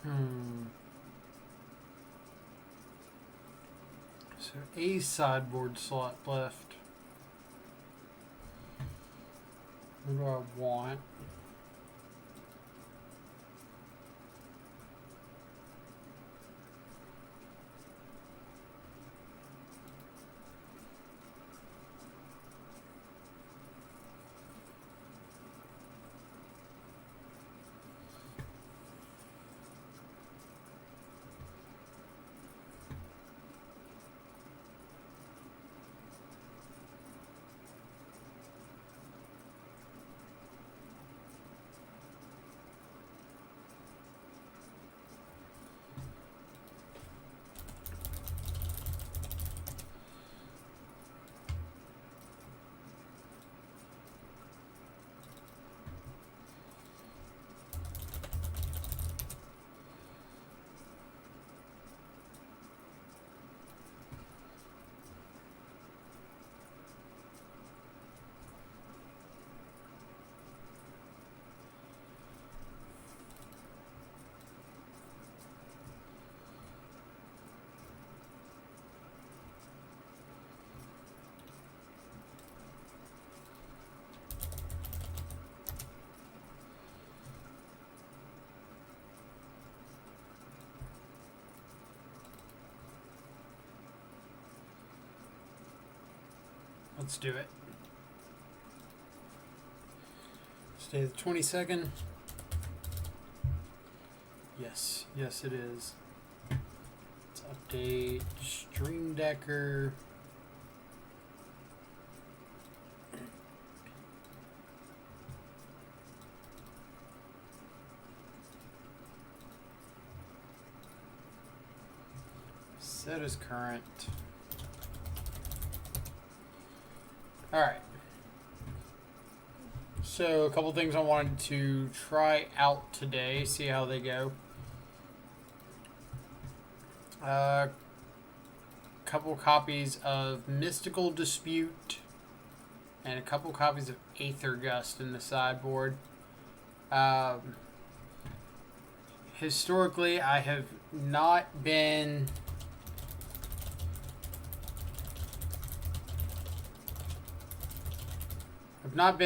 So a sideboard slot left. What do I want? Let's do it. Stay the 22nd. Yes, yes it is. Let's update Stream Decker. Set as current. Alright. So, a couple things I wanted to try out today, see how they go. Couple copies of Mystical Dispute and a couple copies of Aether Gust in the sideboard. Historically, I have not been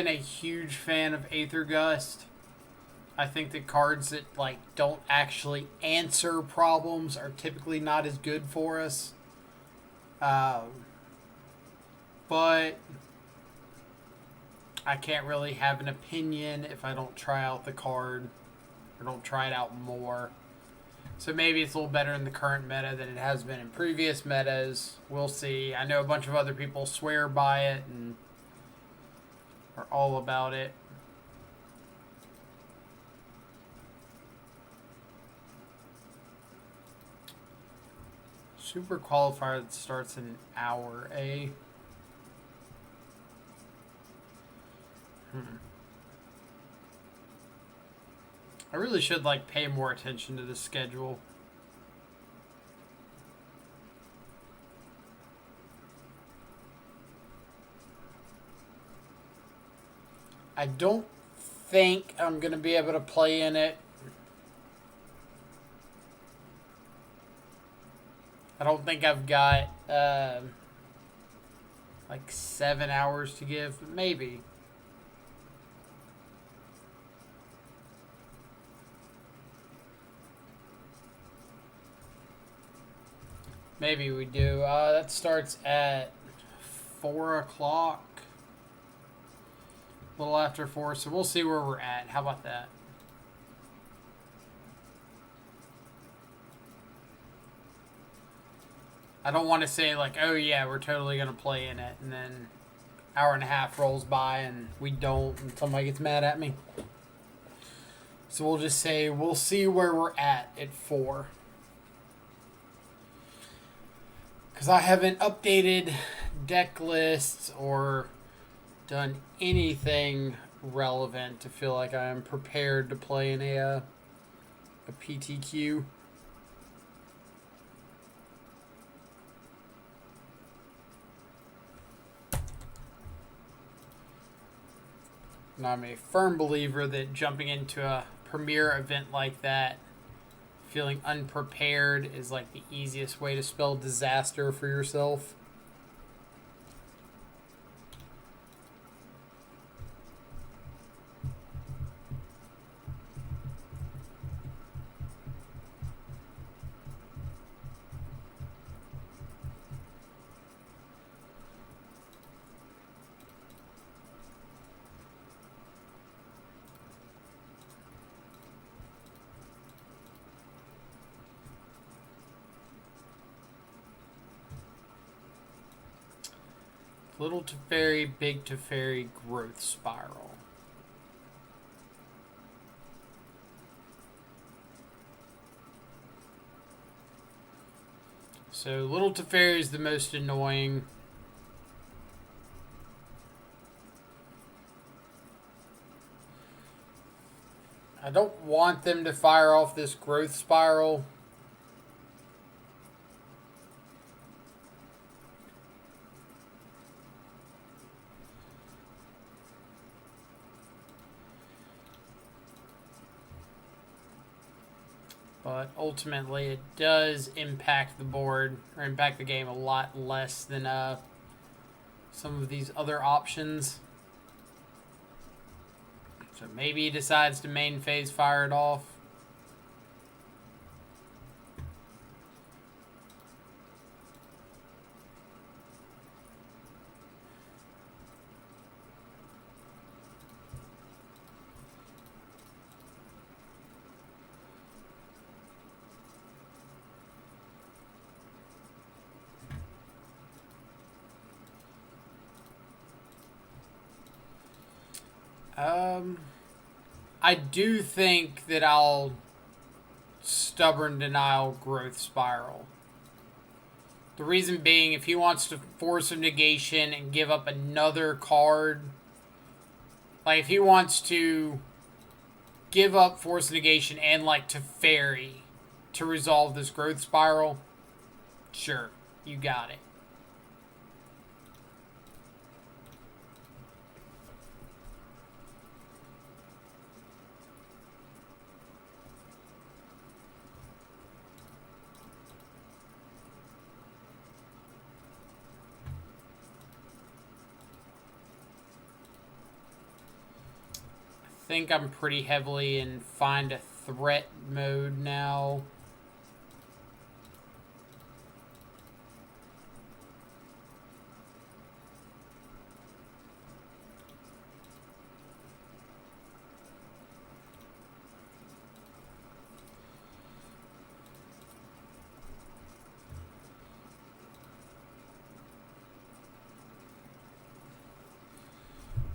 a huge fan of Aether Gust. I think the cards that don't actually answer problems are typically not as good for us. But I can't really have an opinion if I don't try out the card or don't try it out more. So maybe it's a little better in the current meta than it has been in previous metas. We'll see. I know a bunch of other people swear by it and are all about it. Super qualifier that starts in an hour, eh? I really should pay more attention to the schedule. I don't think I'm going to be able to play in it. I don't think I've got 7 hours to give, but maybe. Maybe we do. That starts at 4 o'clock. A little after 4, so we'll see where we're at. How about that? I don't want to say oh yeah, we're totally going to play in it, and then hour and a half rolls by and we don't, and somebody gets mad at me. So we'll just say we'll see where we're at 4. Because I haven't updated deck lists or done anything relevant to feel like I am prepared to play in a PTQ. And I'm a firm believer that jumping into a premier event like that Feeling unprepared is like the easiest way to spell disaster for yourself. Little Teferi, Big Teferi, Growth Spiral. So Little Teferi is the most annoying. I don't want them to fire off this Growth Spiral. But ultimately, it does impact the board, or impact the game a lot less than some of these other options. So maybe he decides to main phase fire it off. I do think that I'll Stubborn Denial Growth Spiral. The reason being, if he wants to force a negation and give up another card, like if he wants to give up force negation and like Teferi to resolve this Growth Spiral, sure, you got it. I think I'm pretty heavily in find a threat mode now.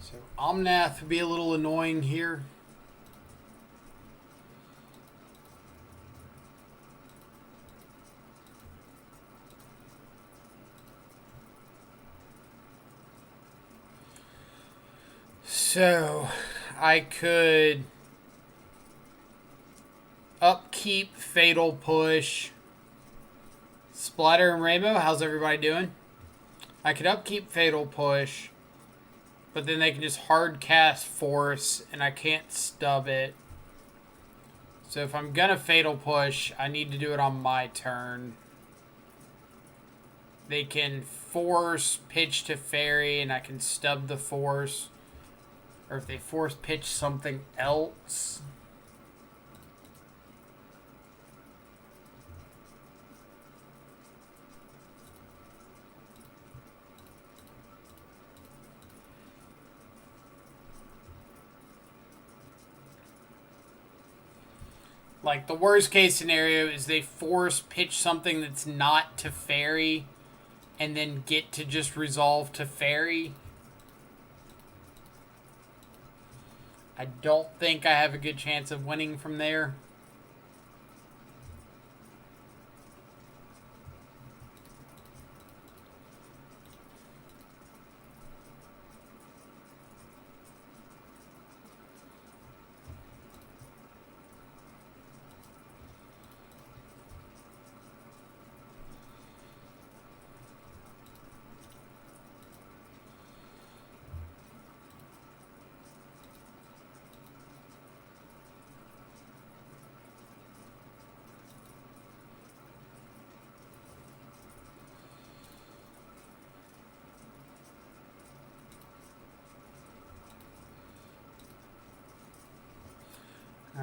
So Omnath would be a little annoying here. So I could upkeep Fatal Push. Splatter and Rainbow, how's everybody doing? I could upkeep Fatal Push, but then they can just hard cast Force, and I can't stub it. So if I'm gonna Fatal Push, I need to do it on my turn. They can force pitch to Fairy, and I can stub the Force. Or if they force pitch something else. Like, the worst case scenario is they force pitch something that's not to Fairy and then get to just resolve to Fairy. I don't think I have a good chance of winning from there.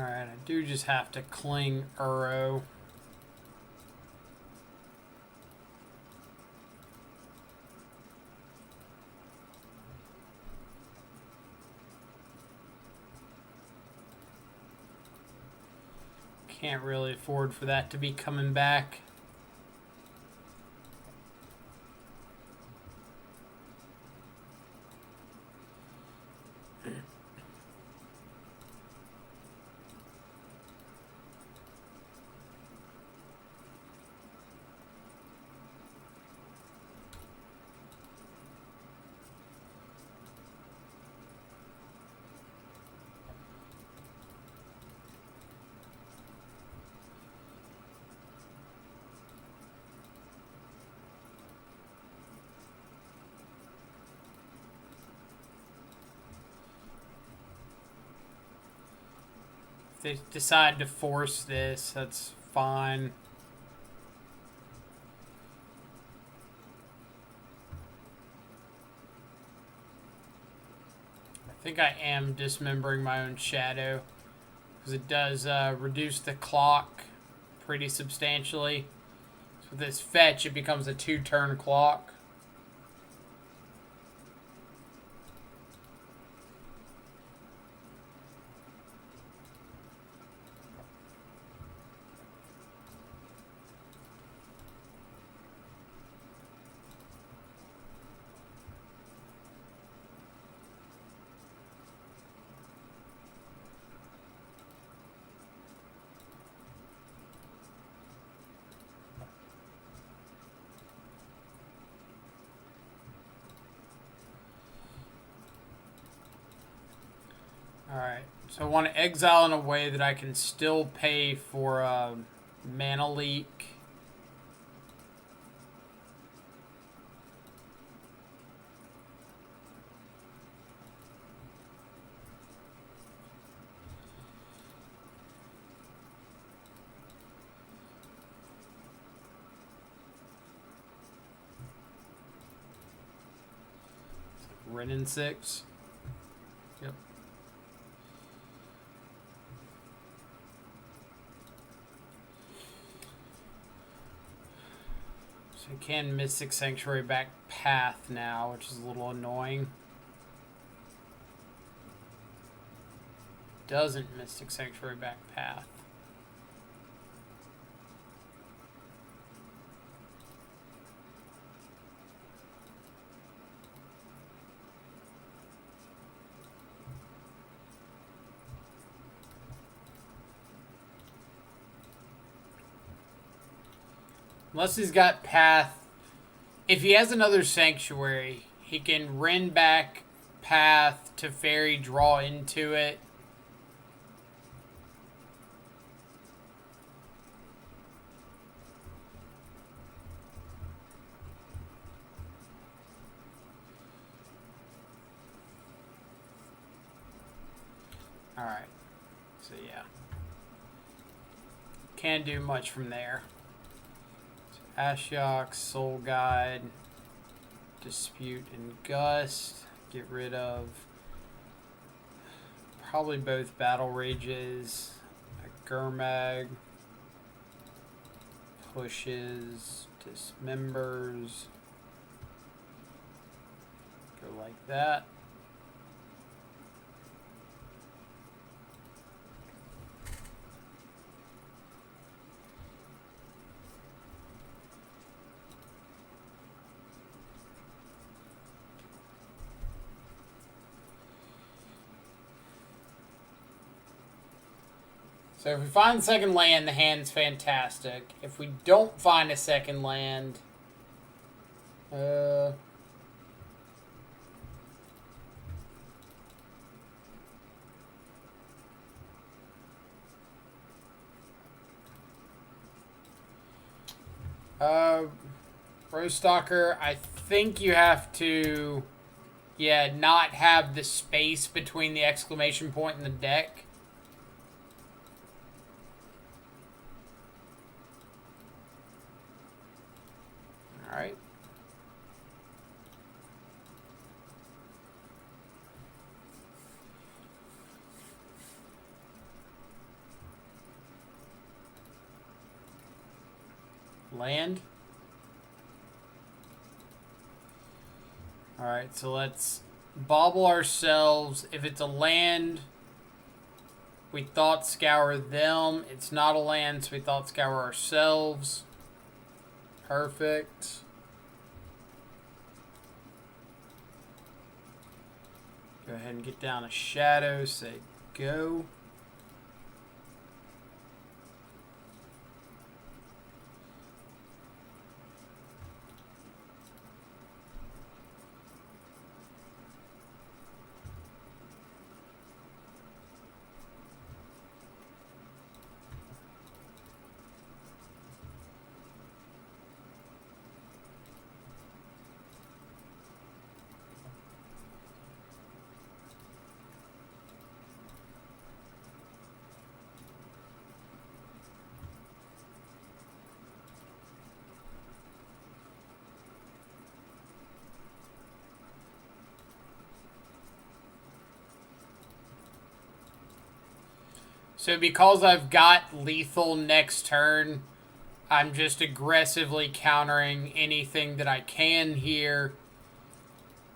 Alright, I do just have to cling Uro. Can't really afford for that to be coming back. They decide to force this, that's fine. I think I am dismembering my own shadow because it does reduce the clock pretty substantially. So with this fetch, it becomes a 2-turn clock. Alright, so I want to exile in a way that I can still pay for mana leak. Renin 6. Yep. So I can Mystic Sanctuary back path now, which is a little annoying. Doesn't Mystic Sanctuary back path. Unless he's got path. If he has another sanctuary, he can rend back path to fairy, draw into it. Alright. So yeah. Can't do much from there. Ashiok, Soul Guide, Dispute, and Gust. Get rid of probably both Battle Rages. A Gurmag. Pushes, Dismembers. Go like that. So if we find a second land, the hand's fantastic. If we don't find a second land, Rostalker, I think you have to, not have the space between the exclamation point and the deck. Alright. Land. Alright, so let's bobble ourselves. If it's a land, we thought scour them. It's not a land, so we thought scour ourselves. Perfect. Go ahead and get down a shadow. Say go. So because I've got lethal next turn, I'm just aggressively countering anything that I can here.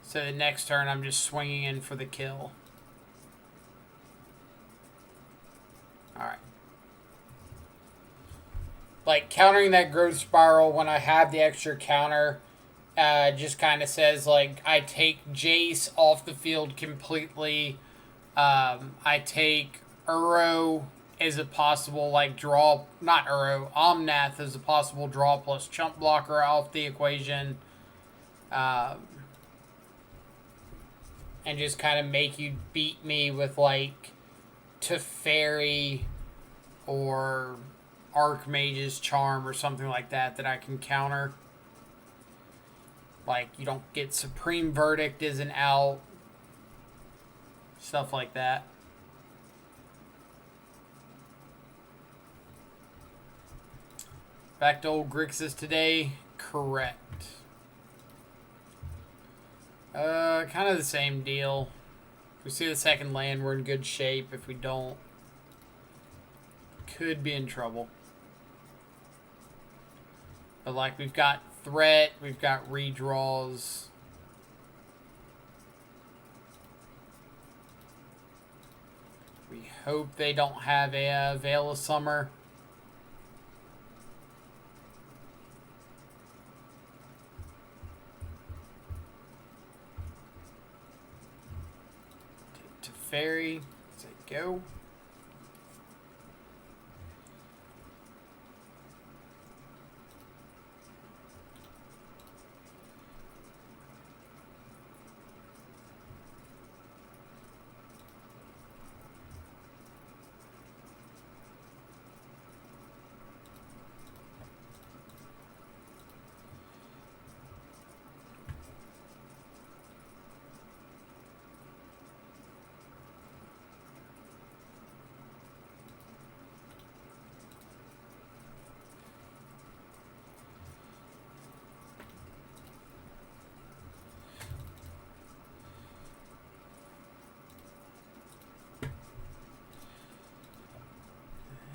So the next turn I'm just swinging in for the kill. Alright. Like countering that growth spiral when I have the extra counter just kind of says like I take Jace off the field completely. I take Uro as a possible like draw, not Uro, Omnath as a possible draw plus chump blocker off the equation, and just kind of make you beat me with like Teferi or Archmage's Charm or something like that I can counter. Like you don't get Supreme Verdict isn't out, stuff like that. Back to old Grixis today. Correct. Kind of the same deal. If we see the second land, we're in good shape. If we don't, could be in trouble. But like we've got threat, we've got redraws. We hope they don't have a Veil of Summer. Fairy, say go.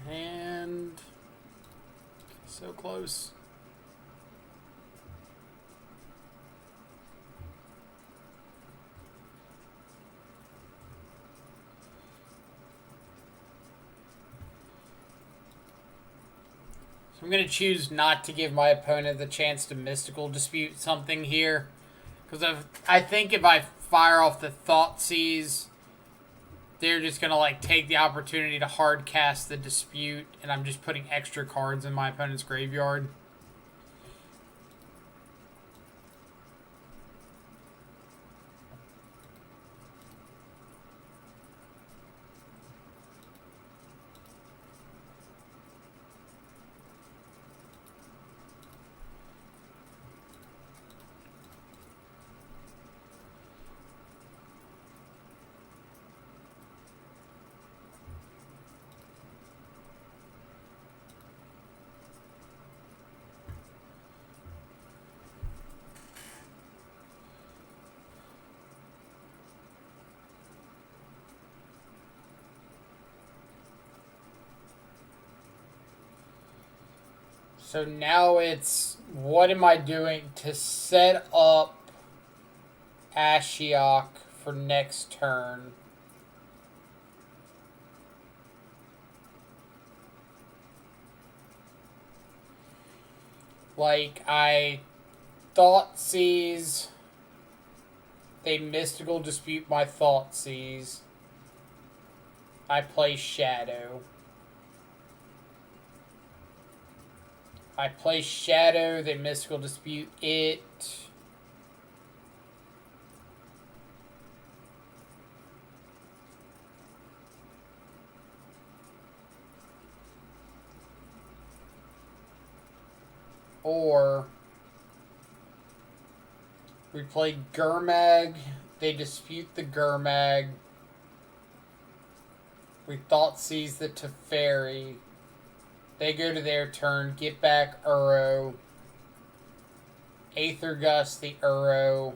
And so close. So I'm going to choose not to give my opponent the chance to mystical dispute something here. Because I think if I fire off the Thoughtseize, they're just going to like take the opportunity to hard cast the dispute, and I'm just putting extra cards in my opponent's graveyard. So now it's, what am I doing to set up Ashiok for next turn? Like, I Thoughtseize. They Mystical Dispute my Thoughtseize. I play Shadow. I play Shadow, they Mystical Dispute it. Or we play Gurmag, they dispute the Gurmag. We Thoughtseize the Teferi. They go to their turn, get back Uro. Aether Gust the Uro.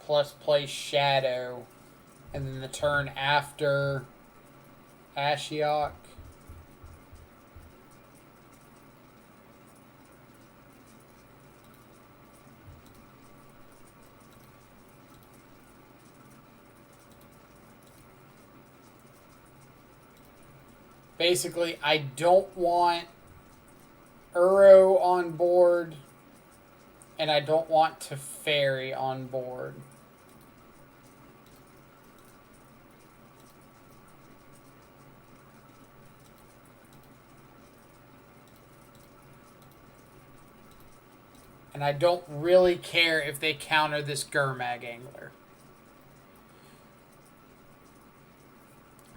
Plus play Shadow. And then the turn after Ashiok. Basically, I don't want Uro on board, and I don't want Teferi on board. And I don't really care if they counter this Gurmag Angler.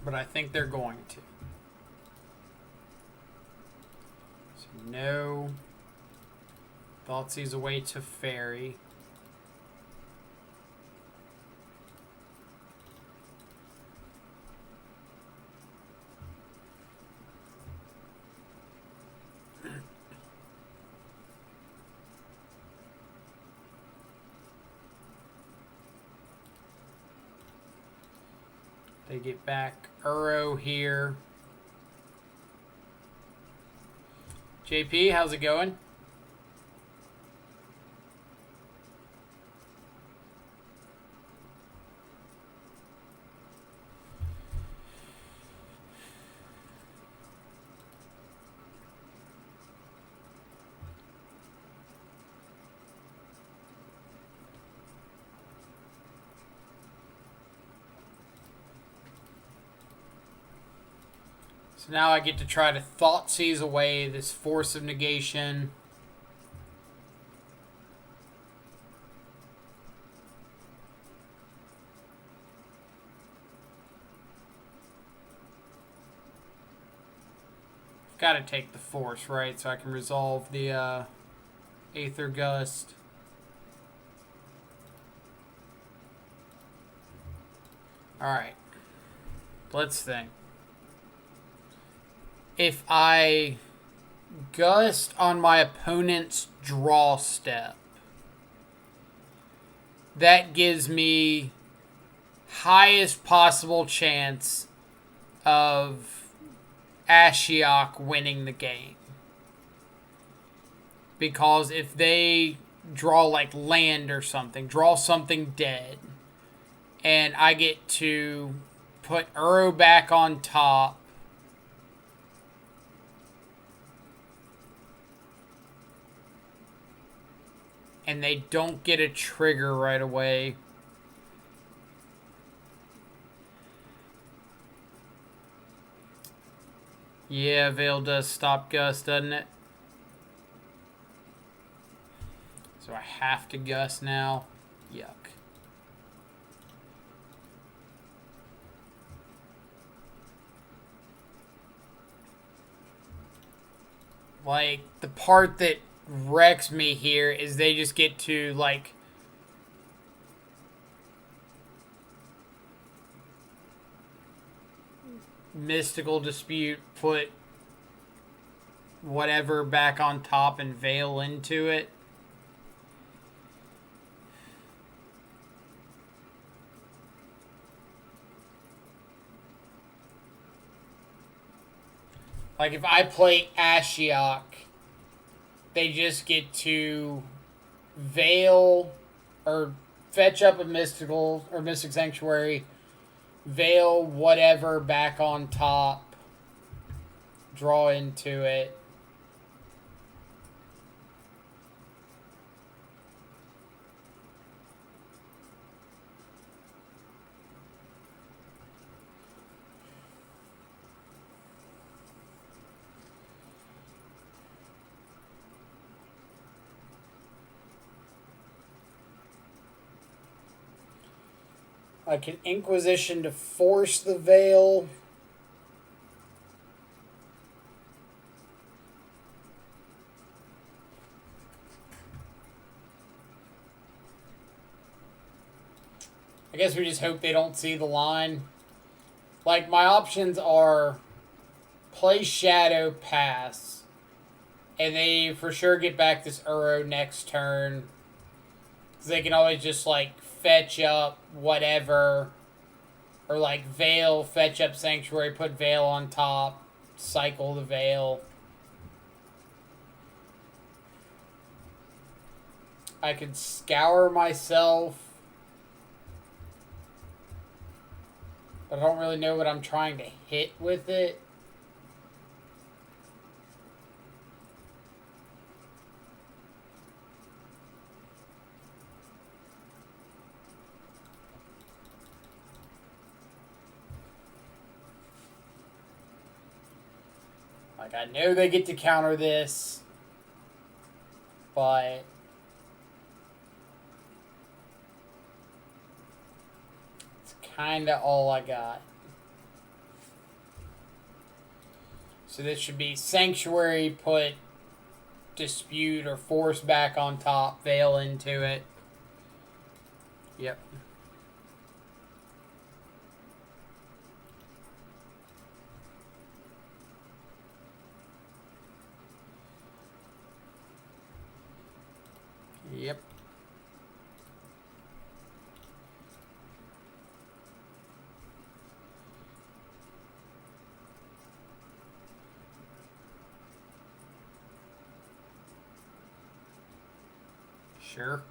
But I think they're going to. No. Thoughtseize away to Fairy. They get back Uro here. JP, how's it going? So now I get to try to Thoughtseize away this Force of Negation. I've got to take the Force, right? So I can resolve the Aether Gust. Alright. Let's think. If I Gust on my opponent's draw step, that gives me highest possible chance of Ashiok winning the game. Because if they draw like land or something, draw something dead, and I get to put Uro back on top, and they don't get a trigger right away. Yeah, Veil does stop Gust, doesn't it? So I have to Gust now. Yuck. Like, the part that wrecks me here is they just get to, like, Mystical Dispute, put whatever back on top and Veil into it. Like if I play Ashiok, they just get to veil or fetch up a mystical or mystic sanctuary, veil whatever back on top, draw into it. I can Inquisition to force the veil. I guess we just hope they don't see the line. Like, my options are play Shadow, pass, and they for sure get back this Uro next turn. Because they can always just, like, fetch up whatever. Or, like, Veil, fetch up Sanctuary, put Veil on top, cycle the Veil. I could Scour myself. But I don't really know what I'm trying to hit with it. Like, I know they get to counter this, but it's kind of all I got. So this should be Sanctuary, put Dispute or Force back on top, Veil into it. Yep. Yep. Sure.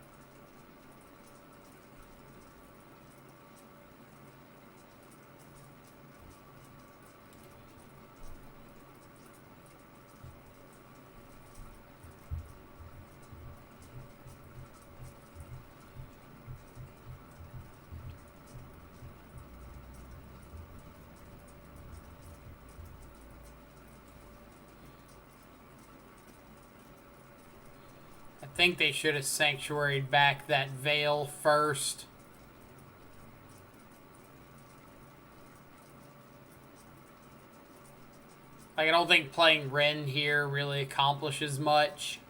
I think they should have sanctuaried back that Veil first. Like, I don't think playing Ren here really accomplishes much.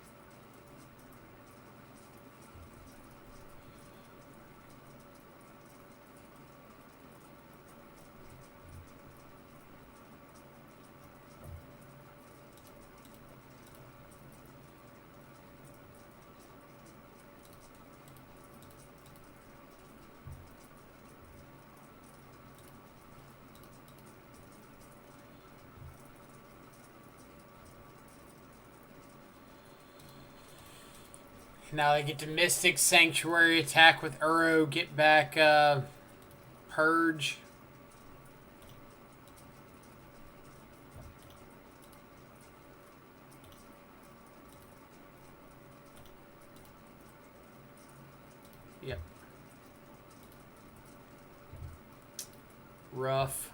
Now they get to Mystic Sanctuary, attack with Uro, get back Purge. Yep. Rough.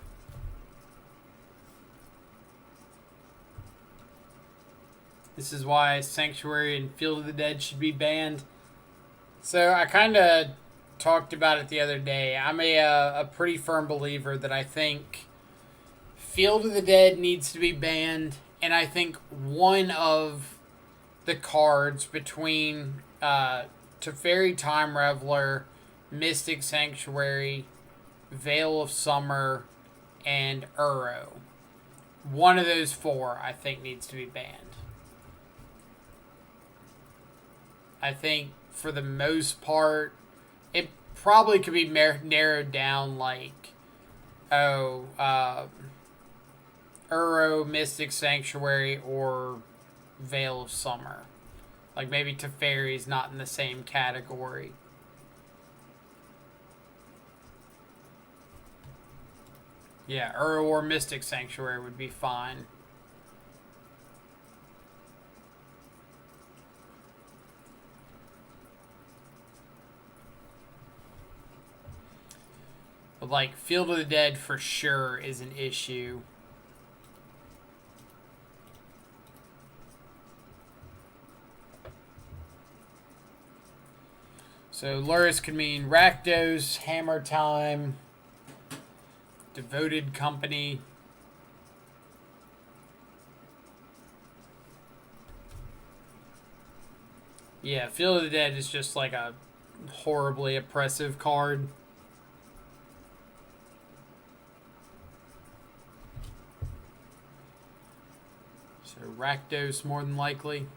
This is why Sanctuary and Field of the Dead should be banned. So I kind of talked about it the other day. I'm a pretty firm believer that I think Field of the Dead needs to be banned, and I think one of the cards between Teferi Time Reveler, Mystic Sanctuary, Veil of Summer, and Uro, one of those four I think needs to be banned. I think for the most part, it probably could be narrowed down like, Uro, Mystic Sanctuary, or Veil of Summer. Like maybe Teferi's not in the same category. Yeah, Uro or Mystic Sanctuary would be fine. But like Field of the Dead for sure is an issue. So Luris could mean Rakdos, Hammer Time, Devoted Company. Yeah, Field of the Dead is just like a horribly oppressive card. So Rakdos more than likely.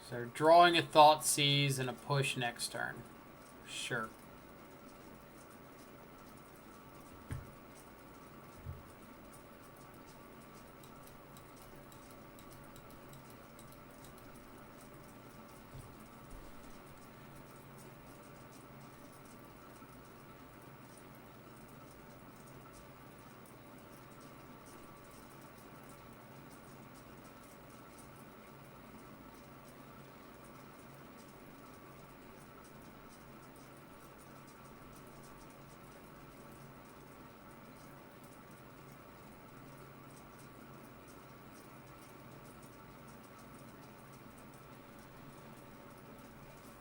So drawing a Thoughtseize and a push next turn. Sure.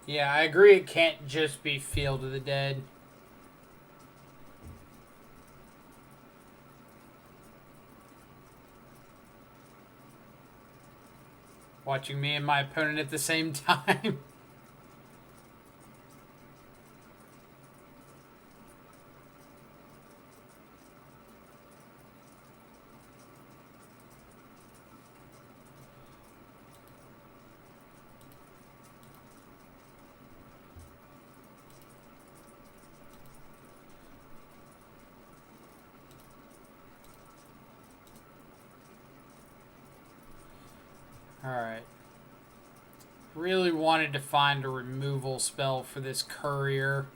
Yeah, I agree it can't just be Field of the Dead. Watching me and my opponent at the same time. Alright. Really wanted to find a removal spell for this courier.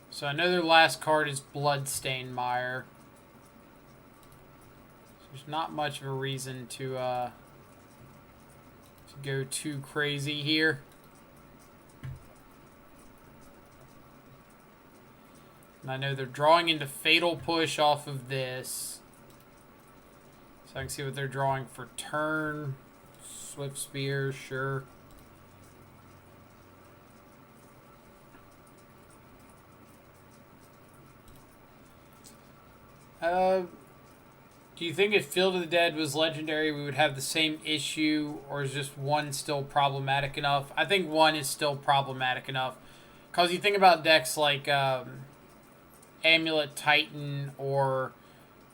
So I know their last card is Bloodstained Mire. So there's not much of a reason to go too crazy here. And I know they're drawing into Fatal Push off of this. So I can see what they're drawing for turn. Swift Spear, sure. Do you think if Field of the Dead was legendary, we would have the same issue, or is just one still problematic enough? I think one is still problematic enough. Because you think about decks like Amulet Titan or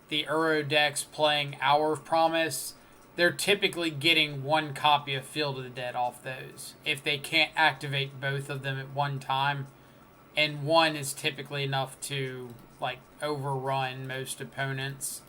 the Uro decks playing Hour of Promise, they're typically getting one copy of Field of the Dead off those. If they can't activate both of them at one time. And one is typically enough to, like, overrun most opponents.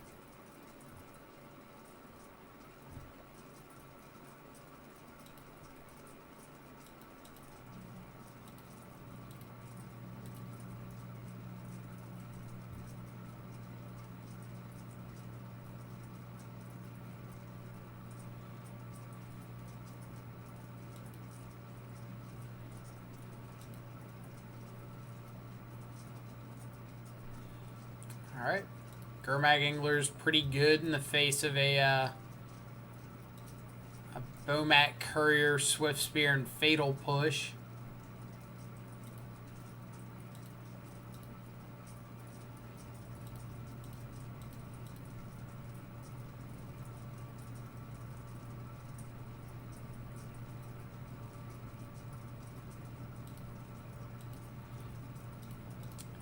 Alright. Gurmag Angler's pretty good in the face of a A Bomat Courier, Swift Spear, and Fatal Push.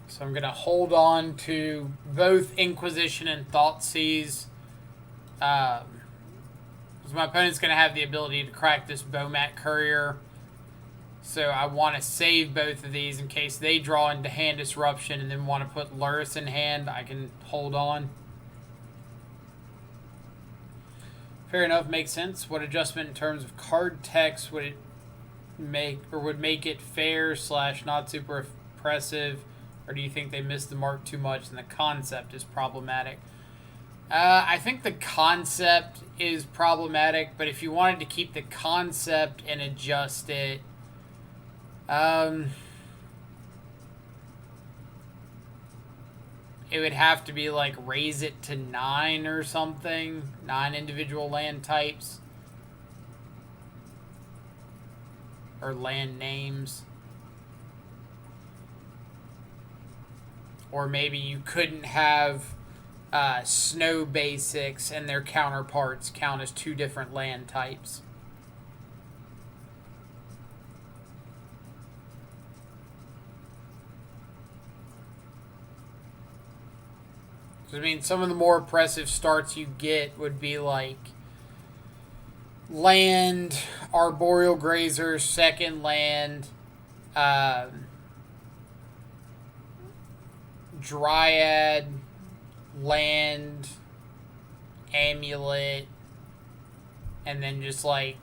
So I'm going to hold on to both Inquisition and Thoughtseize. Because my opponent's going to have the ability to crack this Bomat Courier. So I want to save both of these in case they draw into Hand Disruption and then want to put Luris in hand. I can hold on. Fair enough, makes sense. What adjustment in terms of card text would it make, or would make it fair / not super impressive? Or do you think they missed the mark too much and the concept is problematic? I think the concept is problematic, but if you wanted to keep the concept and adjust it, it would have to be like raise it to 9 or something. 9 individual land types. Or land names. Or maybe you couldn't have snow basics and their counterparts count as 2 different land types. So, I mean, some of the more impressive starts you get would be like land, Arboreal Grazer, second land, Dryad, land, Amulet, and then just like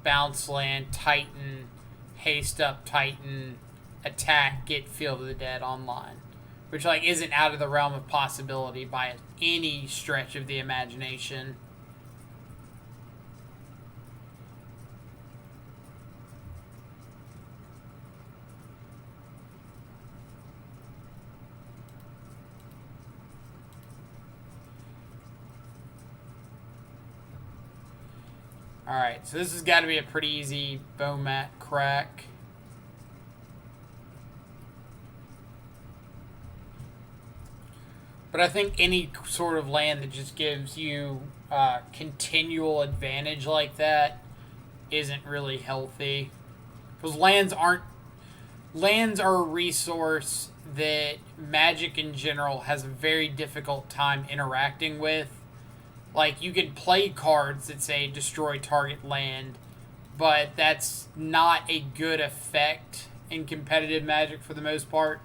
bounce land, Titan, haste up Titan, attack, get Field of the Dead online. Which like isn't out of the realm of possibility by any stretch of the imagination. Alright, so this has got to be a pretty easy Bomat crack. But I think any sort of land that just gives you continual advantage like that isn't really healthy. Because lands are a resource that Magic in general has a very difficult time interacting with. Like, you can play cards that say destroy target land, but that's not a good effect in competitive Magic for the most part.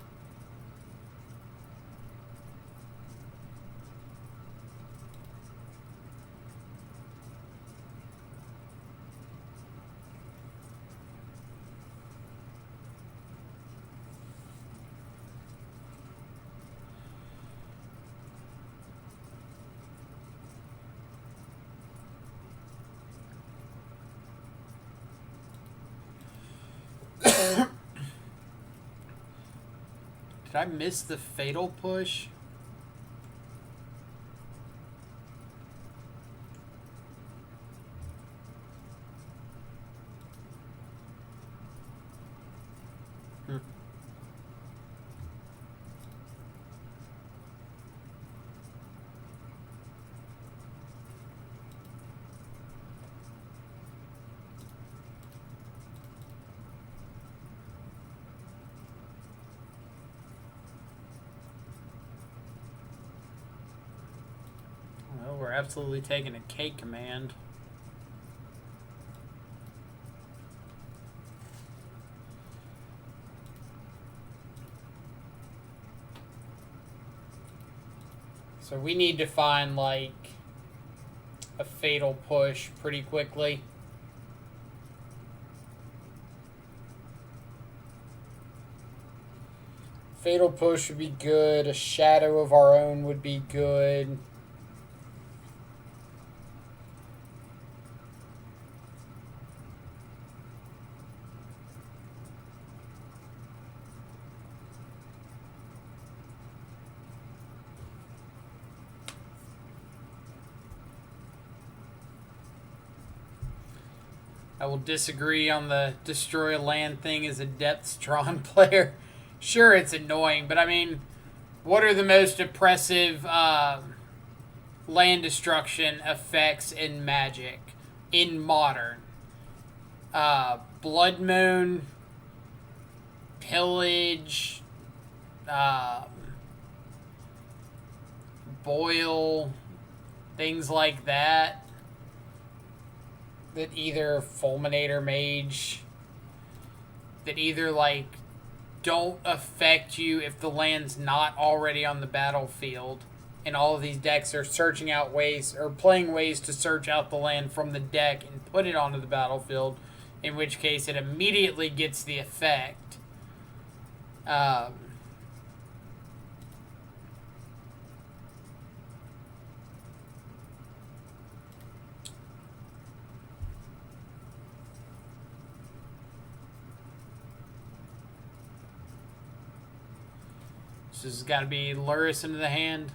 Did I miss the Fatal Push? Well, we're absolutely taking a K command. So we need to find, like, a Fatal Push pretty quickly. Fatal Push would be good. A Shadow of Our Own would be good. I will disagree on the destroy land thing as a depth-drawn player. Sure, it's annoying, but I mean, what are the most oppressive land destruction effects in Magic? In Modern? Blood Moon, Pillage, Boil, things like that. That either Fulminator Mage, that either like don't affect you if the land's not already on the battlefield, and all of these decks are searching out ways or playing ways to search out the land from the deck and put it onto the battlefield, in which case it immediately gets the effect. So this has got to be Luris into the hand.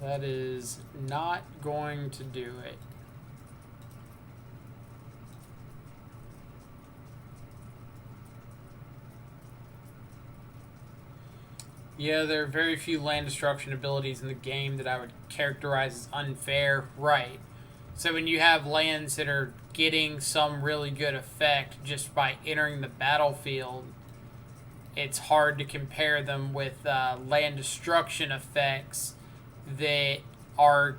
That is not going to do it. Yeah, there are very few land destruction abilities in the game that I would characterize as unfair. Right. So when you have lands that are getting some really good effect just by entering the battlefield, it's hard to compare them with land destruction effects that are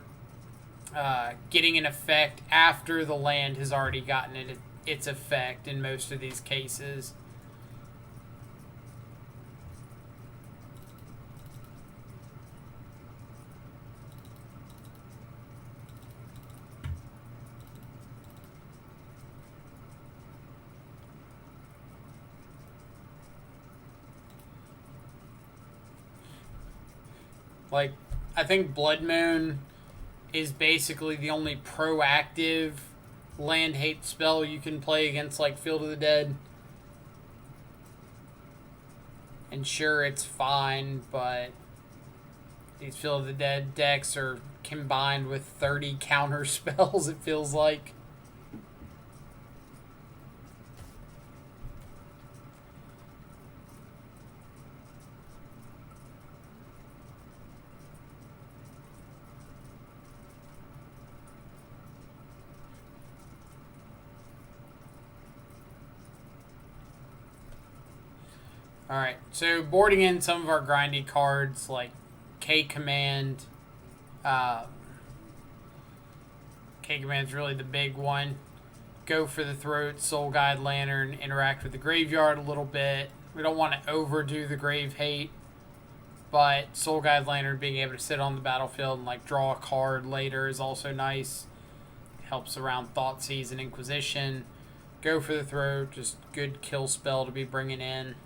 getting an effect after the land has already gotten its effect in most of these cases. Like, I think Blood Moon is basically the only proactive land hate spell you can play against, like, Field of the Dead. And sure, it's fine, but these Field of the Dead decks are combined with 30 counter spells, it feels like. Alright, so boarding in some of our grindy cards like K Command. K Command's really the big one. Go for the Throat, Soul Guide Lantern, interact with the graveyard a little bit. We don't want to overdo the grave hate, but Soul Guide Lantern being able to sit on the battlefield and like draw a card later is also nice. Helps around Thoughtseize and Inquisition. Go for the Throat, just good kill spell to be bringing in.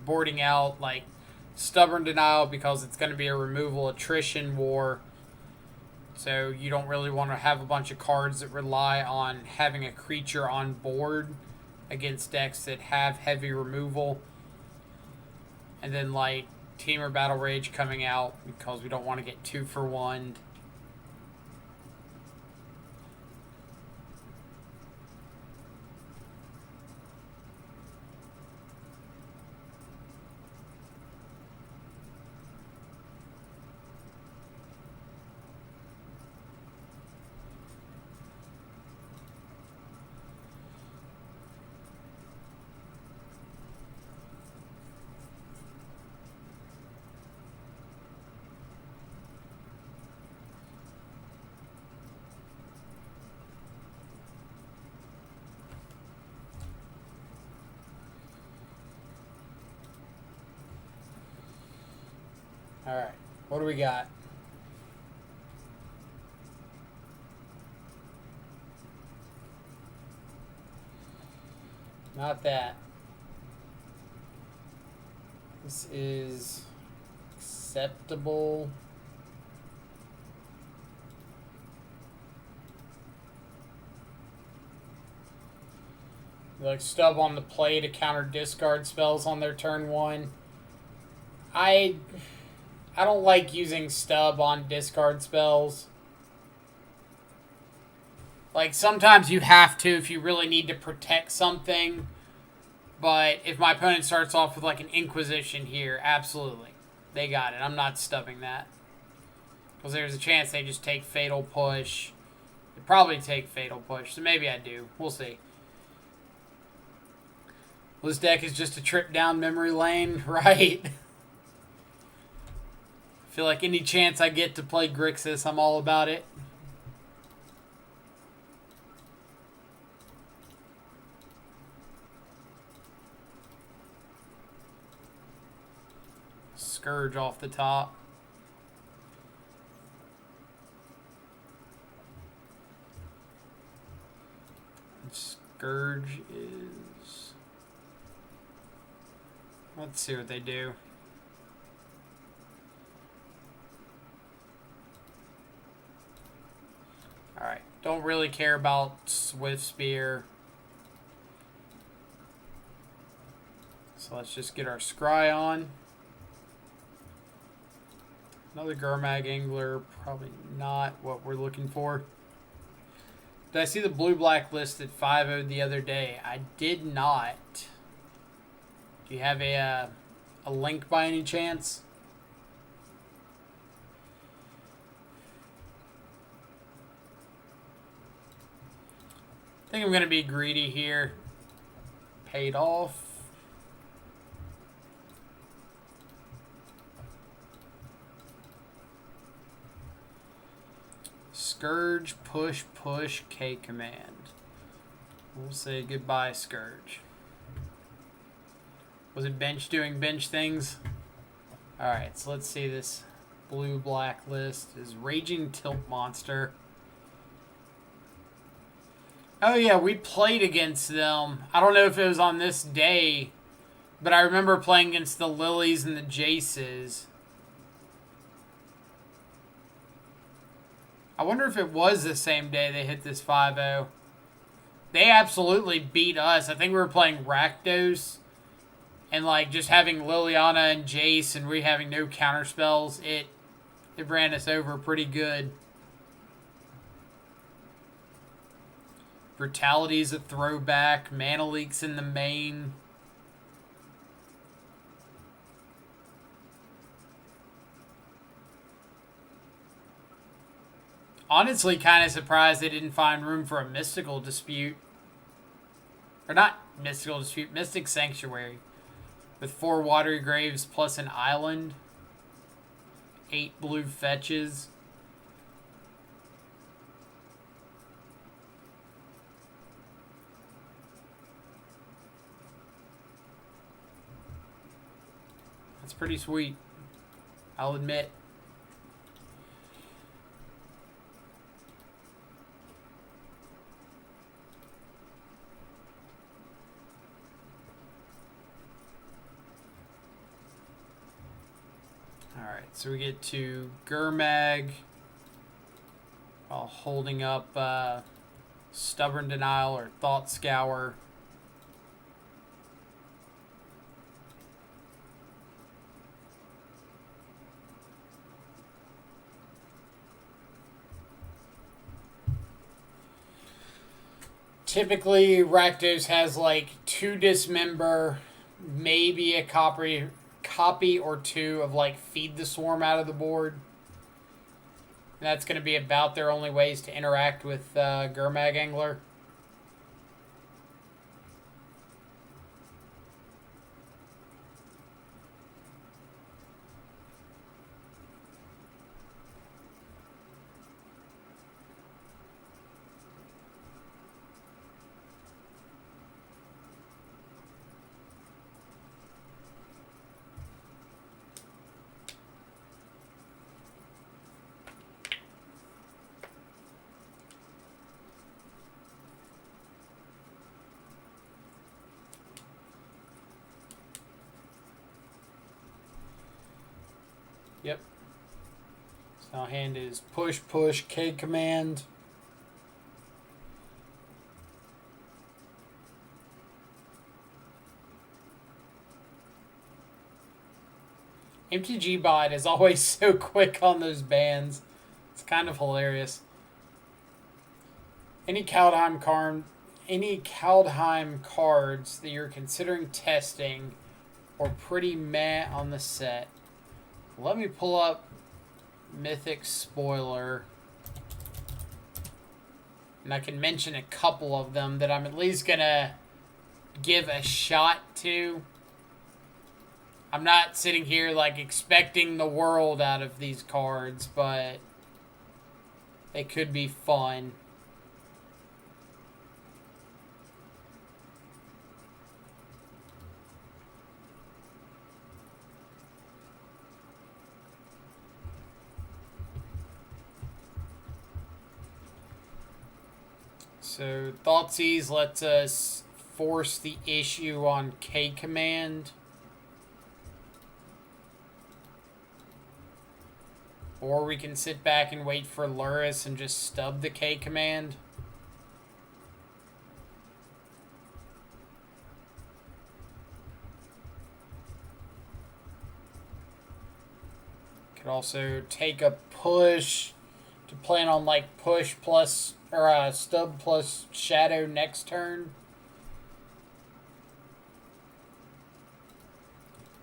Boarding out like Stubborn Denial because it's going to be a removal attrition war, so you don't really want to have a bunch of cards that rely on having a creature on board against decks that have heavy removal. And then like Temur Battle Rage coming out because we don't want to get 2-for-1. Alright, what do we got? Not that. This is acceptable. Like stub on the play to counter discard spells on their turn 1. I don't like using stub on discard spells. Like sometimes you have to if you really need to protect something. But if my opponent starts off with like an Inquisition here, absolutely. They got it. I'm not stubbing that. Because there's a chance they just take Fatal Push. They probably take Fatal Push, so maybe I do. We'll see. Well, this deck is just a trip down memory lane, right? I feel like any chance I get to play Grixis, I'm all about it. Scourge off the top. Scourge is... Let's see what they do. Alright, don't really care about Swift Spear. So let's just get our Scry on. Another Gurmag Angler, probably not what we're looking for. Did I see the blue-black list at 5-0 the other day? I did not. Do you have a link by any chance? I think I'm going to be greedy here. Paid off. Scourge, push, push, K command. We'll say goodbye, Scourge. Was it bench doing bench things? Alright, so let's see this blue-black list. Is Raging Tilt Monster. Oh yeah, we played against them. I don't know if it was on this day, but I remember playing against the Lilies and the Jaces. I wonder if it was the same day they hit this 5-0. They absolutely beat us. I think we were playing Rakdos. And like just having Liliana and Jace and we having no counter spells, it ran us over pretty good. Brutality's a throwback. Mana Leak's in the main. Honestly, kind of surprised they didn't find room for a Mystical Dispute. Or not Mystical Dispute, Mystic Sanctuary. With 4 Watery Graves plus an island. 8 blue fetches. That's pretty sweet, I'll admit. Alright, so we get to Gurmag while holding up Stubborn Denial or Thought Scour. Typically, Rakdos has like 2 Dismember, maybe a copy or 2 of like Feed the Swarm out of the board. And that's going to be about their only ways to interact with Gurmag Angler. Yep. So now hand is push, push, K command. MTG bot is always so quick on those bans. It's kind of hilarious. Any Kaldheim cards that you're considering testing or pretty meh on the set. Let me pull up Mythic Spoiler. And I can mention a couple of them that I'm at least going to give a shot to. I'm not sitting here like expecting the world out of these cards, but they could be fun. So Thoughtseize lets us force the issue on K command. Or we can sit back and wait for Luris and just stub the K command. Could also take a push to plan on like push plus or stub plus shadow next turn.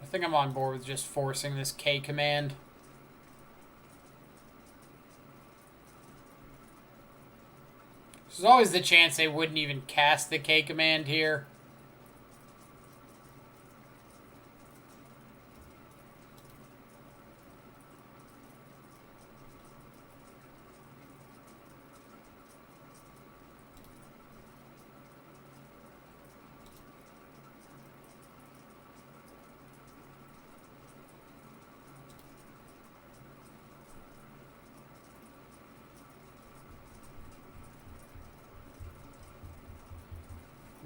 I think I'm on board with just forcing this K command. There's always the chance they wouldn't even cast the K command here.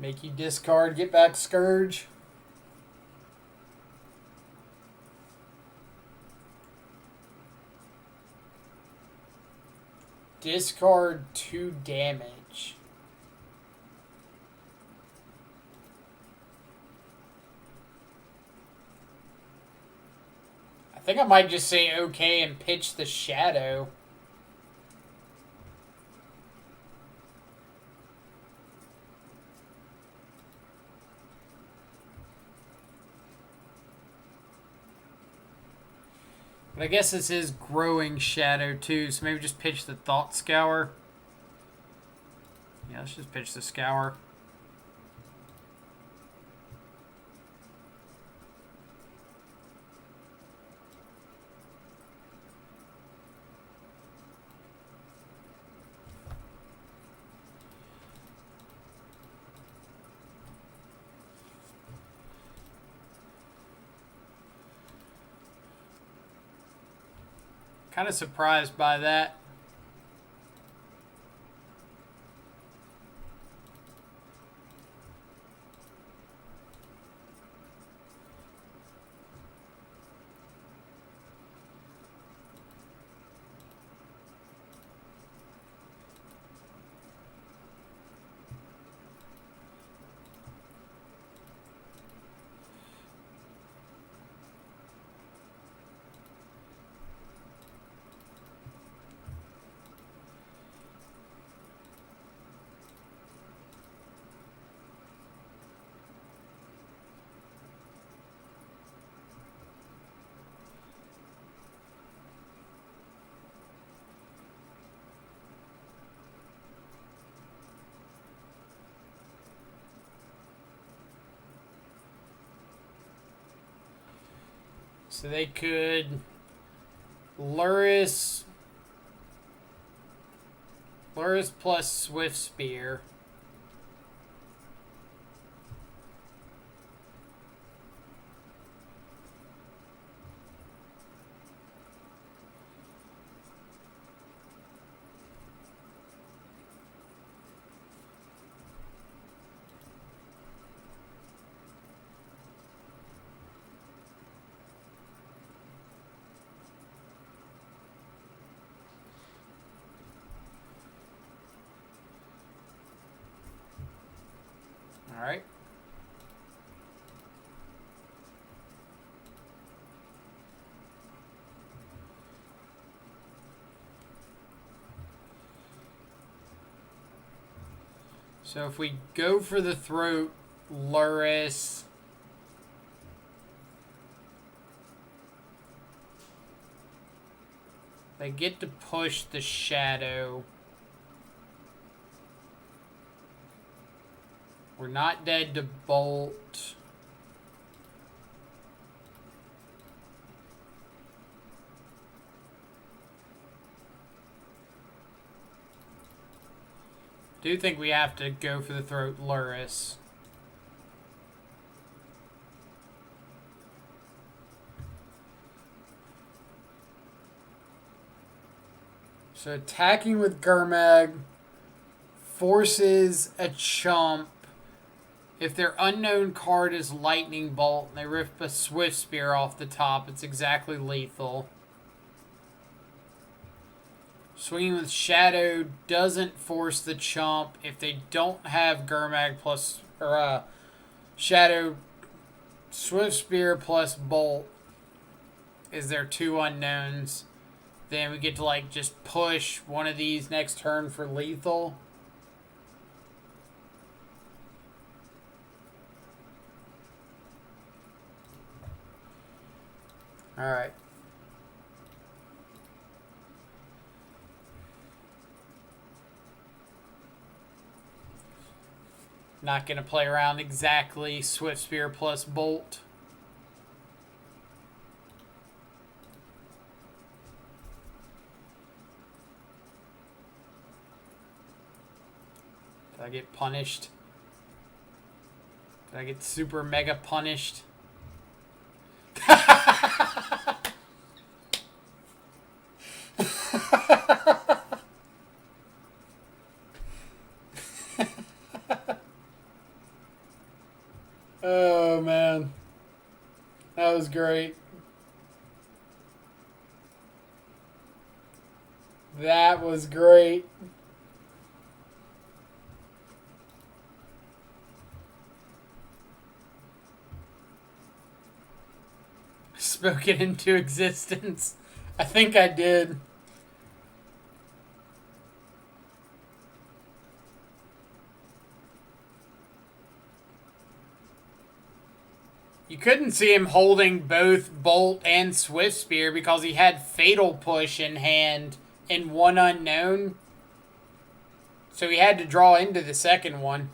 Make you discard, get back Scourge. Discard 2 damage. I think I might just say okay and pitch the shadow. But I guess this is growing shadow too, so maybe just pitch the Thought Scour. Yeah, let's just pitch the Scour. Kind of surprised by that. So they could Luris plus Swift Spear. So if we go for the throat, Luris. They get to push the shadow. We're not dead to bolt. Do think we have to go for the throat Luris. So attacking with Gurmag forces a chump. If their unknown card is Lightning Bolt and they rip a Swift Spear off the top, it's exactly lethal. Swinging with Shadow doesn't force the chump if they don't have Gurmag plus, or Shadow, Swift Spear plus Bolt is their two unknowns. Then we get to like just push one of these next turn for lethal. Alright. Not going to play around exactly Swift Spear plus Bolt. Did I get punished? Did I get super mega punished? Oh, man. That was great. That was great. Spoke it into existence. I think I did. You couldn't see him holding both Bolt and Swift Spear because he had Fatal Push in hand in one unknown. So he had to draw into the second one.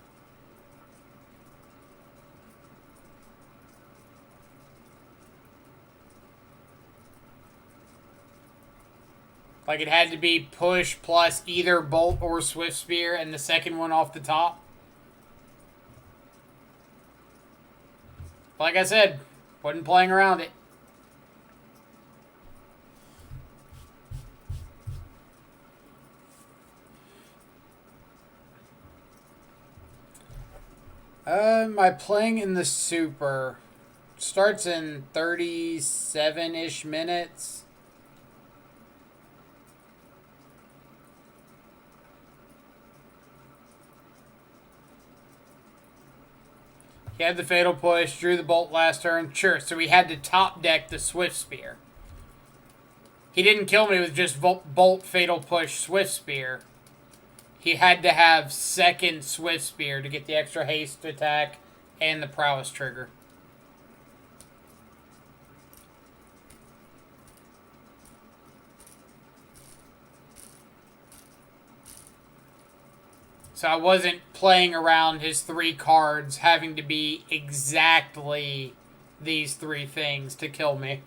Like it had to be push plus either Bolt or Swift Spear and the second one off the top. Like I said, wasn't playing around it. Am I playing in the Super? Starts in 37-ish minutes. He had the Fatal Push, drew the Bolt last turn. Sure, so he had to top deck the Swift Spear. He didn't kill me with just Bolt, Fatal Push, Swift Spear. He had to have second Swift Spear to get the extra haste attack and the prowess trigger. So I wasn't playing around his three cards having to be exactly these three things to kill me.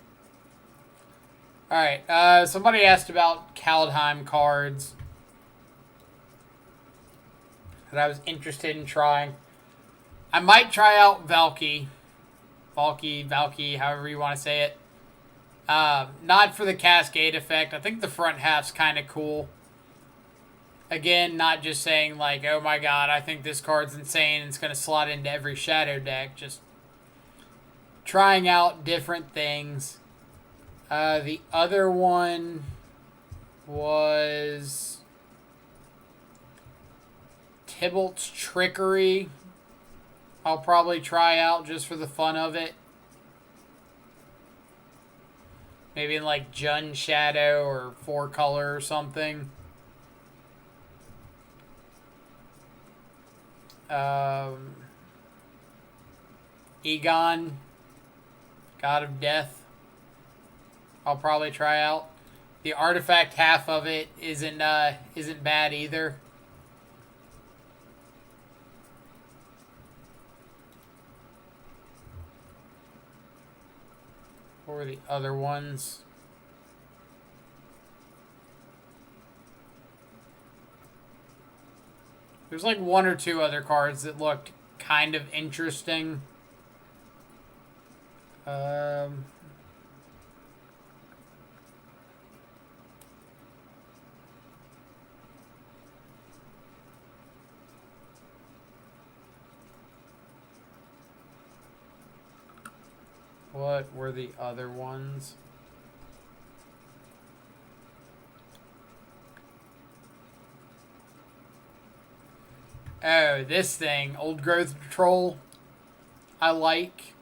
Alright, somebody asked about Kaldheim cards that I was interested in trying. I might try out Valky, however you want to say it. Not for the Cascade effect. I think the front half's kind of cool. Again, not just saying like, oh my god, I think this card's insane and it's going to slot into every shadow deck. Just trying out different things. The other one was Tybalt's Trickery. I'll probably try out just for the fun of it. Maybe in like Jun Shadow or 4-color or something. Egon, God of Death. I'll probably try out. The artifact half of it isn't bad either. What were the other ones? There's like one or two other cards that looked kind of interesting. What were the other ones? Oh, this thing. Old Growth Patrol. I like.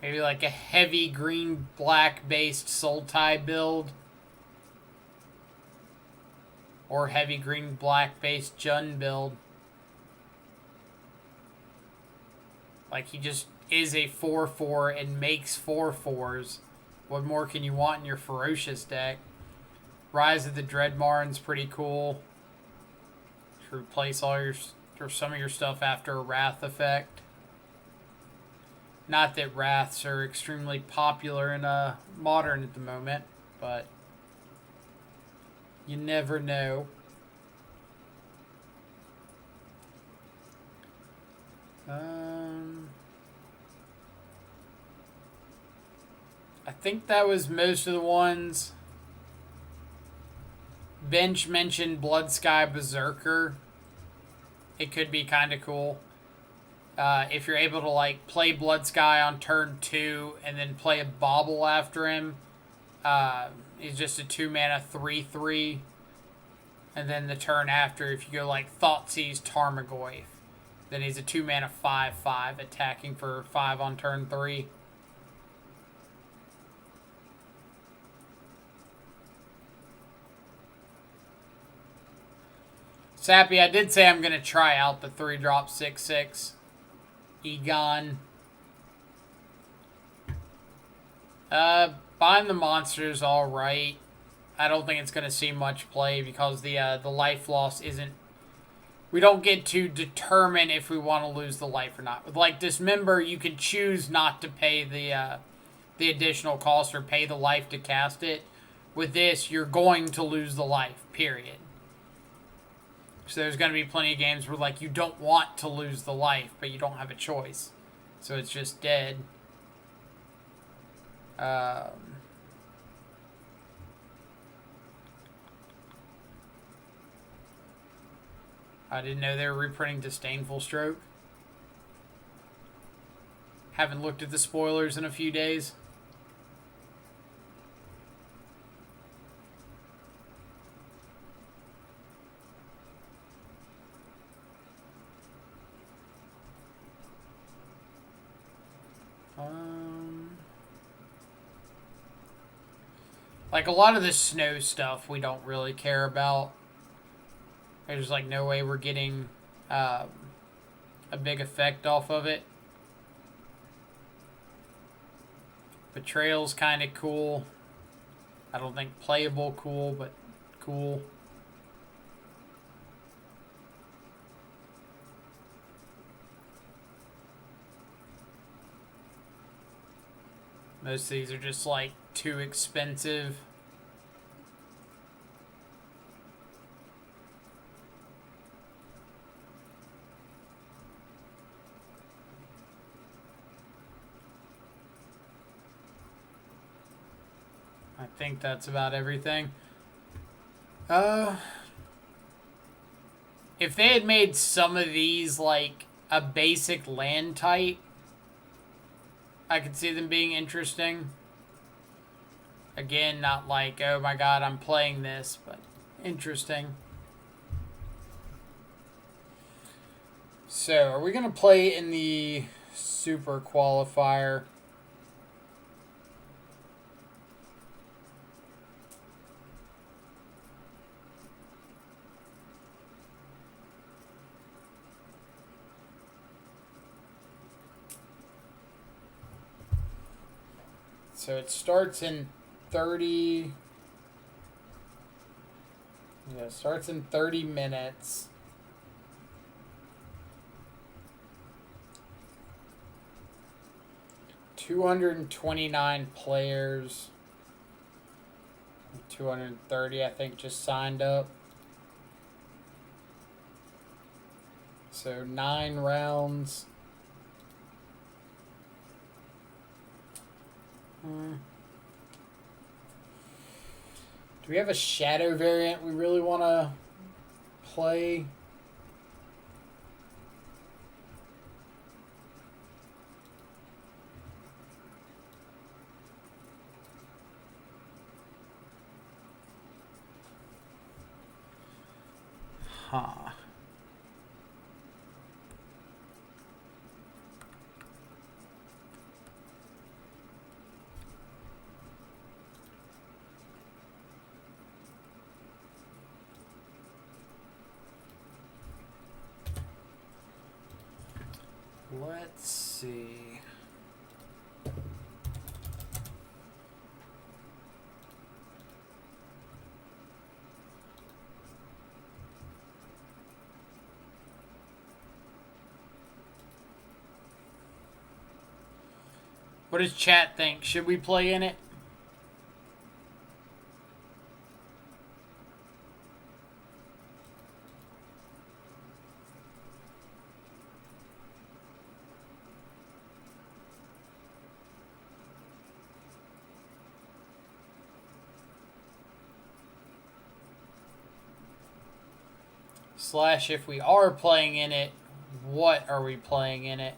Maybe like a heavy green-black based Sultai build. Or heavy green-black based Jund build. Like, he just is a 4/4 and makes 4/4s. What more can you want in your Ferocious deck? Rise of the Dreadmarn's pretty cool. To replace all your or some of your stuff after a Wrath effect. Not that Wraths are extremely popular in Modern at the moment, but you never know. I think that was most of the ones. Bench mentioned Blood Sky Berserker. It could be kind of cool. If you're able to like play Blood Sky on turn 2 and then play a Bauble after him, he's just a 2-mana 3/3. And then the turn after, if you go like Thoughtseize Tarmogoyf, then he's a 2-mana 5/5 attacking for 5 on turn 3. Sappy, I did say I'm going to try out the 3-drop 6/6 Egon. Bind the Monster's alright. I don't think it's going to see much play because the life loss isn't... We don't get to determine if we want to lose the life or not. With like Dismember, you can choose not to pay the additional cost or pay the life to cast it. With this, you're going to lose the life, period. So there's going to be plenty of games where like you don't want to lose the life, but you don't have a choice. So it's just dead. I didn't know they were reprinting Disdainful Stroke. Haven't looked at the spoilers in a few days. Like, a lot of the snow stuff we don't really care about. There's, like, no way we're getting a big effect off of it. Betrayal's kind of cool. I don't think playable cool, but cool. Most of these are just, like, too expensive. I think that's about everything. If they had made some of these like a basic land type, I could see them being interesting. Again, not like, oh my god, I'm playing this, but interesting. So, are we going to play in the Super Qualifier? So it starts in 30. Yeah, it starts in 30 minutes. $229 players. 230, I think, just signed up. So 9 rounds. Do we have a shadow variant we really want to play? Huh. Let's see. What does chat think? Should we play in it? Slash, if we are playing in it, what are we playing in it?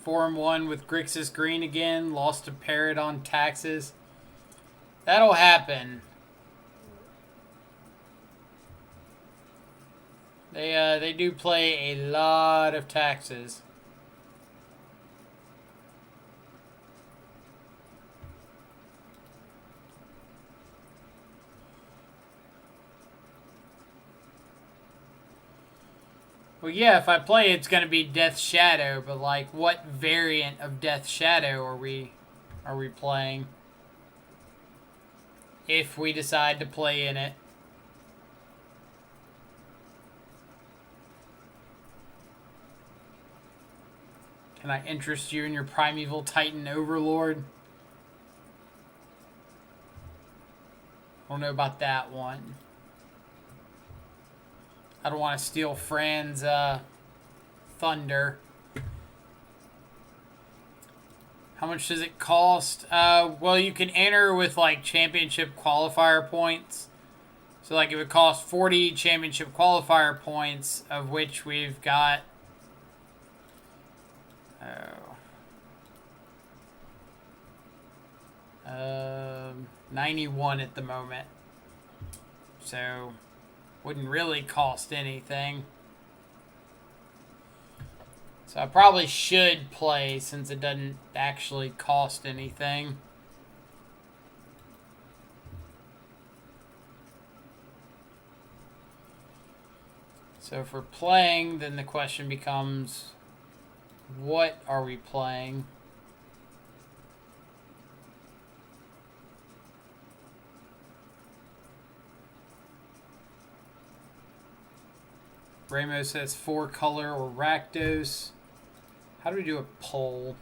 Form 1 with Grixis Green again. Lost to Parrot on taxes. That'll happen. They do play a lot of taxes. Well, yeah, if I play, it's going to be Death Shadow, but like, what variant of Death Shadow are we playing? If we decide to play in it. Can I interest you in your Primeval Titan Overlord? I don't know about that one. I don't want to steal Fran's thunder. How much does it cost? Well, you can enter with like championship qualifier points. So like it would cost 40 championship qualifier points, of which we've got 91 at the moment. So wouldn't really cost anything. So I probably should play since it doesn't actually cost anything. So if we're playing, then the question becomes, what are we playing? Ramos says 4-color or Rakdos. How do we do a poll?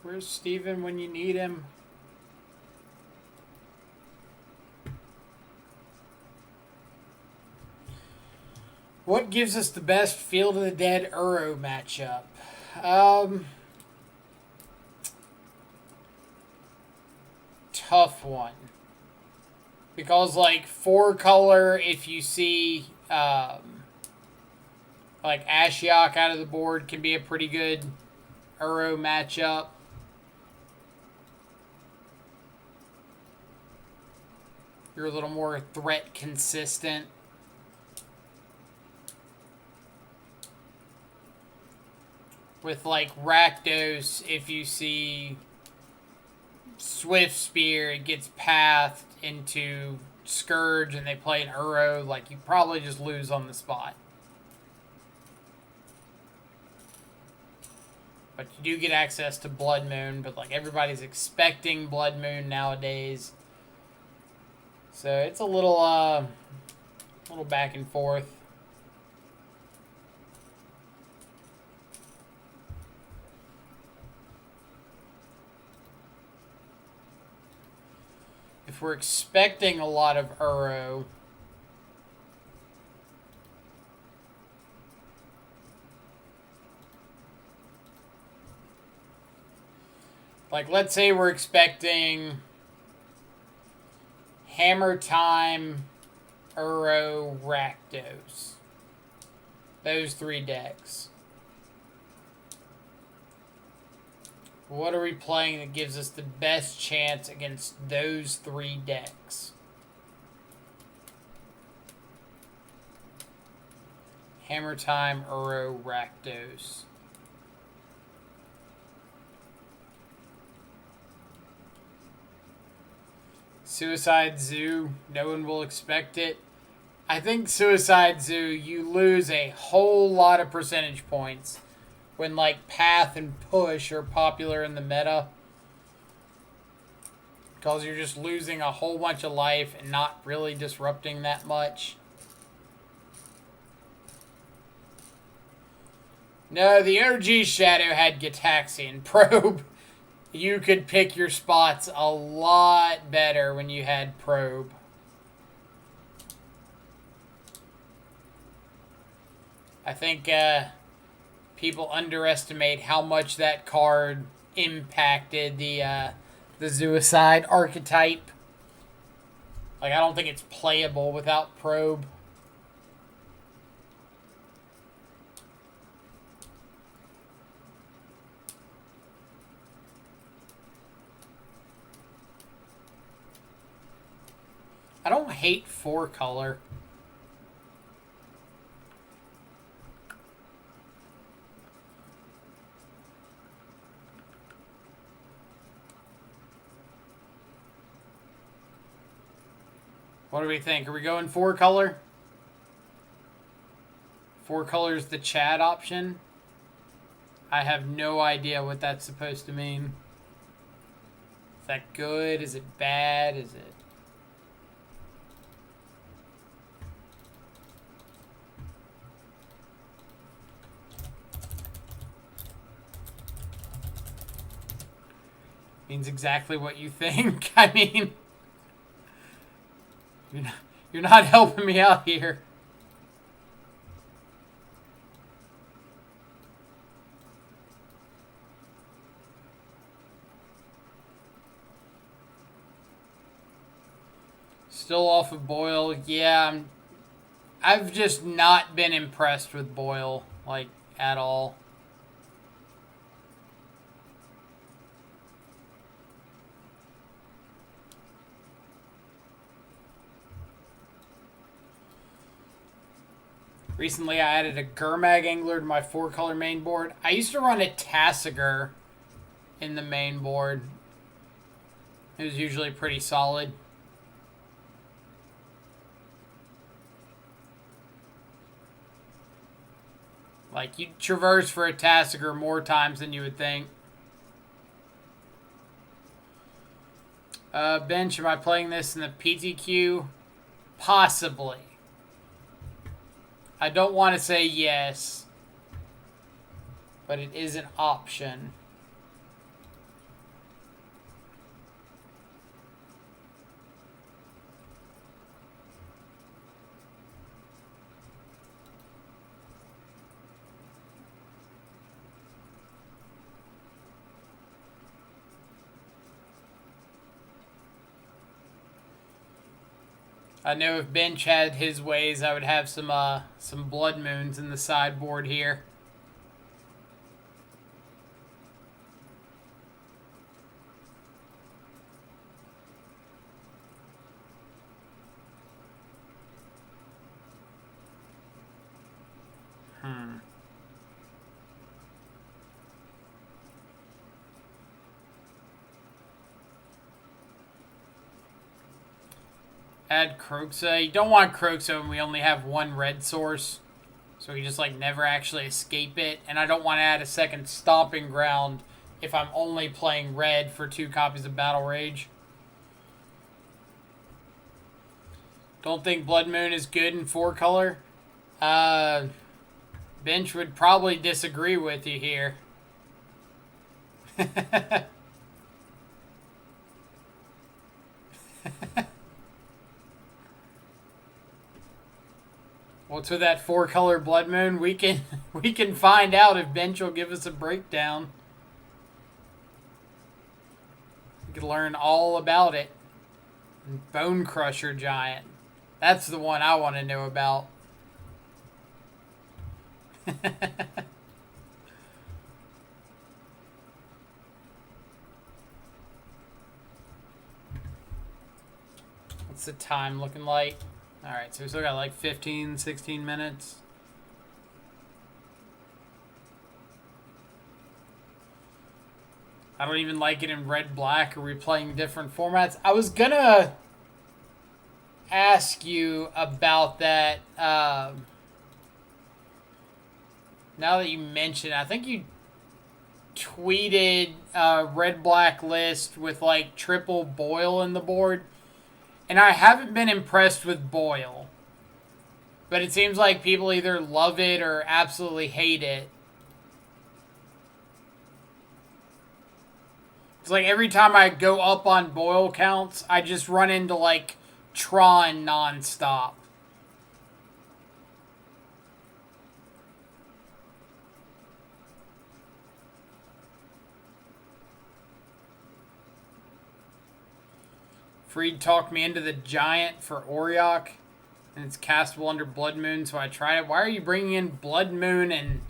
Where's Steven when you need him? What gives us the best Field of the Dead Uro matchup? Tough one. Because, like, 4-color, if you see, like, Ashiok out of the board, can be a pretty good Uro matchup. You're a little more threat consistent. With, like, Rakdos, if you see Swift Spear, it gets pathed into Scourge and they play an Uro, like, you probably just lose on the spot. But you do get access to Blood Moon, but, like, everybody's expecting Blood Moon nowadays. So it's a little back and forth. If we're expecting a lot of Uro, like, let's say we're expecting Hammer Time, Uro, Rakdos. Those 3 decks. What are we playing that gives us the best chance against those 3 decks? Hammer Time, Uro, Rakdos. Suicide Zoo, no one will expect it. I think Suicide Zoo, you lose a whole lot of percentage points when, like, Path and Push are popular in the meta. Because you're just losing a whole bunch of life and not really disrupting that much. No, the OG Shadow had Gitaxian Probe. You could pick your spots a lot better when you had Probe. I think people underestimate how much that card impacted the Suicide archetype. Like, I don't think it's playable without Probe. I don't hate 4-color. What do we think? Are we going 4-color? 4-color is the Chad option. I have no idea what that's supposed to mean. Is that good? Is it bad? Is it... means exactly what you think. I mean, you're not helping me out here. Still off of Boyle. Yeah, I've just not been impressed with Boyle, like, at all. Recently, I added a Gurmag Angler to my 4-color main board. I used to run a Tassiger in the main board. It was usually pretty solid. Like, you traverse for a Tassiger more times than you would think. Bench, am I playing this in the PTQ? Possibly. I don't want to say yes, but it is an option. I know if Bench had his ways, I would have some Blood Moons in the sideboard here. Add Kroxa. You don't want Kroxa when we only have one red source. So we just like never actually escape it. And I don't want to add a second Stomping Ground if I'm only playing red for 2 copies of Battle Rage. Don't think Blood Moon is good in 4-color. Bench would probably disagree with you here. What's with that 4-color Blood Moon? We can find out if Bench will give us a breakdown. We can learn all about it. Bone Crusher Giant. That's the one I want to know about. What's the time looking like? Alright, so we still got like 15, 16 minutes. I don't even like it in red-black. Are we playing different formats? I was gonna ask you about that. Now that you mention it, I think you tweeted a red-black list with like triple Boil in the board. And I haven't been impressed with Boil. But it seems like people either love it or absolutely hate it. It's like every time I go up on Boil counts, I just run into like Tron nonstop. Freed talked me into the Giant for Auriok, and it's castable under Blood Moon, so I tried it. Why are you bringing in Blood Moon and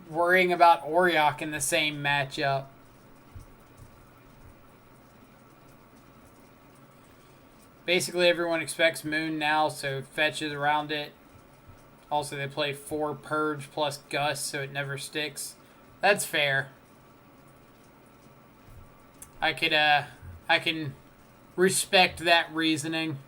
worrying about Auriok in the same matchup? Basically, everyone expects Moon now, so fetches around it. Also, they play 4 Purge plus Gust, so it never sticks. That's fair. I can respect that reasoning.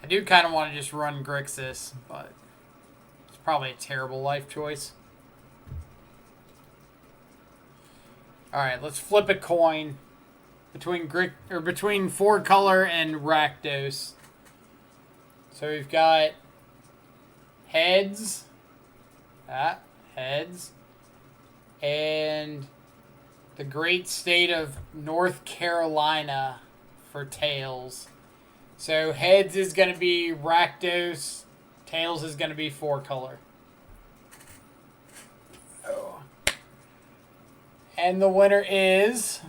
I do kind of want to just run Grixis, but it's probably a terrible life choice. Alright, let's flip a coin between 4-color and Rakdos. So we've got heads. Heads. And the great state of North Carolina for tails. So heads is going to be Rakdos. Tails is going to be 4-color. And the winner is...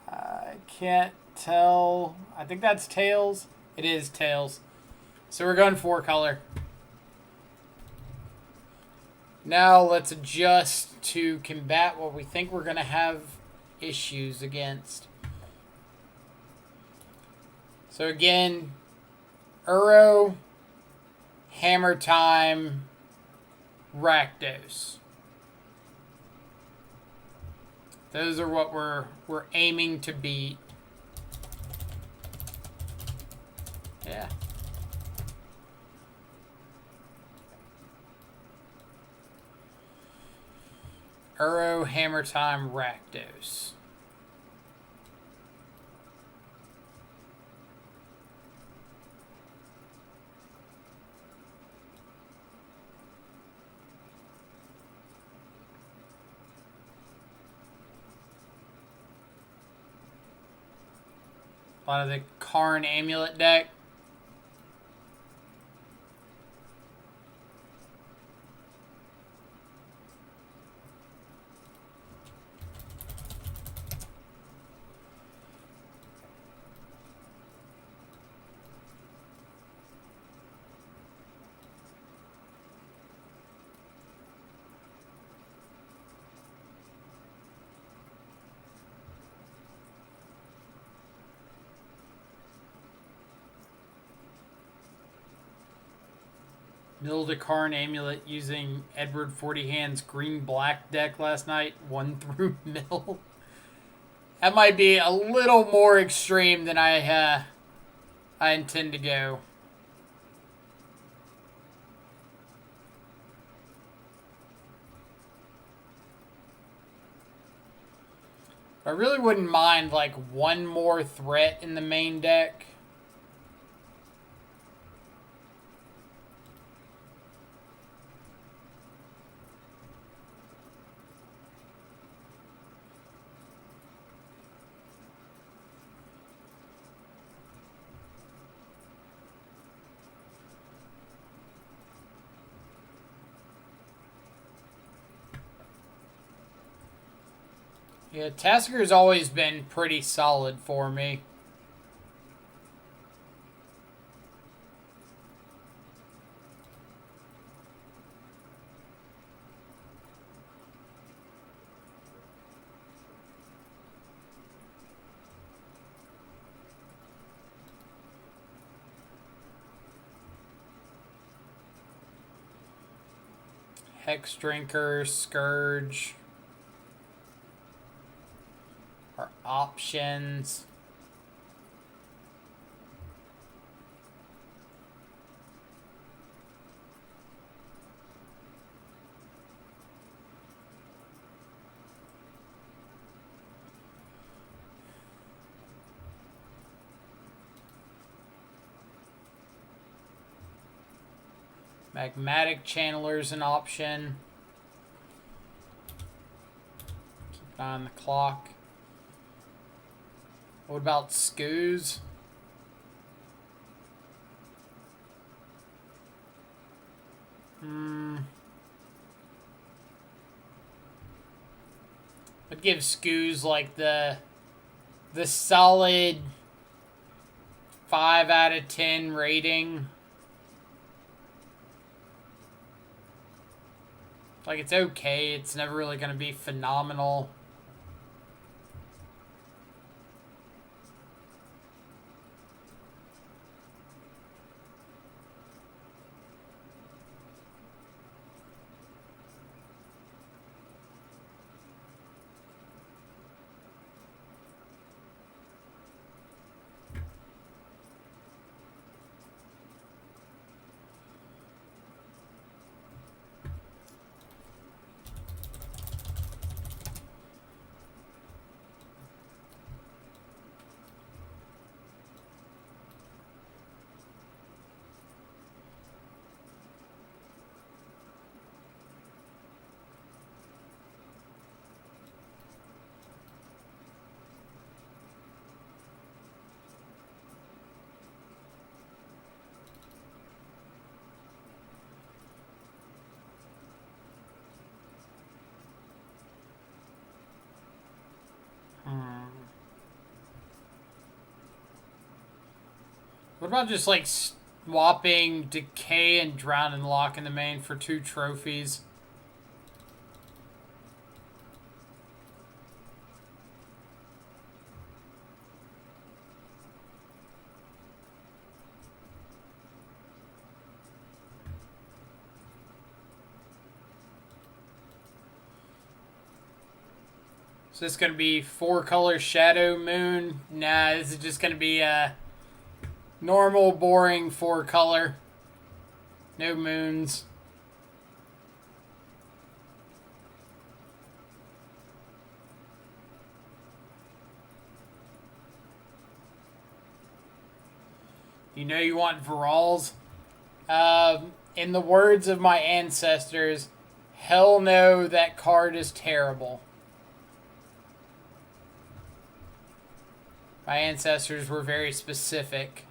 I can't tell. I think that's Tails. It is Tails. So we're going 4-color. Now let's adjust to combat what we think we're going to have issues against. So again, Uro, Hammer Time, Rakdos. Those are what we're aiming to beat. Yeah. Uro, Hammer Time, Rakdos. A lot of the Karn Amulet deck. Milled a Karn Amulet using Edward 40 Hand's green-black deck last night. 1 through mill. That might be a little more extreme than I intend to go. I really wouldn't mind like one more threat in the main deck. Yeah, Tasker's always been pretty solid for me. Hex Drinker, Scourge. Our options. Magmatic Channeler's an option. Keep an eye on the clock. What about Scourge? I'd give Scourge like the solid 5 out of 10 rating. Like, it's okay. It's never really going to be phenomenal. What about just like swapping Decay and Drown and Lock in the main for 2 trophies? So this is going to be 4-color Shadow Moon? Nah, this is just going to be a normal, boring 4-color. No moons. You know you want Virals? In the words of my ancestors, hell no, that card is terrible. My ancestors were very specific.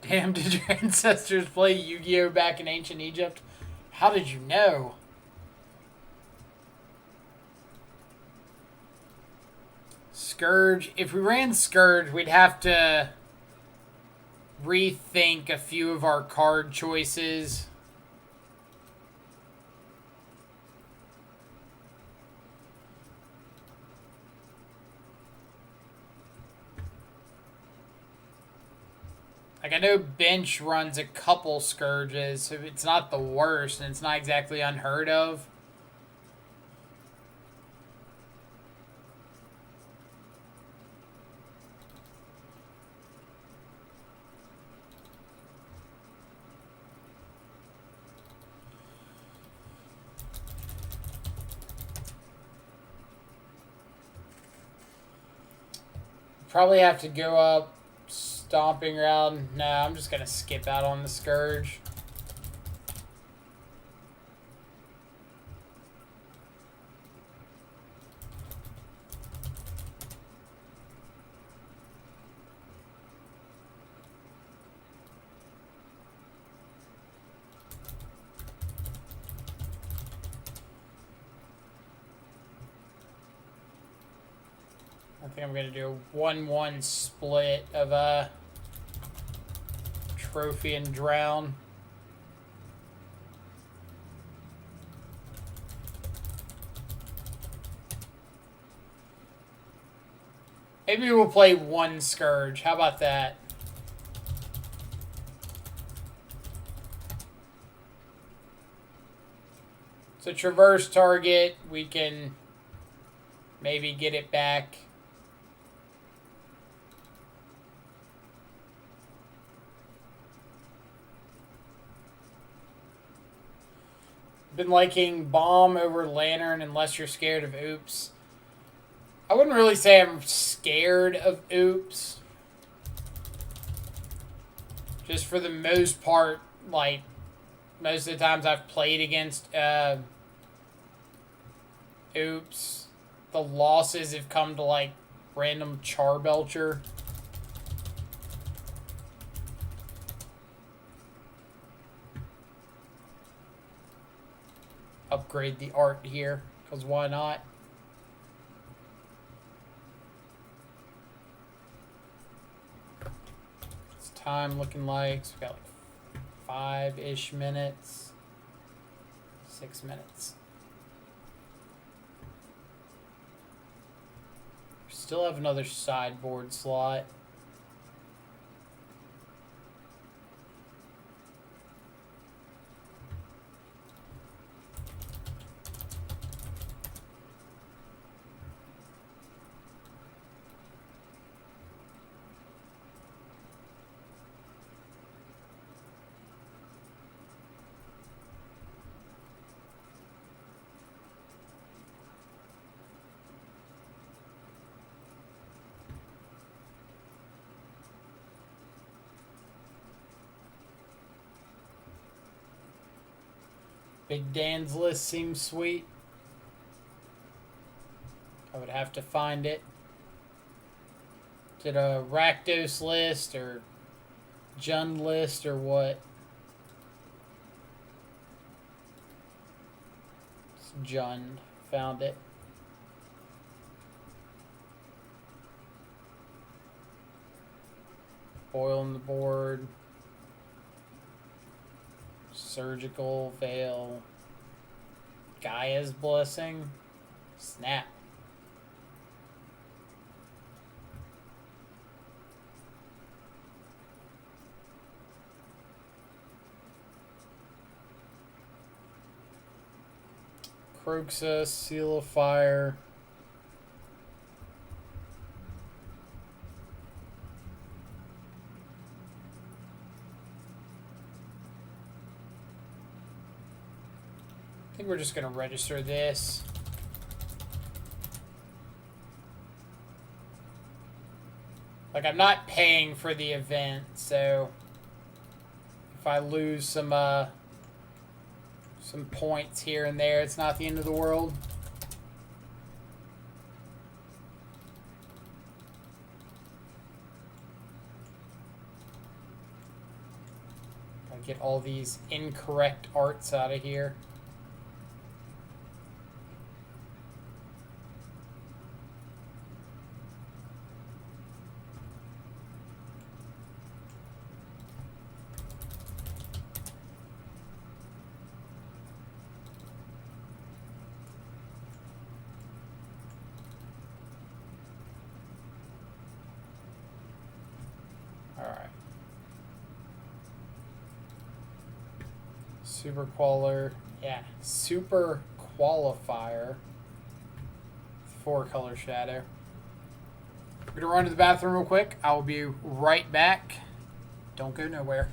Damn, did your ancestors play Yu-Gi-Oh! Back in ancient Egypt? How did you know? Scourge. If we ran Scourge, we'd have to rethink a few of our card choices. Like, I know Bench runs a couple Scourges, so it's not the worst, and it's not exactly unheard of. Probably have to go up stomping around. No, I'm just going to skip out on the Scourge. I think I'm going to do a 1-1 split of Trophy and Drown. Maybe we'll play one Scourge. How about that? So traverse target, we can maybe get it back. Been liking Bomb over Lantern unless you're scared of Oops. I wouldn't really say I'm scared of Oops. Just for the most part, like, most of the times I've played against Oops, the losses have come to, like, random Charbelcher. Upgrade the art here, because why not? What's time looking like? So we got like 5-ish minutes. 6 minutes. Still have another sideboard slot. Big Dan's list seems sweet. I would have to find it. Is it a Rakdos list or Jund list or what? It's Jund. Found it. Boil on the board. Surgical Veil. Gaia's Blessing. Snap. Croxus, Seal of Fire. I think we're just going to register this. Like, I'm not paying for the event, so if I lose some points here and there, it's not the end of the world. Gotta get all these incorrect arts out of here. Super Qualler, yeah, Super Qualifier, 4-color shadow. We're gonna run to the bathroom real quick. I will be right back. Don't go nowhere.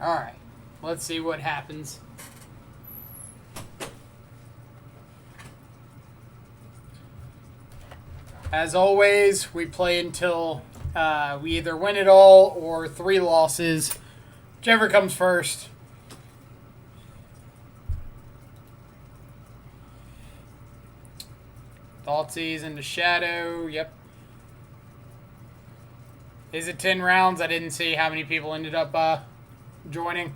Alright, let's see what happens. As always, we play until we either win it all or 3 losses. Whichever comes first. Thoughtseize into Shadow. Yep. Is it 10 rounds? I didn't see how many people ended up joining.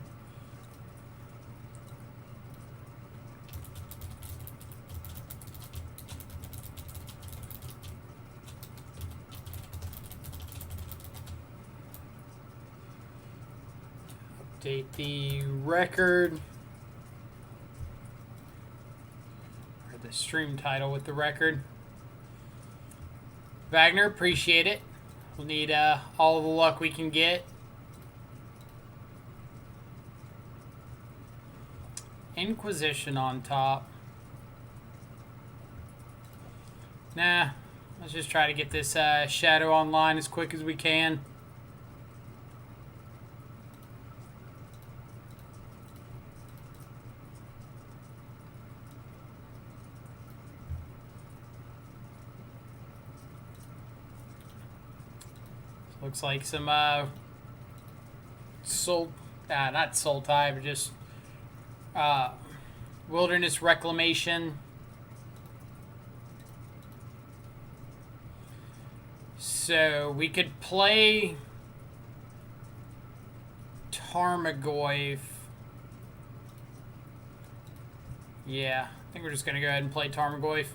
Update the record. Or the stream title with the record. Wagner, appreciate it. We'll need all the luck we can get. Inquisition on top. Nah, let's just try to get this Shadow online as quick as we can. Looks like some not Sultai, but just wilderness reclamation. So we could play Tarmogoyf. Yeah, I think we're just gonna go ahead and play Tarmogoyf.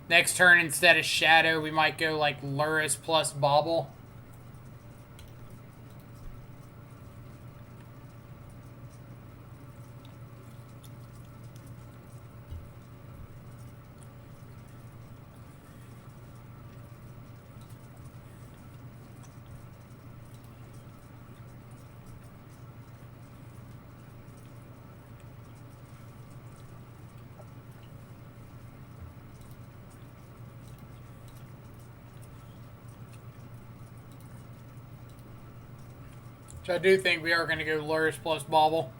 Next turn, instead of Shadow, we might go like Luris plus Bauble. So I do think we are going to go Luris plus Bauble.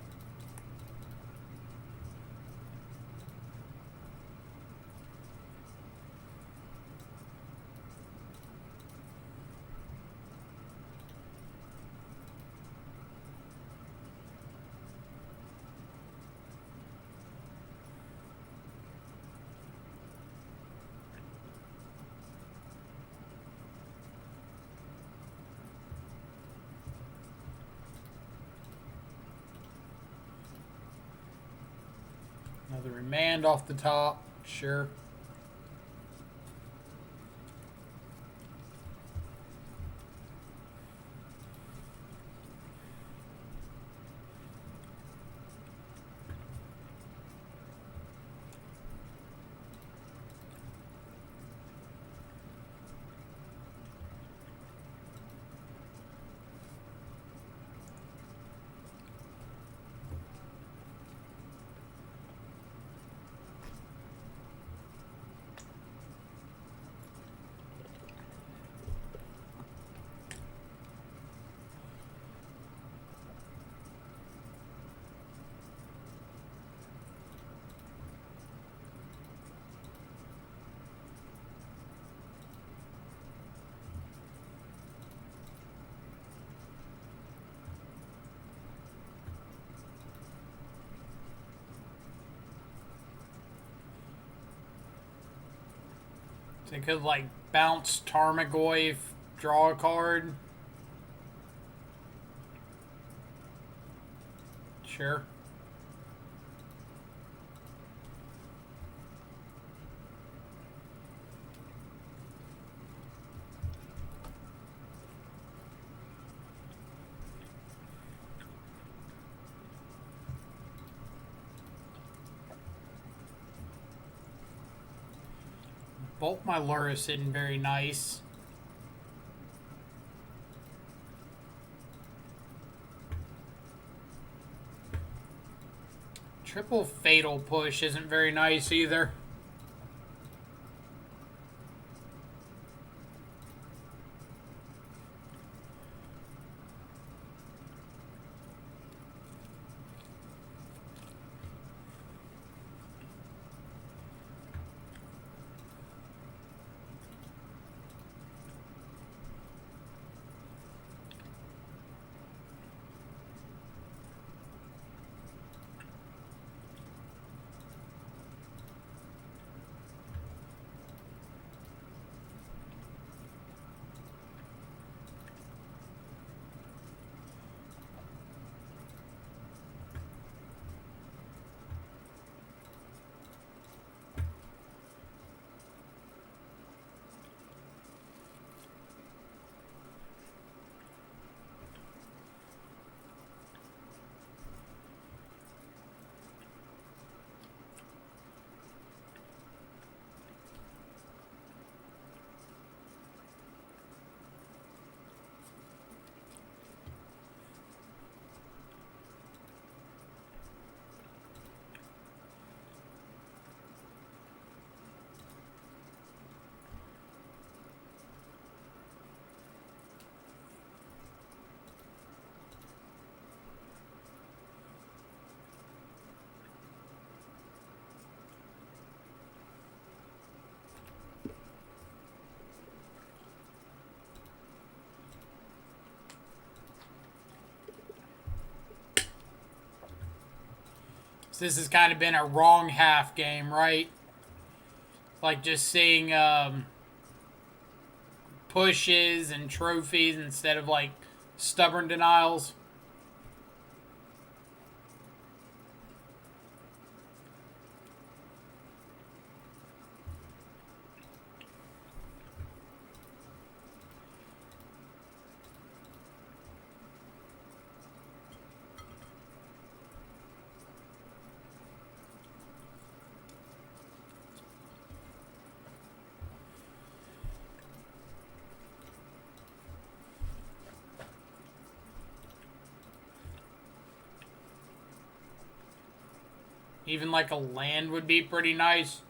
Another Remand off the top, sure. So I could like bounce Tarmogoyf, draw a card. Sure. Bolt my Luris isn't very nice. Triple Fatal Push isn't very nice either. So this has kind of been a wrong half game, right? Like just seeing pushes and trophies instead of like stubborn denials. Even like a land would be pretty nice.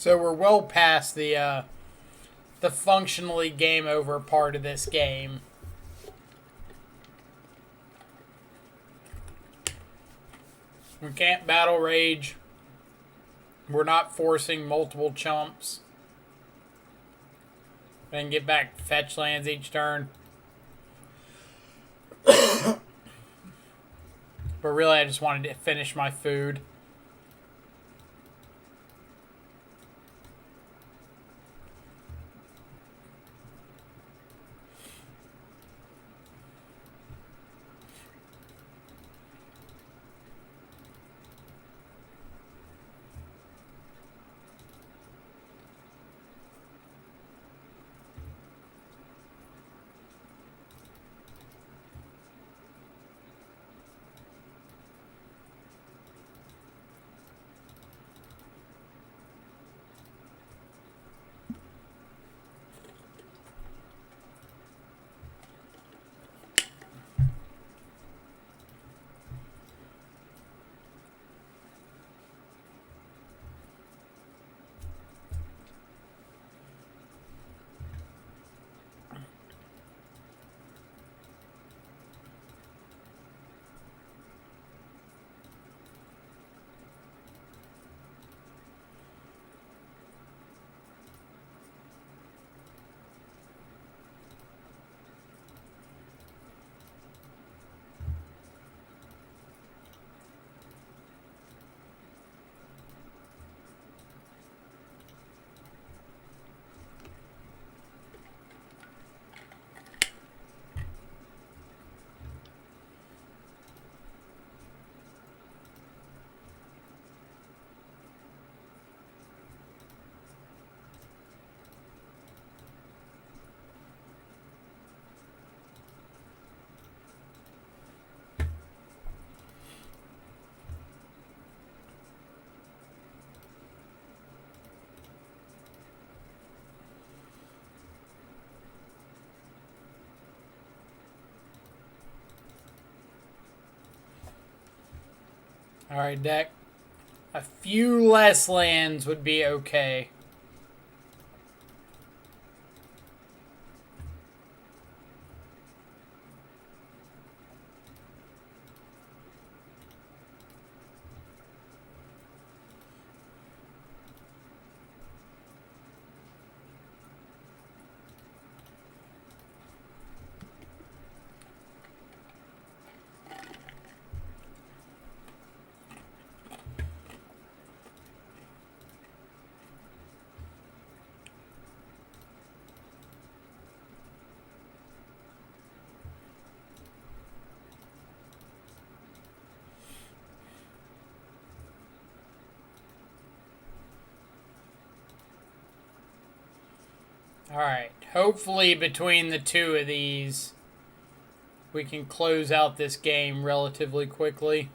So we're well past the functionally game over part of this game. We can't battle rage. We're not forcing multiple chumps. And get back to fetch lands each turn. But really, I just wanted to finish my food. Alright, deck. A few less lands would be okay. Alright, hopefully between the two of these, we can close out this game relatively quickly.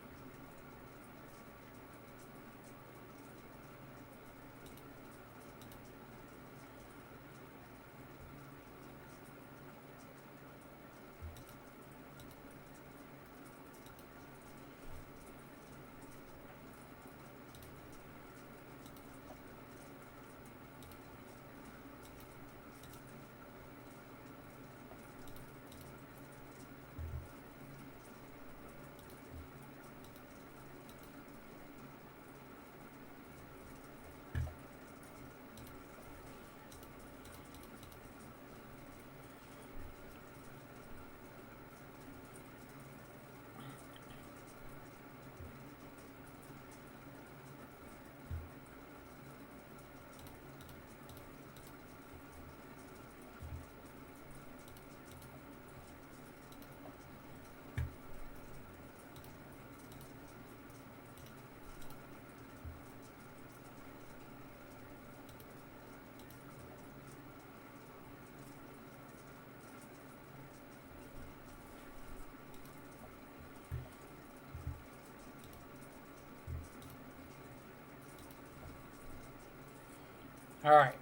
Alright.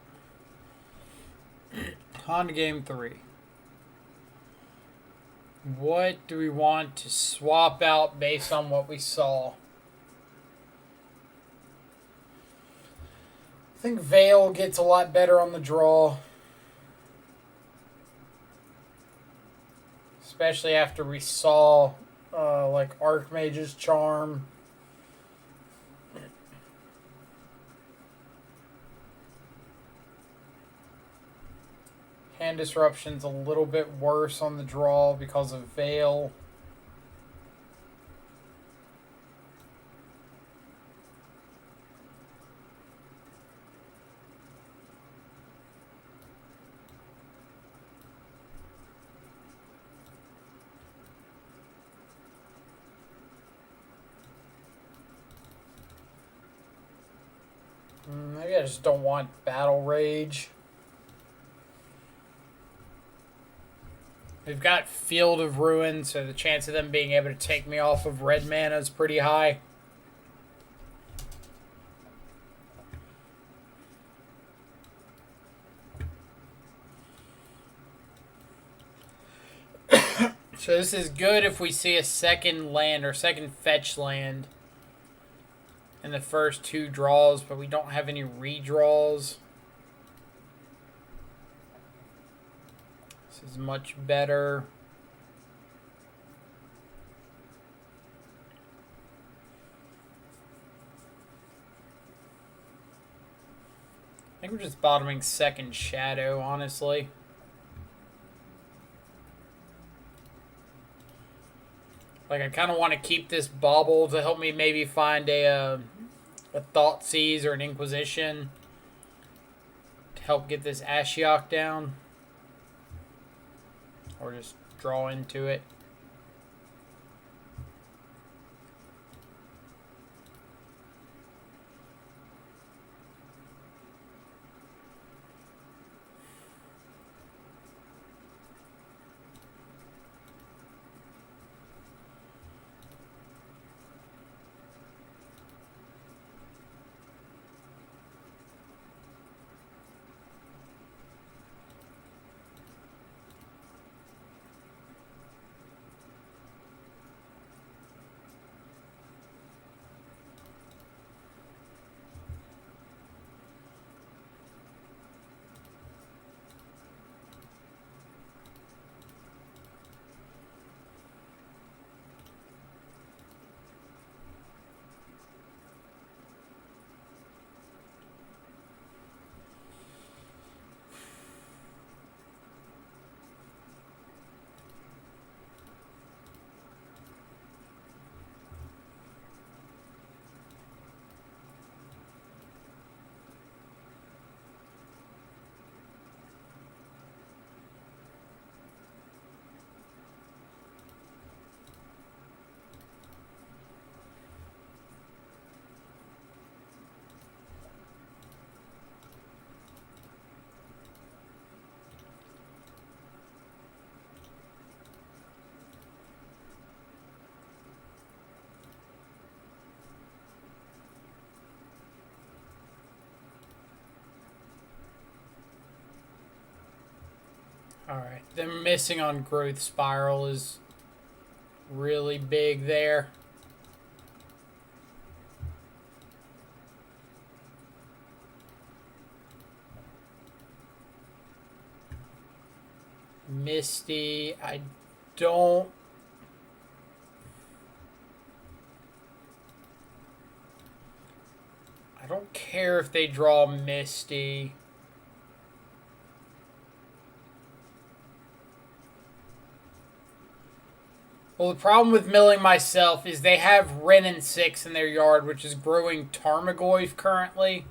On to game 3. What do we want to swap out based on what we saw? think Veil gets a lot better on the draw. Especially after we saw like Archmage's Charm. Hand Disruption's a little bit worse on the draw because of Veil. Maybe I just don't want Battle Rage. We've got Field of Ruin, so the chance of them being able to take me off of red mana is pretty high. So this is good if we see a second land or second fetch land in the first two draws, but we don't have any redraws. This is much better. I think we're just bottoming second Shadow, honestly. Like, I kind of want to keep this Bauble to help me maybe find a Thoughtseize or an Inquisition to help get this Ashiok down. Or just draw into it. Alright, them missing on Growth Spiral is really big there. Misty, I don't care if they draw Misty. Well, the problem with milling myself is they have Wrenn and 6 in their yard, which is growing Tarmogoyf currently.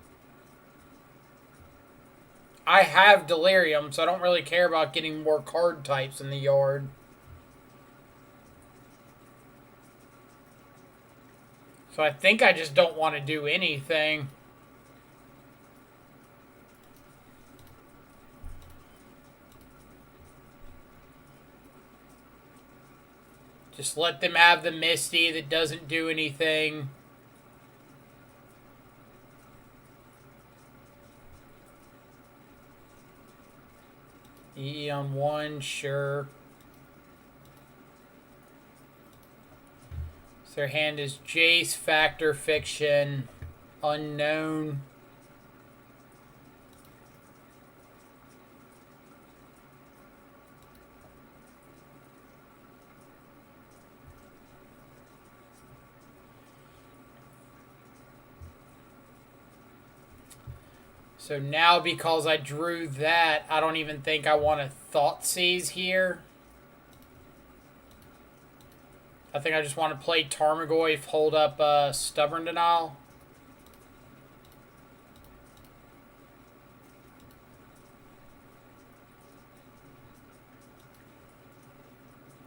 I have Delirium, so I don't really care about getting more card types in the yard. So I think I just don't want to do anything. Just let them have the Misty that doesn't do anything. E on 1, sure. So their hand is Jace, Factor, Fiction, Unknown. So now because I drew that, I don't even think I want to Thoughtseize here. I think I just want to play Tarmogoyf, hold up Stubborn Denial.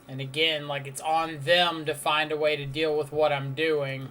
And again, like, it's on them to find a way to deal with what I'm doing.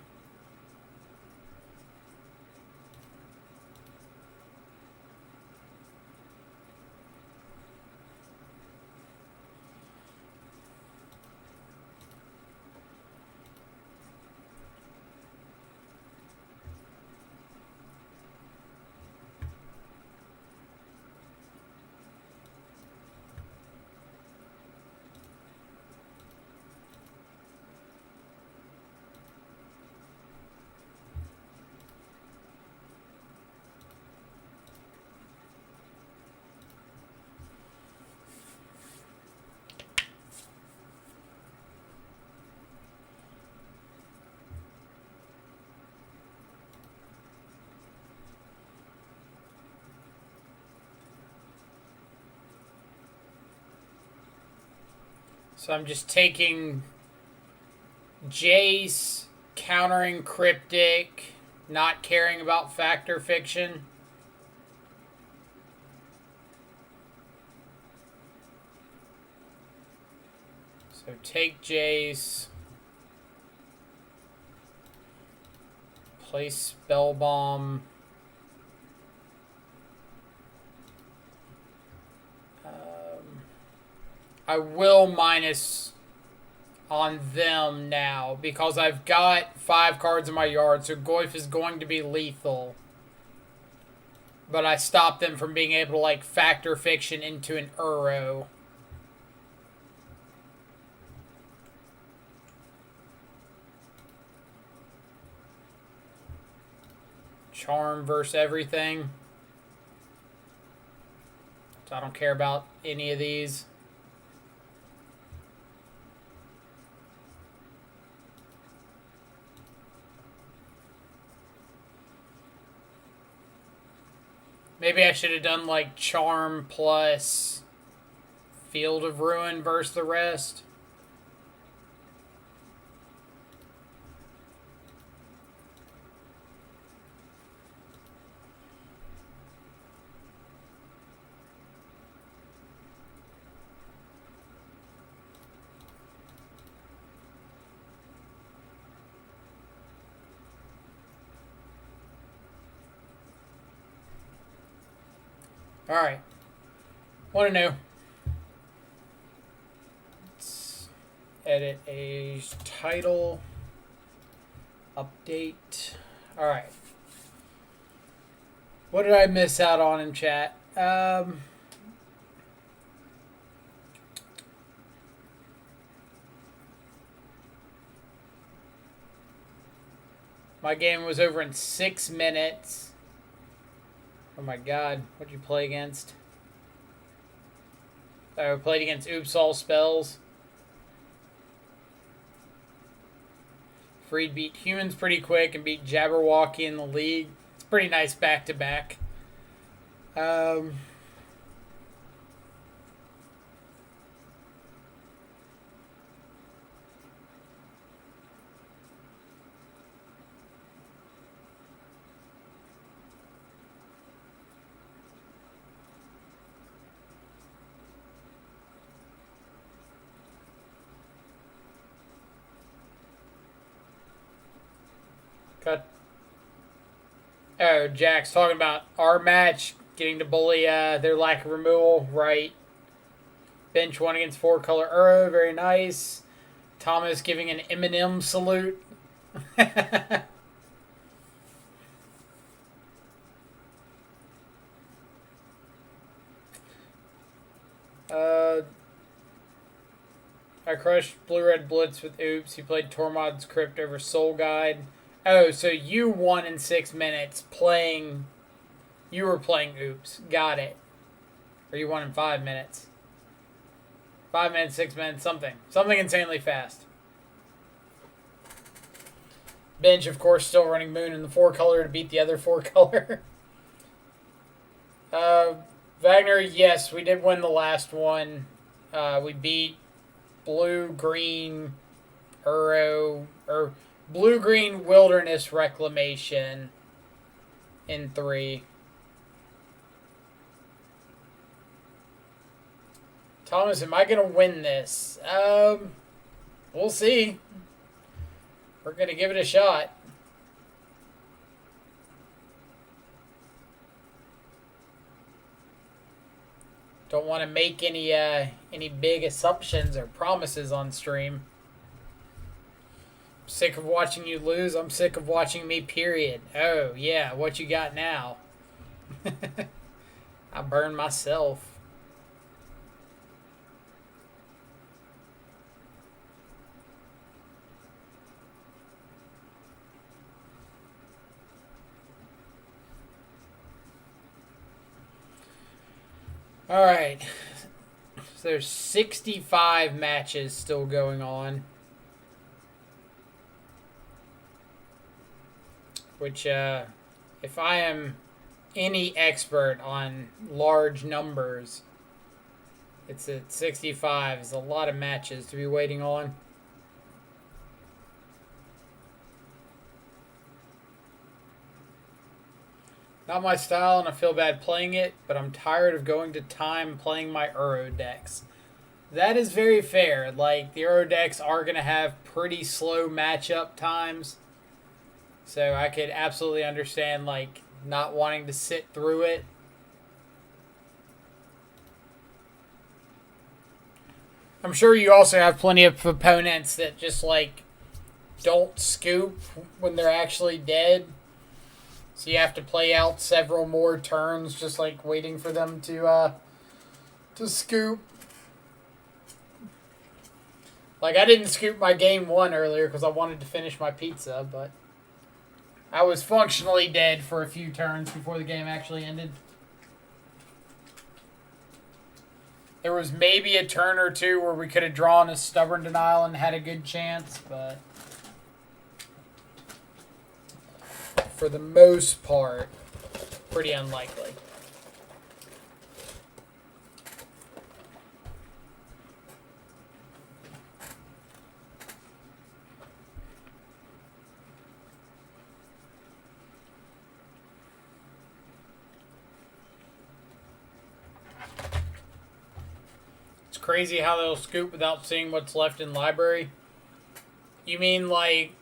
So I'm just taking Jace, countering Cryptic, not caring about Factor Fiction. So take Jace, play Spellbomb. I will minus on them now because I've got 5 cards in my yard, so Goyf is going to be lethal. But I stopped them from being able to, like, Factor Fiction into an Uro. Charm versus everything. So I don't care about any of these. Maybe I should have done, like, Charm plus Field of Ruin versus the rest. Alright. Want to know. Let's edit a title. Update. Alright. What did I miss out on in chat? My game was over in 6 minutes. Oh my god, what'd you play against? I played against Oops All Spells. Freed beat Humans pretty quick and beat Jabberwocky in the league. It's pretty nice back-to-back. Cut. Oh, Jack's talking about our match, getting to bully their lack of removal, right? Bench 1 against 4-color Uro, very nice. Thomas giving an Eminem salute. I crushed Blue-Red Blitz with Oops. He played Tormod's Crypt over Soul Guide. Oh, so you won in 6 minutes playing... You were playing Oops. Got it. Or you won in 5 minutes. 5 minutes, 6 minutes, something. Something insanely fast. Bench, of course, still running Moon in the 4-color to beat the other 4-color. Wagner, yes, we did win the last one. We beat Blue Green Uro or Blue Green Wilderness Reclamation in 3. Thomas, am I gonna win this? We'll see. We're gonna give it a shot. Don't want to make any big assumptions or promises on stream. I'm sick of watching you lose. I'm sick of watching me, period. Oh, yeah, what you got now? I burned myself. All right. So there's 65 matches still going on. Which, if I am any expert on large numbers, it's at 65. It's a lot of matches to be waiting on. Not my style, and I feel bad playing it, but I'm tired of going to time playing my Uro decks. That is very fair. Like, the Uro decks are going to have pretty slow matchup times. So I could absolutely understand, like, not wanting to sit through it. I'm sure you also have plenty of opponents that just, like, don't scoop when they're actually dead. So you have to play out several more turns, just like waiting for them to scoop. Like, I didn't scoop my game 1 earlier because I wanted to finish my pizza, but I was functionally dead for a few turns before the game actually ended. There was maybe a turn or two where we could have drawn a Stubborn Denial and had a good chance, but for the most part, pretty unlikely. It's crazy how they'll scoop without seeing what's left in library. You mean like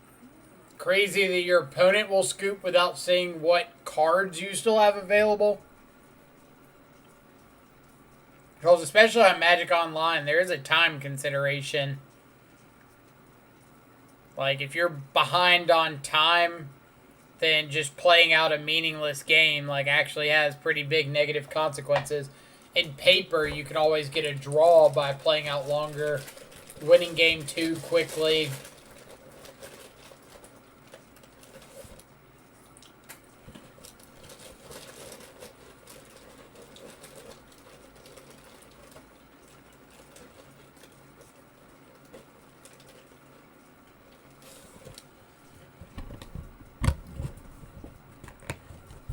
crazy that your opponent will scoop without seeing what cards you still have available? Because especially on Magic Online, there is a time consideration. Like, if you're behind on time, then just playing out a meaningless game, like, actually has pretty big negative consequences. In paper, you can always get a draw by playing out longer, winning game 2 quickly.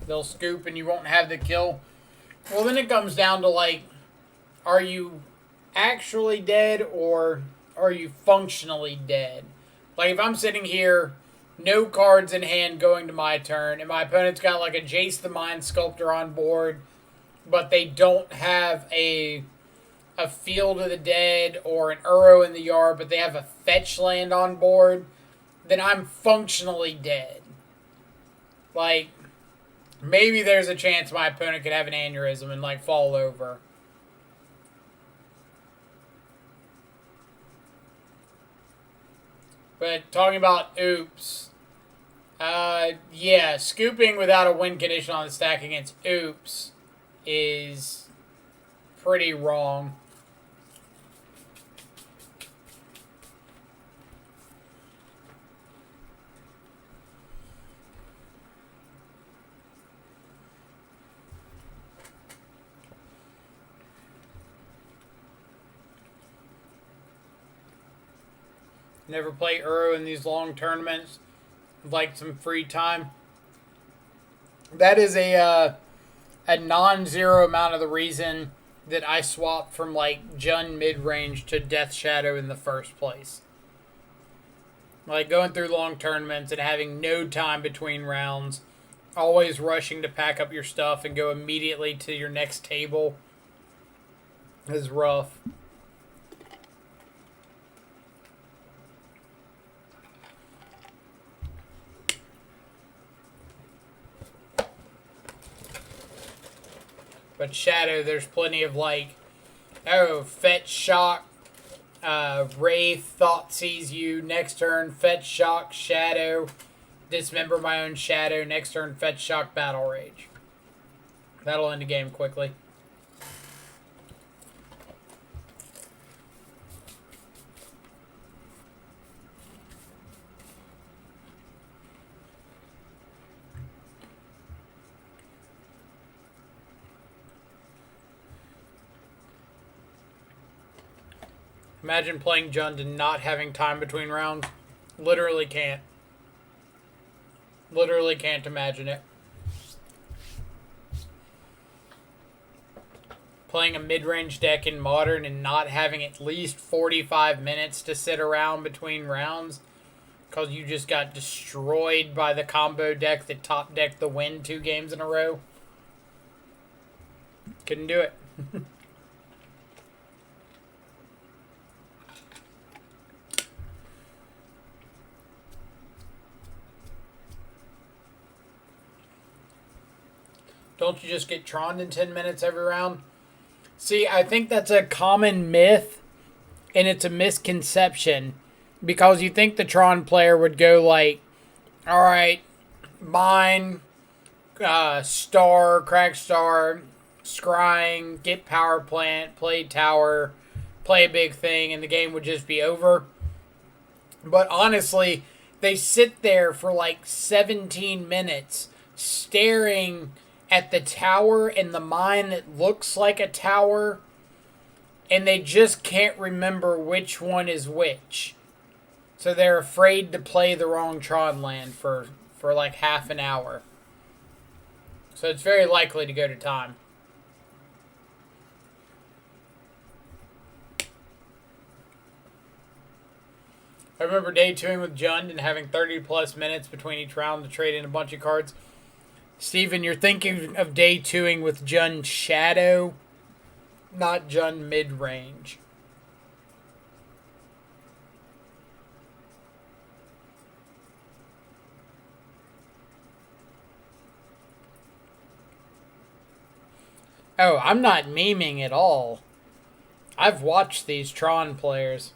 They'll scoop and you won't have the kill. Well, then it comes down to, like, are you actually dead or are you functionally dead? Like, if I'm sitting here, no cards in hand going to my turn, and my opponent's got, like, a Jace the Mind Sculptor on board, but they don't have a Field of the Dead or an Uro in the yard, but they have a fetch land on board, then I'm functionally dead. Like, maybe there's a chance my opponent could have an aneurysm and, like, fall over. But talking about oops. Yeah, scooping without a win condition on the stack against oops is pretty wrong. Never play Uro in these long tournaments. Like some free time. That is a a non-zero amount of the reason that I swapped from like Jund mid-range to Death Shadow in the first place. Like going through long tournaments and having no time between rounds, always rushing to pack up your stuff and go immediately to your next table is rough. But Shadow, there's plenty of like, oh, fetch shock, Wraith, thought sees you, next turn, fetch shock, Shadow, dismember my own Shadow, next turn, fetch shock, battle rage. That'll end the game quickly. Imagine playing Jund and not having time between rounds. Literally can't. Literally can't imagine it. Playing a mid-range deck in Modern and not having at least 45 minutes to sit around between rounds because you just got destroyed by the combo deck that top decked the win 2 games in a row. Couldn't do it. Don't you just get Troned in 10 minutes every round? See, I think that's a common myth, and it's a misconception, because you think the Tron player would go like, all right, mine, star, crack star, scrying, get power plant, play tower, play a big thing, and the game would just be over. But honestly, they sit there for like 17 minutes staring at the tower and the mine that looks like a tower, and they just can't remember which one is which. So they're afraid to play the wrong Tron land for like half an hour. So it's very likely to go to time. I remember day 2ing with Jund and having 30 plus minutes between each round to trade in a bunch of cards. Steven, you're thinking of day 2ing with Jund Shadow, not Jund mid-range. Oh, I'm not memeing at all. I've watched these Tron players.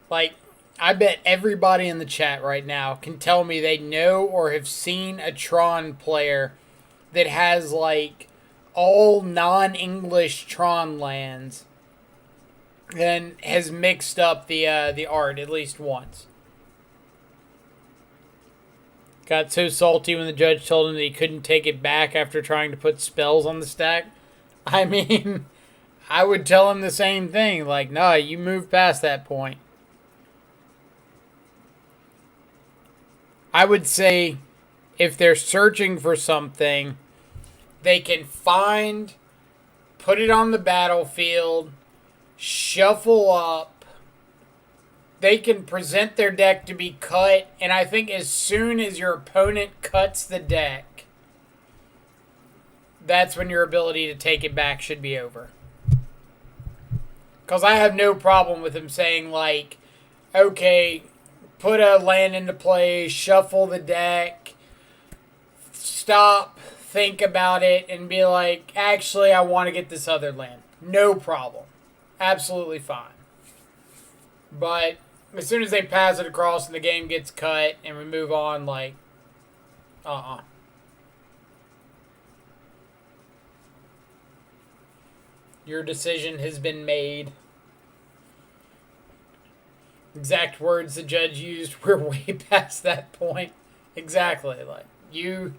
Like, I bet everybody in the chat right now can tell me they know or have seen a Tron player that has, like, all non-English Tron lands and has mixed up the art at least once. Got so salty when the judge told him that he couldn't take it back after trying to put spells on the stack. I mean, I would tell him the same thing. Like, nah, you move past that point. I would say if they're searching for something, they can find, put it on the battlefield, shuffle up. They can present their deck to be cut, and I think as soon as your opponent cuts the deck, that's when your ability to take it back should be over. Because I have no problem with him saying, like, okay, put a land into play, shuffle the deck, stop, think about it, and be like, actually, I want to get this other land. No problem. Absolutely fine. But as soon as they pass it across and the game gets cut and we move on, like, your decision has been made. Exact words the judge used, we're way past that point. Exactly. Like, you're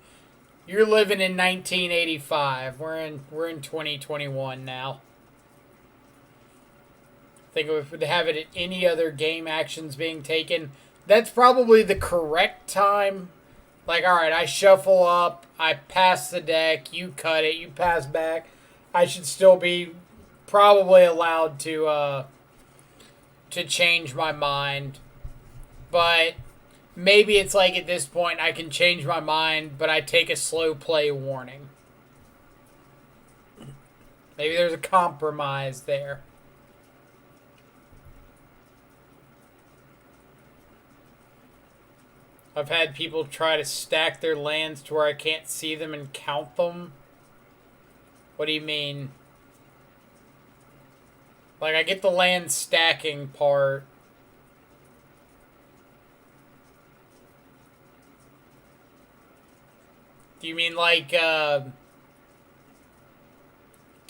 living in 1985. We're in 2021 now. Think if we have it at any other game actions being taken, that's probably the correct time. Like, alright, I shuffle up, I pass the deck, you cut it, you pass back. I should still be probably allowed to change my mind. But maybe it's like at this point I can change my mind, but I take a slow play warning. Maybe there's a compromise there. I've had people try to stack their lands to where I can't see them and count them. What do you mean? Like, I get the land stacking part. Do you mean like,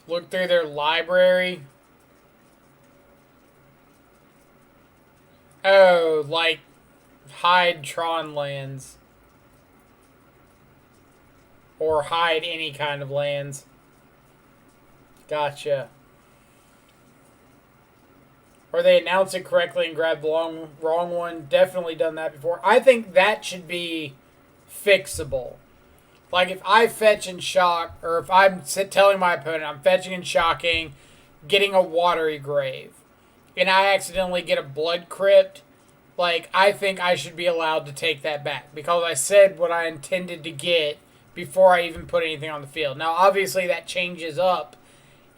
look through their library? Oh, like hide Tron lands. Or hide any kind of lands. Gotcha. Or they announce it correctly and grab the wrong one. Definitely done that before. I think that should be fixable. Like if I fetch and shock, or if I'm telling my opponent I'm fetching and shocking, getting a Watery Grave, and I accidentally get a Blood Crypt, like I think I should be allowed to take that back because I said what I intended to get before I even put anything on the field. Now obviously that changes up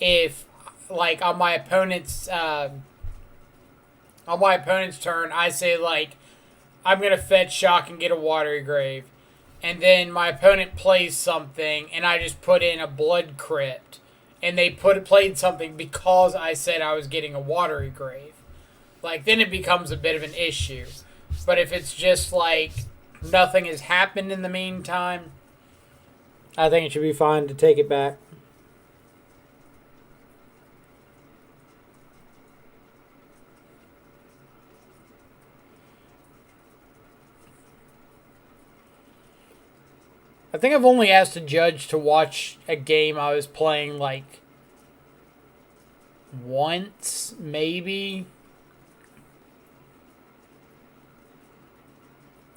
if, like on my opponent's turn, I say like I'm gonna fetch, shock, and get a Watery Grave. And then my opponent plays something, and I just put in a Blood Crypt, and they played something because I said I was getting a Watery Grave. Like, then it becomes a bit of an issue. But if it's just like nothing has happened in the meantime, I think it should be fine to take it back. I think I've only asked a judge to watch a game I was playing, like, once, maybe.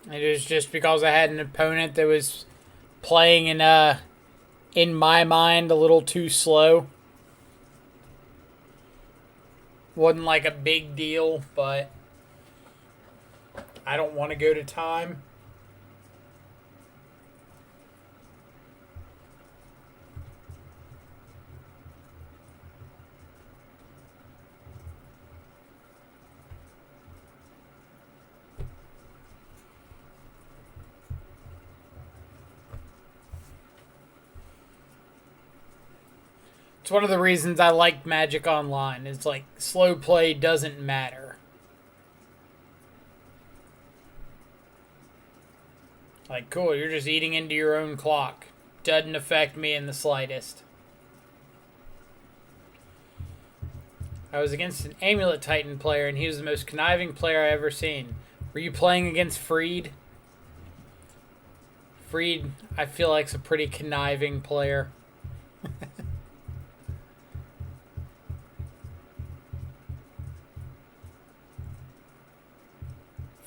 It was just because I had an opponent that was playing in my mind, a little too slow. Wasn't like a big deal, but I don't want to go to time. It's one of the reasons I like Magic Online. It's like slow play doesn't matter. Like, cool, you're just eating into your own clock. Doesn't affect me in the slightest. I was against an Amulet Titan player, and he was the most conniving player I ever seen. Were you playing against Freed? Freed, I feel like, is a pretty conniving player.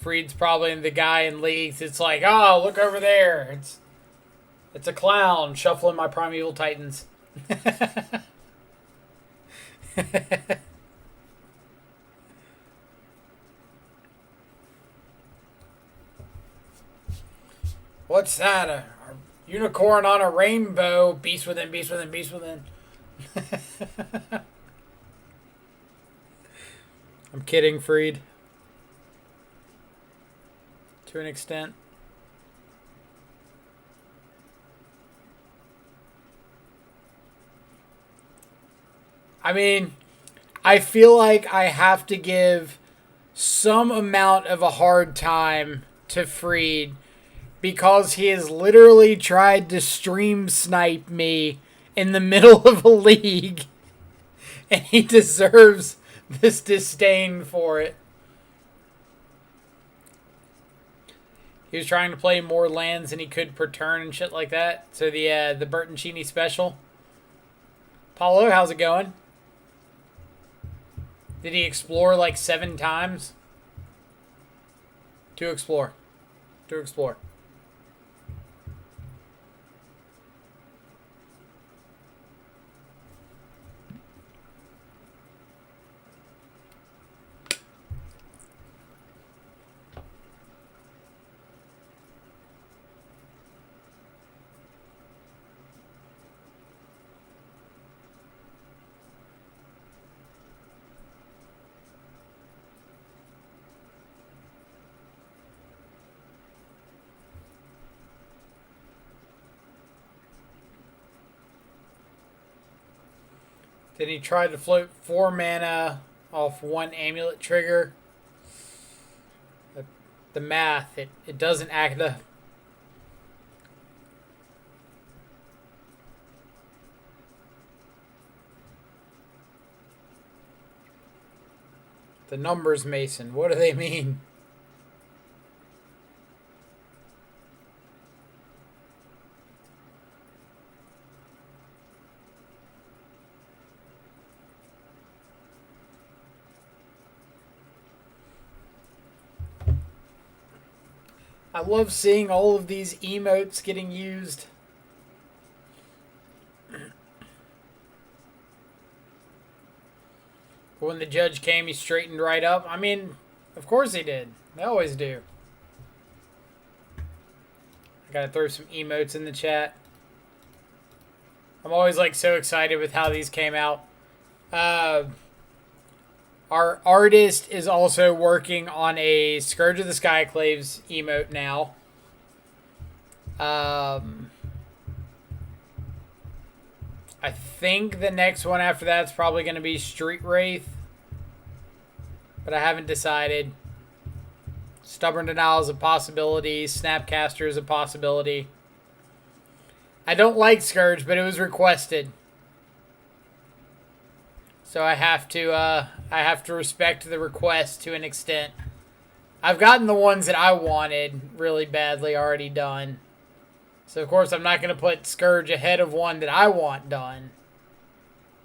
Freed's probably the guy in leagues. It's like, oh, look over there. It's a clown shuffling my Primeval Titans. What's that? A unicorn on a rainbow. Beast within, beast within, beast within. I'm kidding, Freed. To an extent. I mean, I feel like I have to give some amount of a hard time to Freed because he has literally tried to stream snipe me in the middle of a league, and he deserves this disdain for it. He was trying to play more lands than he could per turn and shit like that. So the Bertoncini special. Paulo, how's it going? Did he explore like 7 times? To explore. To explore. Then he tried to float 4 mana off 1 amulet trigger. The math, it doesn't act up. The numbers, Mason, what do they mean? I love seeing all of these emotes getting used. When the judge came, he straightened right up. I mean, of course he did. They always do. I gotta throw some emotes in the chat. I'm always like so excited with how these came out. Our artist is also working on a Scourge of the Skyclaves emote now. I think the next one after that's probably going to be Street Wraith. But I haven't decided. Stubborn Denial is a possibility. Snapcaster is a possibility. I don't like Scourge, but it was requested. So I have to respect the request to an extent. I've gotten the ones that I wanted really badly already done. So of course I'm not going to put Scourge ahead of one that I want done.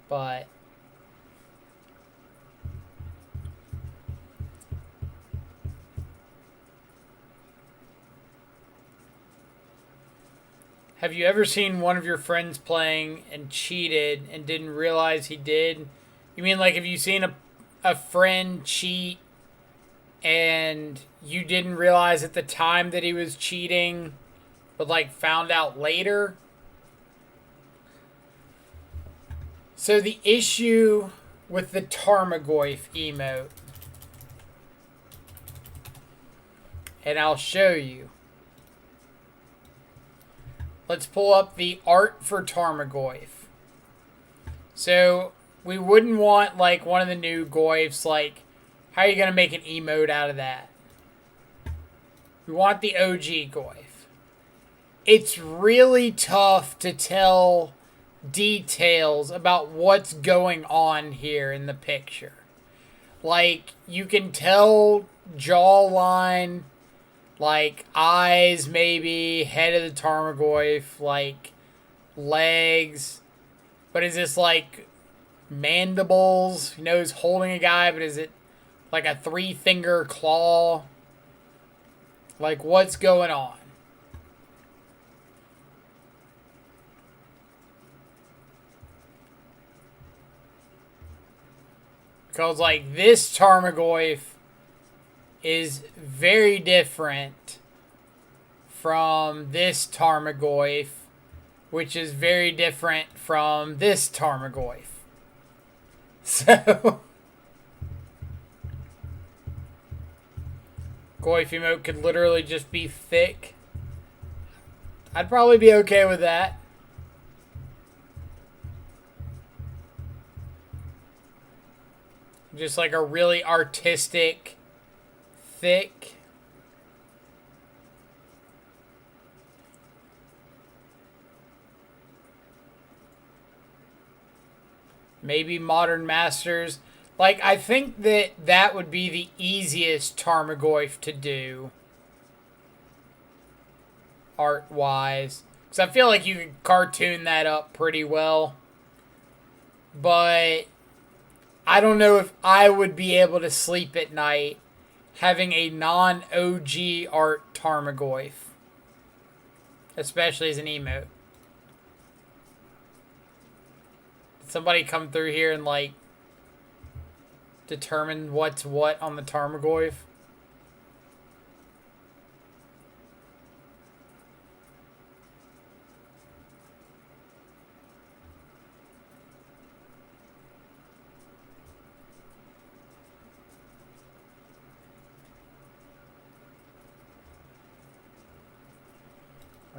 But have you ever seen one of your friends playing and cheated and didn't realize he did? You mean like have you seen a friend cheat and you didn't realize at the time that he was cheating, but like found out later? So the issue with the Tarmogoyf emote, and I'll show you. Let's pull up the art for Tarmogoyf. So we wouldn't want like one of the new Goyfs, like how are you going to make an emote out of that? We want the OG Goyf. It's really tough to tell details about what's going on here in the picture. Like you can tell jawline, like eyes maybe, head of the Tarmogoyf, like legs. But is this like mandibles? You know, he's holding a guy, but is it like a 3-finger claw? Like what's going on? Because like this Tarmogoyf is very different from this Tarmogoyf, which is very different from this Tarmogoyf. So Goyf emote could literally just be thick. I'd probably be okay with that. Just like a really artistic, thick. Maybe Modern Masters. Like, I think that would be the easiest Tarmogoyf to do. Art-wise. Because I feel like you could cartoon that up pretty well. But I don't know if I would be able to sleep at night having a non-OG art Tarmogoyf. Especially as an emote. Did somebody come through here and, like, determine what's what on the Tarmogoyf?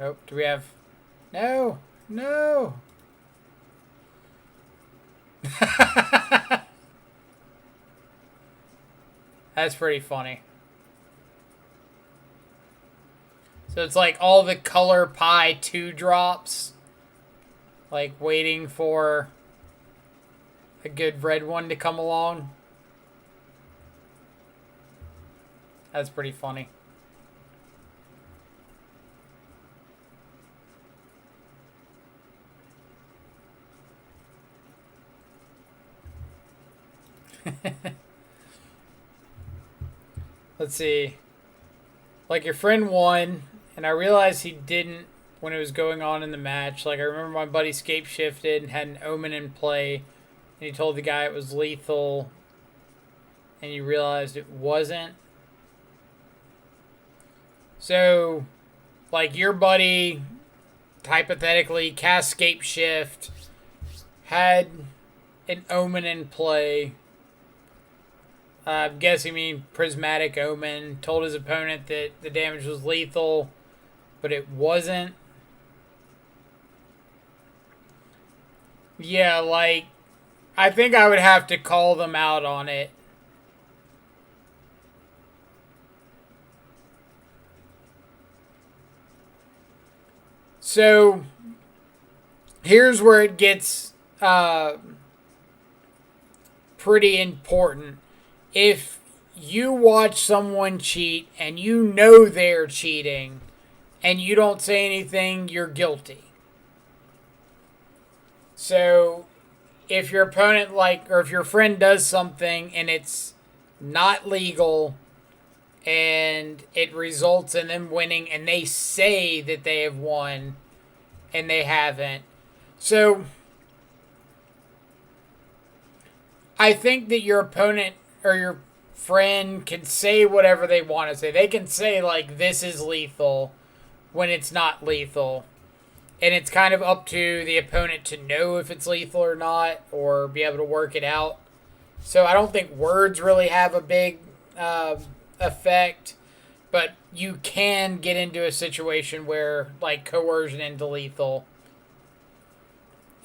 Oh, do we have... No! No! That's pretty funny. So it's like all the Color Pie 2 drops. Like waiting for a good red one to come along. That's pretty funny. Let's see. Like, your friend won, and I realized he didn't when it was going on in the match. Like, I remember my buddy scape shifted and had an Omen in play, and he told the guy it was lethal, and you realized it wasn't. So, like, your buddy, hypothetically, cast scape shift, had an Omen in play. I'm guessing mean Prismatic Omen, told his opponent that the damage was lethal, but it wasn't. Yeah, like, I think I would have to call them out on it. So, here's where it gets pretty important. If you watch someone cheat and you know they're cheating and you don't say anything, you're guilty. So if your opponent or if your friend does something and it's not legal and it results in them winning and they say that they have won and they haven't. So I think that your opponent or your friend can say whatever they want to say. They can say, like, this is lethal when it's not lethal. And it's kind of up to the opponent to know if it's lethal or not, or be able to work it out. So I don't think words really have a big effect, but you can get into a situation where, like, coercion into lethal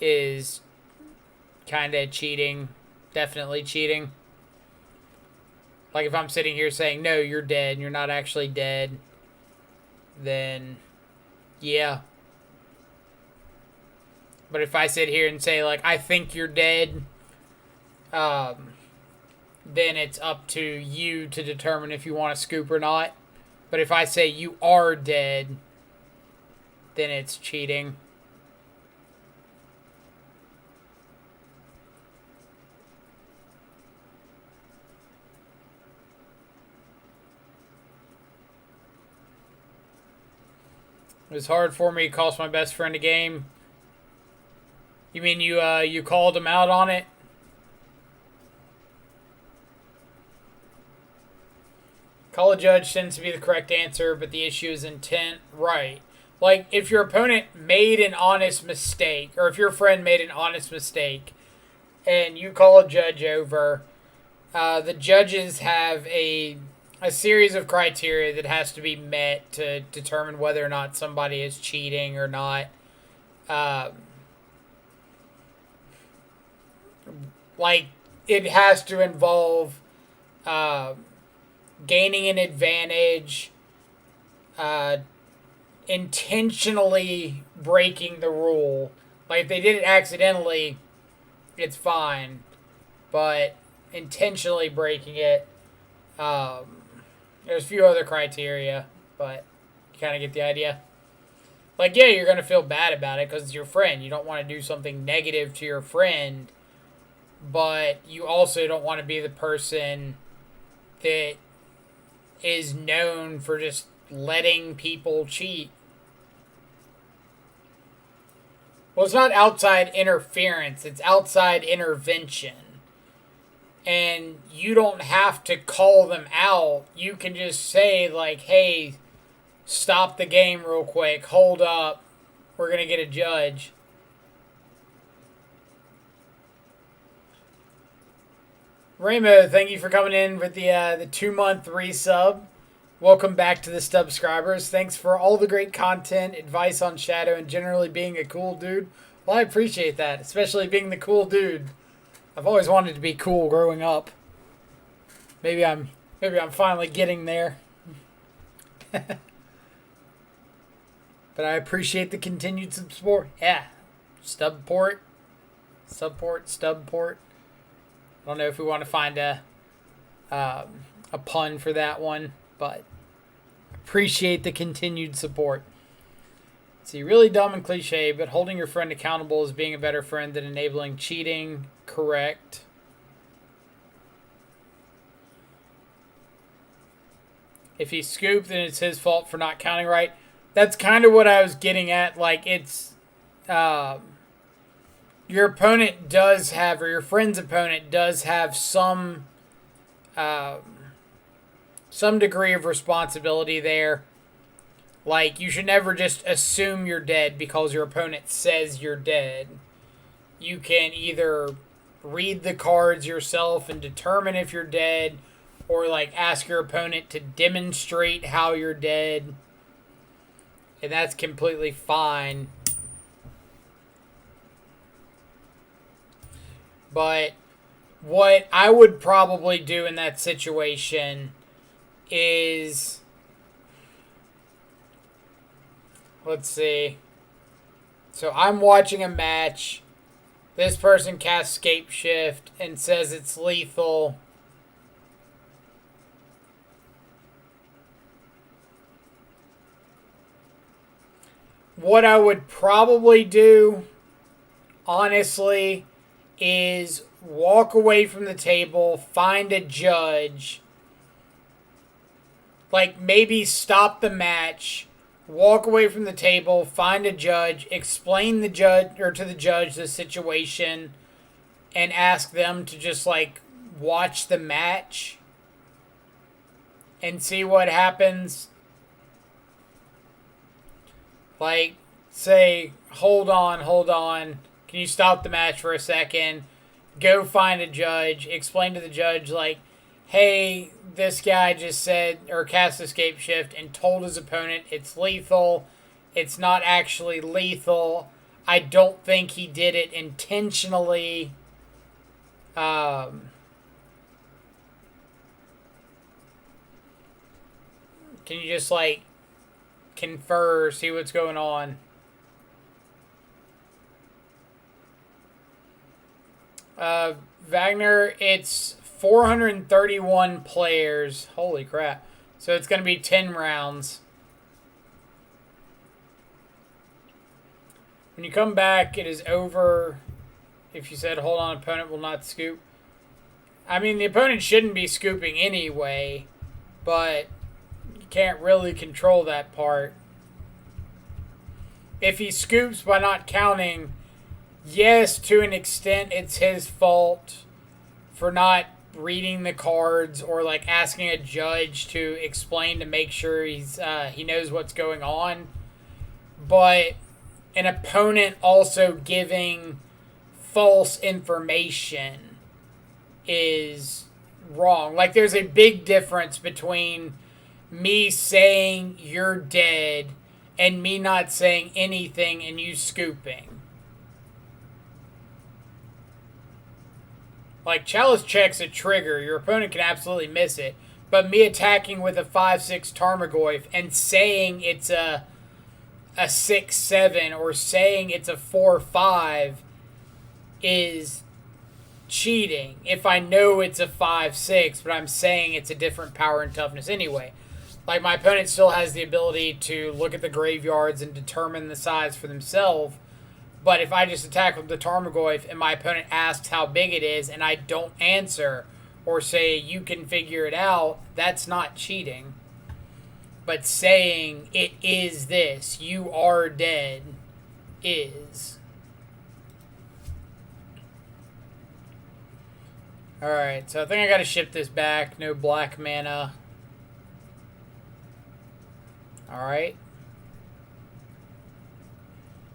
is kind of cheating. Definitely cheating. Like, if I'm sitting here saying, no, you're dead, and you're not actually dead, then, yeah. But if I sit here and say, like, I think you're dead, then it's up to you to determine if you want to scoop or not. But if I say you are dead, then it's cheating. It was hard for me to cost my best friend a game. You mean you called him out on it? Call a judge tends to be the correct answer, but the issue is intent. Right. Like, if your opponent made an honest mistake, or if your friend made an honest mistake, and you call a judge over, the judges have a series of criteria that has to be met to determine whether or not somebody is cheating or not. Like, it has to involve gaining an advantage, intentionally breaking the rule. Like, if they did it accidentally, it's fine. But intentionally breaking it, there's a few other criteria, but you kind of get the idea. Like, yeah, you're going to feel bad about it because it's your friend. You don't want to do something negative to your friend, but you also don't want to be the person that is known for just letting people cheat. Well, it's not outside interference, it's outside intervention. And you don't have to call them out. You can just say, like, hey, stop the game real quick. Hold up. We're going to get a judge. Rainbow, thank you for coming in with the 2-month resub. Welcome back to the subscribers. Thanks for all the great content, advice on Shadow, and generally being a cool dude. Well, I appreciate that, especially being the cool dude. I've always wanted to be cool growing up. Maybe I'm finally getting there. But I appreciate the continued support. Yeah. Stubport. Stubport. I don't know if we want to find a pun for that one, but appreciate the continued support. See, really dumb and cliche, but holding your friend accountable is being a better friend than enabling cheating. Correct. If he scooped, then it's his fault for not counting right. That's kind of what I was getting at. Like, it's your opponent does have, or your friend's opponent does have some degree of responsibility there. Like, you should never just assume you're dead because your opponent says you're dead. You can either read the cards yourself and determine if you're dead, or like ask your opponent to demonstrate how you're dead. And that's completely fine. But what I would probably do in that situation is, let's see. So I'm watching a match. This person casts Scape Shift and says it's lethal. What I would probably do, honestly, is walk away from the table, find a judge, like maybe stop the match, walk away from the table, find a judge, explain the judge or to the judge the situation, and ask them to just like watch the match and see what happens. Like, say, hold on. Can you stop the match for a second? Go find a judge. Explain to the judge, like, hey, this guy just said, or cast Escape Shift and told his opponent it's lethal. It's not actually lethal. I don't think he did it intentionally. Can you just, like, confer, see what's going on? Wagner, it's 431 players. Holy crap. So it's going to be 10 rounds. When you come back, it is over. If you said, hold on, opponent will not scoop. I mean, the opponent shouldn't be scooping anyway, but you can't really control that part. If he scoops by not counting, yes, to an extent, it's his fault for not reading the cards or like asking a judge to explain to make sure he knows what's going on. But an opponent also giving false information is wrong. Like, there's a big difference between me saying you're dead and me not saying anything and you scooping. Like, Chalice Check's a trigger. Your opponent can absolutely miss it. But me attacking with a 5-6 Tarmogoyf and saying it's a 6-7 or saying it's a 4-5 is cheating. If I know it's a 5-6, but I'm saying it's a different power and toughness anyway. Like, my opponent still has the ability to look at the graveyards and determine the size for themselves, But if I just attack with the Tarmogoyf and my opponent asks how big it is and I don't answer or say you can figure it out, that's not cheating. But saying it is this, you are dead, is. Alright, so I think I gotta ship this back. No black mana. Alright.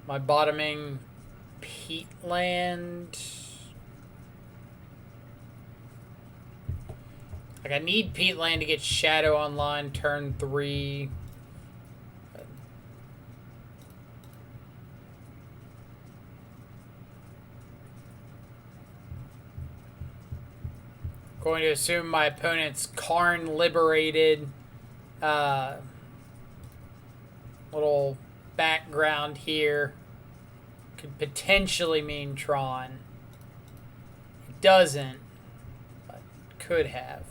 My bottoming peatland. Like, I need peatland to get Shadow online turn 3. Going to assume my opponent's Karn liberated. Little background here could potentially mean Tron. It doesn't, but could have.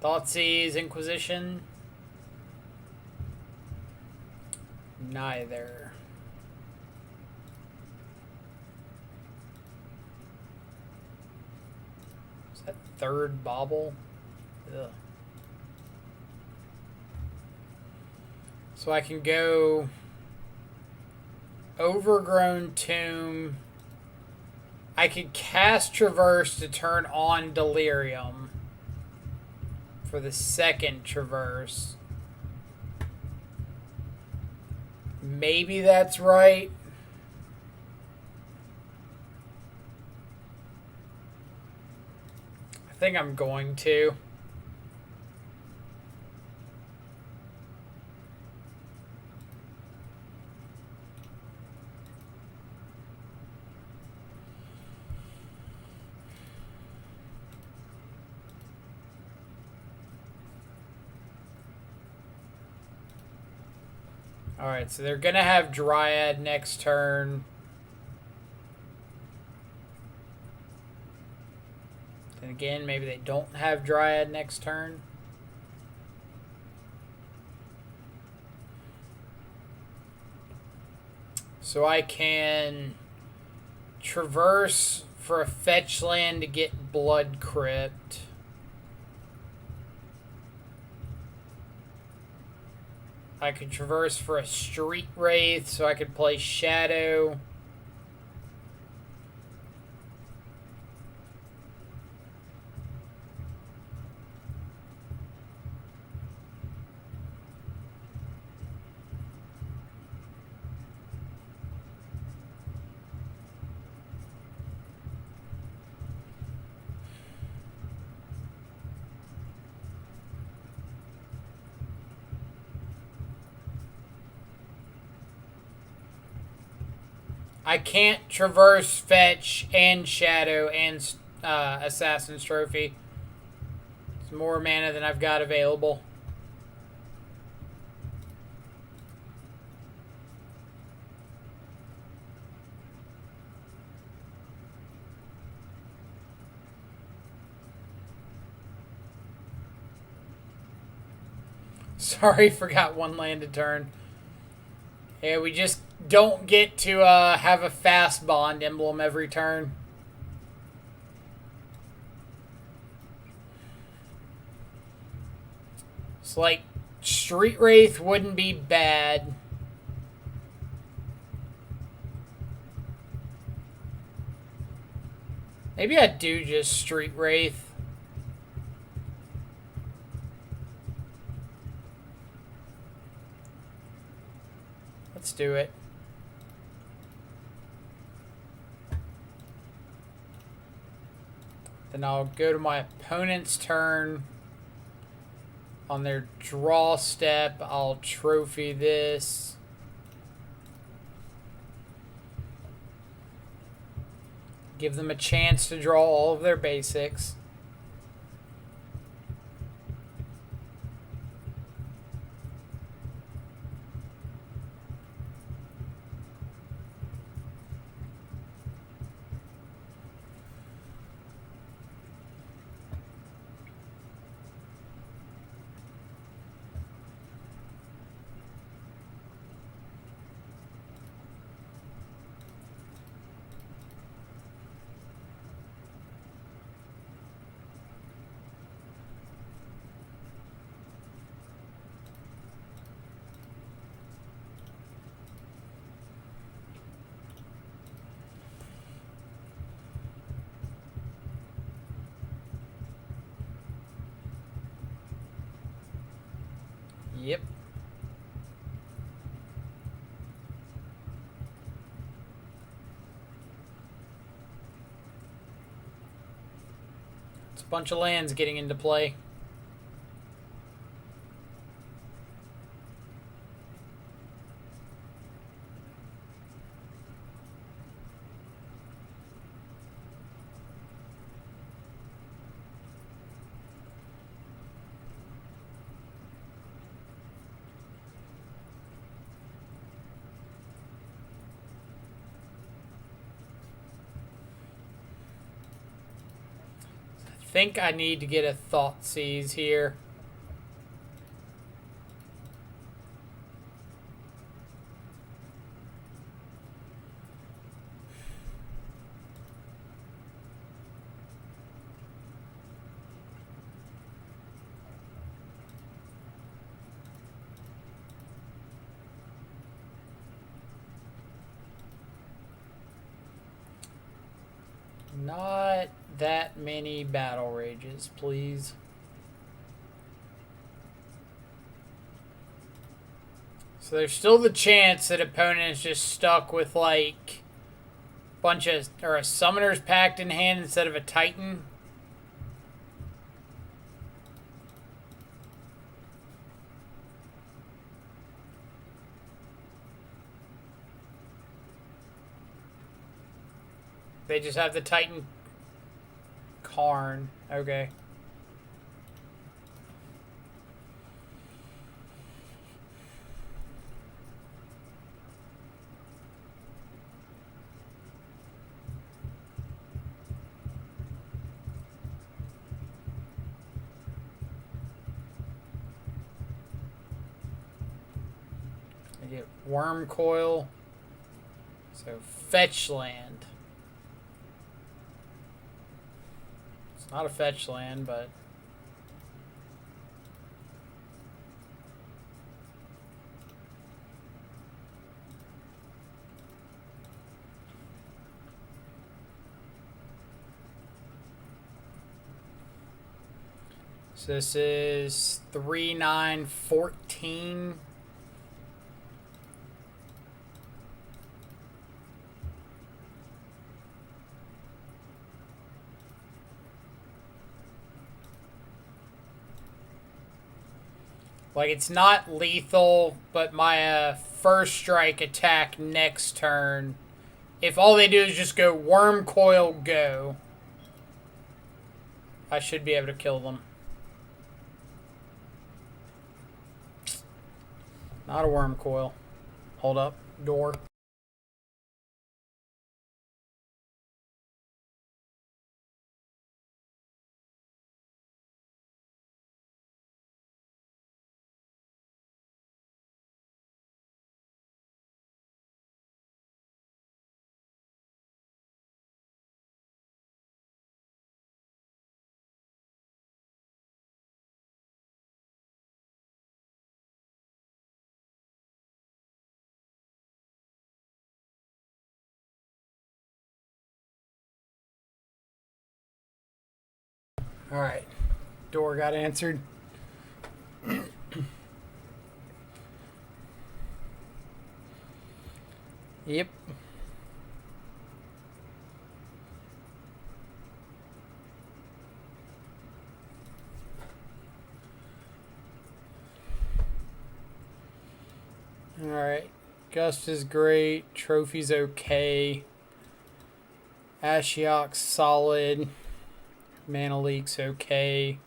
Thoughtseize Inquisition. Neither. Is that third bauble? Ugh. So I can go Overgrown Tomb. I could cast Traverse to turn on Delirium for the second Traverse. Maybe that's right. I think I'm going to. Alright, so they're going to have Dryad next turn. Then again, maybe they don't have Dryad next turn. So I can Traverse for a fetch land to get Blood Crypt. I could Traverse for a Street Wraith, so I could play Shadow. I can't Traverse, Fetch, and Shadow, and Assassin's Trophy. It's more mana than I've got available. Sorry, forgot one land to turn. Yeah, we just don't get to have a fast bond emblem every turn. It's like Street Wraith wouldn't be bad. Maybe I do just Street Wraith. Let's do it. Then I'll go to my opponent's turn. On their draw step, I'll trophy this. Give them a chance to draw all of their basics. Yep. It's a bunch of lands getting into play. I think I need to get a Thought Seize here. Not that many battle rages, please. So there's still the chance that opponent is just stuck with like a Summoner's Pact in hand instead of a Titan. They just have the Titan Karn. Okay. I get Worm Coil. So fetch land. It's not a fetch land, but so this is 3, 9, 14. Like, it's not lethal, but my first strike attack next turn, if all they do is just go Worm Coil, go, I should be able to kill them. Not a Worm Coil. Hold up. Door. Alright. Door got answered. Yep. Alright. Gust is great. Trophy's okay. Ashiok's solid. Mana Leak's okay.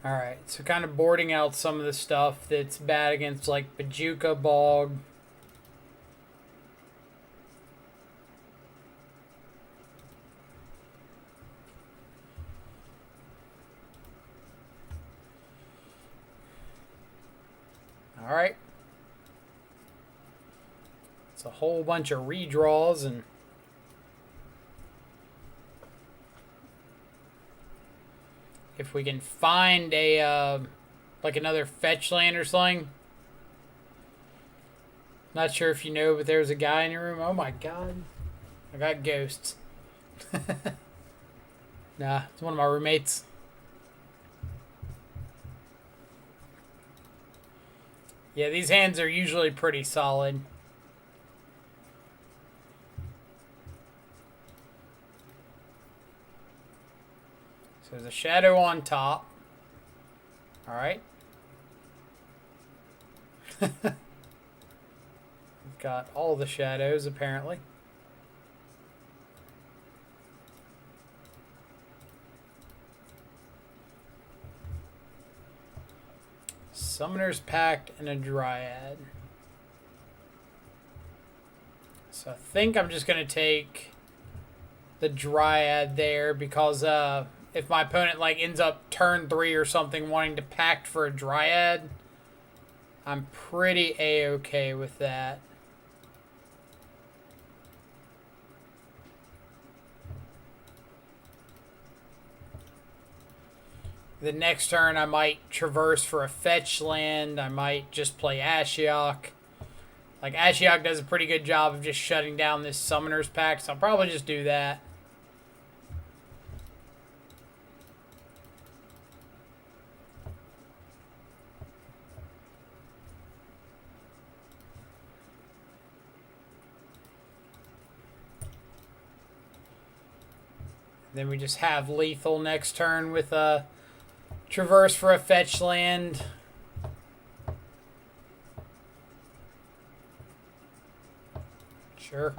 Alright, so kind of boarding out some of the stuff that's bad against, like, Bajuka Bog. It's a whole bunch of redraws and if we can find a like another fetch land or something. Not sure if you know, but there's a guy in your room. Oh my god. I got ghosts. Nah, it's one of my roommates. Yeah, these hands are usually pretty solid. So there's a shadow on top. Alright. We've got all the shadows, apparently. Summoner's Pact and a Dryad. So I think I'm just going to take the Dryad there because if my opponent like ends up turn 3 or something wanting to pact for a Dryad, I'm pretty A-okay with that. The next turn, I might traverse for a fetch land. I might just play Ashiok. Like, Ashiok does a pretty good job of just shutting down this Summoner's Pact, so I'll probably just do that. Then we just have lethal next turn with a traverse for a fetch land. Sure.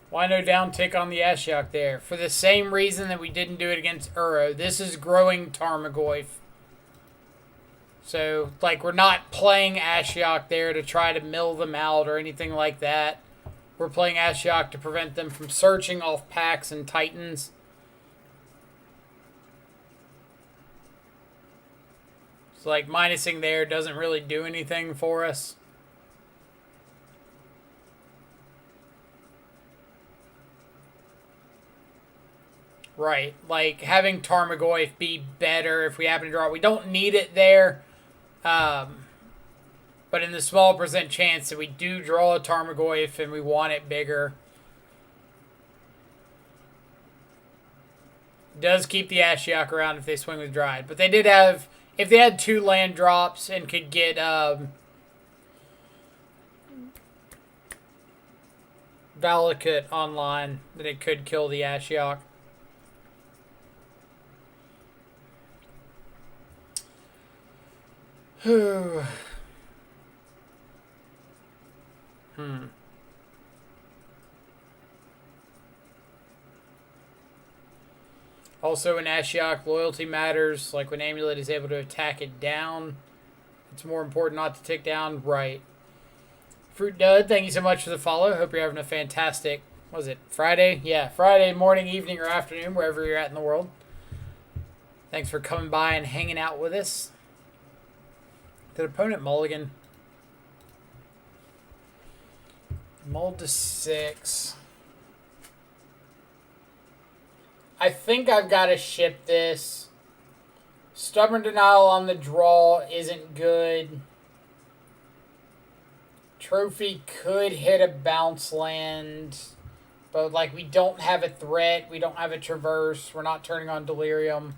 Why no down tick on the Ashiok there? For the same reason that we didn't do it against Uro. This is growing Tarmogoyf. So, like, we're not playing Ashiok there to try to mill them out or anything like that. We're playing Ashiok to prevent them from searching off packs and Titans. So, like, minusing there doesn't really do anything for us. Right, like having Tarmogoyf be better if we happen to draw it. We don't need it there, but in the small percent chance that we do draw a Tarmogoyf and we want it bigger, does keep the Ashiok around if they swing with Dryad. But they did have, if they had 2 land drops and could get Valakut online, then it could kill the Ashiok. Also, in Ashiok, loyalty matters. Like when Amulet is able to attack it down, it's more important not to tick down. Right. Fruit Dud, thank you so much for the follow. Hope you're having a fantastic, what was it, Friday? Yeah, Friday morning, evening, or afternoon, wherever you're at in the world. Thanks for coming by and hanging out with us. Did opponent mulligan? Mulled to 6. I think I've got to ship this. Stubborn Denial on the draw isn't good. Trophy could hit a bounce land. But, like, we don't have a threat. We don't have a traverse. We're not turning on Delirium.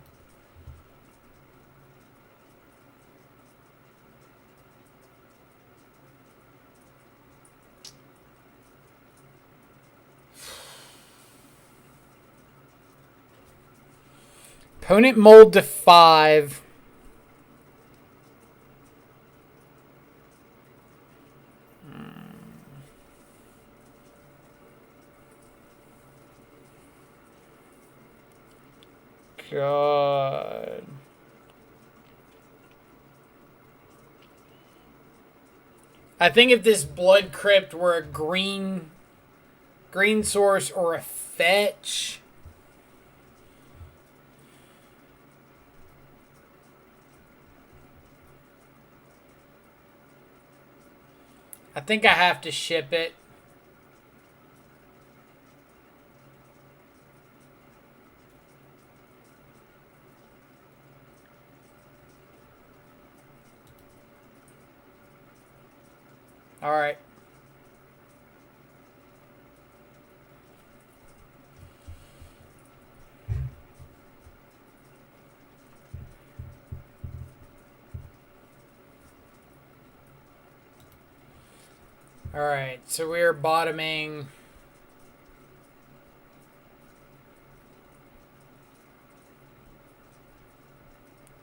Opponent mulled to 5. God. I think if this Blood Crypt were a green source or a fetch, I think I have to ship it. All right. All right. So we're bottoming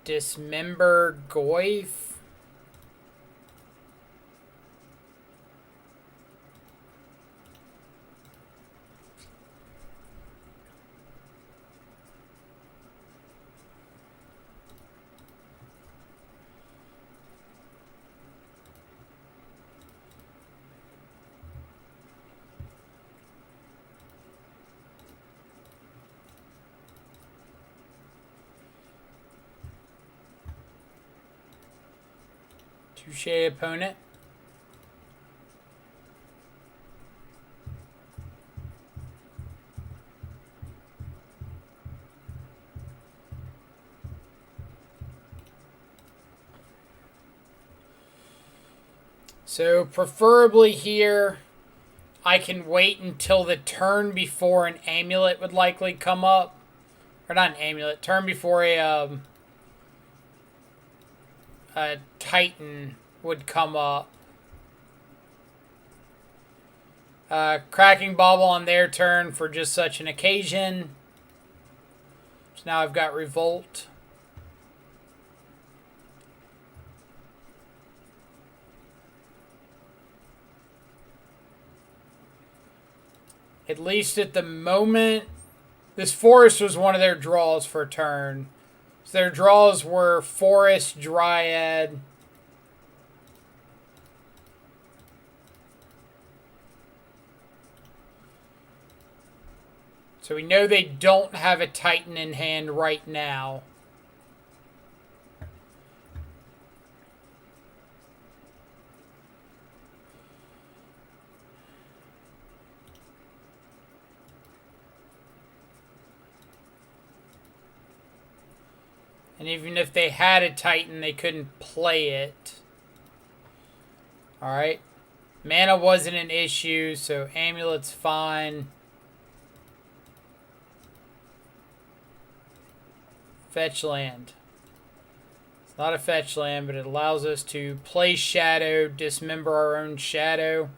Dismember Goyf. Touche, opponent. So preferably here, I can wait until the turn before an amulet would likely come up. Or not an amulet, turn before a Titan would come up. Cracking Bauble on their turn for just such an occasion. So now I've got Revolt. At least at the moment, this Forest was one of their draws for a turn. So their draws were Forest, Dryad. So we know they don't have a Titan in hand right now. And even if they had a Titan, they couldn't play it. Alright. Mana wasn't an issue, so Amulet's fine. Fetch land. It's not a fetch land, but it allows us to play Shadow, dismember our own Shadow.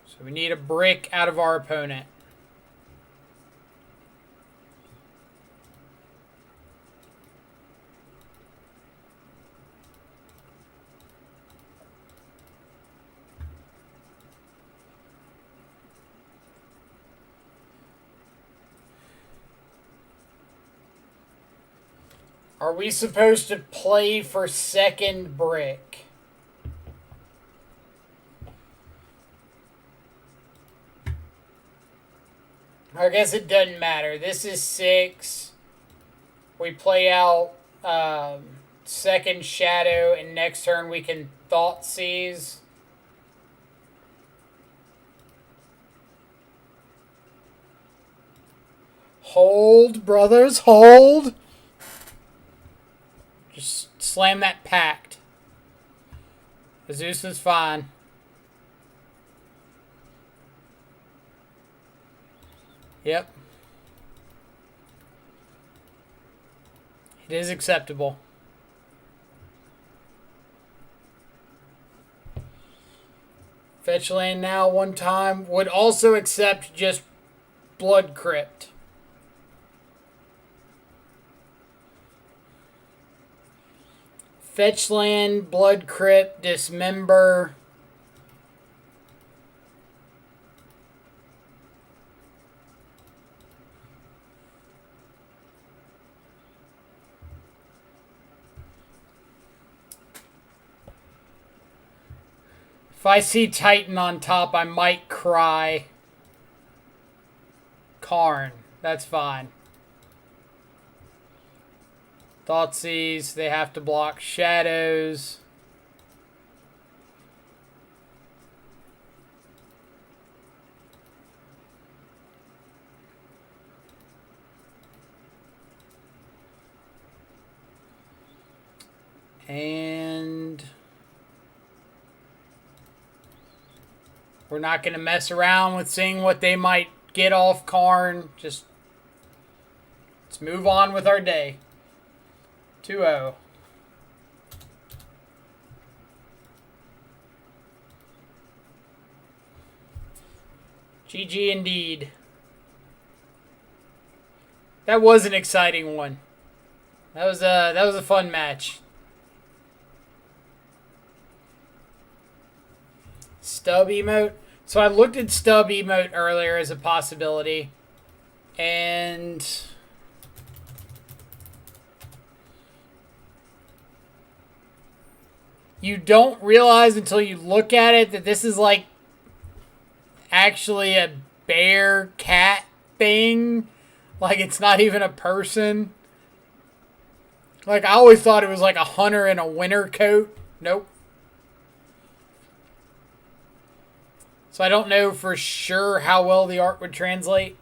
So we need a brick out of our opponent. Are we supposed to play for second brick? I guess it doesn't matter. This is 6. We play out second Shadow, and next turn we can Thought Seize. Hold, brothers, hold. Just slam that pact. Zeus is fine. Yep. It is acceptable. Fetch land now one time. Would also accept just Blood Crypt. Fetch land, Blood Crypt, Dismember. If I see Titan on top, I might cry. Karn. That's fine. Thoughtseize. They have to block shadows. And we're not going to mess around with seeing what they might get off Karn. Just let's move on with our day. 2-0. GG indeed. That was an exciting one. That was a fun match. Stub emote. So I looked at stub emote earlier as a possibility. And you don't realize until you look at it that this is like actually a bear cat thing. Like it's not even a person. Like I always thought it was like a hunter in a winter coat. Nope. So I don't know for sure how well the art would translate.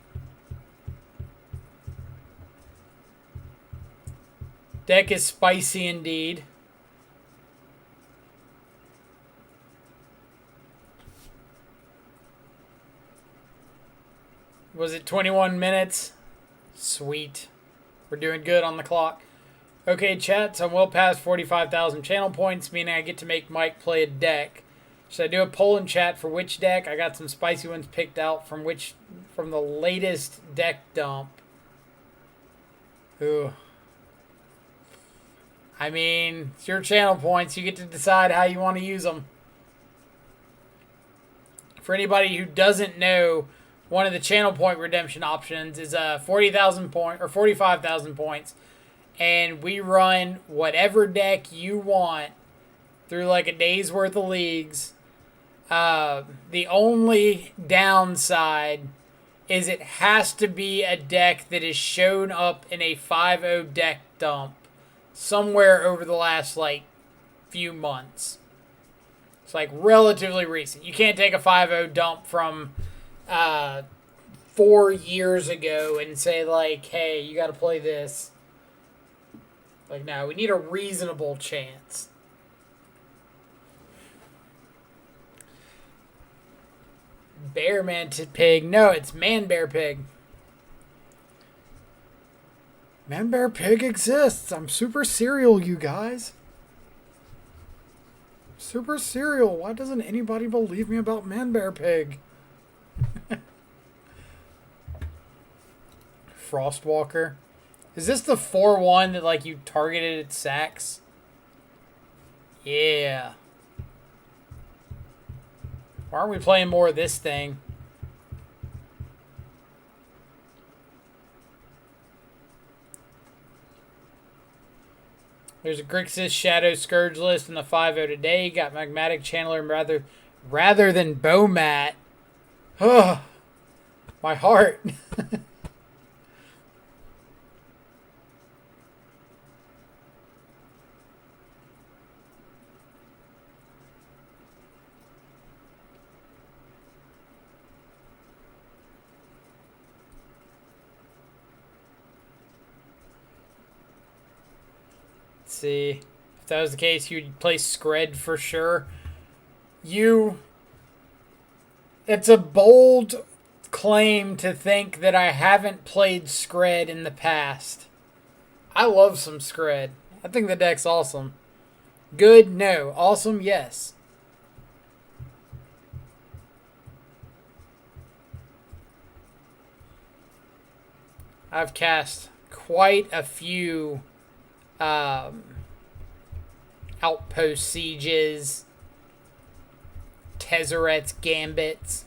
Deck is spicy indeed. Was it 21 minutes? Sweet. We're doing good on the clock. Okay, chat, so I'm well past 45,000 channel points, meaning I get to make Mike play a deck. Should I do a poll in chat for which deck? I got some spicy ones picked out from the latest deck dump. Ooh. I mean, it's your channel points. You get to decide how you want to use them. For anybody who doesn't know, one of the channel point redemption options is 40,000 point or 45,000 points, and we run whatever deck you want through like a day's worth of leagues. The only downside is it has to be a deck that has shown up in a 5-0 deck dump somewhere over the last like few months. It's like relatively recent. You can't take a 5-0 dump from 4 years ago and say like, hey, you got to play this. Like, no, we need a reasonable chance. Bear man pig. No, it's man bear pig. Man bear pig exists. I'm super serial, you guys. Super serial. Why doesn't anybody believe me about man bear pig? Frostwalker. Is this the 4-1 that like you targeted at sacks? Yeah. Why aren't we playing more of this thing? There's a Grixis Shadow Scourge list in the 5-0 today. Got Magmatic Channeler rather than Bowmat. Oh, my heart. See, if that was the case, you'd play Scred for sure. It's a bold claim to think that I haven't played Scred in the past. I love some Scred. I think the deck's awesome. Good? No. Awesome? Yes. I've cast quite a few Outpost Sieges, Tezzeret's Gambits.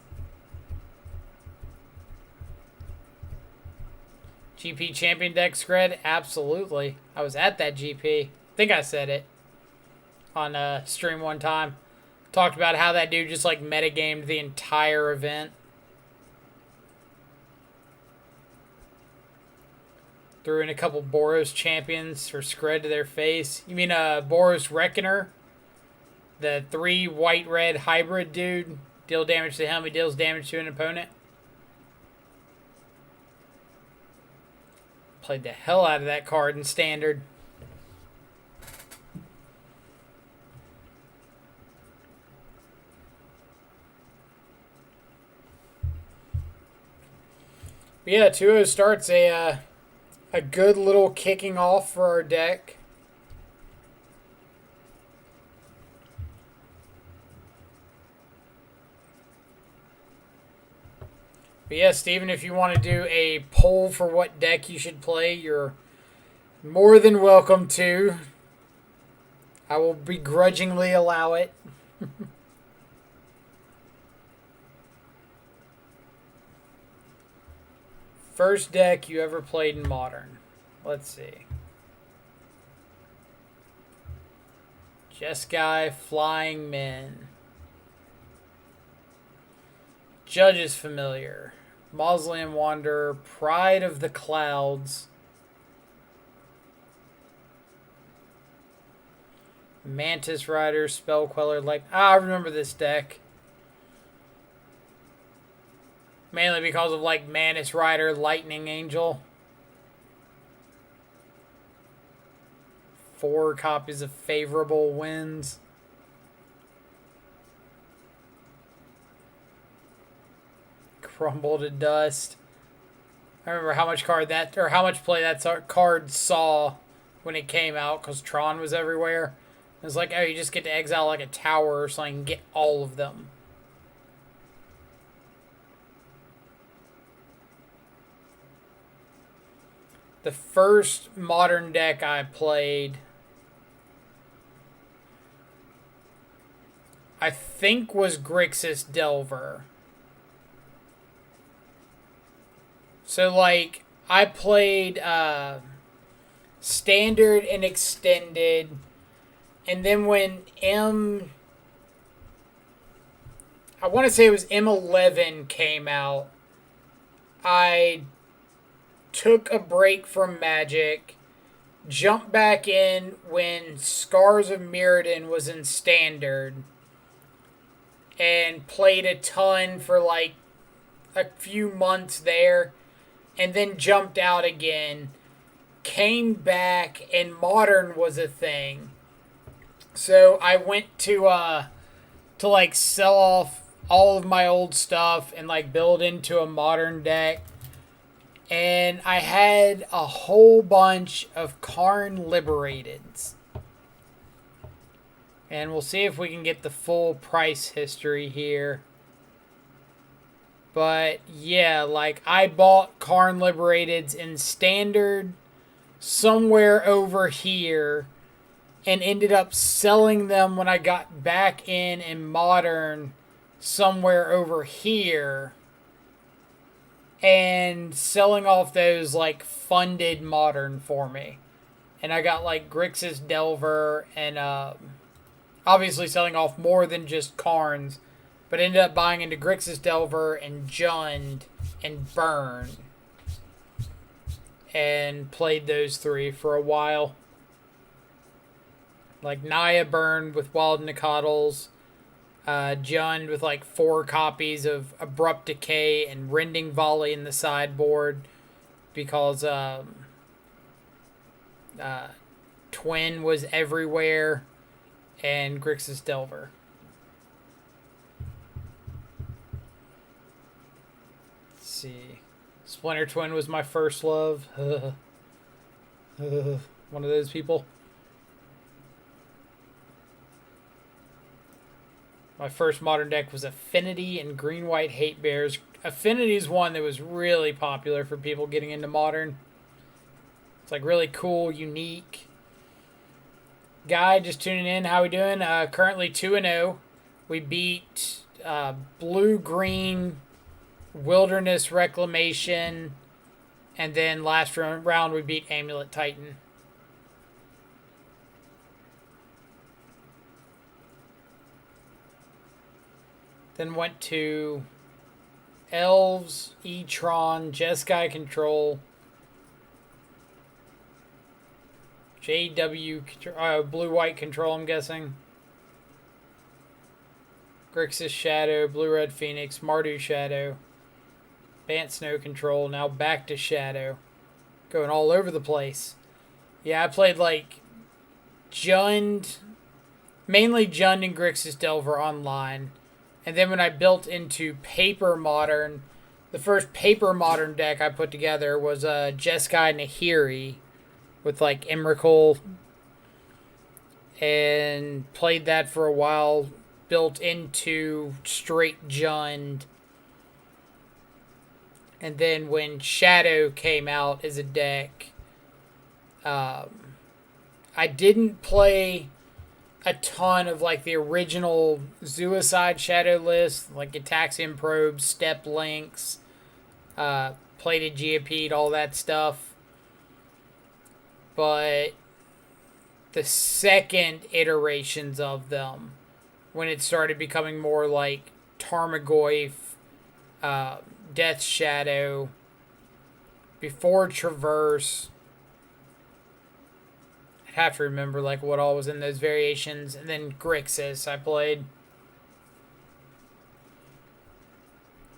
GP Champion deck Scred? Absolutely. I was at that GP. I think I said it on stream one time. Talked about how that dude just like metagamed the entire event. Threw in a couple Boros champions for Scred to their face. You mean Boros Reckoner? The 3 white-red hybrid dude. Deal damage to him, he deals damage to an opponent. Played the hell out of that card in Standard. But yeah, 2-0 starts a good little kicking off for our deck. But yeah, Steven, if you want to do a poll for what deck you should play, you're more than welcome to. I will begrudgingly allow it. First deck you ever played in Modern. Let's see. Jeskai, Flying Men. Judge's Familiar. Mausoleum Wanderer. Pride of the Clouds. Mantis Rider. Spell Queller. I remember this deck. Mainly because of Mantis Rider, Lightning Angel. 4 copies of Favorable Winds. Crumble to Dust. I remember how much play that card saw when it came out because Tron was everywhere. It was like, oh, you just get to exile a tower or something and get all of them. The first Modern deck I played, I think, was Grixis Delver. So, I played Standard and Extended, and then when I want to say it was M11 came out, I took a break from Magic, jumped back in when Scars of Mirrodin was in Standard, and played a ton for a few months there, and then jumped out again, came back, and Modern was a thing. So I went to sell off all of my old stuff and build into a Modern deck. And I had a whole bunch of Karn Liberateds. And we'll see if we can get the full price history here. But yeah, I bought Karn Liberateds in Standard somewhere over here and ended up selling them when I got back in Modern somewhere over here. And selling off those funded Modern for me. And I got Grixis Delver and obviously selling off more than just Karns, but ended up buying into Grixis Delver and Jund and Burn. And played those 3 for a while. Naya Burn with Wild Nicodles. Jund with 4 copies of Abrupt Decay and Rending Volley in the sideboard because Twin was everywhere and Grixis Delver. Let's see. Splinter Twin was my first love. One of those people. My first Modern deck was Affinity and Green-White Hate Bears. Affinity is one that was really popular for people getting into Modern. It's really cool, unique. Guy, just tuning in. How we doing? Currently 2-0. We beat Blue-Green, Wilderness Reclamation, and then last round we beat Amulet Titan. Then went to Elves, E-Tron, Jeskai Control, JW, Blue-White Control, I'm guessing. Grixis Shadow, Blue-Red Phoenix, Mardu Shadow, Bant Snow Control, now back to Shadow. Going all over the place. Yeah, I played like Jund, mainly Jund and Grixis Delver online. And then when I built into Paper Modern, the first Paper Modern deck I put together was Jeskai Nahiri with like Emrakul. And played that for a while, built into straight Jund. And then when Shadow came out as a deck, I didn't play a ton of like the original Suicide Shadow list, like Ataxian Probes, Step Links, Plated Geopede, all that stuff. But the second iterations of them, when it started becoming more like Tarmogoyf, Death Shadow, before Traverse, I'd have to remember like what all was in those variations, and then Grixis I played.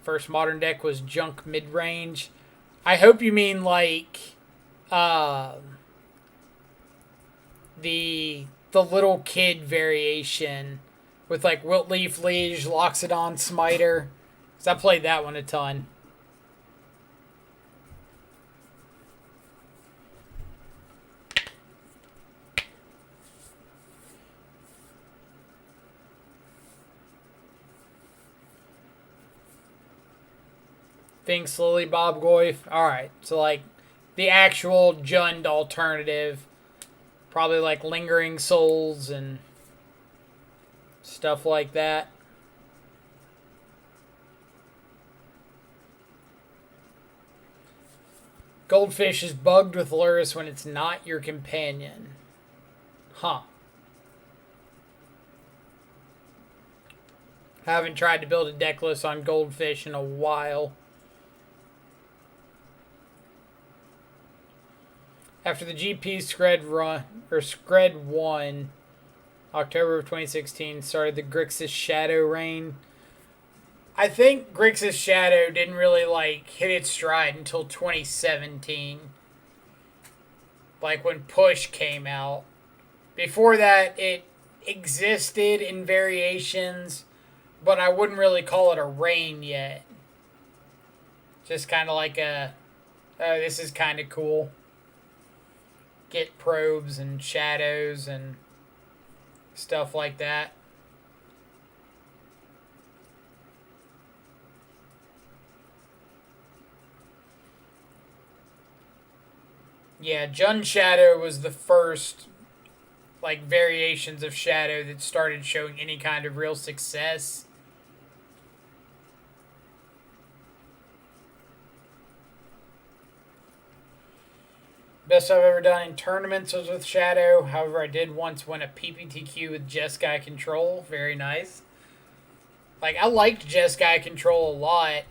First modern deck was Junk Midrange. I hope you mean like the little kid variation with like Wiltleaf Liege, Loxodon Smiter. Because I played that one a ton. Finks, Lily, Bob Goyf. Alright, so like the actual Jund alternative. Probably like Lingering Souls and stuff like that. Goldfish is bugged with Lurrus when it's not your companion. Huh. Haven't tried to build a deck list on Goldfish in a while. After the GP Scred run, or Scred 1, October of 2016, started the Grixis Shadow reign. I think Grixis Shadow didn't really like hit its stride until 2017. Like when Push came out. Before that, it existed in variations, but I wouldn't really call it a reign yet. Just kind of like a, oh, this is kind of cool. Get probes and shadows and stuff like that. Yeah, Jund Shadow was the first like variations of Shadow that started showing any kind of real success. Best I've ever done in tournaments was with Shadow. However, I did once win a PPTQ with Jeskai Control. Very nice. Like, I liked Jeskai Control a lot.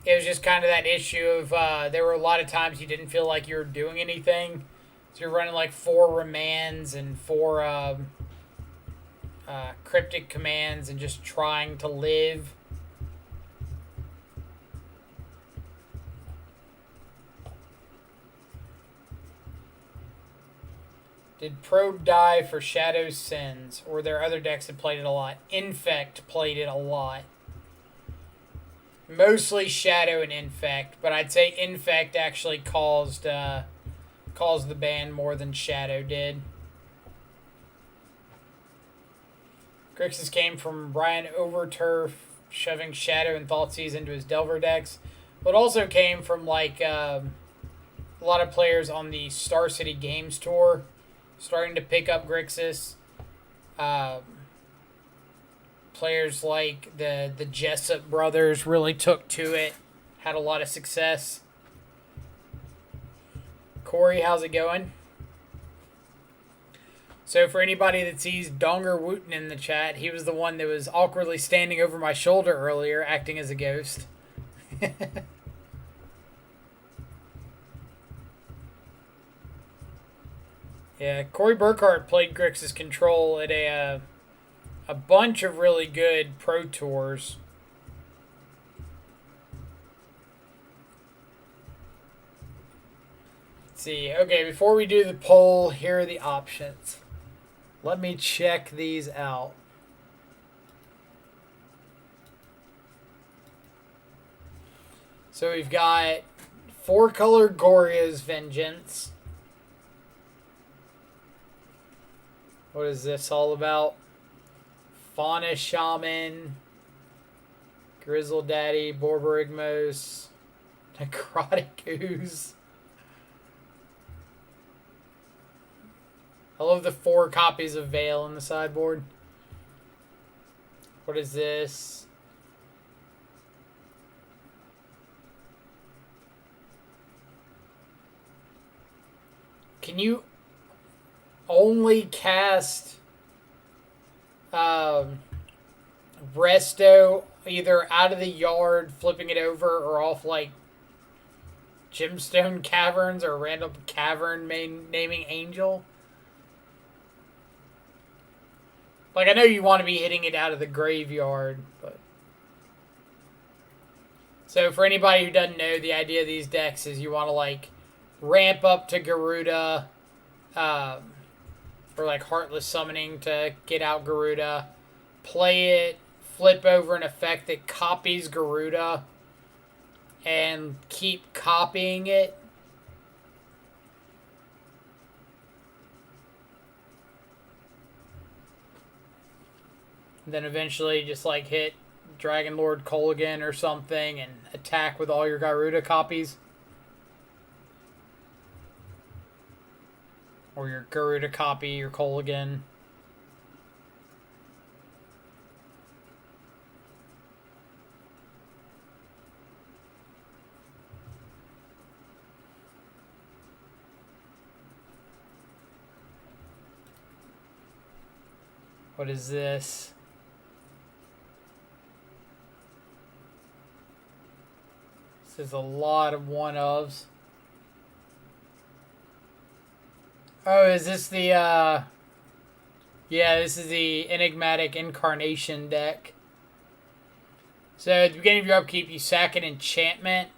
It was just kind of that issue of there were a lot of times you didn't feel like you were doing anything. So you're running like 4 Remands and 4 Cryptic Commands and just trying to live. Did Probe die for Shadow's Sins? Or were there other decks that played it a lot? Infect played it a lot. Mostly Shadow and Infect, but I'd say Infect actually caused the ban more than Shadow did. Grixis came from Brian Overturf shoving Shadow and Thoughtseize into his Delver decks, but also came from like a lot of players on the Star City Games Tour starting to pick up Grixis. Players like the Jessup brothers really took to it, had a lot of success. Corey, how's it going? So for anybody that sees Donger Wooten in the chat, he was the one that was awkwardly standing over my shoulder earlier, acting as a ghost. Yeah, Corey Burkhart played Grixis Control at a bunch of really good pro tours. Let's see. Okay, before we do the poll, here are the options. Let me check these out. So we've got 4-color Goria's Vengeance. What is this all about? Fauna Shaman, Grizzle Daddy, Borborygmos, Necrotic Ooze. I love the 4 copies of Veil in the sideboard. What is this? Can you only cast Resto either out of the yard, flipping it over, or off like Gemstone Caverns or random cavern naming Angel? Like, I know you want to be hitting it out of the graveyard, but... So, for anybody who doesn't know, the idea of these decks is you want to, like, ramp up to Garuda, or, like, Heartless Summoning to get out Garuda, play it, flip over an effect that copies Garuda, and keep copying it. Then eventually just like hit Dragon Lord Kolaghan or something and attack with all your Garuda copies. Or your Garuda copy, your Kolaghan. What is this? This is a lot of one-ofs. Oh, is this the, yeah, this is the Enigmatic Incarnation deck. So, at the beginning of your upkeep, you sack an enchantment,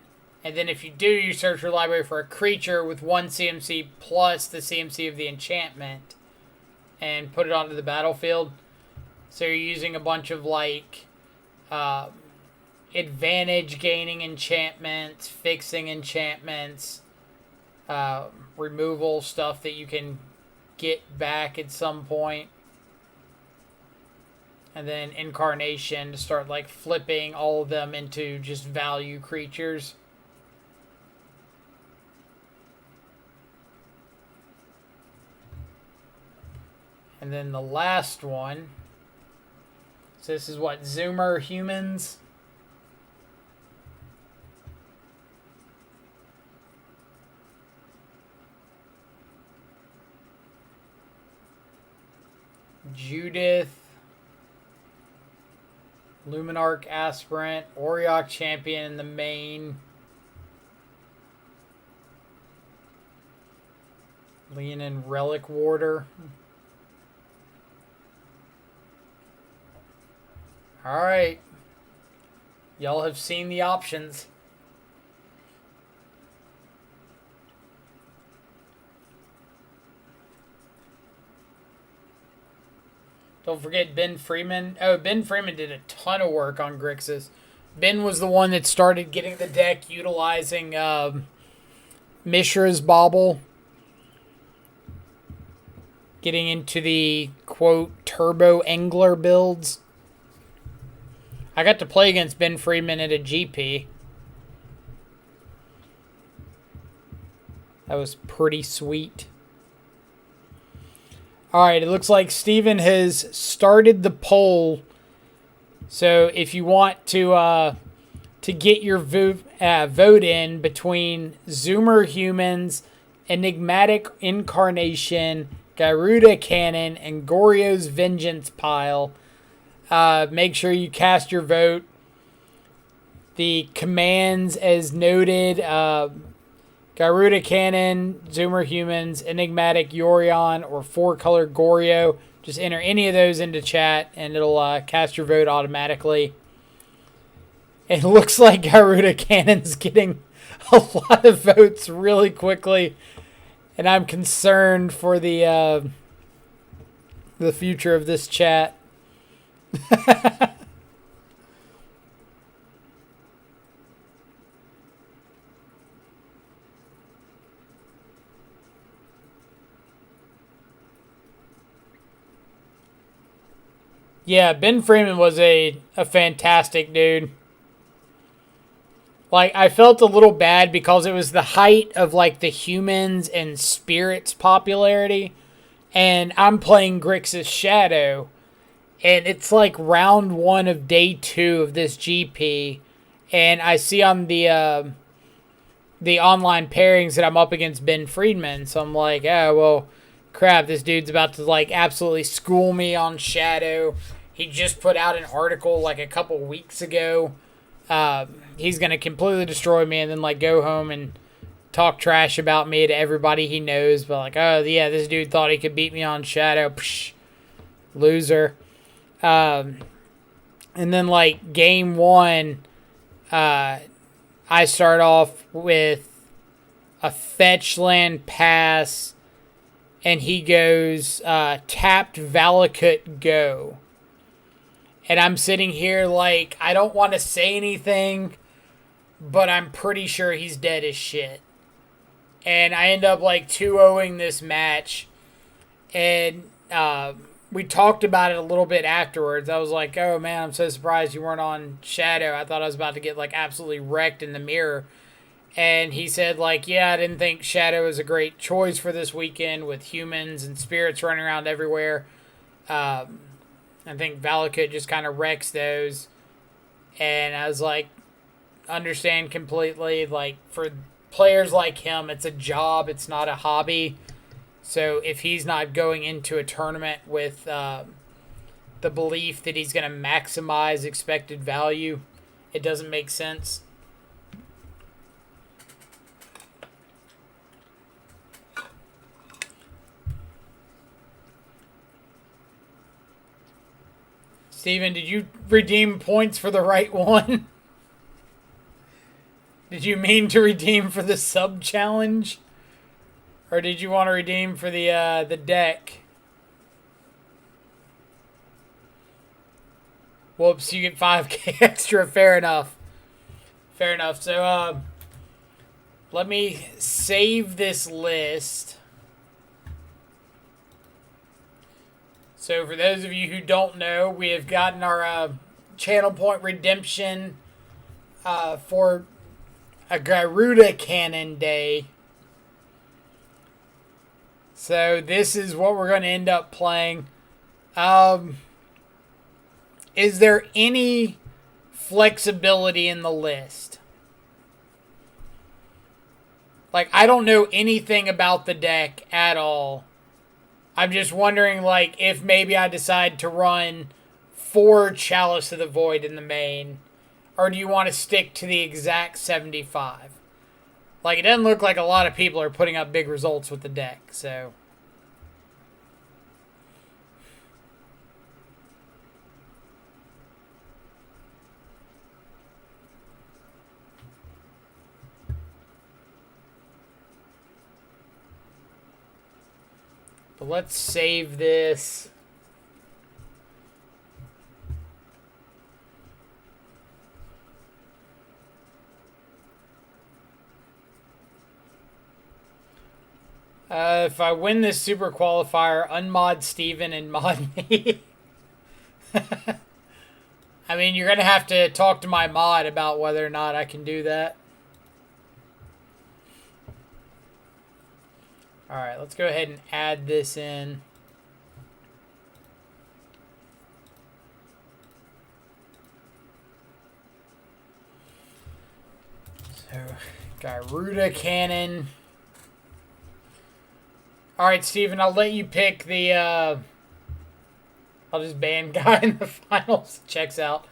and then if you do, you search your library for a creature with 1 CMC plus the CMC of the enchantment, and put it onto the battlefield. So, you're using a bunch of, like, advantage gaining enchantments, fixing enchantments, removal stuff that you can get back at some point. And then Incarnation to start like flipping all of them into just value creatures. And then the last one. So this is what, Zoomer Humans? Judith, Luminarch Aspirant, Auriok Champion in the main, Leonin Relic Warder. Alright. Y'all have seen the options. Don't forget Ben Freeman. Oh, Ben Freeman did a ton of work on Grixis. Ben was the one that started getting the deck utilizing Mishra's Bauble. Getting into the, quote, Turbo Angler builds. I got to play against Ben Freeman at a GP. That was pretty sweet. Alright, it looks like Steven has started the poll. So if you want to get your vote in between Zoomer Humans, Enigmatic Incarnation, Garuda Cannon, and Goryo's Vengeance pile. Make sure you cast your vote. The commands, as noted, Garuda Cannon, Zoomer Humans, Enigmatic Yorion, or 4-color Goryo. Just enter any of those into chat, and it'll cast your vote automatically. It looks like Garuda Cannon's getting a lot of votes really quickly, and I'm concerned for the future of this chat. Yeah, Ben Freeman was a fantastic dude. Like, I felt a little bad because it was the height of, like, the humans and spirits popularity. And I'm playing Grixis Shadow. And it's, like, round 1 of day 2 of this GP. And I see on the online pairings that I'm up against Ben Friedman. So I'm like, oh, well, crap, this dude's about to, like, absolutely school me on Shadow. He just put out an article, like, a couple weeks ago. He's going to completely destroy me and then, like, go home and talk trash about me to everybody he knows. But, like, oh, yeah, this dude thought he could beat me on Shadow. Psh, loser. And then, like, game 1, I start off with a fetch land pass, and he goes, tapped Valakut, go. And I'm sitting here like, I don't want to say anything, but I'm pretty sure he's dead as shit. And I end up, like, 2-0ing this match. And we talked about it a little bit afterwards. I was like, oh, man, I'm so surprised you weren't on Shadow. I thought I was about to get, like, absolutely wrecked in the mirror. And he said, like, yeah, I didn't think Shadow was a great choice for this weekend with humans and spirits running around everywhere. I think Valakut just kind of wrecks those. And I was like, understand completely. Like, for players like him, it's a job. It's not a hobby. So if he's not going into a tournament with the belief that he's going to maximize expected value, it doesn't make sense. Steven, did you redeem points for the right one? Did you mean to redeem for the sub challenge? Or did you want to redeem for the deck? Whoops, you get 5k extra. Fair enough. Fair enough. So, let me save this list. So for those of you who don't know, we have gotten our channel point redemption for a Garuda Cannon day. So this is what we're going to end up playing. Is there any flexibility in the list? Like, I don't know anything about the deck at all. I'm just wondering, like, if maybe I decide to run 4 Chalice of the Void in the main, or do you want to stick to the exact 75? Like, it doesn't look like a lot of people are putting up big results with the deck, so. But let's save this. If I win this super qualifier, unmod Steven and mod me. I mean, you're going to have to talk to my mod about whether or not I can do that. Alright, let's go ahead and add this in. So, Garuda Cannon. All right, Steven, I'll let you pick the. I'll just ban guy in the finals. Checks out.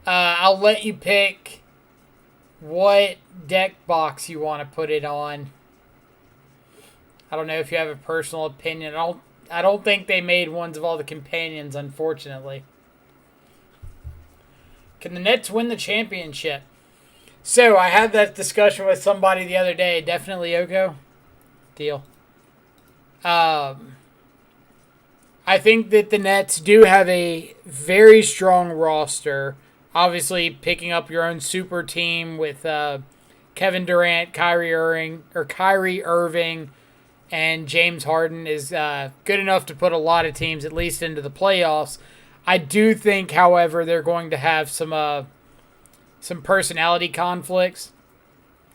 I'll let you pick what deck box you want to put it on. I don't know if you have a personal opinion. I don't think they made ones of all the companions, unfortunately. Can the Nets win the championship? So I had that discussion with somebody the other day. Definitely Yoko. Deal. I think that the Nets do have a very strong roster. Obviously, picking up your own super team with Kevin Durant, Kyrie Irving, and James Harden is good enough to put a lot of teams at least into the playoffs. I do think, however, they're going to have some personality conflicts,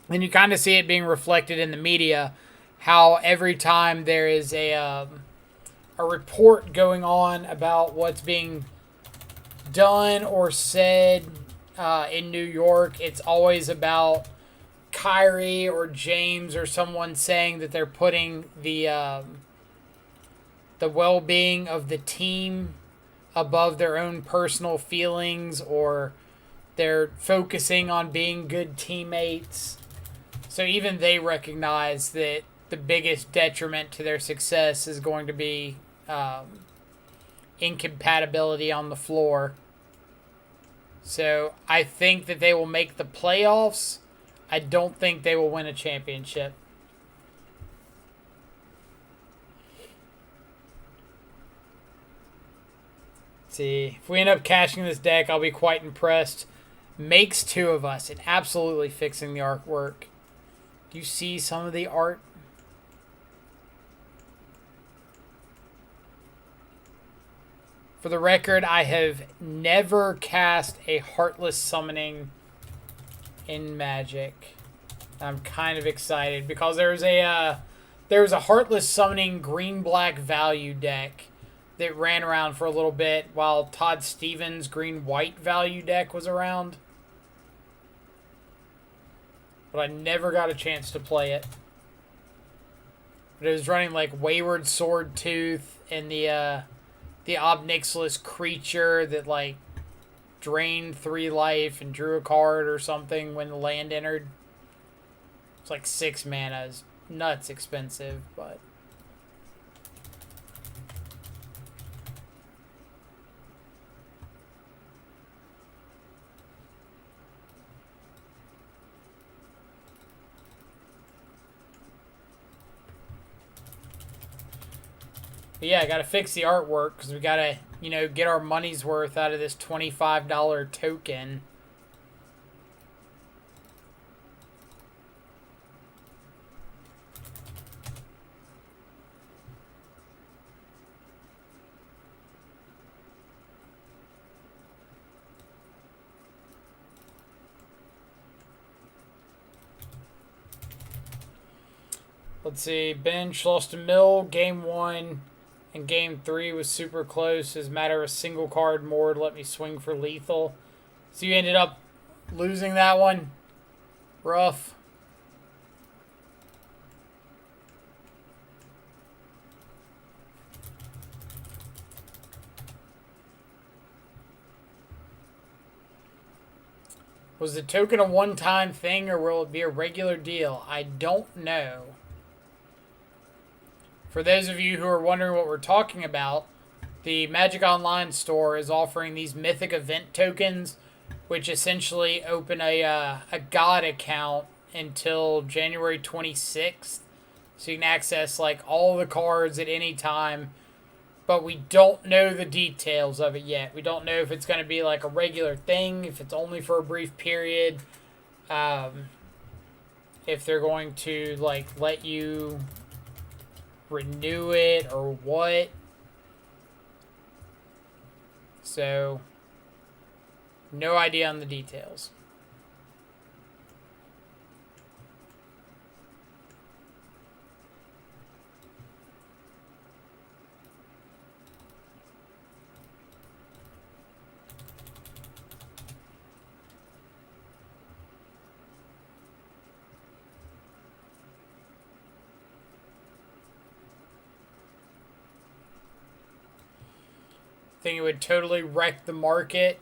and you kind of see it being reflected in the media. How every time there is a report going on about what's being done or said in New York, it's always about Kyrie or James or someone saying that they're putting the well-being of the team above their own personal feelings, or they're focusing on being good teammates. So even they recognize that the biggest detriment to their success is going to be incompatibility on the floor. So I think that they will make the playoffs. I don't think they will win a championship. Let's see, if we end up cashing this deck, I'll be quite impressed. Makes two of us and absolutely fixing the artwork. Do you see some of the art? For the record, I have never cast a Heartless Summoning in Magic. I'm kind of excited because there was a Heartless Summoning green-black value deck that ran around for a little bit while Todd Stevens' green-white value deck was around. But I never got a chance to play it. But it was running like Wayward Sword Tooth and the Obnixilis creature that like drained 3 life and drew a card or something when the land entered. It's like 6 mana. It's nuts expensive, but yeah, I gotta fix the artwork because we gotta, get our money's worth out of this $25 token. Let's see, bench lost to Mill, game 1. And game 3 was super close. As a matter of a single card more to let me swing for lethal. So you ended up losing that one. Rough. Was the token a one-time thing or will it be a regular deal? I don't know. For those of you who are wondering what we're talking about, the Magic Online store is offering these mythic event tokens, which essentially open a God account until January 26th. So you can access like all the cards at any time, but we don't know the details of it yet. We don't know if it's going to be like a regular thing, if it's only for a brief period, if they're going to like let you renew it or what. So no idea on the details. I think it would totally wreck the market.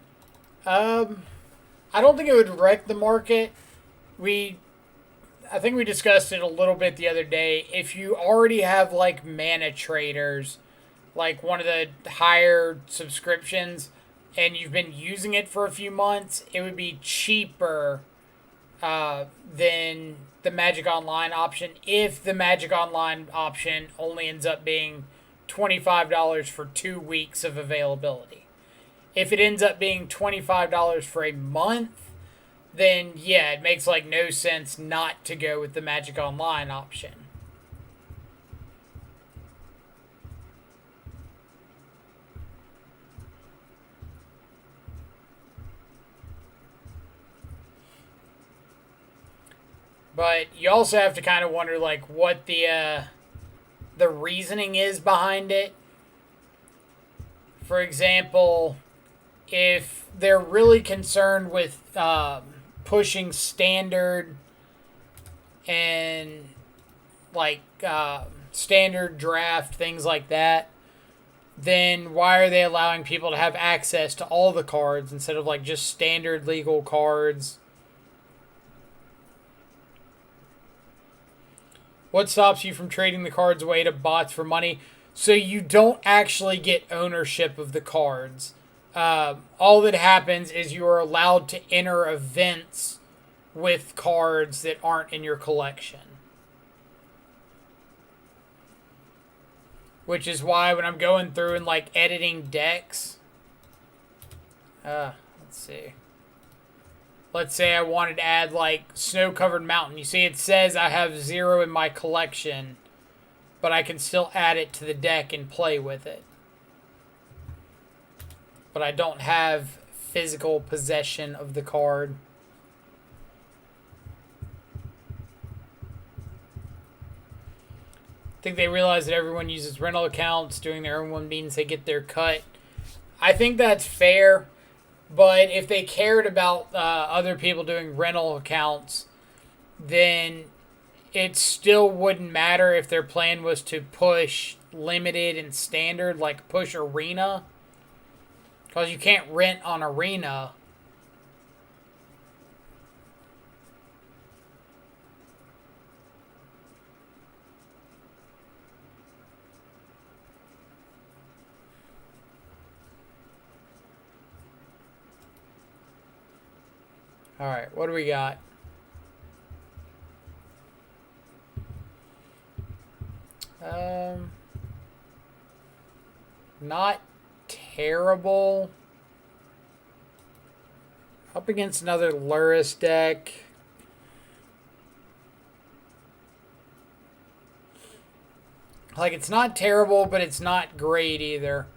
I don't think it would wreck the market. I think we discussed it a little bit the other day. If you already have like mana traders, like one of the higher subscriptions, and you've been using it for a few months, it would be cheaper than the Magic Online option if the Magic Online option only ends up being $25 for 2 weeks of availability. If it ends up being $25 for a month, then yeah, it makes like no sense not to go with the Magic Online option. But you also have to kind of wonder like what the reasoning is behind it. For example, if they're really concerned with pushing standard and like standard draft, things like that, then why are they allowing people to have access to all the cards instead of like just standard legal cards? What stops you from trading the cards away to bots for money? So you don't actually get ownership of the cards. All that happens is you are allowed to enter events with cards that aren't in your collection. Which is why when I'm going through and like editing decks, let's see. Let's say I wanted to add like snow-covered mountain. You see it says I have 0 in my collection, but I can still add it to the deck and play with it. But I don't have physical possession of the card. I think they realize that everyone uses rental accounts. Doing their own one means they get their cut. I think that's fair. But if they cared about other people doing rental accounts, then it still wouldn't matter if their plan was to push limited and standard, like push arena. Because you can't rent on arena. Alright, what do we got? Not terrible. Up against another Luris deck. Like, it's not terrible, but it's not great either.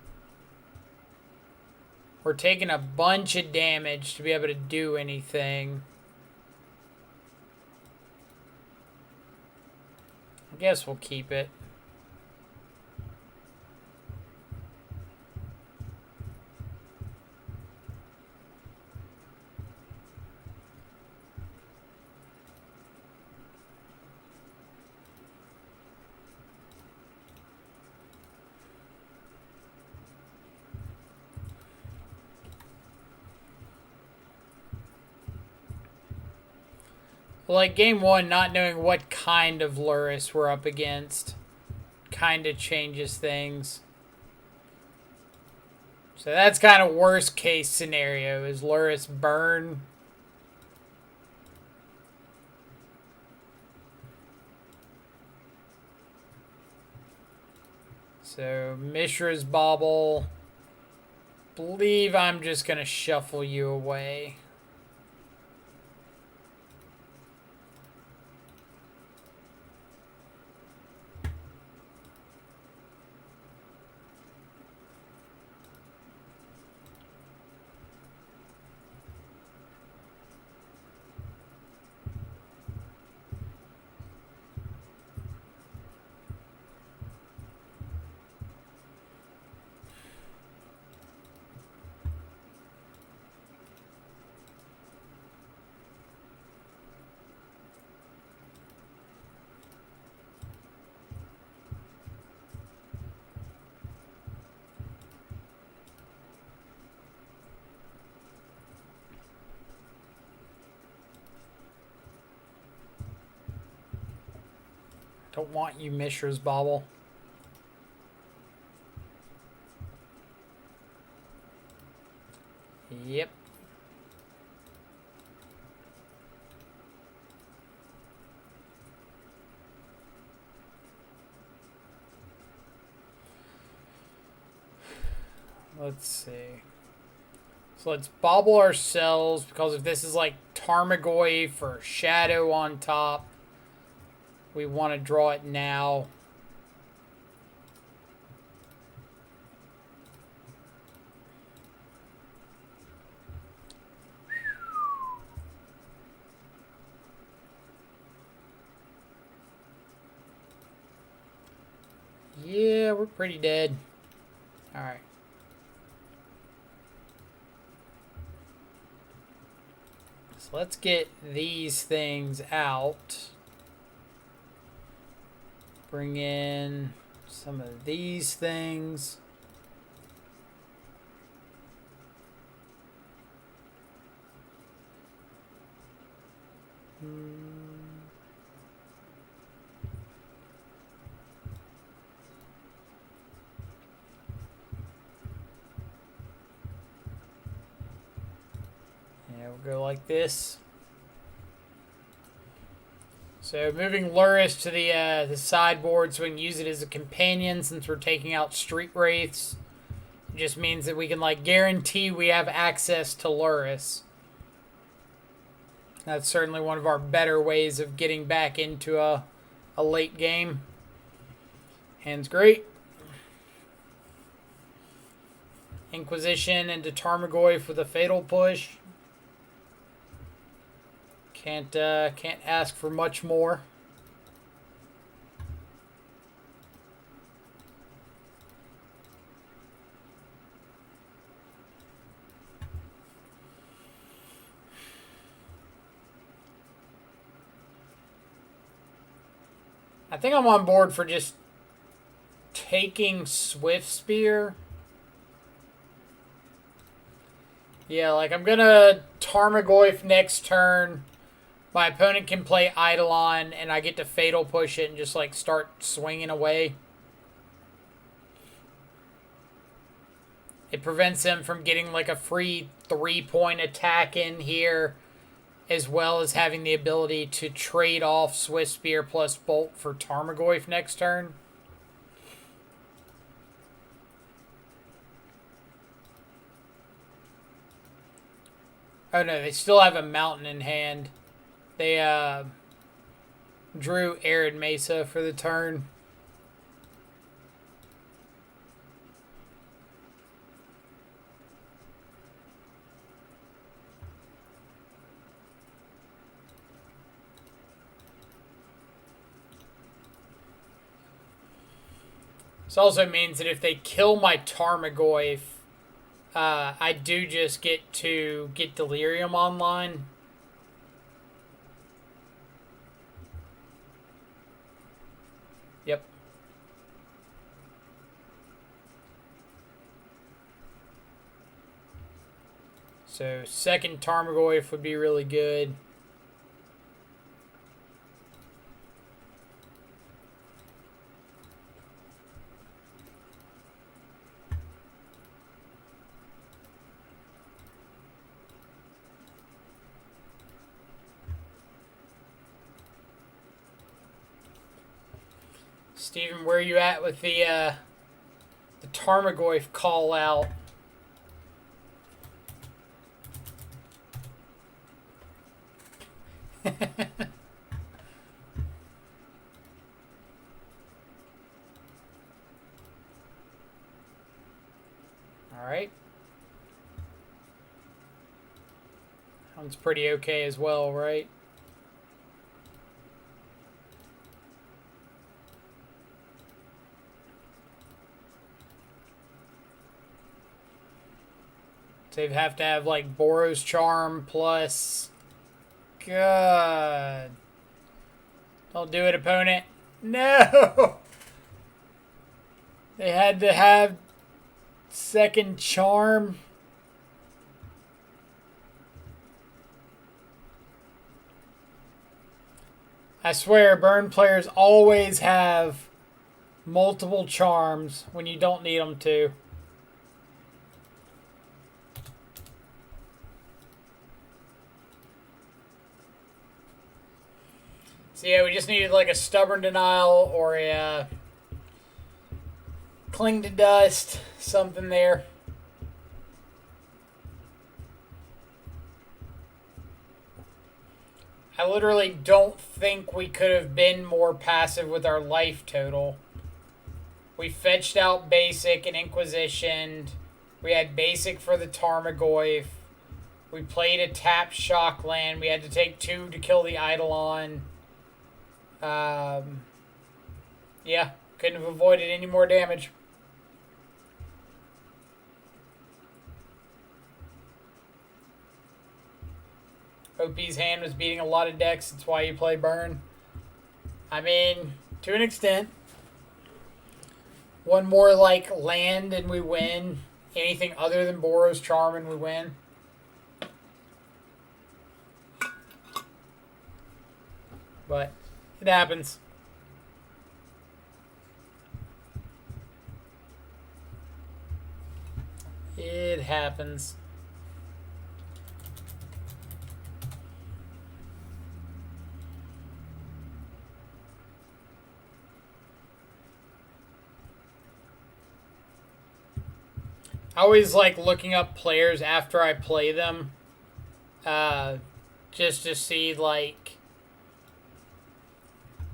We're taking a bunch of damage to be able to do anything. I guess we'll keep it. Like, game one, not knowing what kind of Luris we're up against kind of changes things. So that's kind of worst case scenario, is Luris burn. So, Mishra's Bauble. Believe I'm just going to shuffle you away. Don't want you, Mishra's Bauble. Yep. Let's see. So let's bobble ourselves, because if this is like Tarmogoyf or Shadow on top, we want to draw it now. Yeah, we're pretty dead. Alright. So let's get these things out. Bring in some of these things. Yeah, we'll go like this. So moving Luris to the sideboard so we can use it as a companion since we're taking out Street Wraiths. It just means that we can like guarantee we have access to Luris. That's certainly one of our better ways of getting back into a late game. Hand's great. Inquisition into Tarmogoyf with a Fatal Push. Can't ask for much more. I think I'm on board for just taking Swift Spear. Yeah, like I'm gonna Tarmogoyf next turn. My opponent can play Eidolon, and I get to Fatal Push it and just like start swinging away. It prevents him from getting like a free 3-point attack in here, as well as having the ability to trade off Swift Spear plus Bolt for Tarmogoyf next turn. Oh no, they still have a Mountain in hand. They drew Arid Mesa for the turn. This also means that if they kill my Tarmogoyf, I do just get to get Delirium online. Yep. So second Tarmogoyf would be really good. Steven, where are you at with the Tarmogoyf call out? Alright. That one's pretty okay as well, right? So you have to have like Boros Charm plus... God. Don't do it, opponent. No! They had to have second Charm. I swear, burn players always have multiple charms when you don't need them to. So yeah, we just needed like a stubborn denial or a cling to dust, something there. I literally don't think we could have been more passive with our life total. We fetched out basic and Inquisition. We had basic for the Tarmogoyf. We played a tap shock land. We had to take 2 to kill the Eidolon. Yeah, couldn't have avoided any more damage. OP's hand was beating a lot of decks. That's why you play burn. I mean, to an extent. One more like land and we win. Anything other than Boros Charm and we win. But it happens. It happens. I always like looking up players after I play them. Just to see like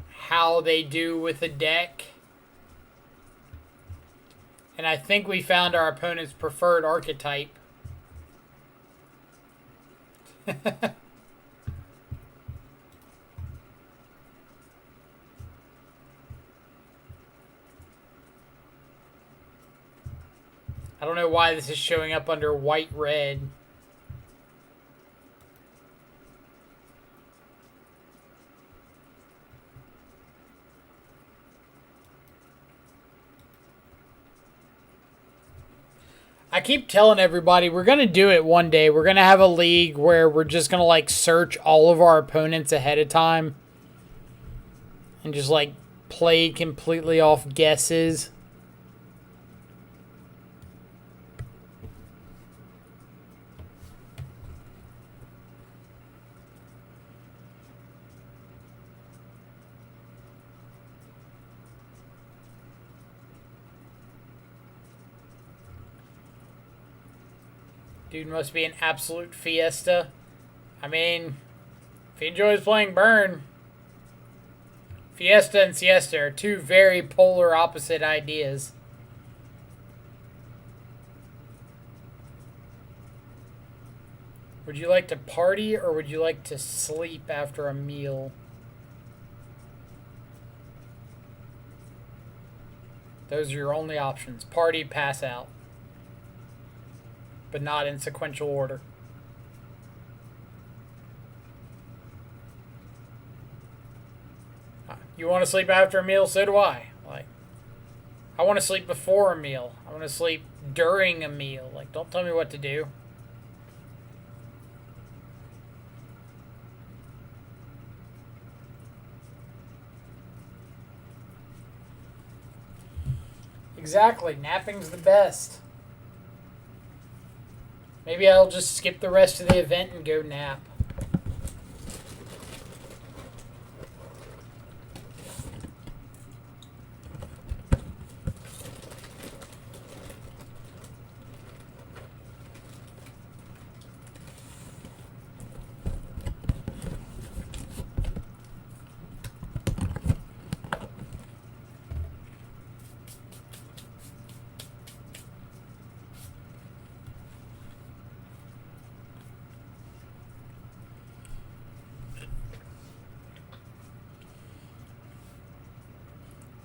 how they do with the deck. And I think we found our opponent's preferred archetype. I don't know why this is showing up under white-red. I keep telling everybody we're going to do it one day. We're going to have a league where we're just going to like search all of our opponents ahead of time. And just like play completely off guesses. Dude must be an absolute fiesta. I mean, if he enjoys playing Burn, Fiesta and Siesta are 2 very polar opposite ideas. Would you like to party or would you like to sleep after a meal? Those are your only options. Party, pass out. But not in sequential order. You want to sleep after a meal? So do I. Like, I want to sleep before a meal. I want to sleep during a meal. Like, don't tell me what to do. Exactly. Napping's the best. Maybe I'll just skip the rest of the event and go nap.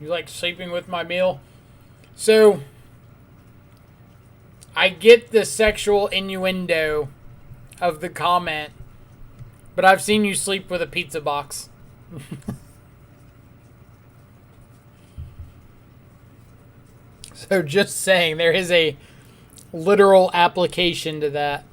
You like sleeping with my meal? So, I get the sexual innuendo of the comment, but I've seen you sleep with a pizza box. So just saying, there is a literal application to that.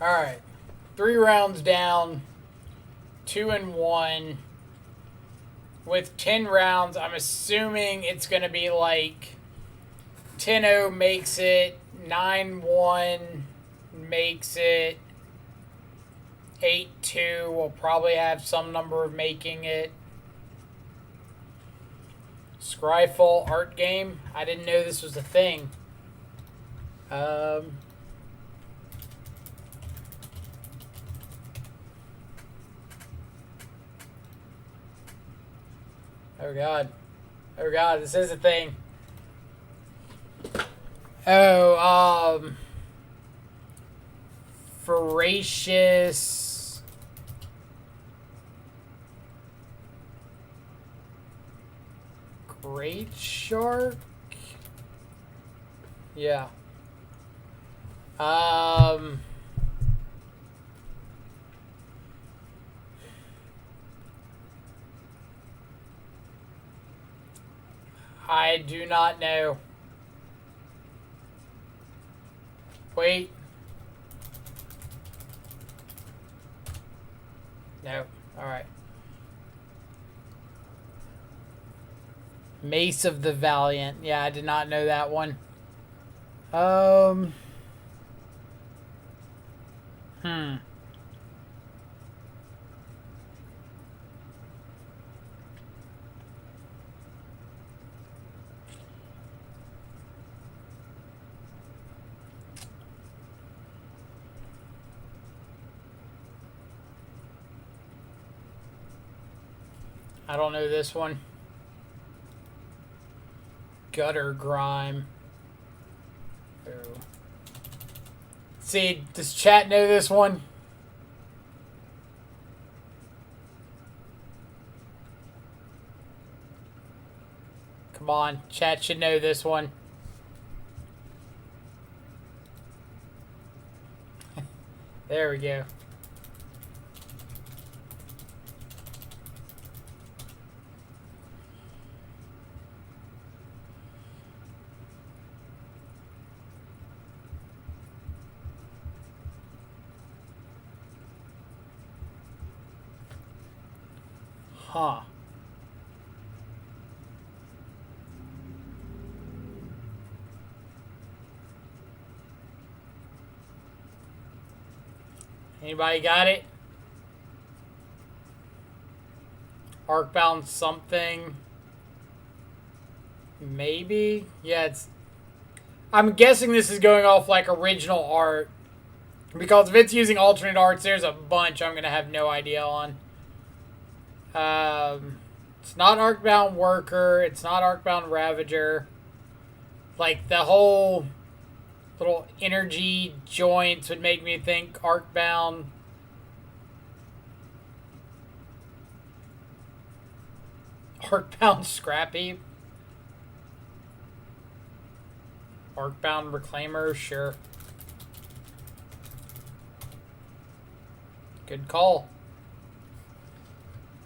All right. 3 rounds down. 2-1. With 10 rounds, I'm assuming it's going to be like 10-0 makes it, 9-1 makes it, 8-2 will probably have some number of making it. Scryfall art game. I didn't know this was a thing. Oh god. Oh god, this is a thing. Oh, Voracious. Great Shark? Yeah. I do not know. Wait. No. Alright. Mace of the Valiant. Yeah, I did not know that one. I don't know this one. Gutter Grime. Oh. See, does chat know this one? Come on, chat should know this one. There we go. Huh. Anybody got it? Arcbound something. Maybe? Yeah, it's... I'm guessing this is going off like original art. Because if it's using alternate arts, there's a bunch I'm going to have no idea on. It's not Arcbound Worker. It's not Arcbound Ravager. Like, the whole little energy joints would make me think Arcbound. Arcbound Scrappy. Arcbound Reclaimer, sure. Good call.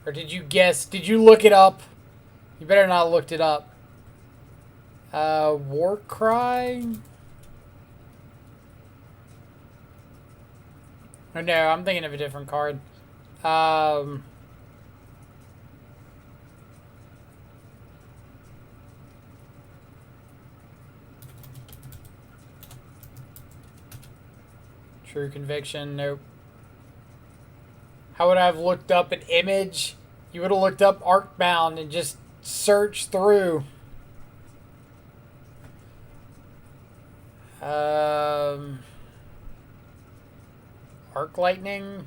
Or did you guess? Did you look it up? You better not have looked it up. Warcry? Oh, no, I'm thinking of a different card. True Conviction, nope. How would I have looked up an image? You would have looked up Arcbound and just searched through. Arc Lightning.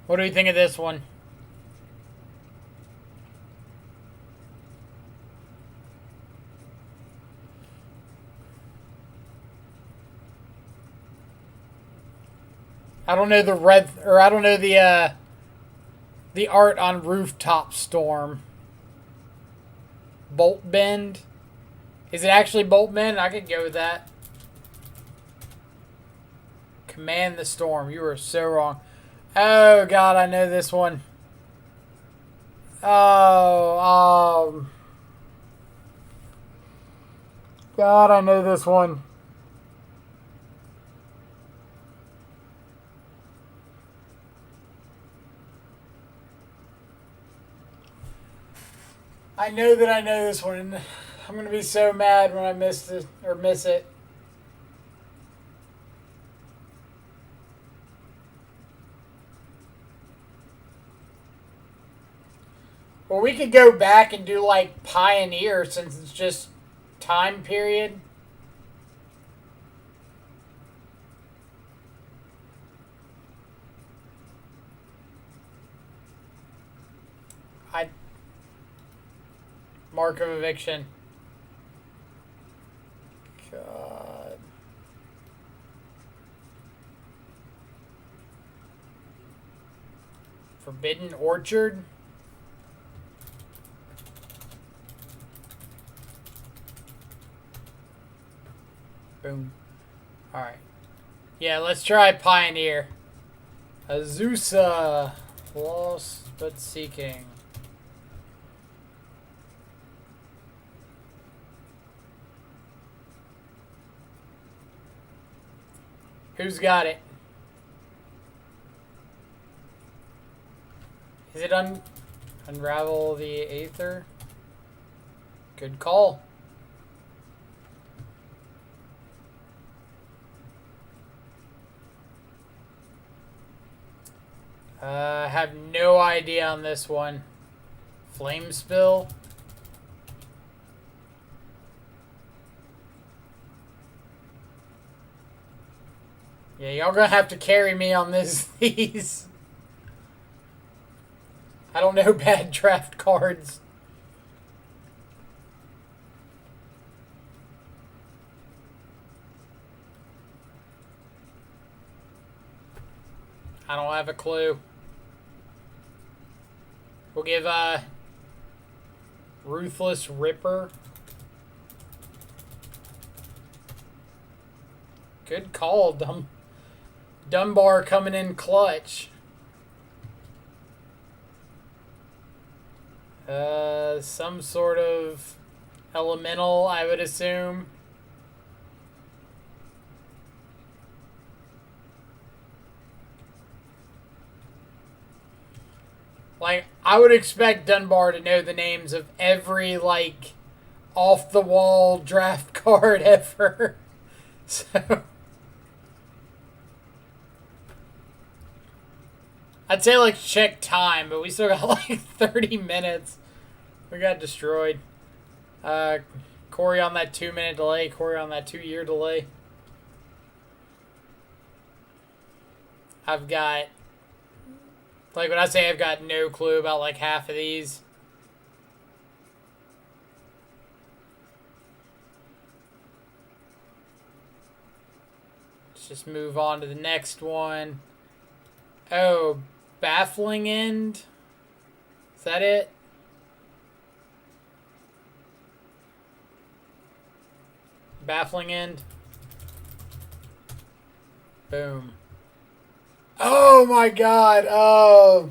What do you think of this one? I don't know the red, or I don't know the art on Rooftop Storm. Bolt Bend. Is it actually Bolt Bend? I could go with that. Command the Storm. You were so wrong. Oh god, I know this one. Oh, God, I know this one. I know that I know this one. I'm gonna be so mad when I miss it or miss it. Well, we could go back and do like Pioneer since it's just time period. I Mark of Eviction. God. Forbidden Orchard. Boom. Alright. Yeah, let's try Pioneer. Azusa. Lost but seeking. Who's got it? Is it Unravel the Aether? Good call. I have no idea on this one. Flame Spill? Yeah, y'all gonna have to carry me on these. I don't know bad draft cards. I don't have a clue. We'll give Ruthless Ripper. Good call, Dunbar coming in clutch. Some sort of elemental, I would assume. Like, I would expect Dunbar to know the names of every, like, off-the-wall draft card ever. So, I'd say, like, check time, but we still got, like, 30 minutes. We got destroyed. Corey on that 2-minute delay. Corey on that 2-year delay. I've got... Like, when I say I've got no clue about, like, half of these. Let's just move on to the next one. Oh, Baffling End? Is that it? Baffling End? Boom. Oh my god, oh.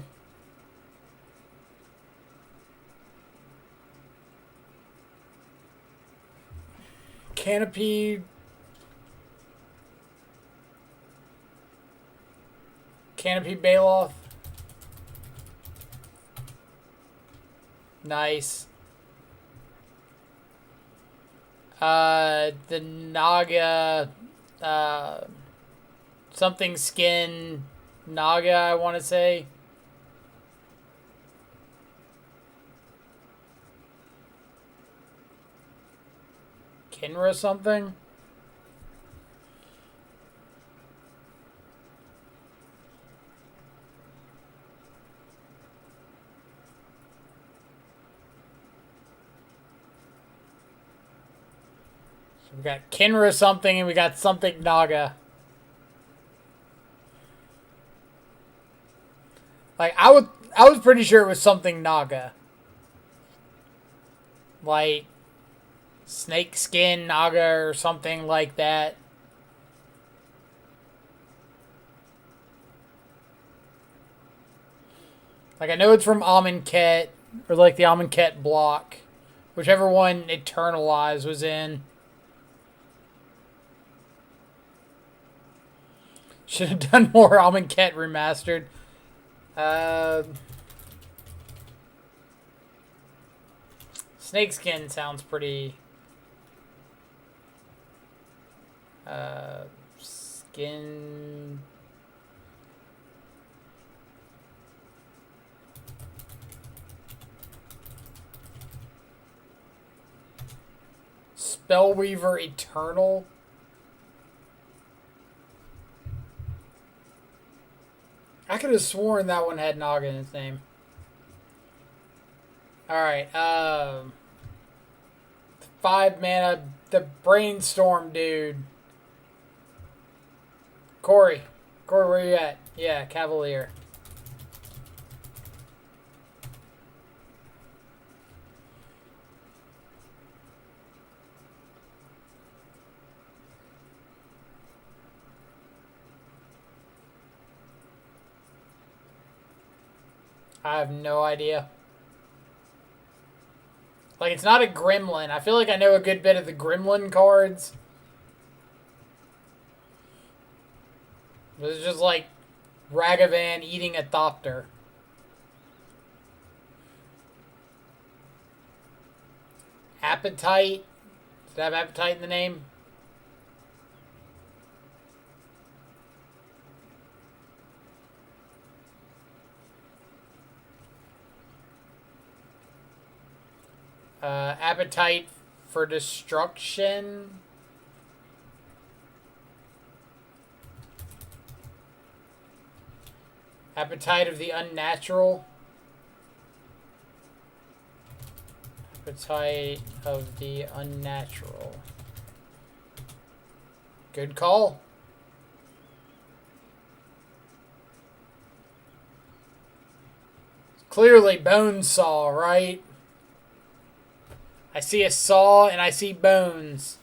Canopy Bailoff. Nice. The Naga, something skin Naga, I want to say. Kinra something? So we got Kinra something and we got something Naga. Like, I was pretty sure it was something Naga. Like, snake skin Naga or something like that. Like, I know it's from Amonkhet, or like the Amonkhet block. Whichever one Eternalize was in. Should have done more Amonkhet Remastered. Snakeskin sounds pretty... skin... Spellweaver Eternal. I could have sworn that one had Naga in its name. Alright, 5 mana, the Brainstorm dude. Corey, where you at? Yeah, Cavalier. I have no idea. Like, it's not a gremlin. I feel like I know a good bit of the gremlin cards. It's just like Ragavan eating a Thopter. Appetite. Does it have appetite in the name? Appetite for destruction. Appetite of the unnatural. Appetite of the unnatural. Good call. Clearly Bonesaw, right? I see a saw and I see bones.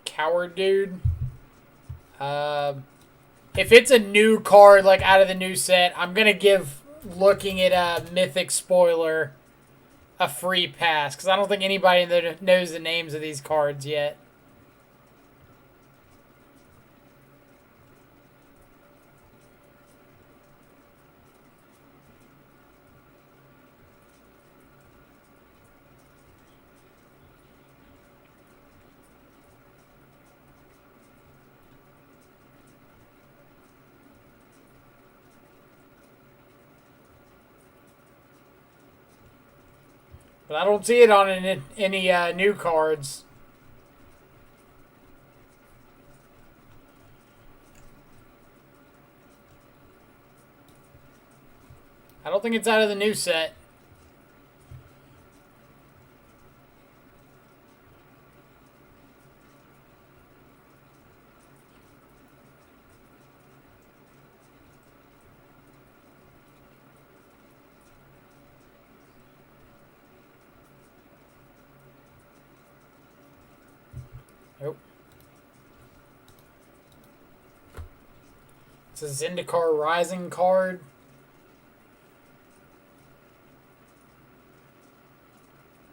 Coward dude. If it's a new card, like out of the new set, I'm going to give looking at a Mythic Spoiler a free pass. Because I don't think anybody knows the names of these cards yet. But I don't see it on any new cards. I don't think it's out of the new set. Nope. It's a Zendikar Rising card.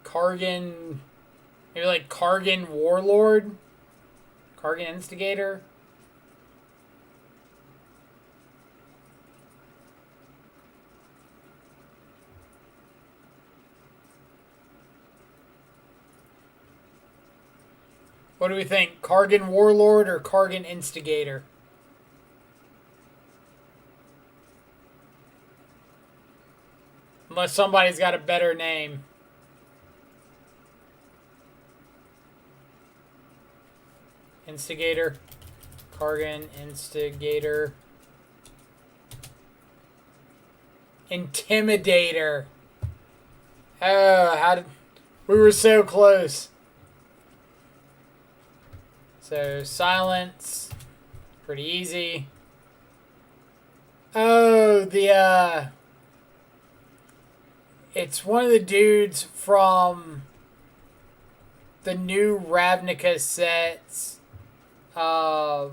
Kargan... Maybe like Kargan Warlord? Kargan Instigator? What do we think? Kargan Warlord or Kargan Instigator? Unless somebody's got a better name. Instigator. Kargan Instigator. Intimidator. Oh, how did... We were so close. So, silence. Pretty easy. Oh, it's one of the dudes from the new Ravnica sets. Yeah,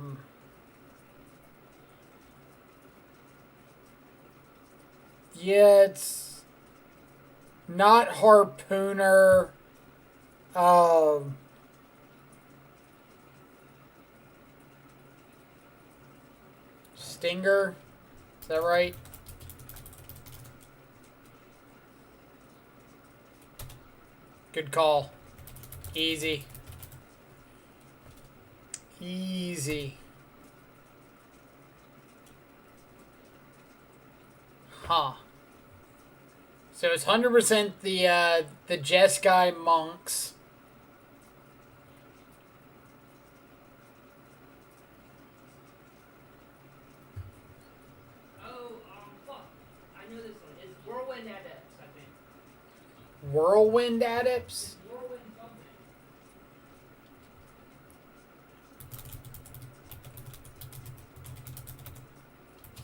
it's not Harpooner. Stinger. Is that right? Good call. Easy. Easy. Huh. So it's 100% the Jeskai monks. Fuck. I know this one. It's Whirlwind Adepts, I think. Whirlwind Adepts? Whirlwind something.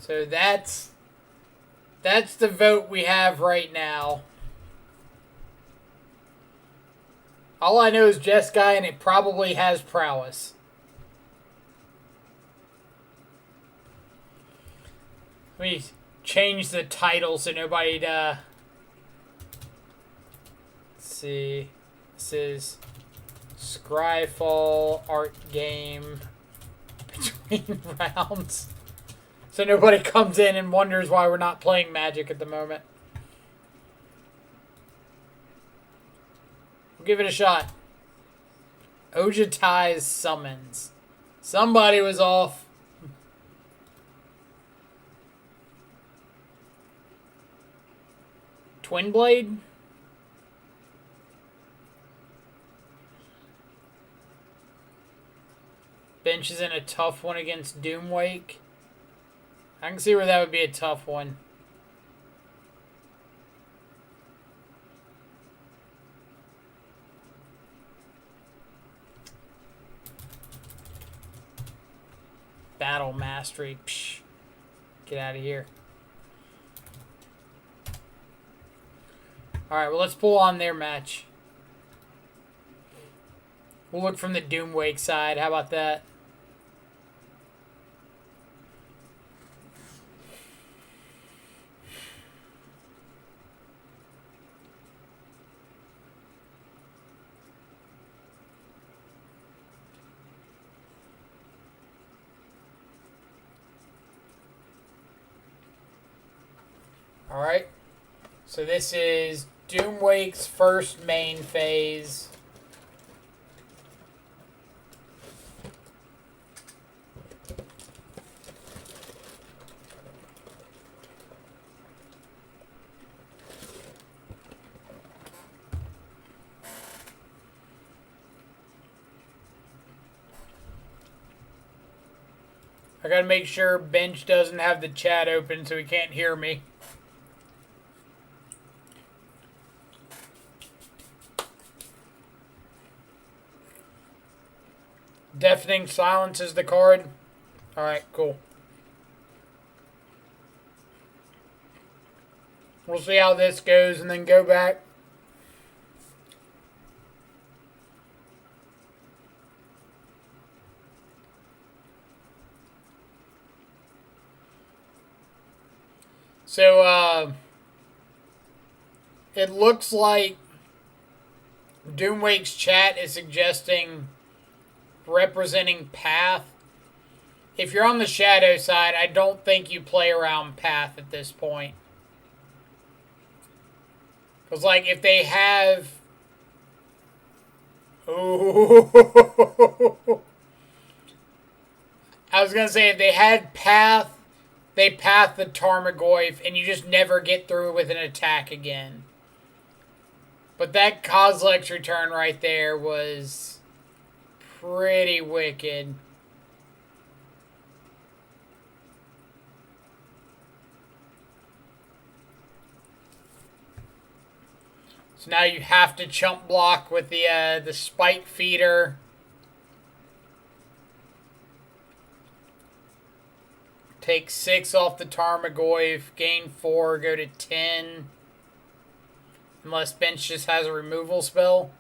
So that's the vote we have right now. All I know is Jeskai, and it probably has prowess. Let me change the title so nobody let's see. This is Scryfall art game between rounds. So nobody comes in and wonders why we're not playing Magic at the moment. We'll give it a shot. Ojatai's summons. Somebody was off. Twin Blade? Bench is in a tough one against Doomwake. I can see where that would be a tough one. Battle Mastery. Psh. Get out of here. Alright, well, let's pull on their match. We'll look from the Doomwake side. How about that? Alright, so this is Doomwake's first main phase. I gotta make sure Bench doesn't have the chat open so he can't hear me. Deafening Silence is the card. Alright, cool. We'll see how this goes and then go back. So, it looks like Doomwake's chat is suggesting representing Path. If you're on the Shadow side, I don't think you play around Path at this point. Because, like, if they have... Ooh. I was going to say, if they had Path, they Path the Tarmogoyf, and you just never get through with an attack again. But that Kozilek's return right there was pretty wicked. So now you have to chump block with the Spike Feeder. Take 6 off the Tarmogoyf, gain 4, go to 10. Unless Bench just has a removal spell.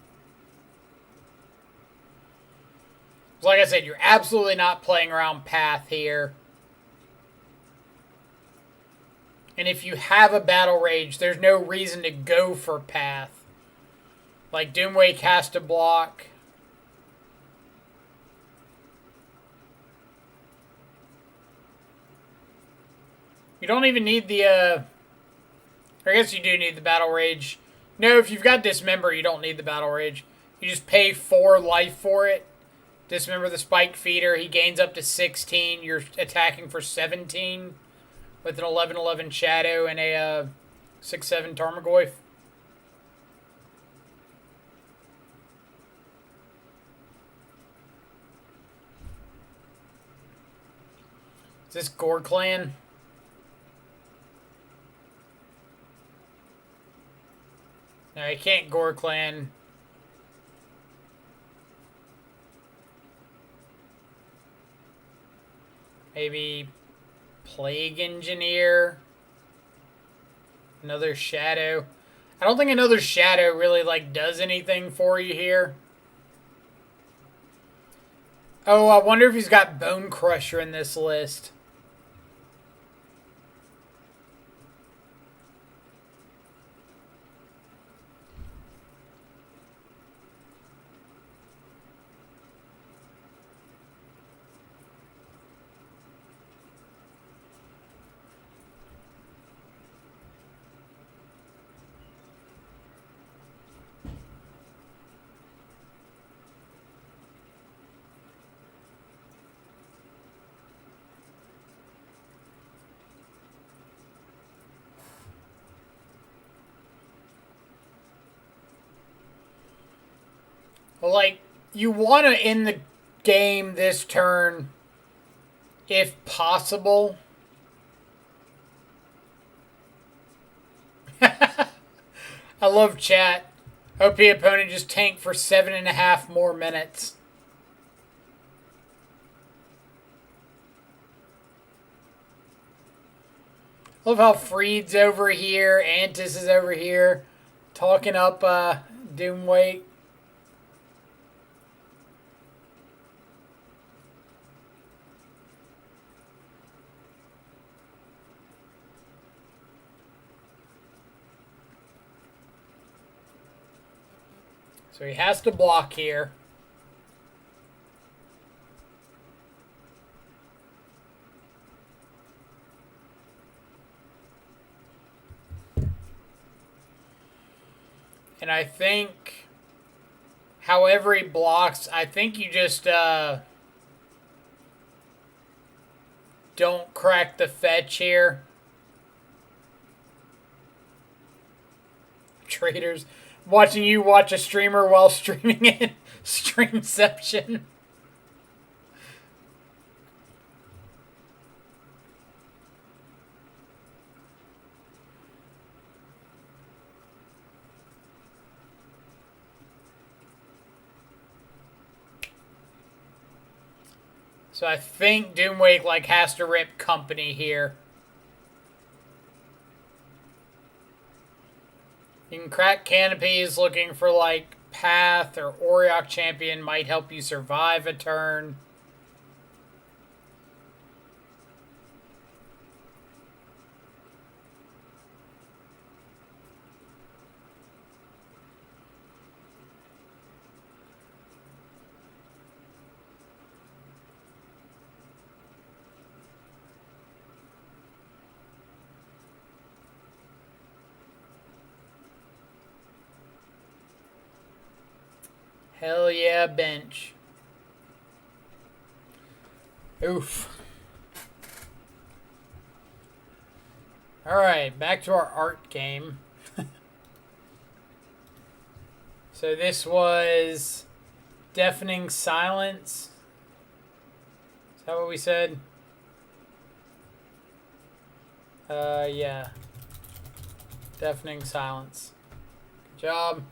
Like I said, you're absolutely not playing around Path here. And if you have a Battle Rage, there's no reason to go for Path. Like, Doomwake has to block. You don't even need the, I guess you do need the Battle Rage. No, if you've got Dismember, you don't need the Battle Rage. You just pay 4 life for it. Dismember the Spike Feeder. He gains up to 16. You're attacking for 17 with an 11/11 Shadow and a 6/7 Tarmogoyf. Is this Gore Clan? No, you can't Gore Clan. Maybe Plague Engineer. Another Shadow. I don't think another Shadow really, like, does anything for you here. Oh, I wonder if he's got Bone Crusher in this list. Like, you want to end the game this turn, if possible. I love chat. OP opponent just tanked for 7.5 more minutes. Love how Freed's over here, Antis is over here, talking up Doomwake. So he has to block here. And I think, however he blocks, I think you just don't crack the fetch here. Traders. Watching you watch a streamer while streaming it. Streamception. So I think Doomwake like has to rip company here. You can crack canopies looking for like Path or Auriok Champion might help you survive a turn. Hell yeah, bench. Oof. Alright, back to our art game. So this was Deafening Silence. Is that what we said? Yeah. Deafening Silence. Good job.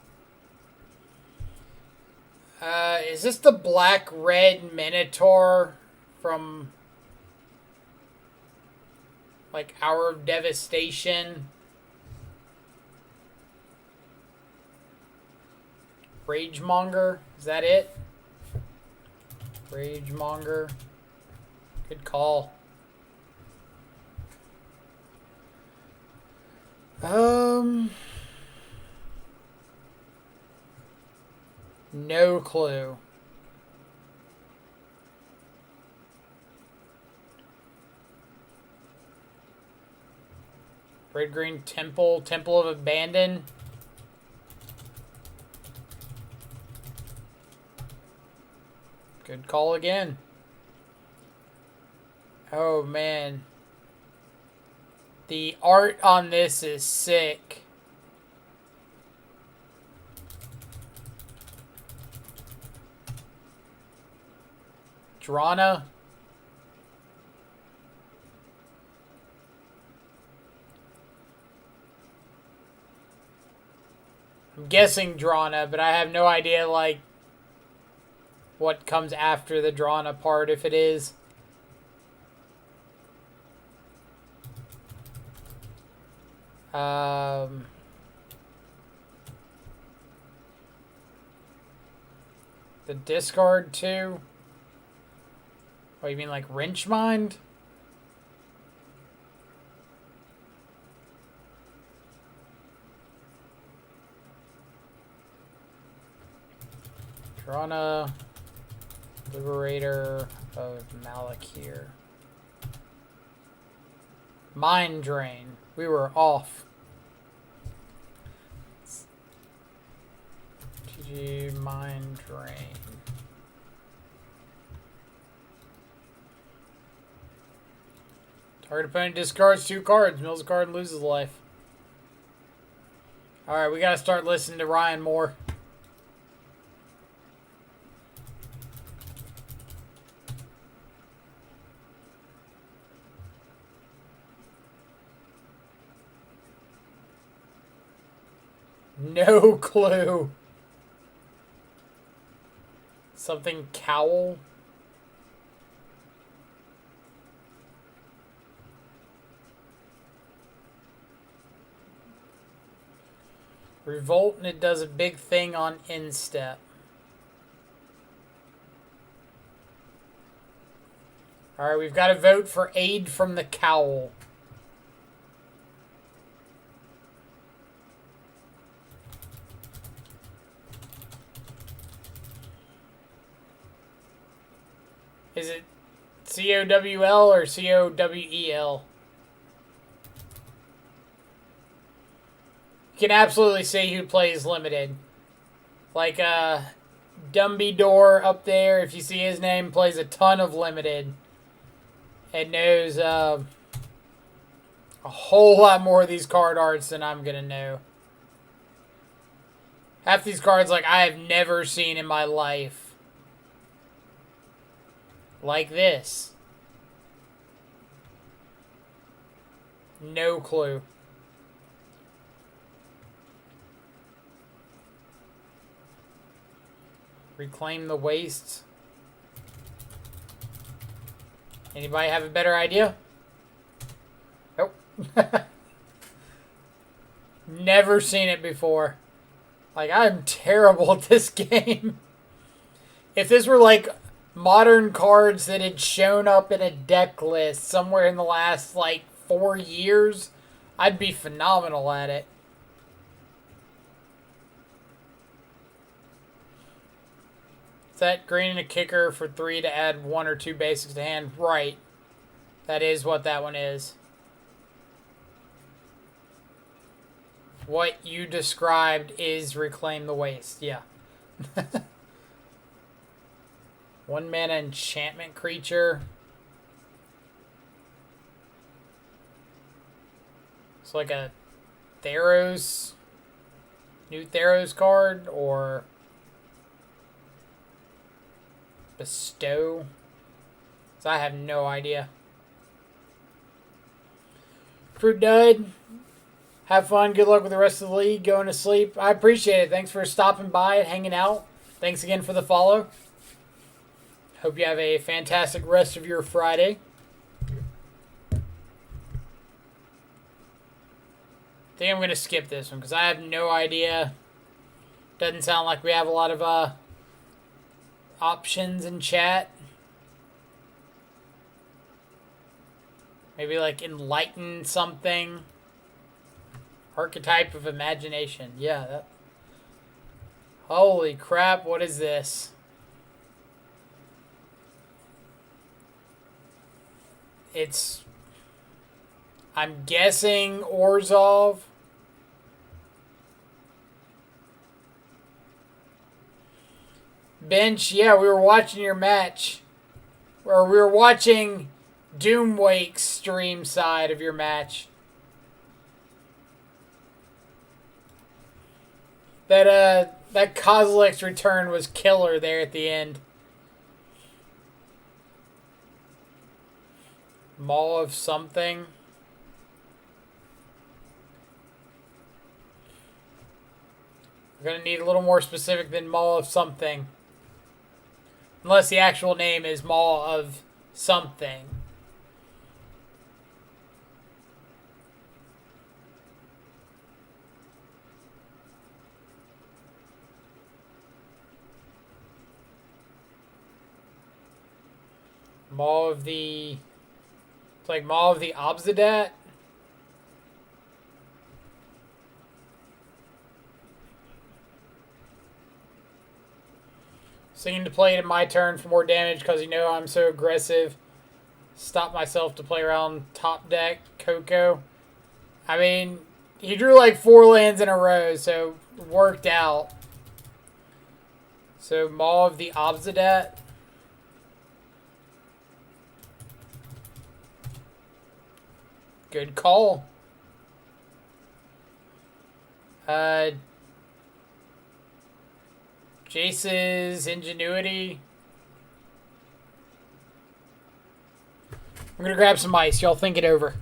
Is this the black-red Minotaur from, like, Hour of Devastation? Ragemonger? Is that it? Ragemonger. Good call. No clue. Red green temple. Temple of Abandon. Good call again. Oh man. The art on this is sick. Drana. I'm guessing Drana, but I have no idea, like, what comes after the Drana part, if it is. The discard too? Oh, you mean like Wrench Mind? Drana, Liberator of Malakir. Mind Drain. We were off. GG Mind Drain. Target opponent discards 2 cards, mills a card, and loses life. Alright, we gotta start listening to Ryan more. No clue. Something cowl. Revolt, and it does a big thing on instep. Alright, we've got to vote for aid from the cowl. Is it COWL or COWEL? You can absolutely say who plays limited. Like, Dumby Door up there, if you see his name, plays a ton of limited. And knows a whole lot more of these card arts than I'm going to know. Half these cards, like, I have never seen in my life. Like this. No clue. Reclaim the Waste. Anybody have a better idea? Nope. Never seen it before. Like, I'm terrible at this game. If this were like modern cards that had shown up in a deck list somewhere in the last, like, 4 years, I'd be phenomenal at it. Set green and a kicker for 3 to add 1 or 2 basics to hand. Right. That is what that one is. What you described is Reclaim the Waste. Yeah. 1 mana enchantment creature. It's like a Theros. New Theros card or Bestow. So I have no idea. Fruit Dud. Have fun. Good luck with the rest of the league. Going to sleep. I appreciate it. Thanks for stopping by and hanging out. Thanks again for the follow. Hope you have a fantastic rest of your Friday. I think I'm going to skip this one because I have no idea. Doesn't sound like we have a lot of options in chat. Maybe like Enlighten something. Archetype of Imagination. Yeah. That. Holy crap, what is this? I'm guessing Orzhov. Bench, yeah, we were watching your match. Or we were watching Doomwake's stream side of your match. That Kozilek's return was killer there at the end. Maw of something. We're gonna need a little more specific than Maw of something. Unless the actual name is Maw of something. Maw of the... It's like Maw of the Obsidat. Singing to play it in my turn for more damage because you know I'm so aggressive. Stop myself to play around top deck. Coco. I mean, he drew like 4 lands in a row, so it worked out. So Maw of the Obsidat. Good call. Jace's Ingenuity. I'm gonna grab some ice. Y'all think it over.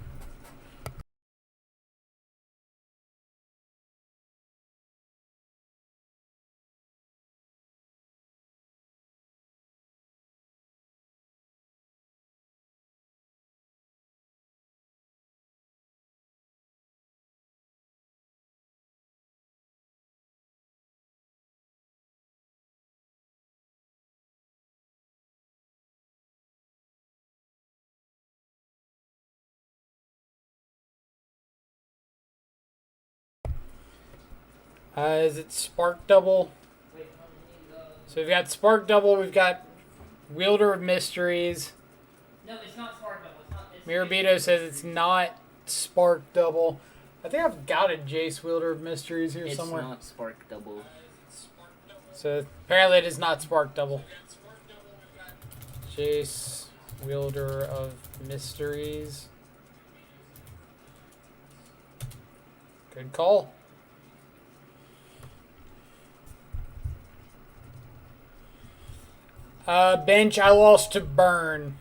Is it Spark Double? Wait, So we've got Spark Double, we've got Wielder of Mysteries. no, it's not Spark Double. It's not. It's Mirabito says it's not Spark Double. I think I've got a Jace Wielder of Mysteries here It's somewhere. not Spark Double. So apparently it is not Spark Double. Jace Wielder of Mysteries. Good call. Bench, I lost to Burn.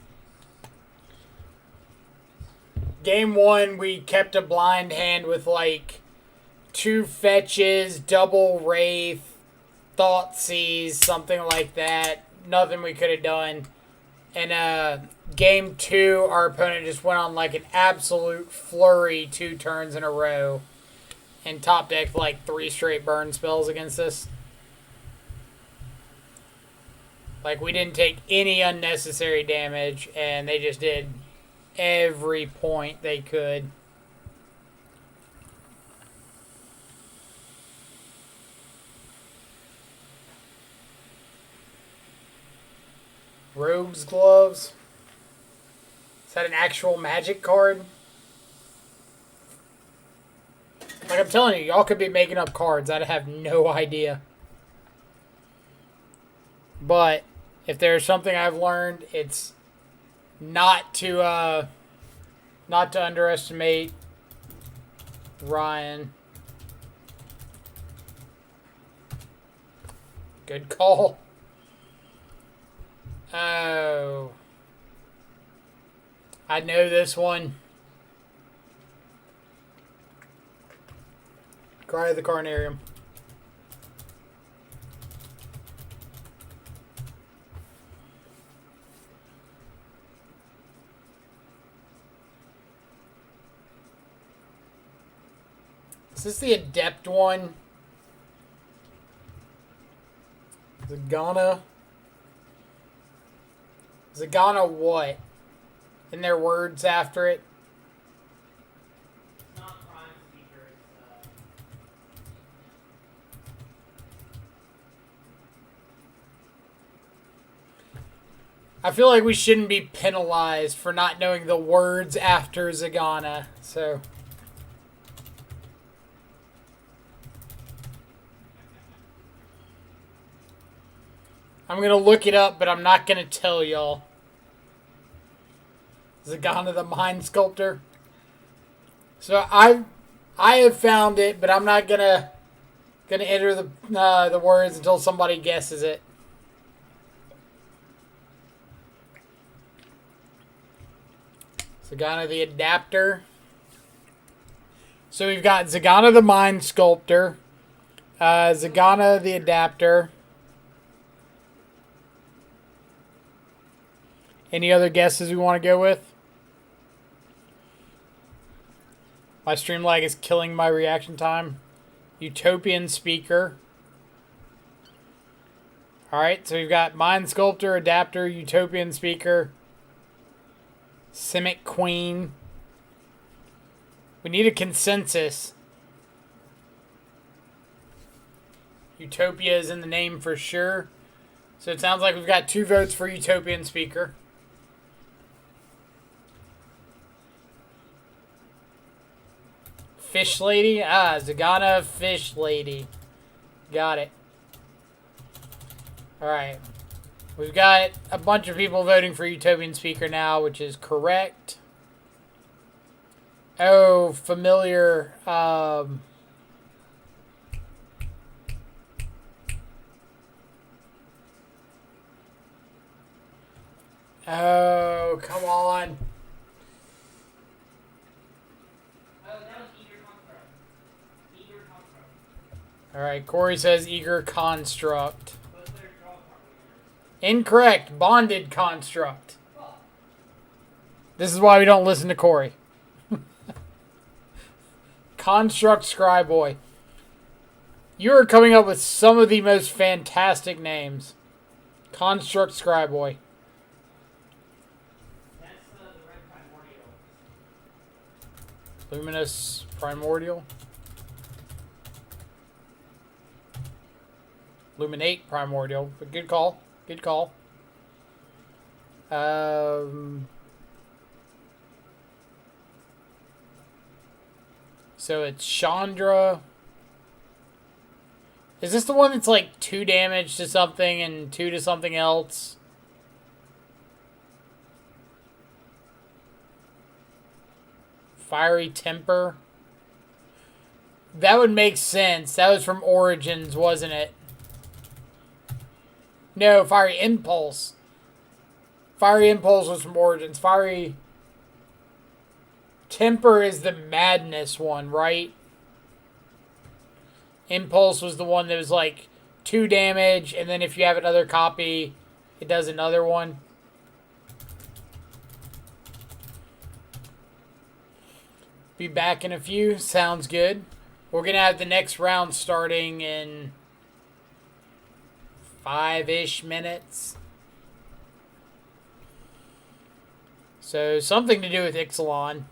Game 1, we kept a blind hand with like 2 fetches, double Wraith, Thoughtseize, something like that. Nothing we could have done. And game 2, our opponent just went on like an absolute flurry 2 turns in a row. And top decked like 3 straight burn spells against us. Like, we didn't take any unnecessary damage, and they just did every point they could. Rogue's Gloves. Is that an actual Magic card? Like I'm telling you, y'all could be making up cards. I'd have no idea. But if there's something I've learned, it's not to underestimate Ryan. Good call. Oh. I know this one. Cry of the Carnarium. Is this the Adept one? Zagana? Zagana what? In their words after it? not Prime Speaker. I feel like we shouldn't be penalized for not knowing the words after Zagana, so... I'm going to look it up, but I'm not going to tell y'all. Zagana the Mind Sculptor. So I have found it, but I'm not gonna enter the words until somebody guesses it. Zagana the Adapter. So we've got Zagana the Mind Sculptor, Zagana the Adapter. Any other guesses we want to go with? My stream lag is killing my reaction time. Utopian Speaker. Alright, so we've got Mind Sculptor, Adapter, Utopian Speaker, Simic Queen. We need a consensus. Utopia is in the name for sure. So it sounds like we've got 2 votes for Utopian Speaker. Fish Lady? Ah, Zagana Fish Lady. Got it. Alright. We've got a bunch of people voting for Utopian Speaker now, which is correct. Oh, familiar. Oh, come on. Alright, Corey says Eager Construct. Incorrect. Bonded Construct. This is why we don't listen to Corey. Construct Scryboy. You are coming up with some of the most fantastic names. Construct Scryboy. That's the red primordial. Luminous Primordial. Luminate Primordial. But good call. Good call. So it's Chandra. Is this the one that's like 2 damage to something and 2 to something else? Fiery Temper. That would make sense. That was from Origins, wasn't it? No, Fiery Impulse. Fiery Impulse was from Origins. Fiery Temper is the Madness one, right? Impulse was the one that was like 2 damage, and then if you have another copy, it does another one. Be back in a few. Sounds good. We're going to have the next round starting in 5-ish minutes. So, something to do with Ixalan.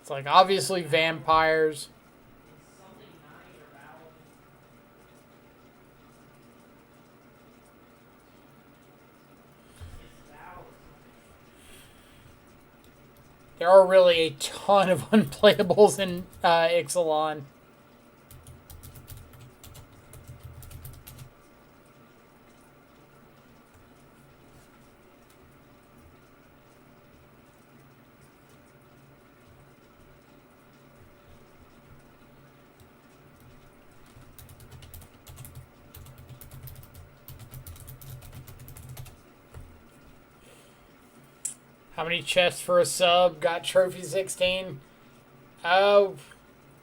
It's like, obviously, vampires. It's something night or battle. It's battle. There are really a ton of unplayables in Ixalan. How many chests for a sub? Got trophy 16. Oh,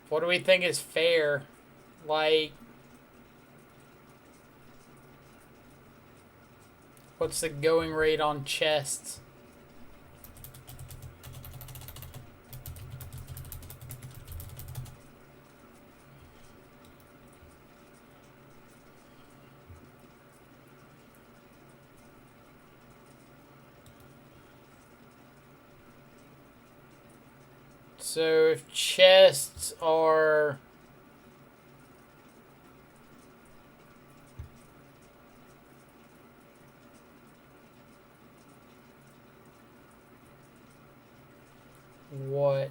what do we think is fair? Like, what's the going rate on chests? So if chests are what?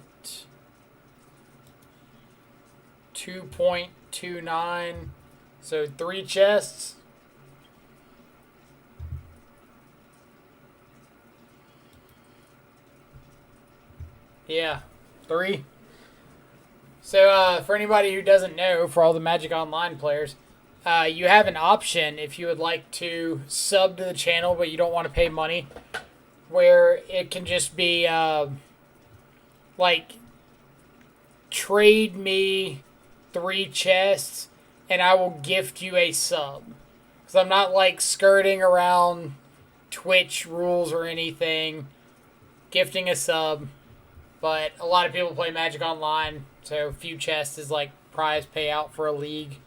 2.29. So 3 chests. Yeah, 3. So for anybody who doesn't know, for all the Magic Online players, you have an option if you would like to sub to the channel but you don't want to pay money, where it can just be like trade me 3 chests and I will gift you a sub. Because I'm not like skirting around Twitch rules or anything, gifting a sub. But a lot of people play Magic Online, so a few chests is like prize payout for a league.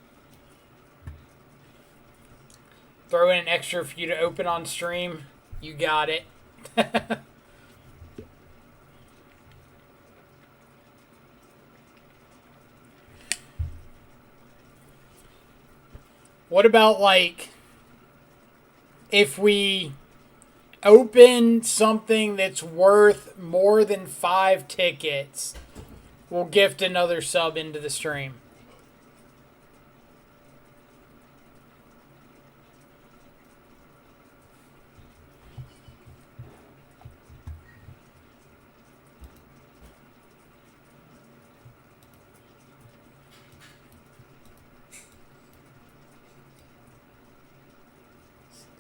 Throw in an extra for you to open on stream. You got it. What about like if we open something that's worth more than 5 tickets, we'll gift another sub into the stream.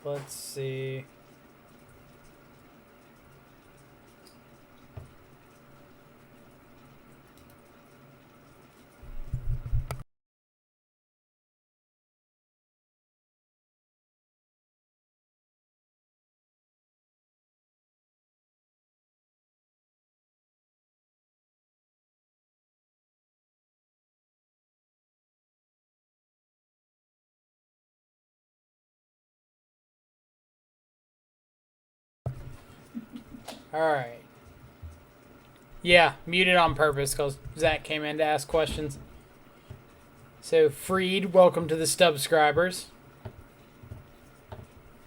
Let's see. Alright. Yeah, muted on purpose because Zach came in to ask questions. So, Freed, welcome to the subscribers.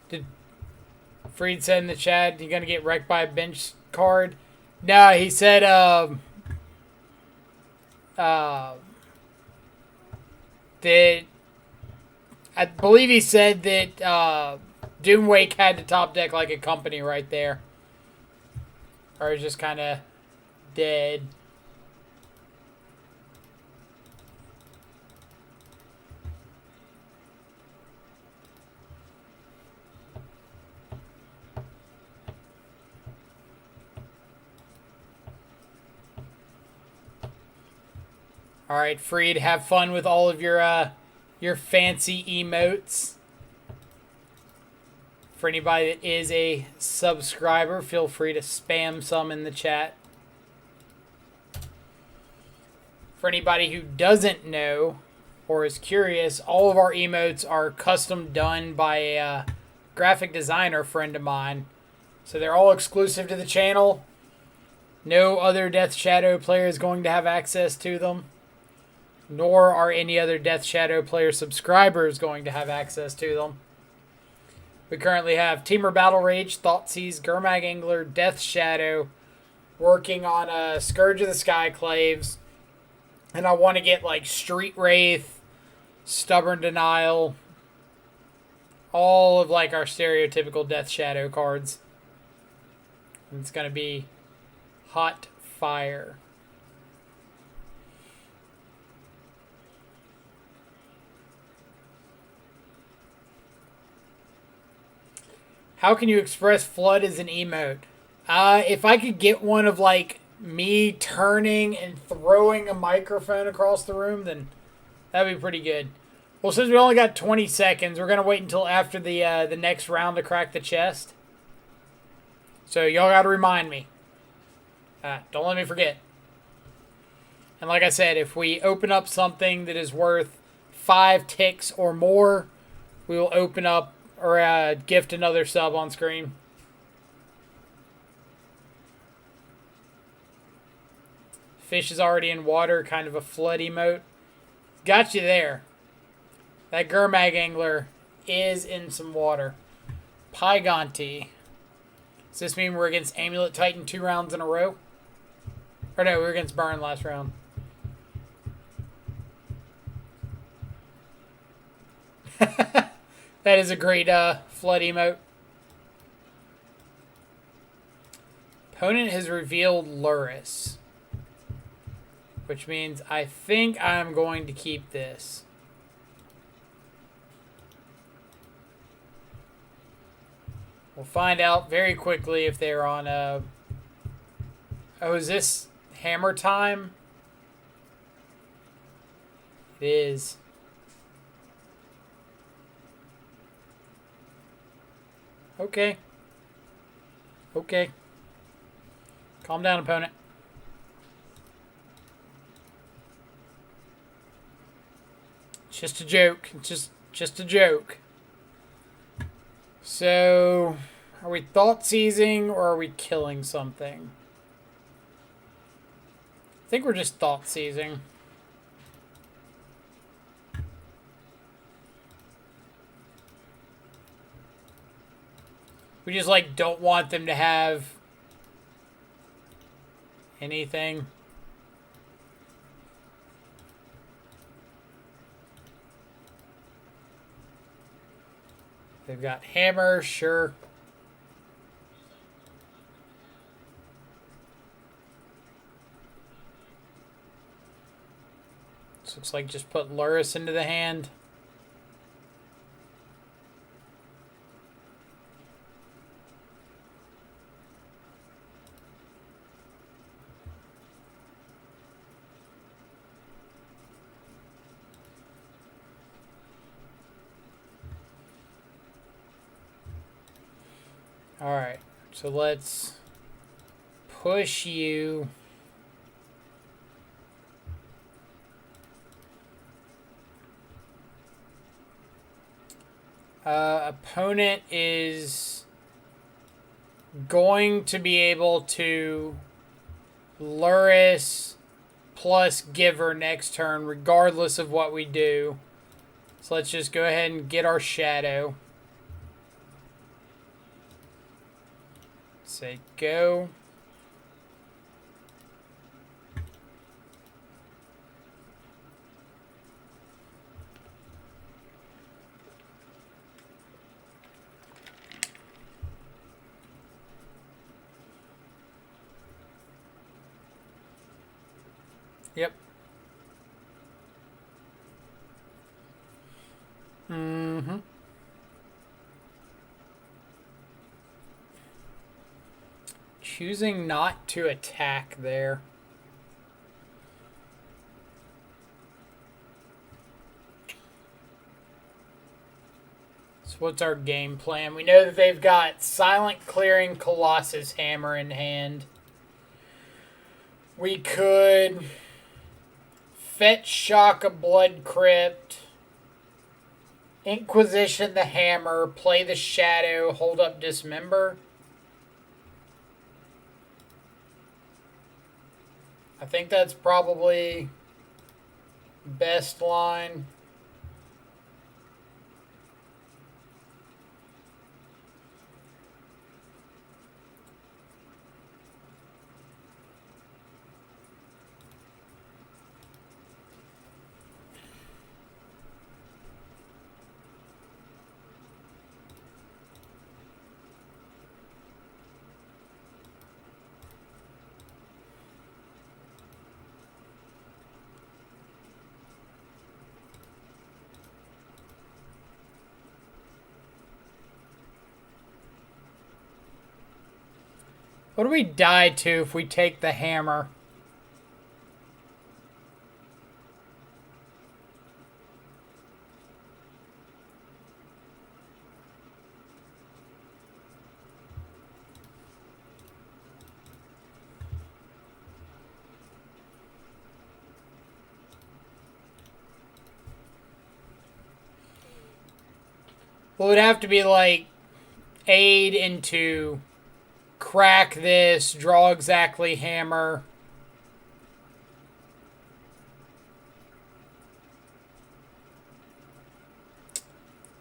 Did Freed said in the chat, you gonna get wrecked by a bench card? No, he said, that I believe he said that Doomwake had to top deck like a company right there. Or is just kind of dead. All right, Freed, have fun with all of your fancy emotes. For anybody that is a subscriber, feel free to spam some in the chat. For anybody who doesn't know or is curious, all of our emotes are custom done by a graphic designer friend of mine. So they're all exclusive to the channel. No other Death Shadow player is going to have access to them. Nor are any other Death Shadow player subscribers going to have access to them. We currently have Temur Battle Rage, Thoughtseize, Gurmag Angler, Death Shadow, working on Scourge of the Skyclaves. And I want to get like Street Wraith, Stubborn Denial, all of like our stereotypical Death Shadow cards. And it's going to be hot fire. How can you express flood as an emote? If I could get one of like me turning and throwing a microphone across the room, then that'd be pretty good. Well, since we only got 20 seconds, we're gonna wait until after the next round to crack the chest. So y'all gotta remind me. Don't let me forget. And like I said, if we open up something that is worth 5 ticks or more, we will open up or gift another sub on screen. Fish is already in water, kind of a flood emote. Got you there. That Gurmag Angler is in some water. Pygonti. Does this mean we're against Amulet Titan 2 rounds in a row? Or no, we were against Burn last round. That is a great flood emote. Opponent has revealed Luris, which means I think I'm going to keep this. We'll find out very quickly if they're on a... Oh, is this hammer time? It is. Okay. Okay. Calm down, opponent. It's just a joke. It's just a joke. So, are we thought seizing or are we killing something? I think we're just thought seizing. We just like don't want them to have anything. They've got hammer, sure. This looks like just put Luris into the hand. Alright, so let's push you. Opponent is going to be able to Luris plus Giver next turn, regardless of what we do. So let's just go ahead and get our Shadow. Say go. Yep. Mm-hmm. Choosing not to attack there. So what's our game plan? We know that they've got Silent Clearing Colossus Hammer in hand. We could fetch Shock a Blood Crypt, Inquisition the Hammer, play the Shadow, hold up Dismember. I think that's probably best line. What do we die to if we take the hammer? Well, it would have to be like aid into crack this, draw exactly hammer.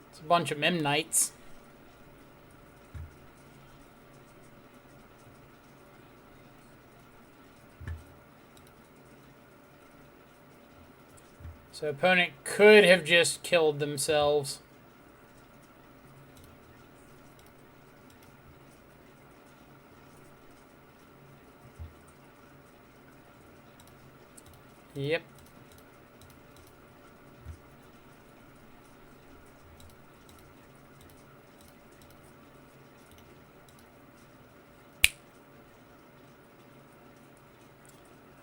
It's a bunch of Memnites. So opponent could have just killed themselves. Yep.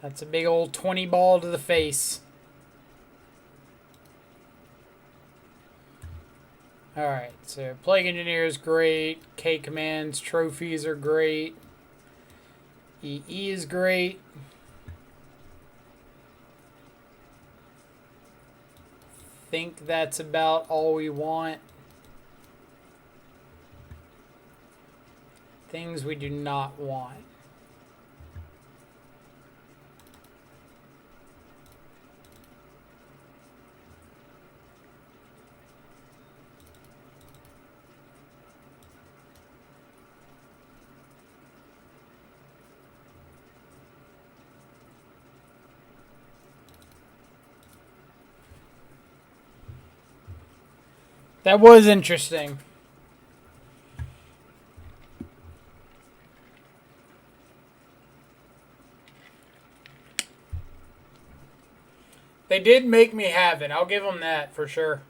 That's a big old 20 ball to the face. Alright, so Plague Engineer is great. K commands, trophies are great. EE is great. Think that's about all we want. Things we do not want. That was interesting. They did make me have it. I'll give them that for sure.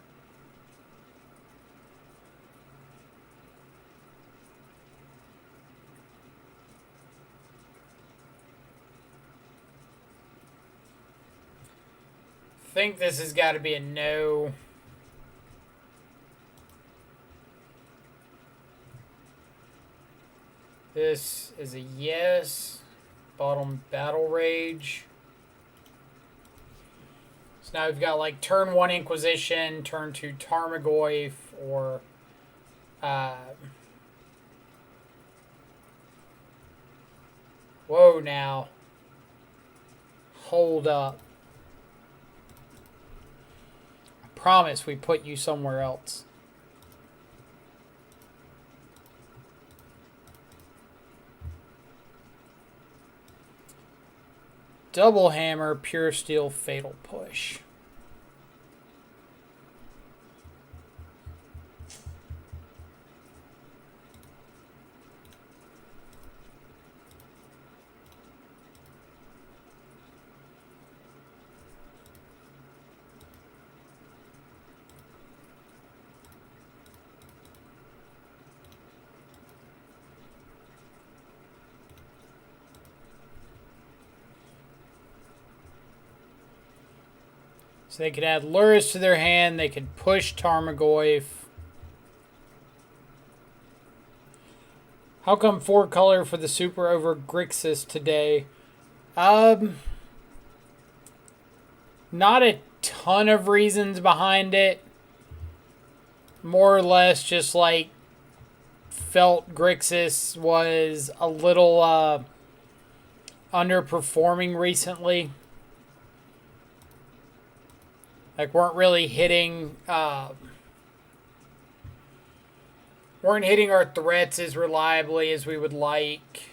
I think this has got to be a no. This is a yes. Bottom Battle Rage. So now we've got like turn 1 Inquisition, turn 2 Tarmogoyf, or whoa now. Hold up. I promise we put you somewhere else. Double Hammer, Pure Steel, Fatal Push. So they could add Luris to their hand. They could push Tarmogoyf. How come 4 color for the super over Grixis today? Not a ton of reasons behind it. More or less just like felt Grixis was a little underperforming recently. Like weren't really hitting our threats as reliably as we would like.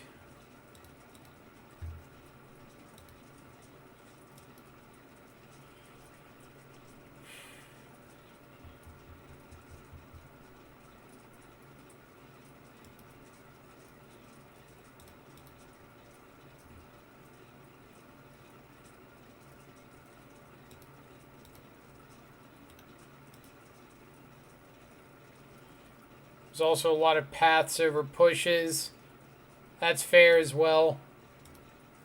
There's also a lot of paths over pushes. That's fair as well.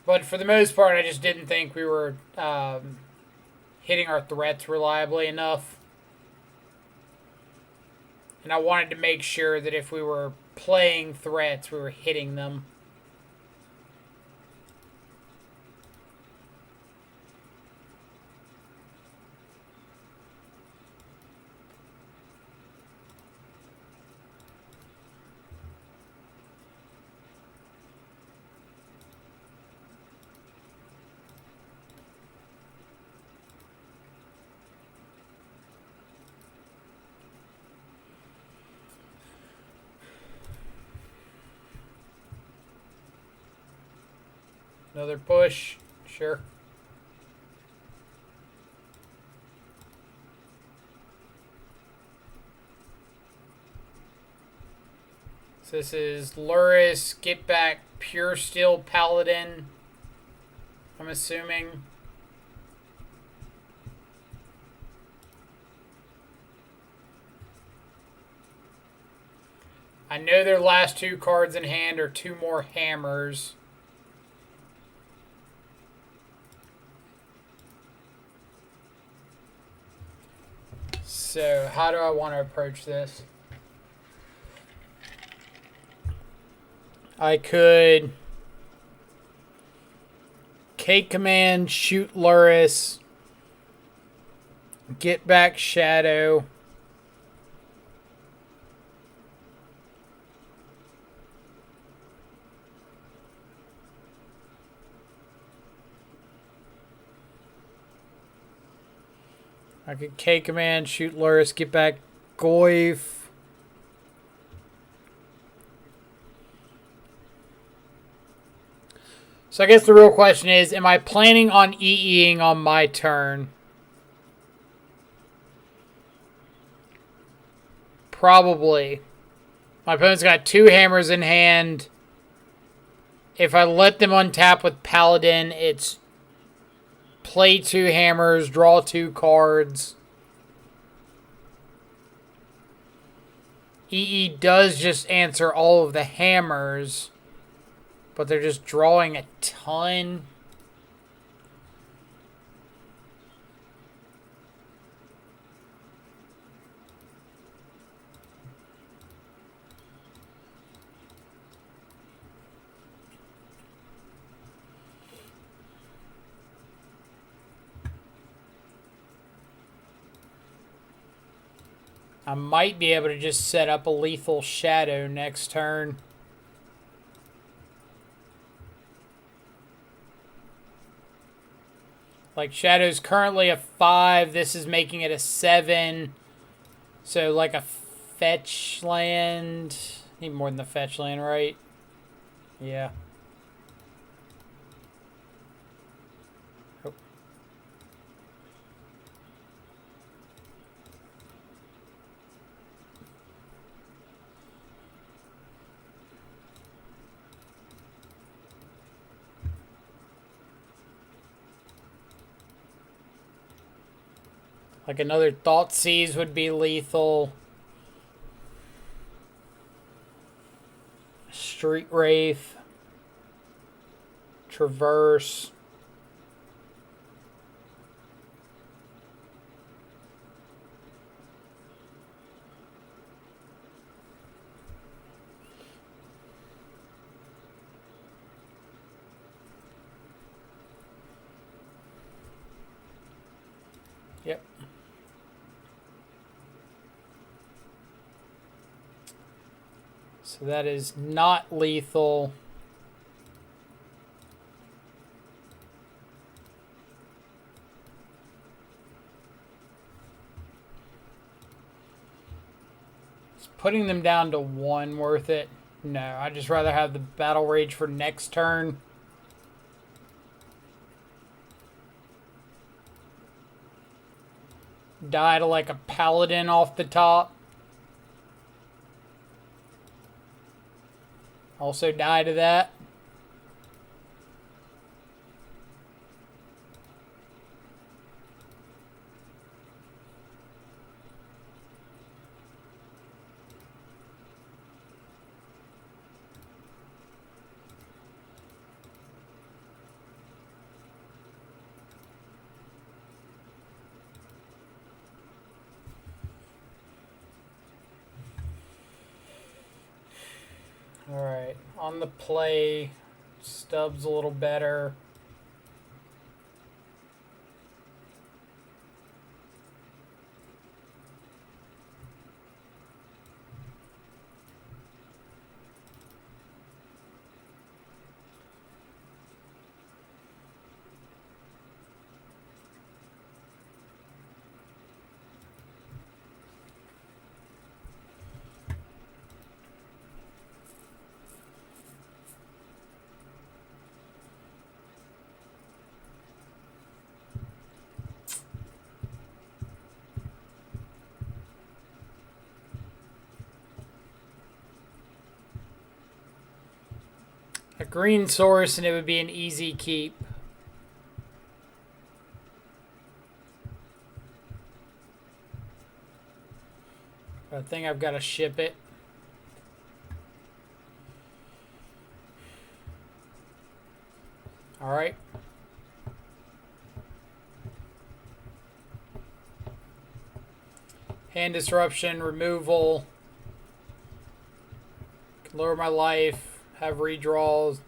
But for the most part, I just didn't think we were hitting our threats reliably enough. And I wanted to make sure that if we were playing threats, we were hitting them. Another push, sure. So this is Luris, Get Back, Pure Steel Paladin. I'm assuming. I know their last two cards in hand are two more hammers. So, how do I want to approach this? I could K command, shoot Luris, get back Shadow. I could K command, shoot Luris, get back Goyf. So I guess the real question is, am I planning on EEing on my turn? Probably. My opponent's got two hammers in hand. If I let them untap with Paladin, it's play two hammers, draw two cards. EE does just answer all of the hammers, but they're just drawing a ton. I might be able to just set up a lethal Shadow next turn. Like, Shadow's currently a 5. This is making it a 7. So, like a fetch land. Need more than the fetch land, right? Yeah. Oh. Like another Thoughtseize would be lethal. Street Wraith. Traverse. Yep. So that is not lethal. Is putting them down to 1 worth it? No, I'd just rather have the Battle Rage for next turn. Die to like a Paladin off the top. Also die to that. Alright, on the play, Stubbs a little better. A green source, and it would be an easy keep. I think I've got to ship it. All right. Hand disruption, removal. Can lower my life, have redraws.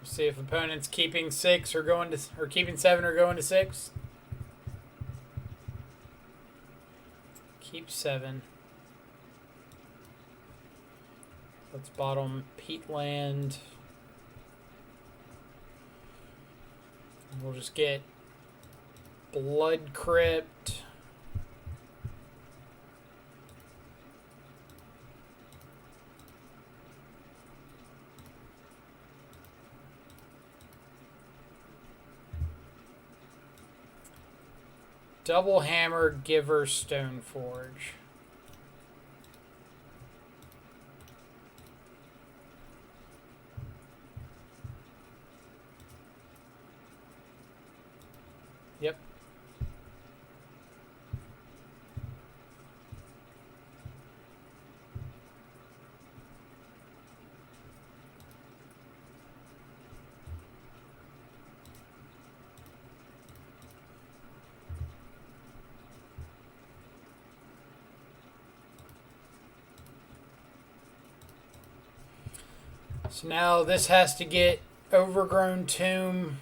See if opponent's keeping 6 or going to, or keeping 7 or going to 6. Keep 7. Let's bottom peatland. We'll just get Blood Crypt. Double Hammer, Giver, Stoneforge. Yep. So now this has to get Overgrown Tomb.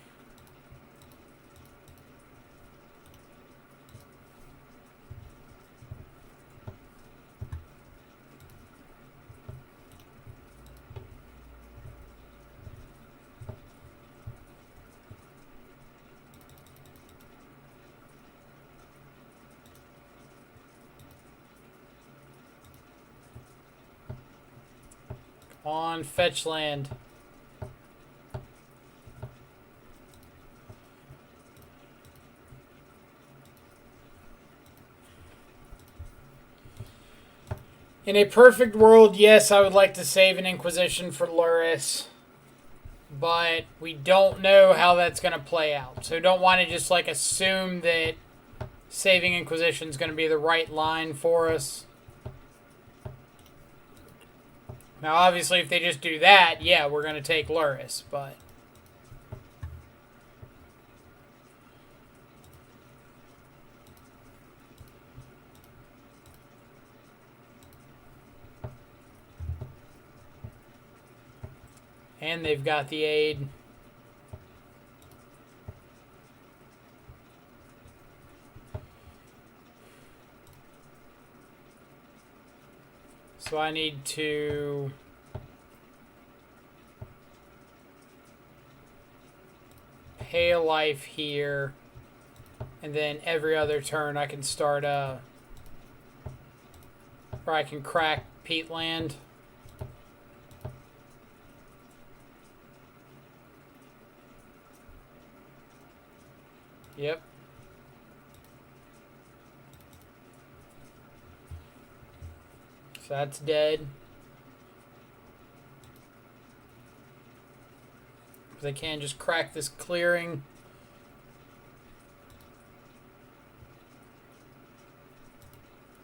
On fetch land. In a perfect world, yes, I would like to save an Inquisition for Luris, but we don't know how that's going to play out. So don't want to just like assume that saving Inquisition is going to be the right line for us. Now, obviously, if they just do that, yeah, we're going to take Luris, but... And they've got the aid. So I need to pay a life here, and then every other turn I can start or I can crack peatland. Yep. So that's dead. Because I can just crack this clearing.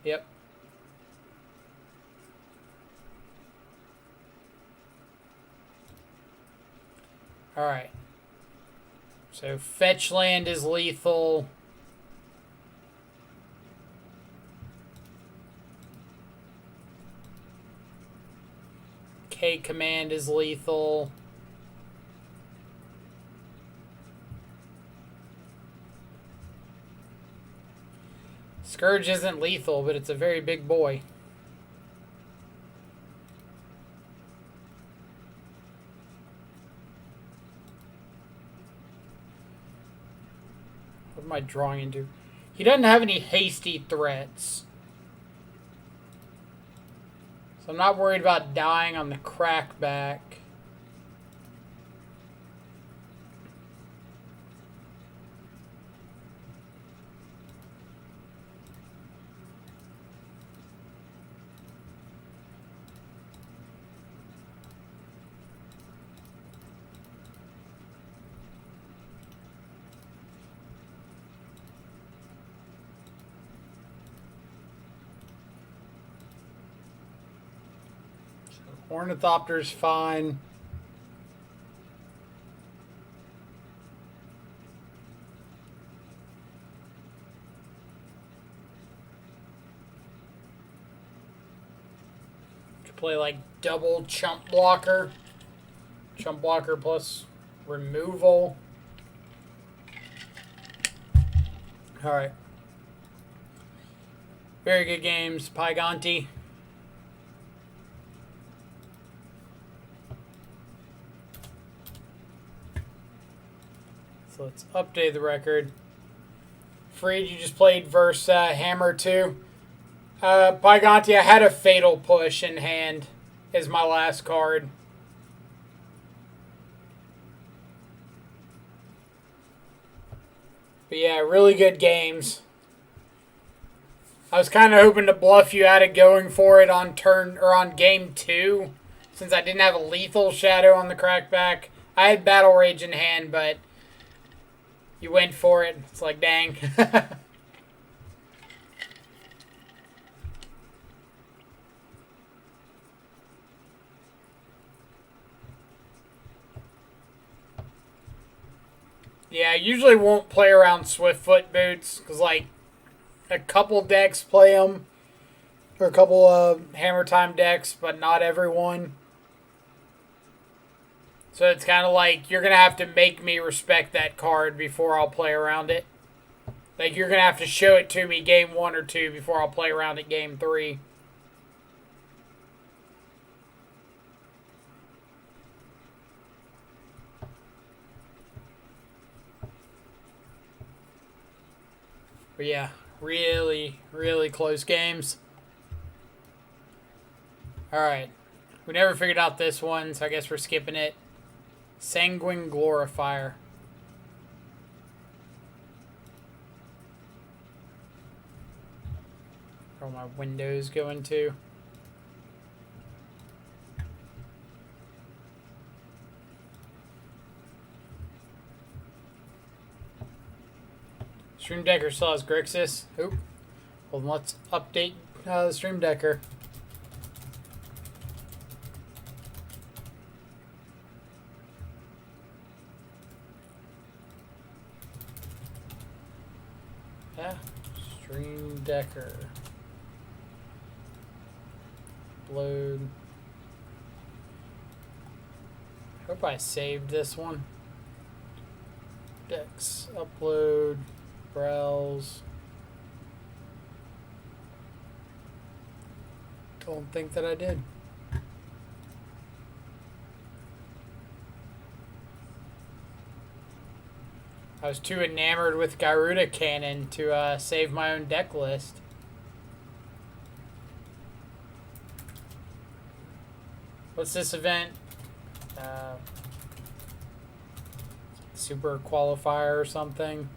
Yep. Alright. So fetch land is lethal. K command is lethal. Scourge isn't lethal, but it's a very big boy. What am I drawing into? He doesn't have any hasty threats. So I'm not worried about dying on the crackback. Ornithopter's fine. Could play like double chump blocker. Chump blocker plus removal. Alright. Very good games, Pyganti. So let's update the record. Freed, you just played versus Hammer 2. Pyganti, I had a Fatal Push in hand as my last card. But yeah, really good games. I was kind of hoping to bluff you out of going for it on turn or on game 2, since I didn't have a Lethal Shadow on the crackback. I had Battle Rage in hand, but you went for it. It's like, dang. Yeah, I usually won't play around Swiftfoot Boots, because, like, a couple decks play them, or a couple of Hammer Time decks, but not everyone. So it's kind of like, you're going to have to make me respect that card before I'll play around it. Like, you're going to have to show it to me game 1 or 2 before I'll play around it game 3. But yeah, really, really close games. Alright. We never figured out this one, so I guess we're skipping it. Sanguine Glorifier. Where all my windows go into. Stream Decker still has Grixis. Oop. Well, let's update the Stream Decker. Yeah, Stream Decker. Upload. Hope I saved this one. Decks. Upload. Browse. Don't think that I did. I was too enamored with Garuda Cannon to save my own deck list. What's this event? Super Qualifier or something.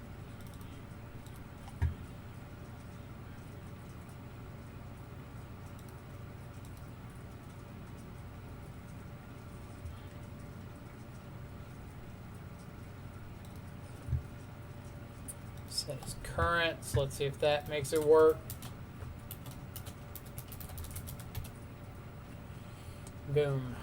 Set as current, so let's see if that makes it work. Boom.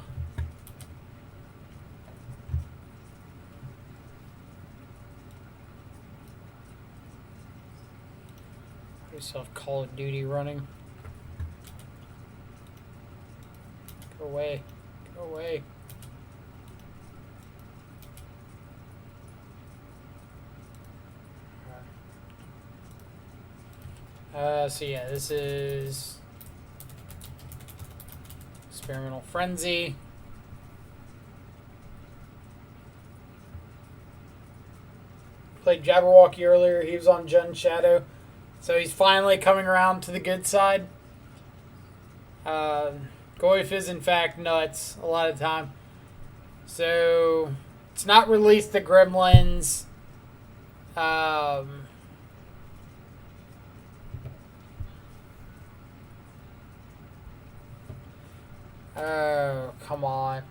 We still have Call of Duty running. Go away. Go away. So yeah, this is Experimental Frenzy. Played Jabberwocky earlier. He was on Jun Shadow. So he's finally coming around to the good side. Goyf is, in fact, nuts a lot of the time. So it's not released the Gremlins. Oh, come on.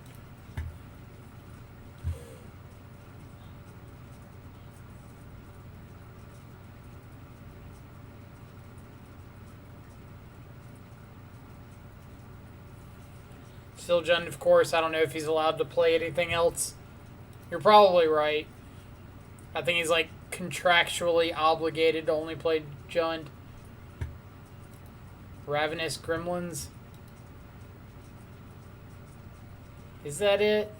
Still Jund, of course. I don't know if he's allowed to play anything else. You're probably right. I think he's like contractually obligated to only play Jund. Ravenous Gremlins. Is that it?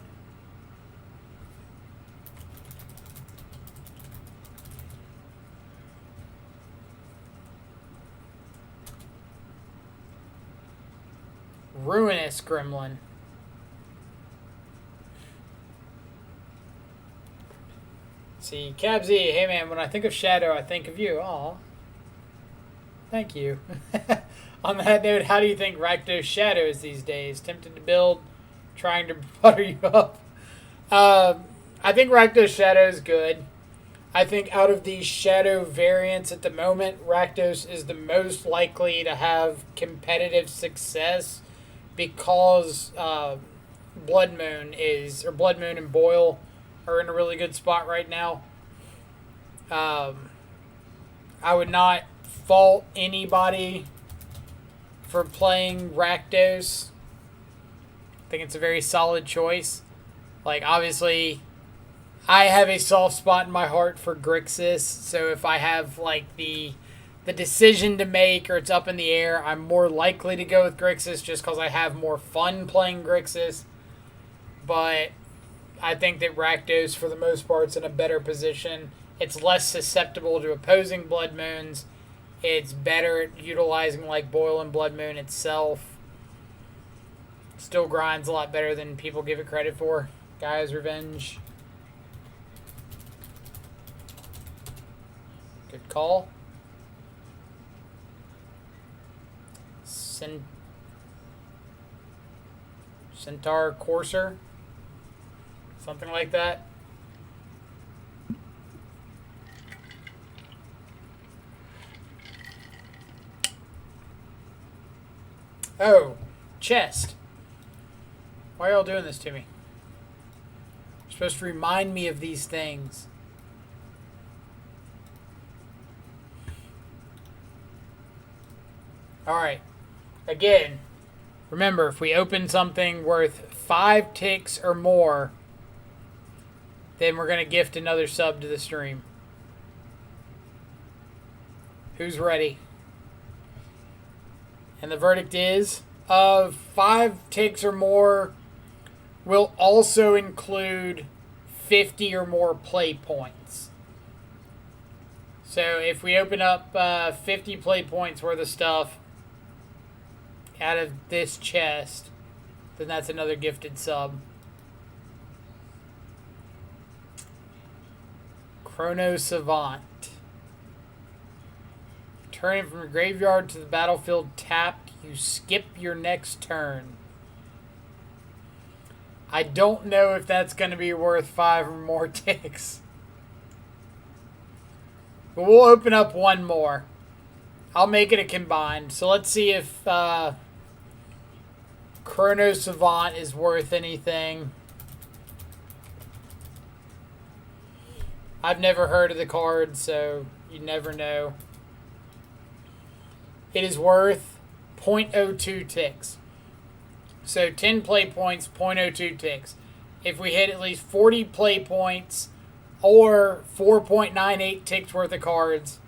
Ruinous Gremlin. See, Cabsy, hey man, when I think of Shadow, I think of you. Aw. Thank you. On that note, how do you think Rakdos Shadow is these days? Tempted to build, trying to butter you up. I think Rakdos Shadow is good. I think out of these Shadow variants at the moment, Rakdos is the most likely to have competitive success because Blood Moon and Boil are in a really good spot right now. I would not fault anybody for playing Rakdos. I think it's a very solid choice. Like, obviously, I have a soft spot in my heart for Grixis, so if I have, like, the decision to make or it's up in the air, I'm more likely to go with Grixis just because I have more fun playing Grixis. But I think that Rakdos, for the most part, is in a better position. It's less susceptible to opposing Blood Moons. It's better at utilizing, like, Boil and Blood Moon itself. Still grinds a lot better than people give it credit for. Gaia's Revenge. Good call. Centaur Courser. Something like that. Oh, chest. Why are y'all doing this to me? You're supposed to remind me of these things. Alright. Again, remember, if we open something worth 5 ticks or more, then we're going to gift another sub to the stream. Who's ready? And the verdict is, of 5 ticks or more will also include 50 or more play points. So if we open up 50 play points worth of stuff out of this chest, then that's another gifted sub. Chrono Savant. Turning from the graveyard to the battlefield tapped, you skip your next turn. I don't know if that's going to be worth 5 or more ticks. But we'll open up one more. I'll make it a combined. So let's see if Chrono Savant is worth anything. I've never heard of the card, so you never know. It is worth 0.02 ticks. So 10 play points, 0.02 ticks. If we hit at least 40 play points or 4.98 ticks worth of cards,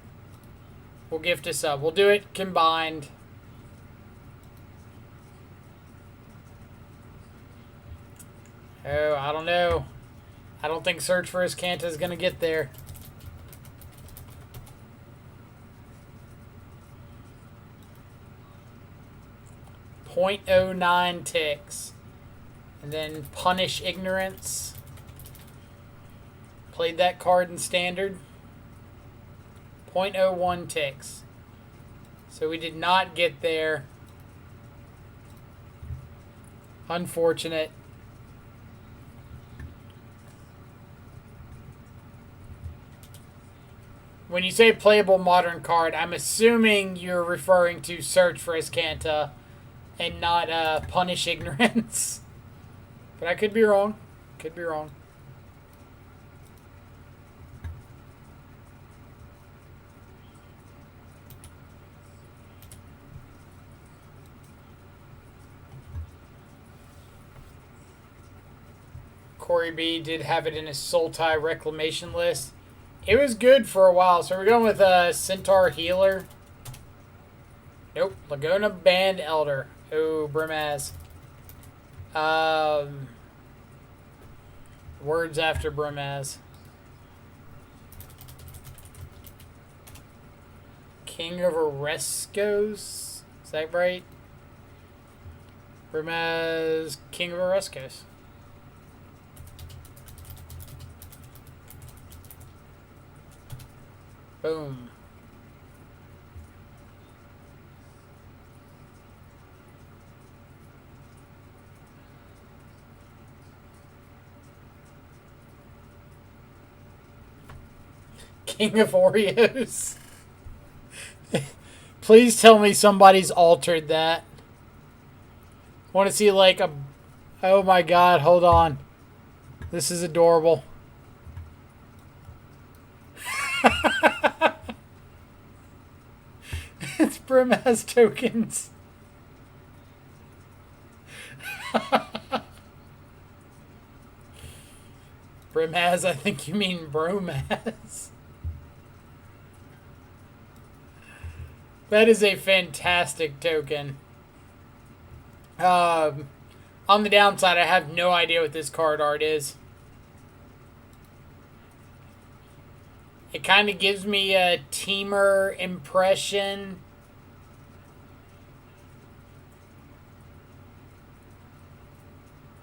we'll gift a sub. We'll do it combined. Oh, I don't know. I don't think Search for Azcanta is going to get there. .09 ticks. And then Punish Ignorance. Played that card in Standard. .01 ticks. So we did not get there. Unfortunate. When you say playable modern card, I'm assuming you're referring to Search for Iskanta and not Punish Ignorance. But I could be wrong. Could be wrong. Corey B did have it in his Sultai Reclamation list. It was good for a while. So we're going with Centaur Healer. Nope. Laguna Band Elder. Oh, Brimaz. Words after Brimaz. King of Oreskos. Is that right? Brimaz, King of Oreskos. Boom. King of Oreos. Please tell me somebody's altered that. I want to see like a... Oh my god, hold on. This is adorable. It's Brimaz tokens. Brimaz, I think you mean Bromaz. That is a fantastic token. On the downside, I have no idea what this card art is. It kind of gives me a Temur impression.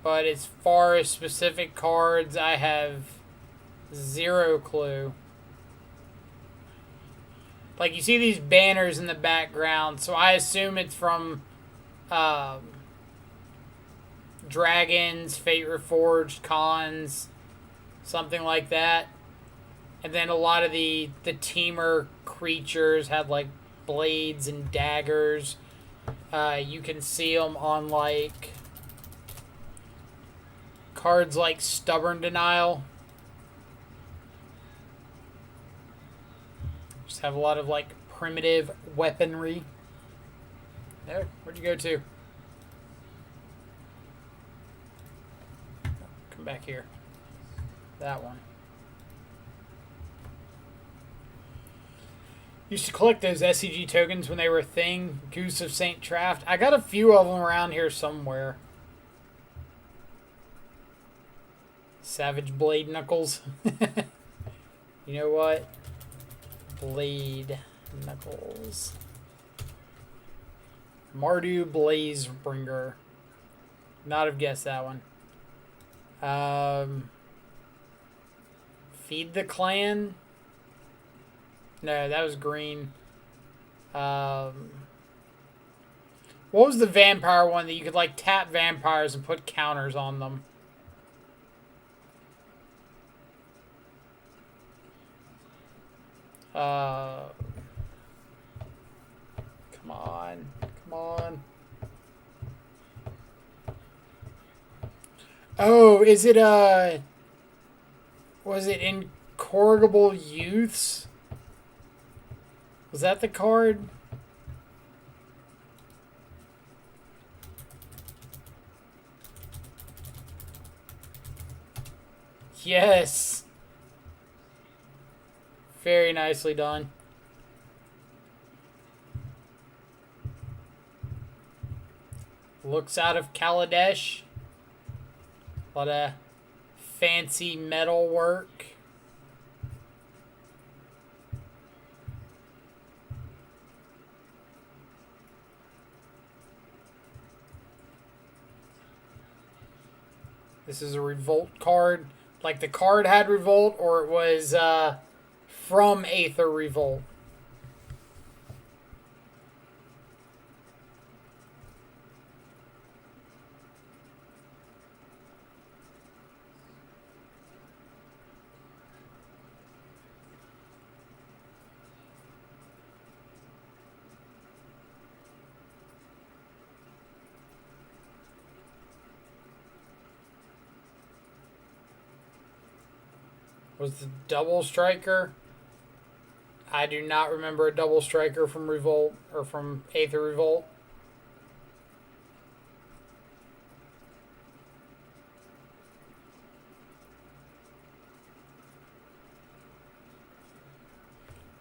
But as far as specific cards, I have zero clue. Like, you see these banners in the background, so I assume it's from Dragons, Fate Reforged, Cons, something like that. And then a lot of the Temur creatures had, like, blades and daggers. You can see them on, like, cards like Stubborn Denial. Just have a lot of, like, primitive weaponry. There, where'd you go to? Come back here. That one. Used to collect those SCG tokens when they were a thing. Goose of St. Traft. I got a few of them around here somewhere. Savage Blade Knuckles. You know what? Blade Knuckles. Mardu Blazebringer. Not have guessed that one. Feed the Clan. No, that was green. What was the vampire one that you could, like, tap vampires and put counters on them? Come on. Come on. Oh, is it, was it Incorrigible Youths? Was that the card? Yes. Very nicely done. Looks out of Kaladesh. A lot of fancy metal work. This is a Revolt card. Like the card had Revolt, or it was from Aether Revolt. Was the double striker? I do not remember a double striker from Revolt or from Aether Revolt.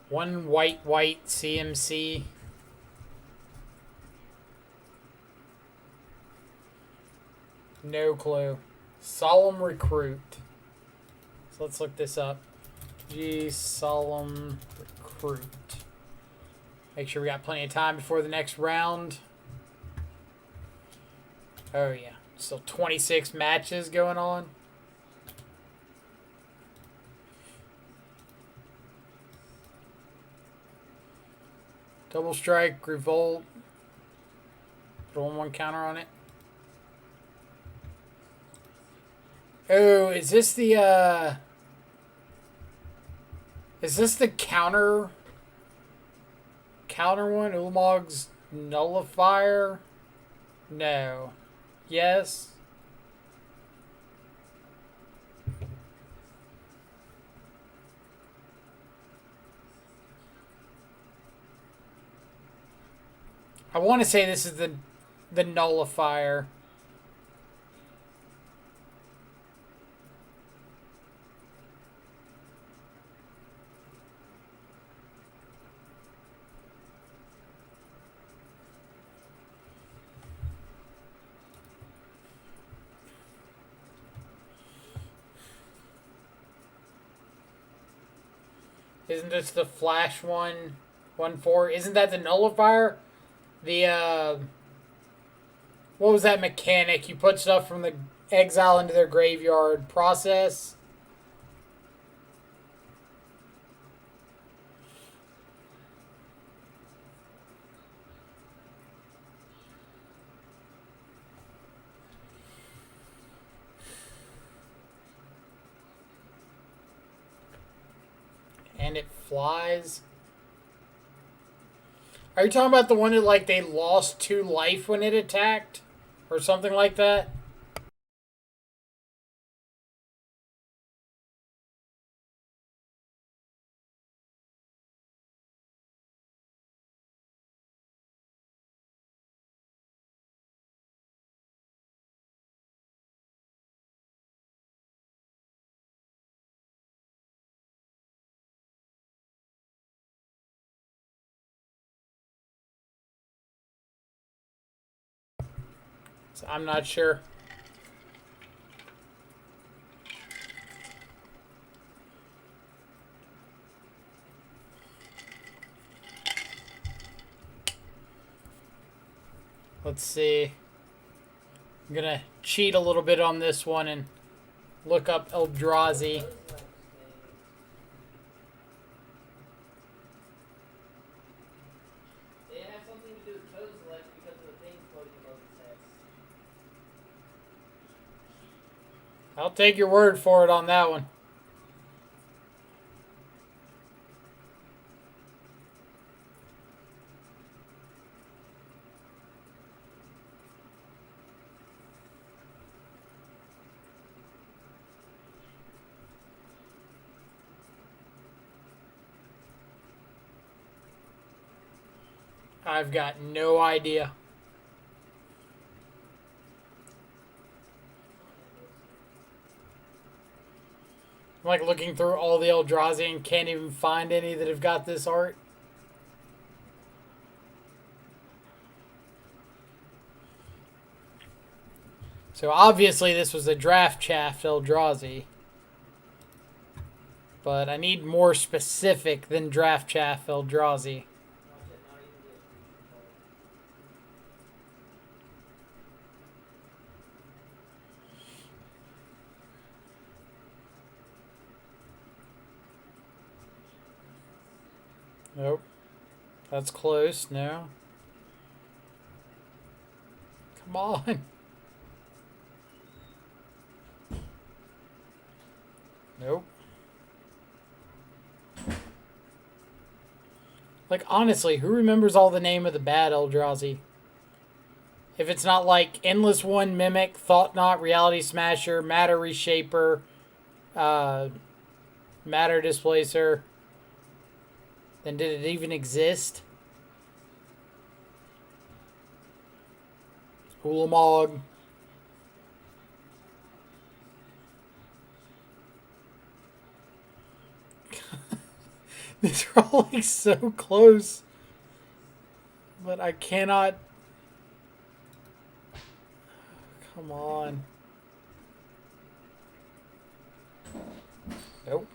One white CMC. No clue. Solemn Recruit. So let's look this up. Solemn Recruit. Make sure we got plenty of time before the next round. Oh yeah. Still 26 matches going on. Double Strike, Revolt. Put a 1/1 counter on it. Oh, is this the counter one? Ulamog's Nullifier? No. Yes. I want to say this is the Nullifier. Isn't this the Flash 1/4? Isn't that the Nullifier? The, what was that mechanic? You put stuff from the exile into their graveyard. Process? And it flies. Are you talking about the one that, like, they lost 2 life when it attacked? Or something like that? So I'm not sure. Let's see. I'm gonna cheat a little bit on this one and look up Eldrazi. I'll take your word for it on that one. I've got no idea. I'm like looking through all the Eldrazi and can't even find any that have got this art. So obviously this was a draft chaff Eldrazi. But I need more specific than draft chaff Eldrazi. Nope. That's close. No. Come on. Nope. Like, honestly, who remembers all the name of the bad Eldrazi? If it's not like Endless One, Mimic, Thought Knot, Reality Smasher, Matter Reshaper, Matter Displacer. Then did it even exist? Ulamog. These are all like so close. But I cannot. Come on. Nope.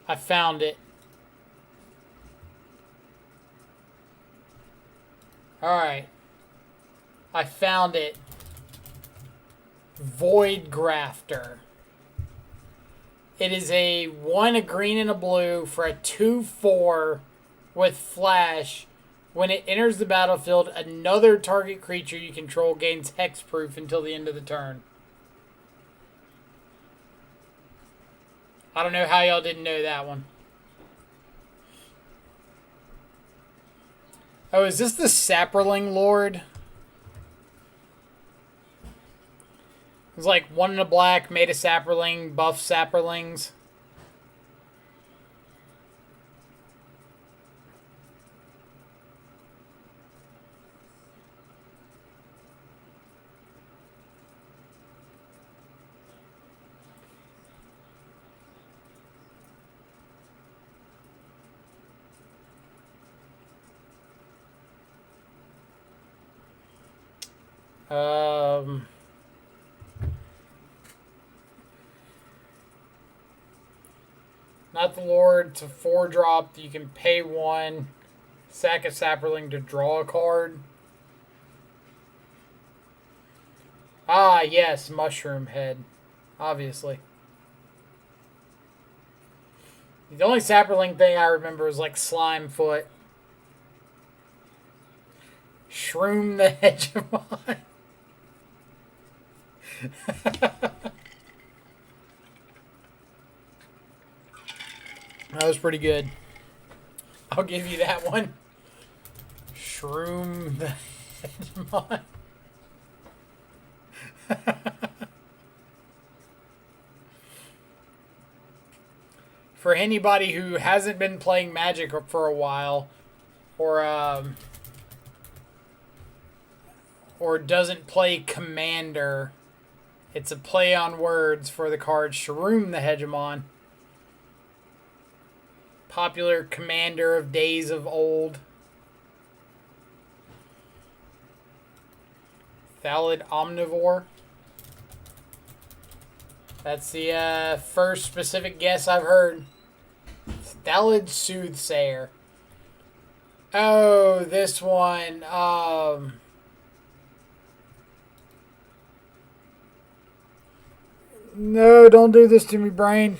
I found it. Alright. I found it. Void Grafter. It is a 1, a green, and a blue for a 2/4 with flash. When it enters the battlefield, another target creature you control gains hexproof until the end of the turn. I don't know how y'all didn't know that one. Oh, is this the Saproling Lord? It's like 1 in a black, made a Saproling, buff Saprolings. Not the Lord. It's a 4-drop. You can pay 1, sack a Saproling to draw a card. Ah, yes, Mushroom Head. Obviously. The only Saproling thing I remember is like Slime Foot. Shroom the Hegemon. That was pretty good. I'll give you that one. Shroom the Hegemon. For anybody who hasn't been playing Magic for a while, or doesn't play Commander, it's a play on words for the card Shroom the Hegemon. Popular commander of days of old. Thallid Omnivore. That's the first specific guess I've heard. Thallid Soothsayer. Oh, this one. No, don't do this to me, brain.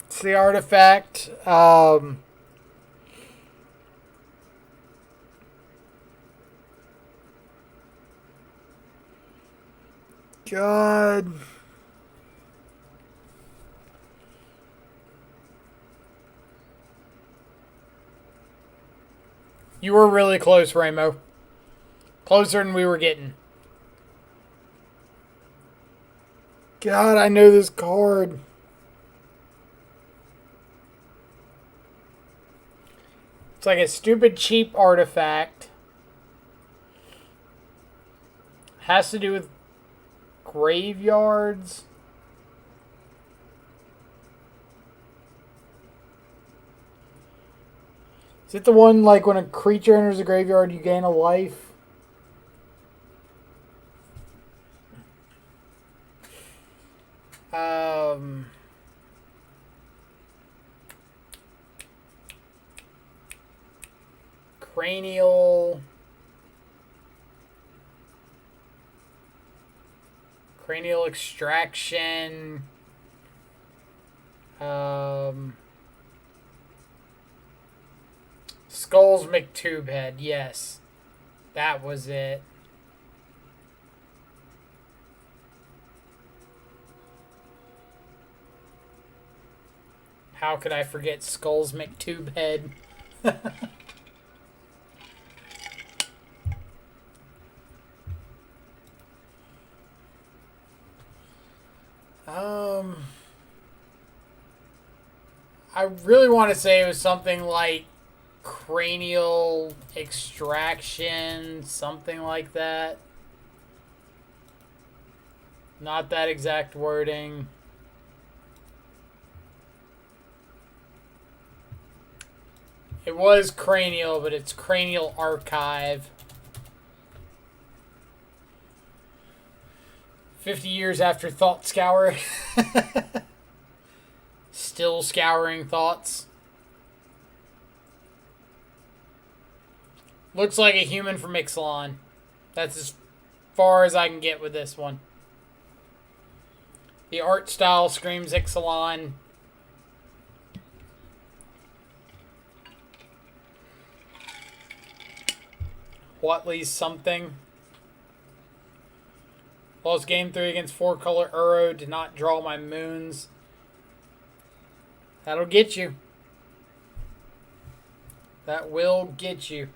It's the artifact. God. You were really close, Ramo. Closer than we were getting. God, I know this card. It's like a stupid cheap artifact. Has to do with graveyards. Is it the one like when a creature enters a graveyard you gain a life? Cranial extraction. Skull's McTubehead, yes. That was it. How could I forget Skull's McTube head? I really want to say it was something like cranial extraction, something like that. Not that exact wording. It was cranial, but it's cranial archive. 50 years after Thought Scour. Still scouring thoughts. Looks like a human from Ixalan. That's as far as I can get with this one. The art style screams Ixalan. Whatley's something. Lost game 3 against 4-color Uro. Did not draw my moons. That'll get you. That will get you.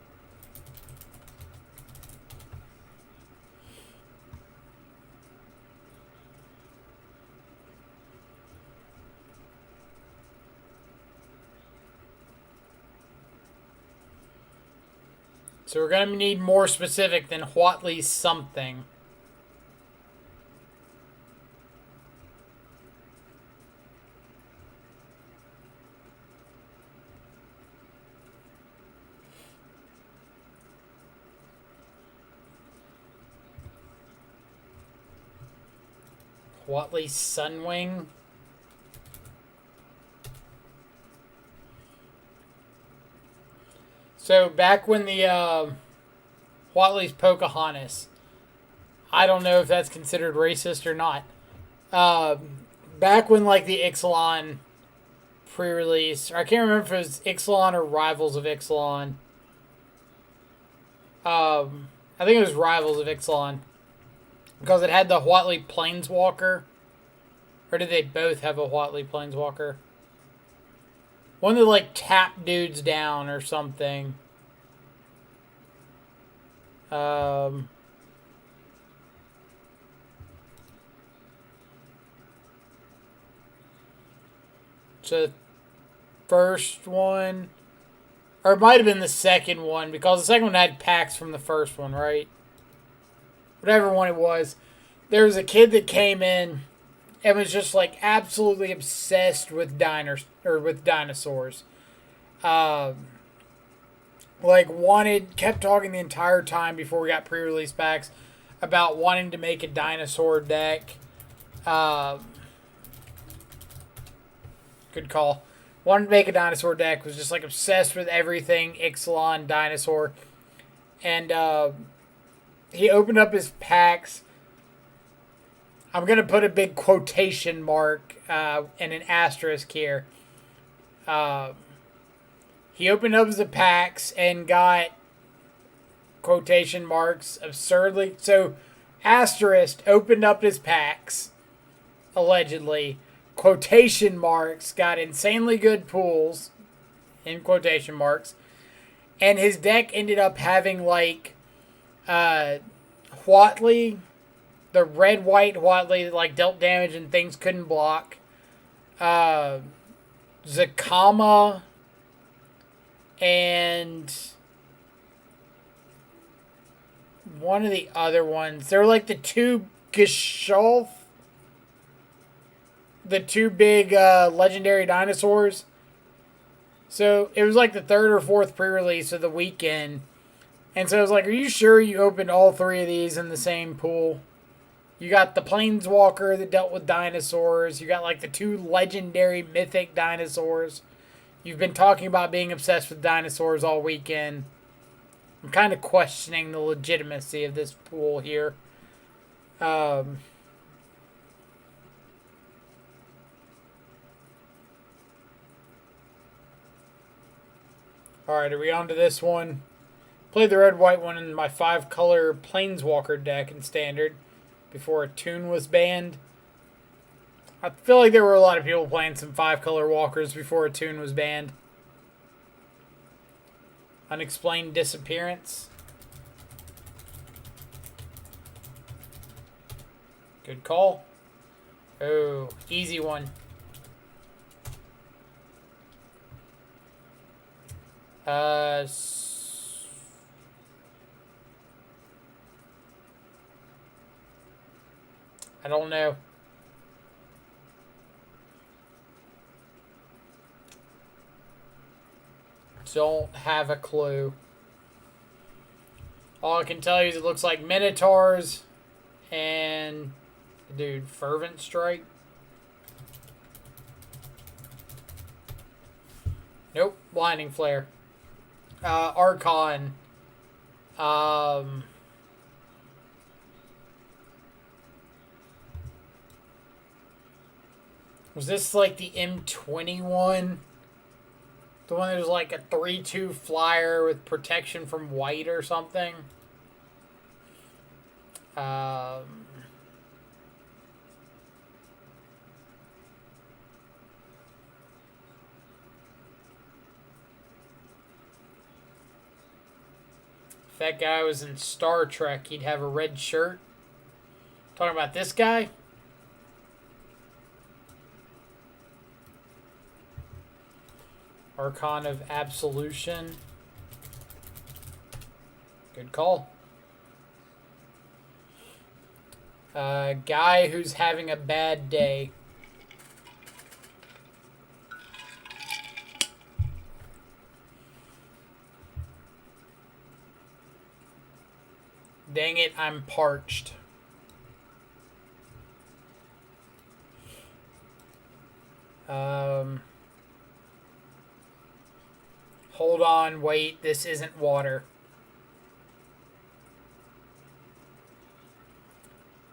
So we're going to need more specific than Whatley's something. Whatley's Sunwing. So back when the Whatley's Pocahontas, I don't know if that's considered racist or not. Back when like the Ixalan pre-release, or I can't remember if it was Ixalan or Rivals of Ixalan. I think it was Rivals of Ixalan. Because it had the Whatley Planeswalker. Or did they both have a Whatley Planeswalker? One that like tapped dudes down or something. So first one, or it might have been the second one, because the second one had packs from the first one, right? Whatever one it was, there was a kid that came in and was just like absolutely obsessed with dinosaurs. Kept talking the entire time before we got pre-release packs about wanting to make a dinosaur deck. Good call. Wanted to make a dinosaur deck, was just like obsessed with everything Ixalan dinosaur. And he opened up his packs. I'm going to put a big quotation mark and an asterisk here. He opened up his packs and got quotation marks absurdly. So, asterisk opened up his packs, allegedly. Quotation marks got insanely good pools, in quotation marks. And his deck ended up having like Whatley, the red-white Whatley that like dealt damage and things couldn't block. Zakama and one of the other ones. They were like the two Gesholf, the two big legendary dinosaurs. So it was like the third or fourth pre-release of the weekend. And so I was like, are you sure you opened all three of these in the same pool? You got the Planeswalker that dealt with dinosaurs. You got like the two legendary mythic dinosaurs. You've been talking about being obsessed with dinosaurs all weekend. I'm kind of questioning the legitimacy of this pool here. Alright, are we on to this one? Played the red-white one in my 5-color Planeswalker deck in Standard before a tune was banned. I feel like there were a lot of people playing some 5-color walkers before Attune was banned. Unexplained disappearance. Good call. Oh, easy one. I don't know. Don't have a clue. All I can tell you is it looks like Minotaurs and, dude, Fervent Strike. Nope, Blinding Flare. Archon. Was this like the M21? The one that was like a 3/2 flyer with protection from white or something? If that guy was in Star Trek, he'd have a red shirt. Talking about this guy? Archon of Absolution. Good call. Guy who's having a bad day. Dang it, I'm parched. Hold on, wait, this isn't water.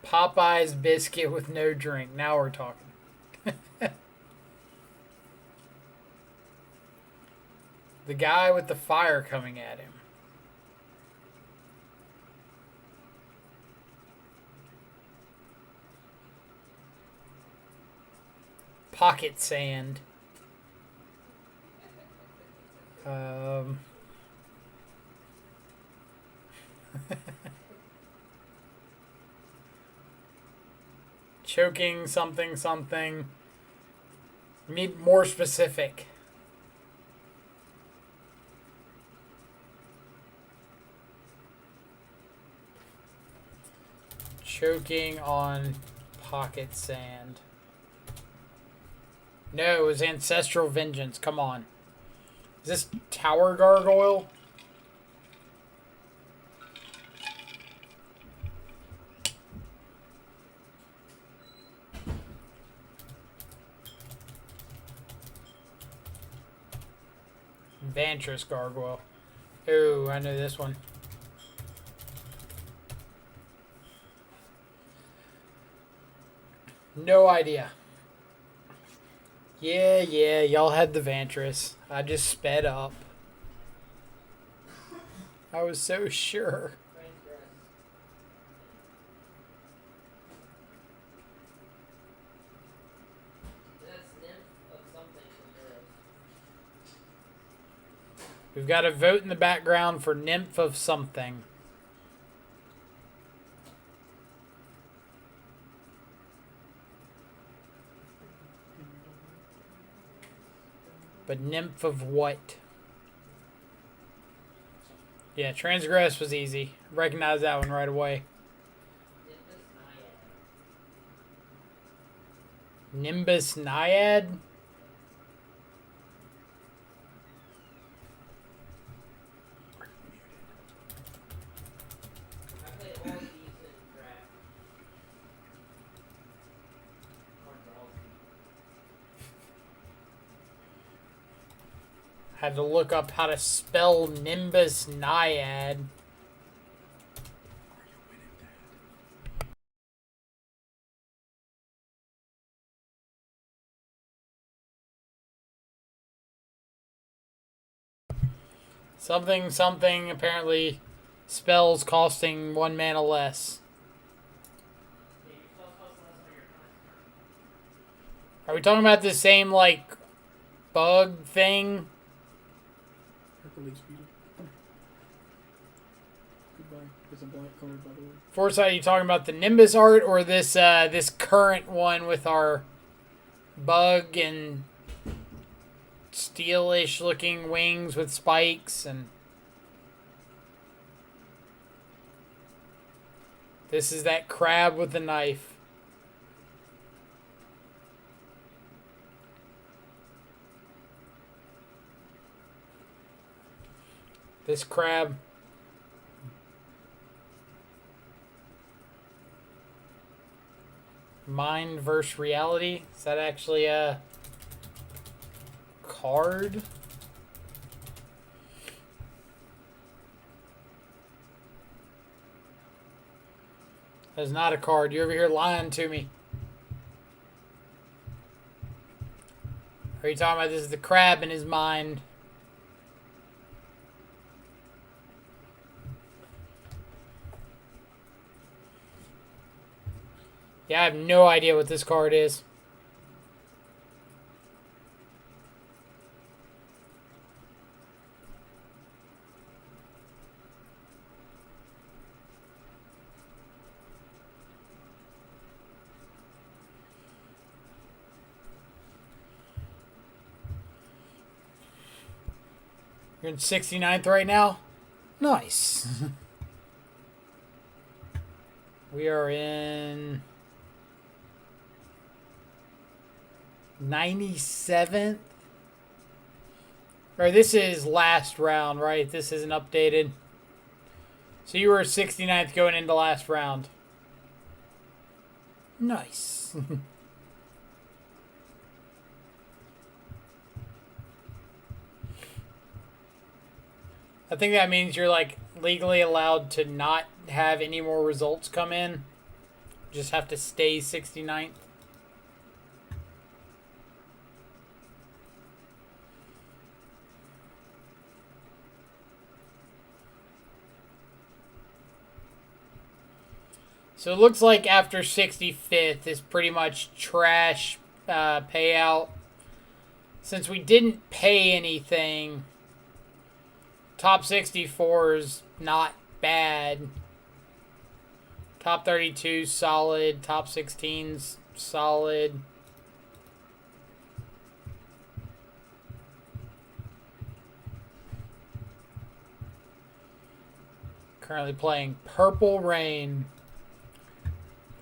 Popeye's biscuit with no drink. Now we're talking. The guy with the fire coming at him. Pocket sand. Choking something something. Need more specific. Choking on pocket sand. No, it was Ancestral Vengeance. Come on. Is this Tower Gargoyle? Vantress Gargoyle. Ooh, I know this one. No idea. Yeah, y'all had the Vantress. I just sped up. I was so sure. We've got a vote in the background for Nymph of something. But Nymph of what? Yeah, Transgress was easy. Recognize that one right away. Nimbus Naiad? Had to look up how to spell Nimbus Naiad. Something, something, apparently spells costing 1 mana less. Are we talking about the same, like, bug thing? Hercules Beetle. Goodbye. It's a black card, by the way. Foresight, are you talking about the Nimbus art or this this current one with our bug and steelish looking wings with spikes? And this is that crab with the knife. This crab. Mind versus reality. Is that actually a card? That's not a card. You over here lying to me. Are you talking about this is the crab in his mind? Yeah, I have no idea what this card is. You're in 69th right now? Nice. We are in 97th. Or this is last round, right? This isn't updated. So you were 69th going into last round. Nice. I think that means you're like legally allowed to not have any more results come in. Just have to stay 69th. So it looks like after 65th is pretty much trash payout. Since we didn't pay anything, top 64 is not bad. Top 32 solid. Top 16's solid. Currently playing Purple Rain.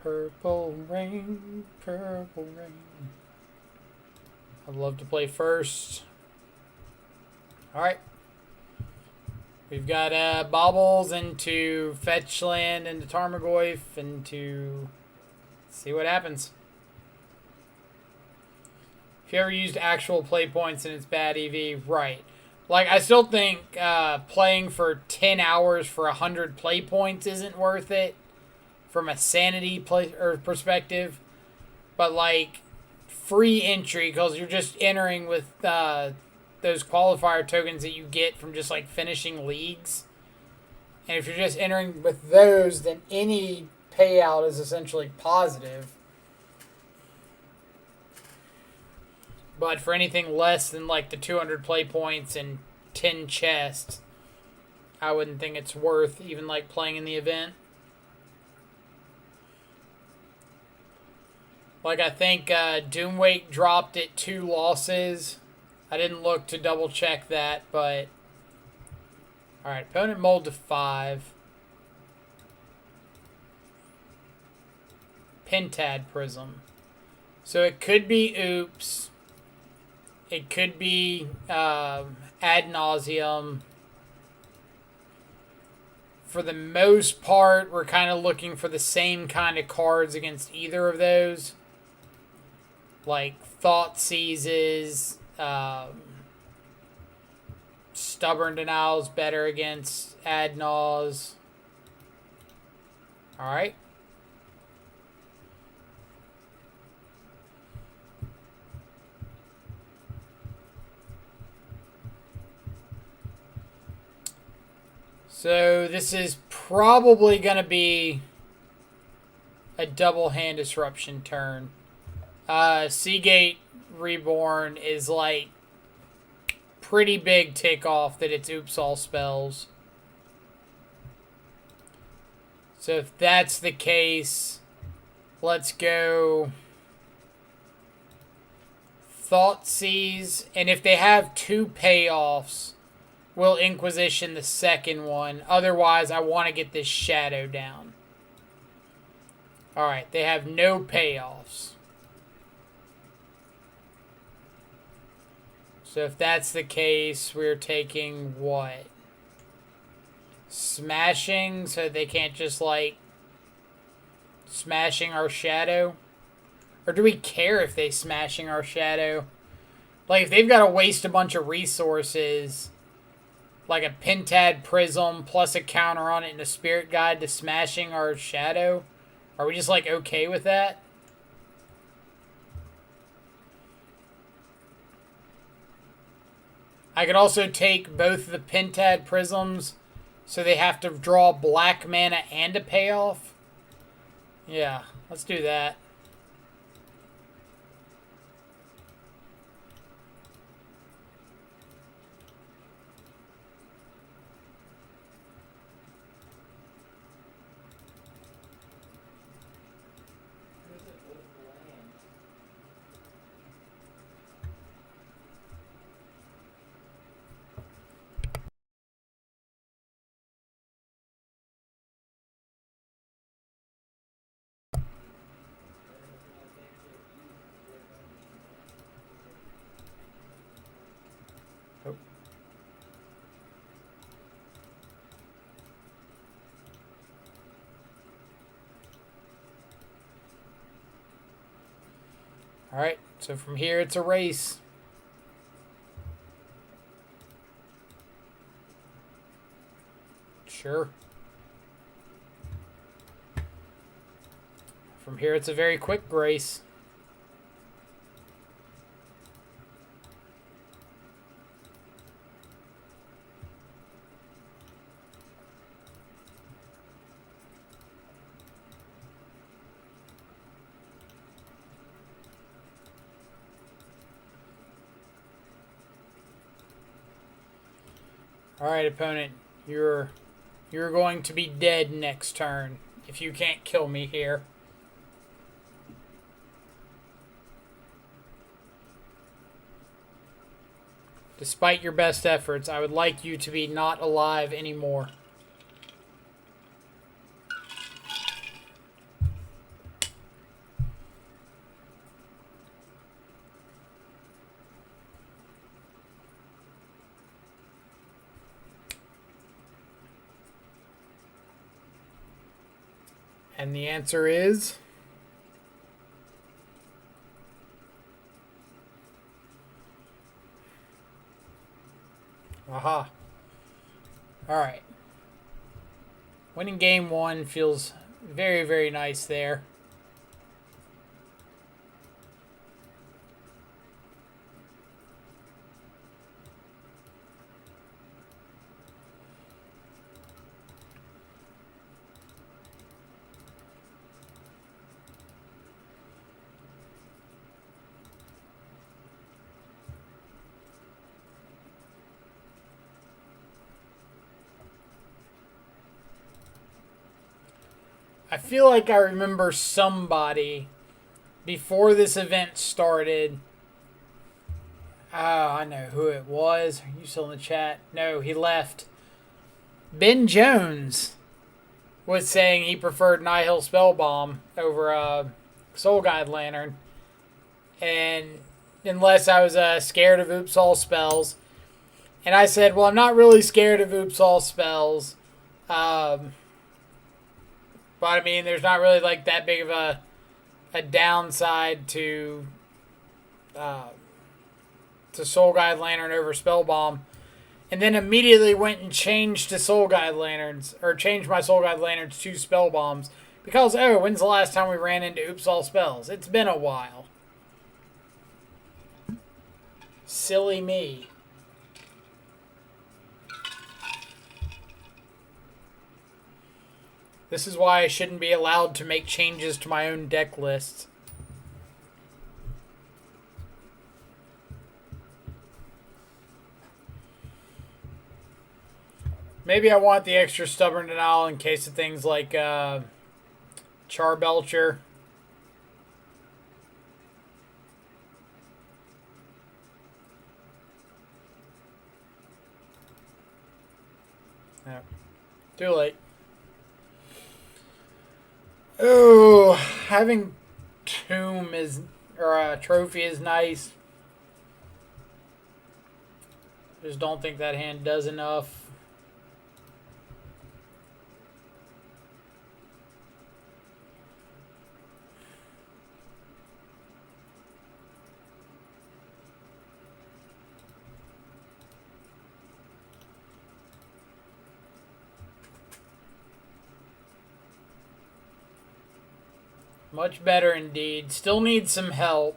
Purple Rain, Purple Rain. I'd love to play first. Alright. We've got Baubles into Fetchland, into Tarmogoyf, into... see what happens. If you ever used actual play points and it's bad EV, right. Like, I still think playing for 10 hours for 100 play points isn't worth it from a sanity perspective. But, like, free entry, because you're just entering with those qualifier tokens that you get from just, like, finishing leagues. And if you're just entering with those, then any payout is essentially positive. But for anything less than, like, the 200 play points and 10 chests, I wouldn't think it's worth even, like, playing in the event. Like, I think Doomwake dropped at 2 losses. I didn't look to double check that, but... Alright, opponent mold to 5. Pentad Prism. So it could be Oops. It could be Ad Nauseum. For the most part, we're kind of looking for the same kind of cards against either of those. Like Thought Seizes, Stubborn Denial's better against Ad Naus. Alright. So this is probably going to be a double hand disruption turn. Seagate Reborn is like pretty big tick off that it's oops all spells. So if that's the case, let's go Thoughtseize, and if they have 2 payoffs, we'll Inquisition the second one. Otherwise, I want to get this Shadow down. Alright, they have no payoffs. So if that's the case, we're taking what? Smashing, so they can't just, like, smashing our Shadow? Or do we care if they smashing our Shadow? Like, if they've got to waste a bunch of resources, like a Pentad Prism plus a counter on it and a Spirit Guide to smashing our Shadow, are we just, like, okay with that? I could also take both the Pentad Prisms, so they have to draw black mana and a payoff. Yeah, let's do that. Alright, so from here it's a race. Sure. From here it's a very quick race. Alright, opponent. You're going to be dead next turn if you can't kill me here. Despite your best efforts, I would like you to be not alive anymore. And the answer is... aha. Alright. Winning game 1 feels very, very nice there. I feel like I remember somebody before this event started. Oh, I know who it was. Are you still in the chat? No, he left. Ben Jones was saying he preferred Nihil Spellbomb over Soul Guide Lantern. And unless I was scared of Oops All Spells. And I said, well, I'm not really scared of Oops All Spells. But, I mean, there's not really, like, that big of a downside to Soul Guide Lantern over Spellbomb. And then immediately went and changed to Soul Guide Lanterns, or changed my Soul Guide Lanterns to Spellbombs. Because, oh, when's the last time we ran into Oops All Spells? It's been a while. Silly me. This is why I shouldn't be allowed to make changes to my own deck lists. Maybe I want the extra Stubborn Denial in case of things like Charbelcher. Yeah. Too late. Oh, having Tomb is, or a trophy is nice. Just don't think that hand does enough. Much better indeed. Still needs some help.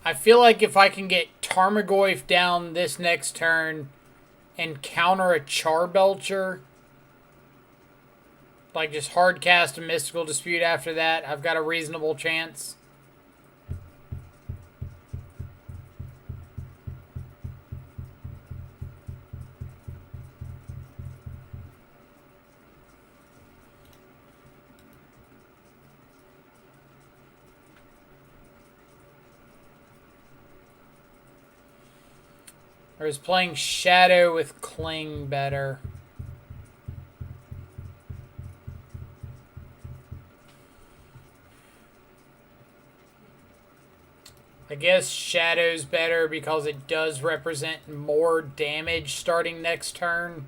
I feel like if I can get Tarmogoyf down this next turn and counter a Charbelcher, like just hard cast a Mystical Dispute after that, I've got a reasonable chance. Or is playing Shadow with Cling better? I guess Shadow's better because it does represent more damage starting next turn.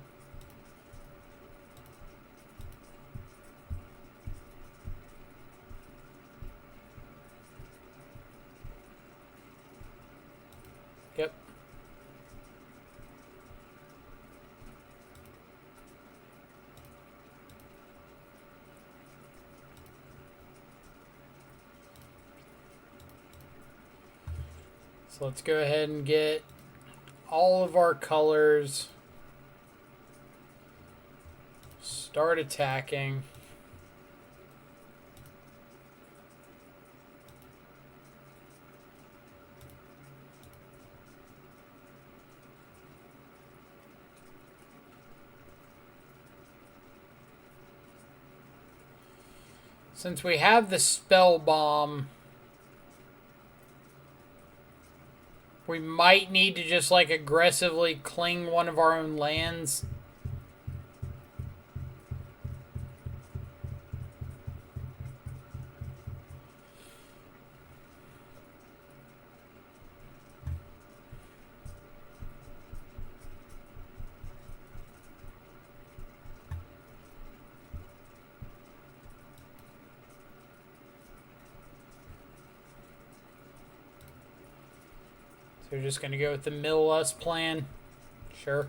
Yep. So let's go ahead and get all of our colors. Start attacking. Since we have the Spell Bomb, we might need to just like aggressively cling one of our own lands. So we're just going to go with the mill us plan. Sure.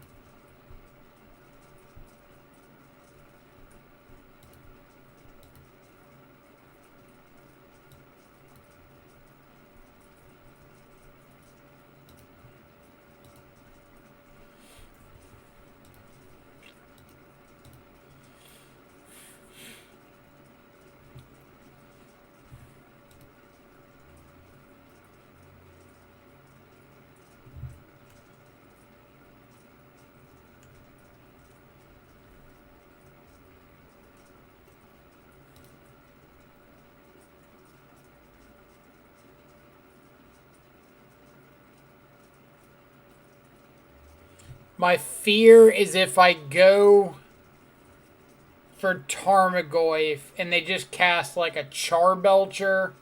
My fear is if I go for Tarmogoyf and they just cast like a Charbelcher,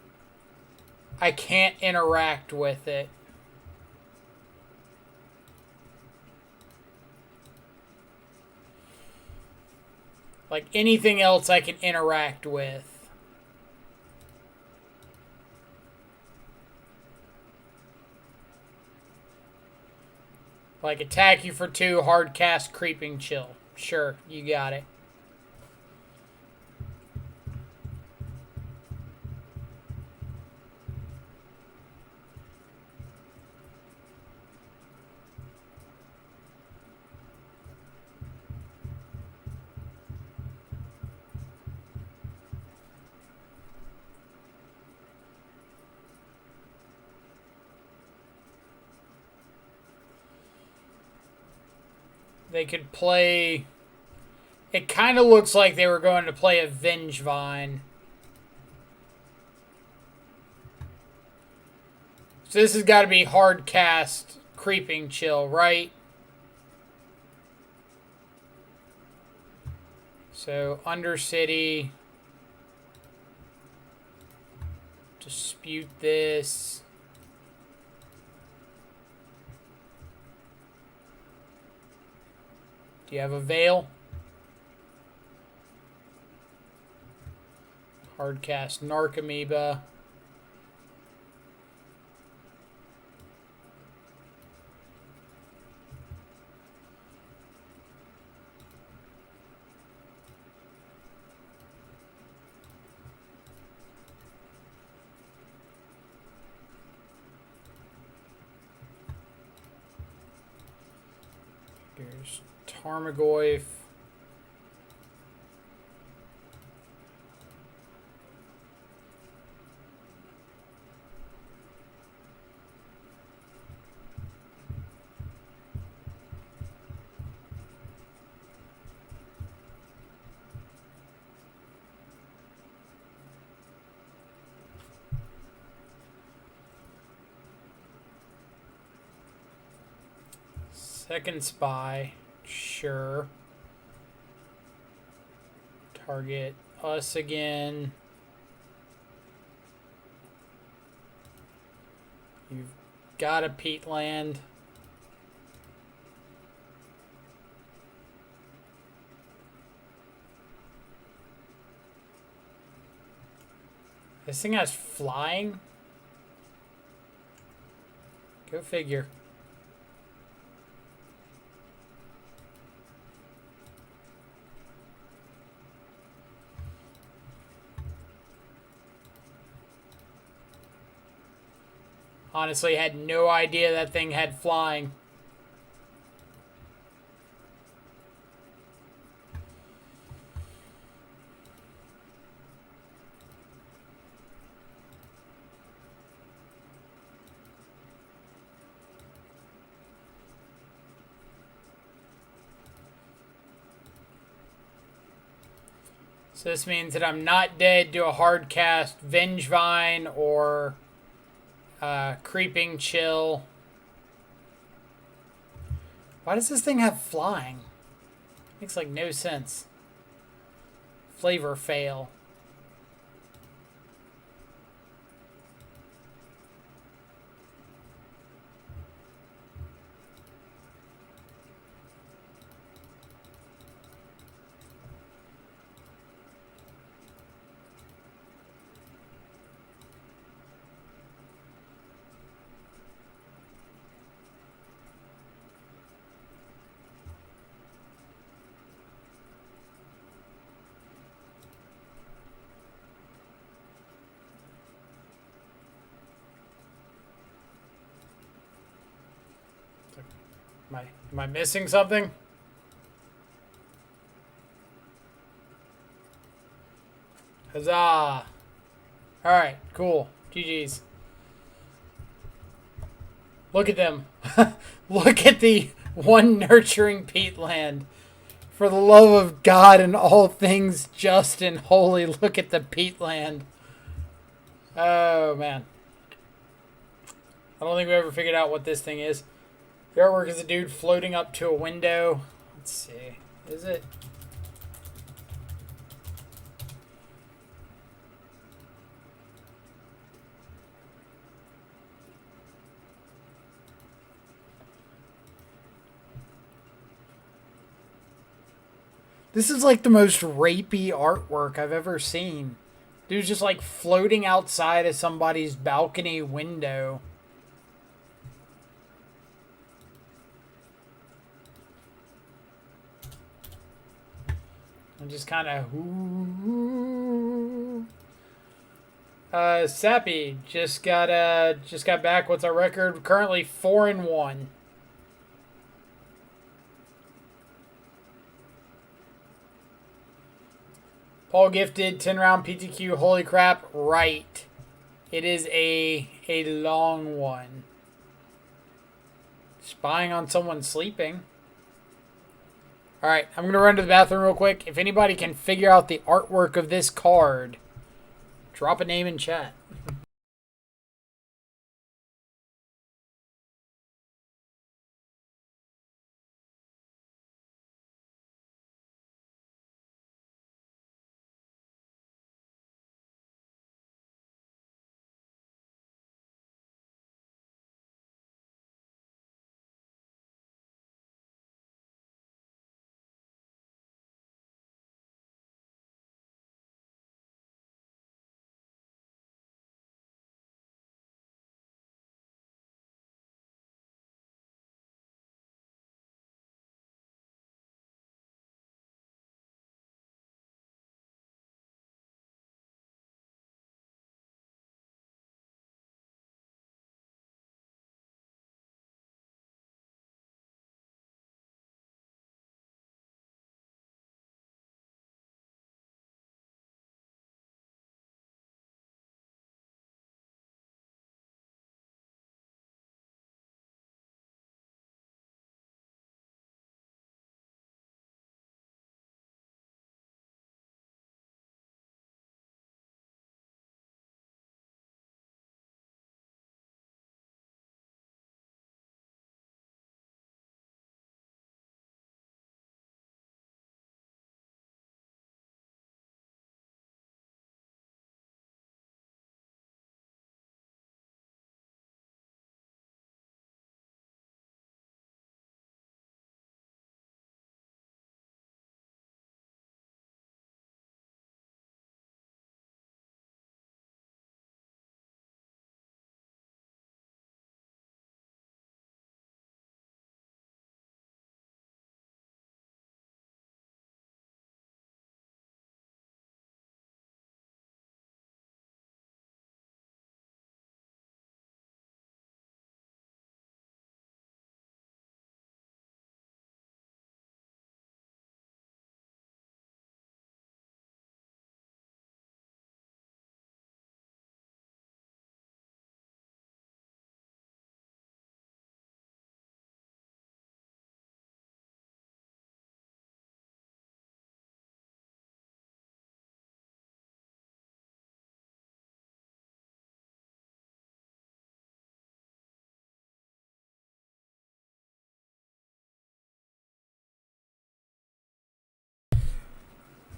I can't interact with it. Like anything else I can interact with. Like attack you for 2, hard cast, Creeping Chill. Sure, you got it. They could play... It kind of looks like they were going to play a Vengevine. So this has got to be hard cast Creeping Chill, right? So Undercity. Dispute this. Do you have a Veil? Hardcast Narcomoeba. Here's Tarmogoyf. Second Spy, sure. Target us again. You've got a Peatland. This thing has flying? Go figure. Honestly, had no idea that thing had flying. So this means that I'm not dead to a hard cast Vengevine or Creeping Chill. Why does this thing have flying? Makes like no sense. Flavor fail. Am I missing something? Huzzah! Alright, cool. GG's. Look at them. Look at the one nurturing peatland. For the love of God and all things just and holy, look at the peatland. Oh, man. I don't think we ever figured out what this thing is. The artwork is a dude floating up to a window. Let's see. Is it? This is like the most rapey artwork I've ever seen. Dude's just like floating outside of somebody's balcony window. I'm just kind of. Sappy just got back. What's our record? Currently 4-1. Paul gifted 10-round PTQ. Holy crap! Right, it is a long one. Spying on someone sleeping. All right, I'm gonna run to the bathroom real quick. If anybody can figure out the artwork of this card, drop a name in chat.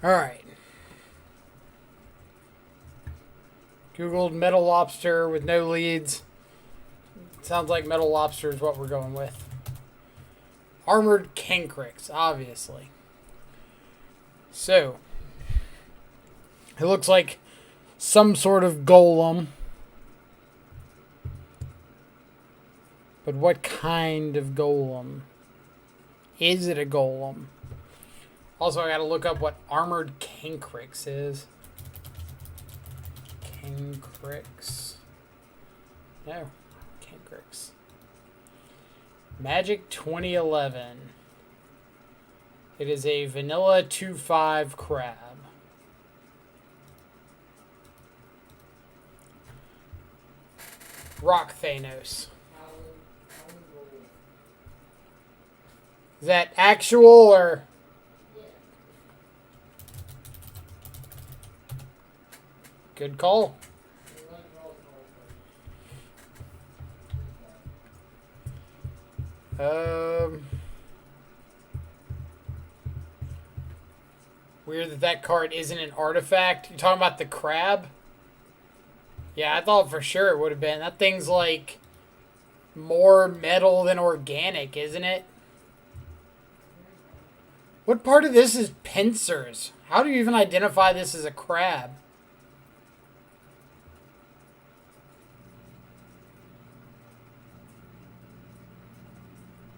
All right. Googled metal lobster with no leads. Sounds like metal lobster is what we're going with. Armored Kenkrix, obviously. So, it looks like some sort of golem. But what kind of golem? Is it a golem? Also, I gotta look up what Armored Kenkrix is. Kenkrix. No. Kenkrix. Magic 2011. It is a vanilla 2/5 crab. Rock Thanos. Is that actual or... Good call. Weird that that card isn't an artifact. You're talking about the crab? Yeah, I thought for sure it would have been. That thing's like more metal than organic, isn't it? What part of this is pincers? How do you even identify this as a crab?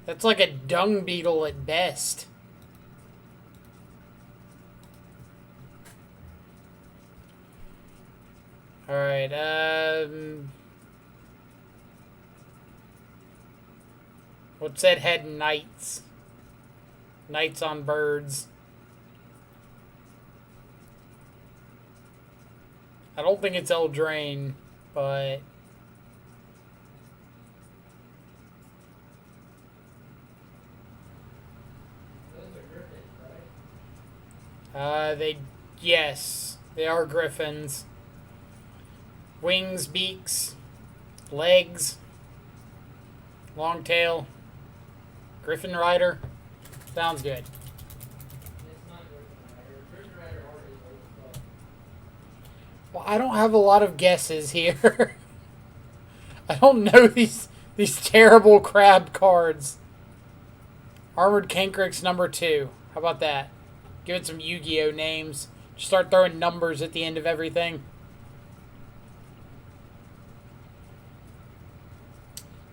That's like a dung beetle at best. All right. What's that head? Knights. Knights on birds. I don't think it's Eldraine, but Those are griffins, right? yes, they are griffins. Wings, beaks, legs, long tail, griffin rider. Sounds good. It's not Griffin Rider. Griffin Rider art is old as fuck. Well, I don't have a lot of guesses here. I don't know these terrible crab cards. Armored Cankrix #2. How about that? Give it some Yu-Gi-Oh names. Just start throwing numbers at the end of everything.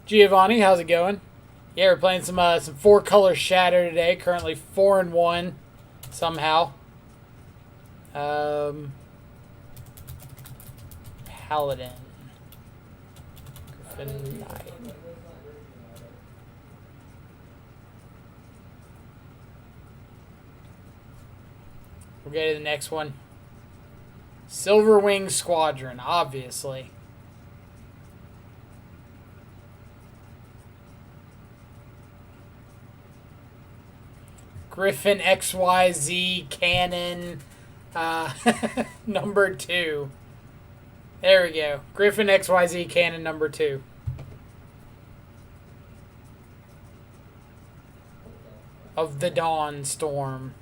Giovanni, how's it going? Yeah, we're playing some 4-color Shadow today. Currently 4-1 somehow. Paladin. Griffin Knight. We'll go to the next one. Silverwing Squadron, obviously. Griffin XYZ Cannon #2. There we go. Griffin XYZ Cannon #2. Of the Dawn Storm.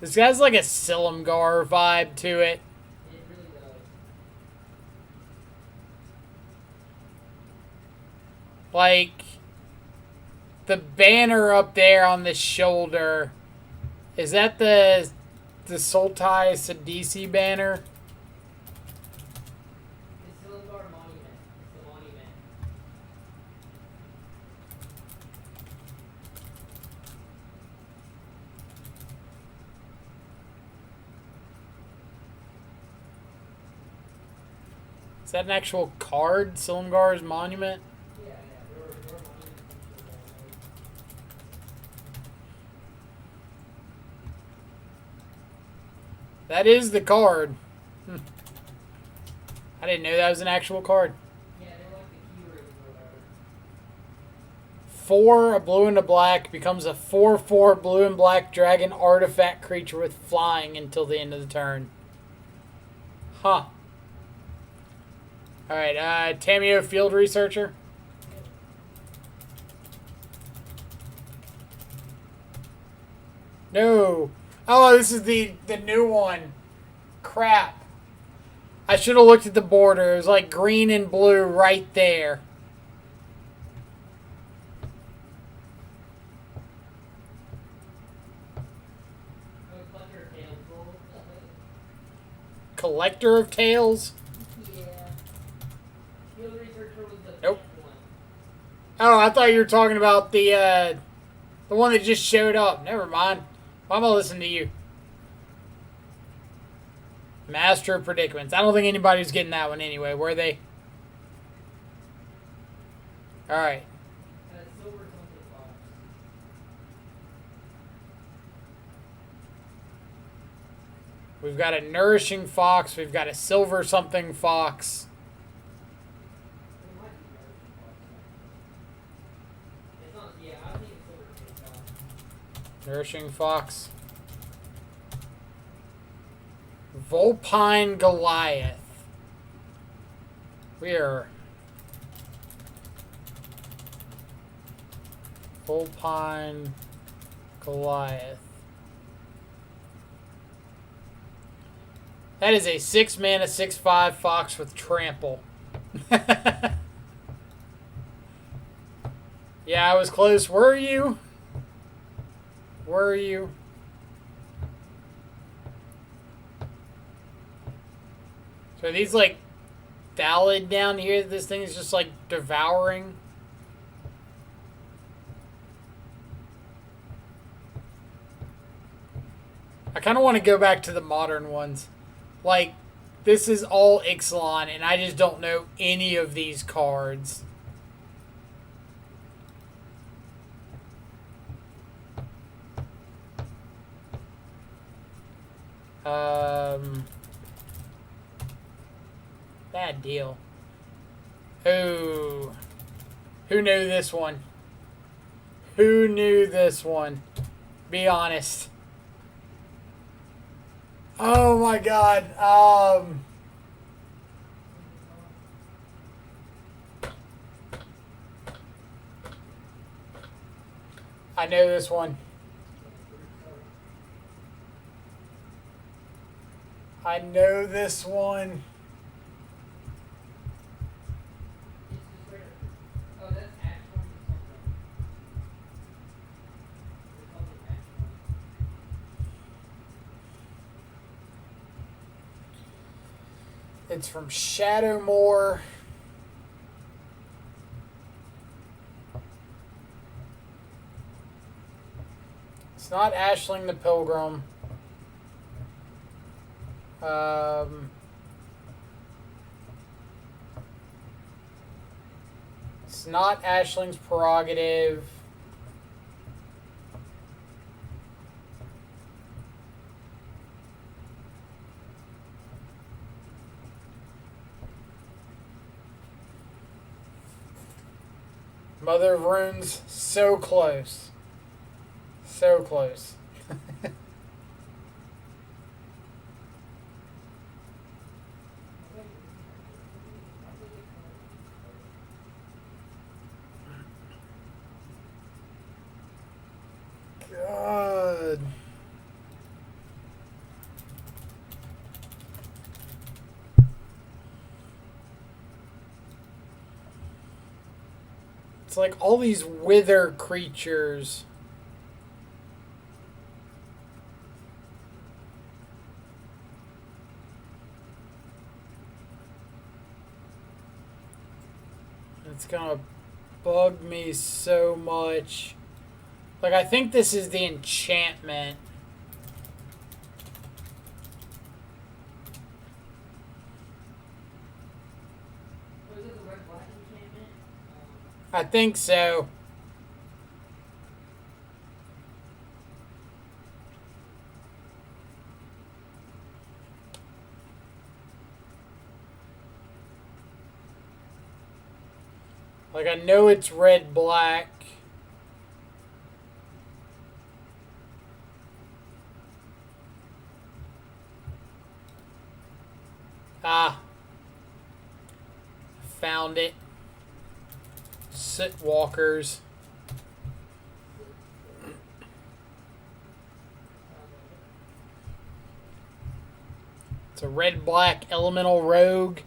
This guy's like a Silumgar vibe to it. It really does. Like, the banner up there on the shoulder, is that the Sultai Sidisi banner? It's Silumgar Monument. It's the monument. Is that an actual card? Silumgar's Monument? Yeah, there were monuments and shit down there. That is the card. I didn't know that was an actual card. Yeah, they're like the key rings or whatever. 4, a blue and a black, becomes a 4/4 blue and black dragon artifact creature with flying until the end of the turn. Huh. Alright, Tamio Field Researcher. No. Oh, this is the new one. Crap. I should have looked at the border. It was like green and blue right there. Oh, Collector of Tales roll. Collector of Tales? Yeah. Field Researcher was the Nope. best one. Oh, I thought you were talking about the one that just showed up. Never mind. Why am I listening to you? Master of Predicaments. I don't think anybody's getting that one anyway, were they? Alright. Silver something box. We've got a Nourishing Fox. We've got a Silver something Fox. It might be Nourishing Fox. It's not, yeah, I don't think it's Silver something box. Nourishing Fox. Vulpine Goliath. We're Vulpine Goliath. That is a 6-mana 6/5 Fox with trample. Yeah, I was close. Were you? Were you? So are these like Thallid down here that this thing is just like devouring? I kind of want to go back to the modern ones. Like, This is all Ixalan, and I just don't know any of these cards. Bad deal. Oh. Who knew this one? Who knew this one? Be honest. Oh my god. I know this one. I know this one. Oh, that's actual something. They call it actual. It's from Shadowmoor. It's not Ashling the Pilgrim. It's not Ashling's Prerogative. Mother of Runes, so close. So close. God. It's like all these wither creatures. It's gonna bug me so much. Like, I think this is the enchantment. Was it the red black enchantment? I think so. Like, I know it's red black. Ah. Found it. Soot walkers. It's a red-black elemental rogue.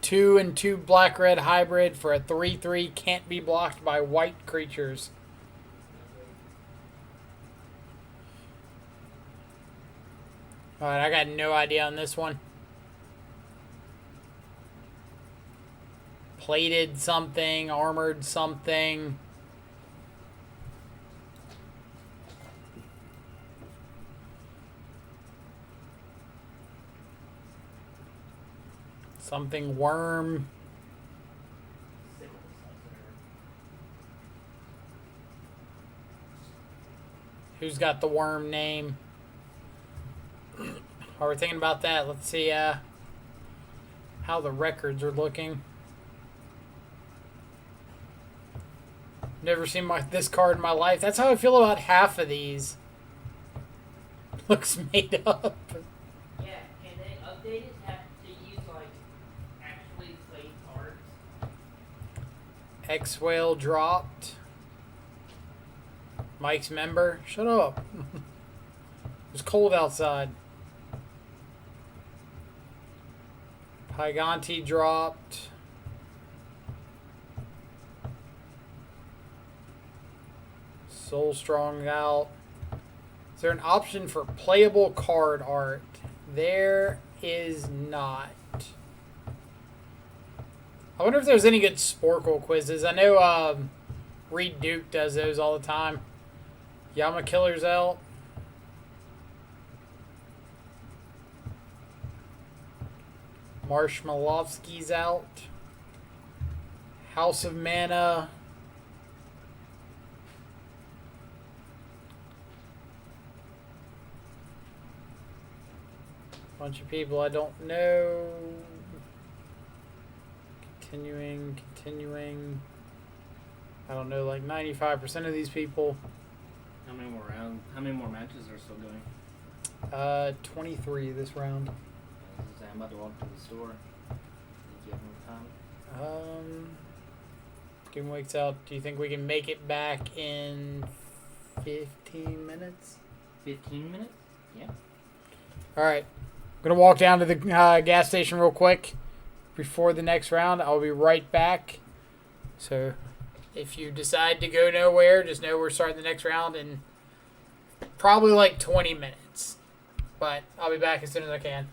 2 and 2 black-red hybrid for a 3/3 can't be blocked by white creatures. Alright, I got no idea on this one. Plated something, armored something. Something worm. Who's got the worm name? While we're thinking about that, let's see how the records are looking. Never seen this card in my life. That's how I feel about half of these. Looks made up. Yeah, can they update it to use like actually played cards? X-Whale dropped. Mike's member. Shut up. It's cold outside. Pyganti dropped. Soul Strong out. Is there an option for playable card art? There is not. I wonder if there's any good Sporkle quizzes. I know Reed Duke does those all the time. Yama Killer's out. Marshmallovsky's out. House of Mana. Bunch of people I don't know. Continuing. I don't know, like 95% of these people. How many more rounds? How many more matches are still going? 23 this round. I'm about to walk to the store. Think you have enough time? Game week's out. Do you think we can make it back in 15 minutes? 15 minutes? Yeah. All right. I'm going to walk down to the gas station real quick before the next round. I'll be right back. So if you decide to go nowhere, just know we're starting the next round in probably like 20 minutes. But I'll be back as soon as I can.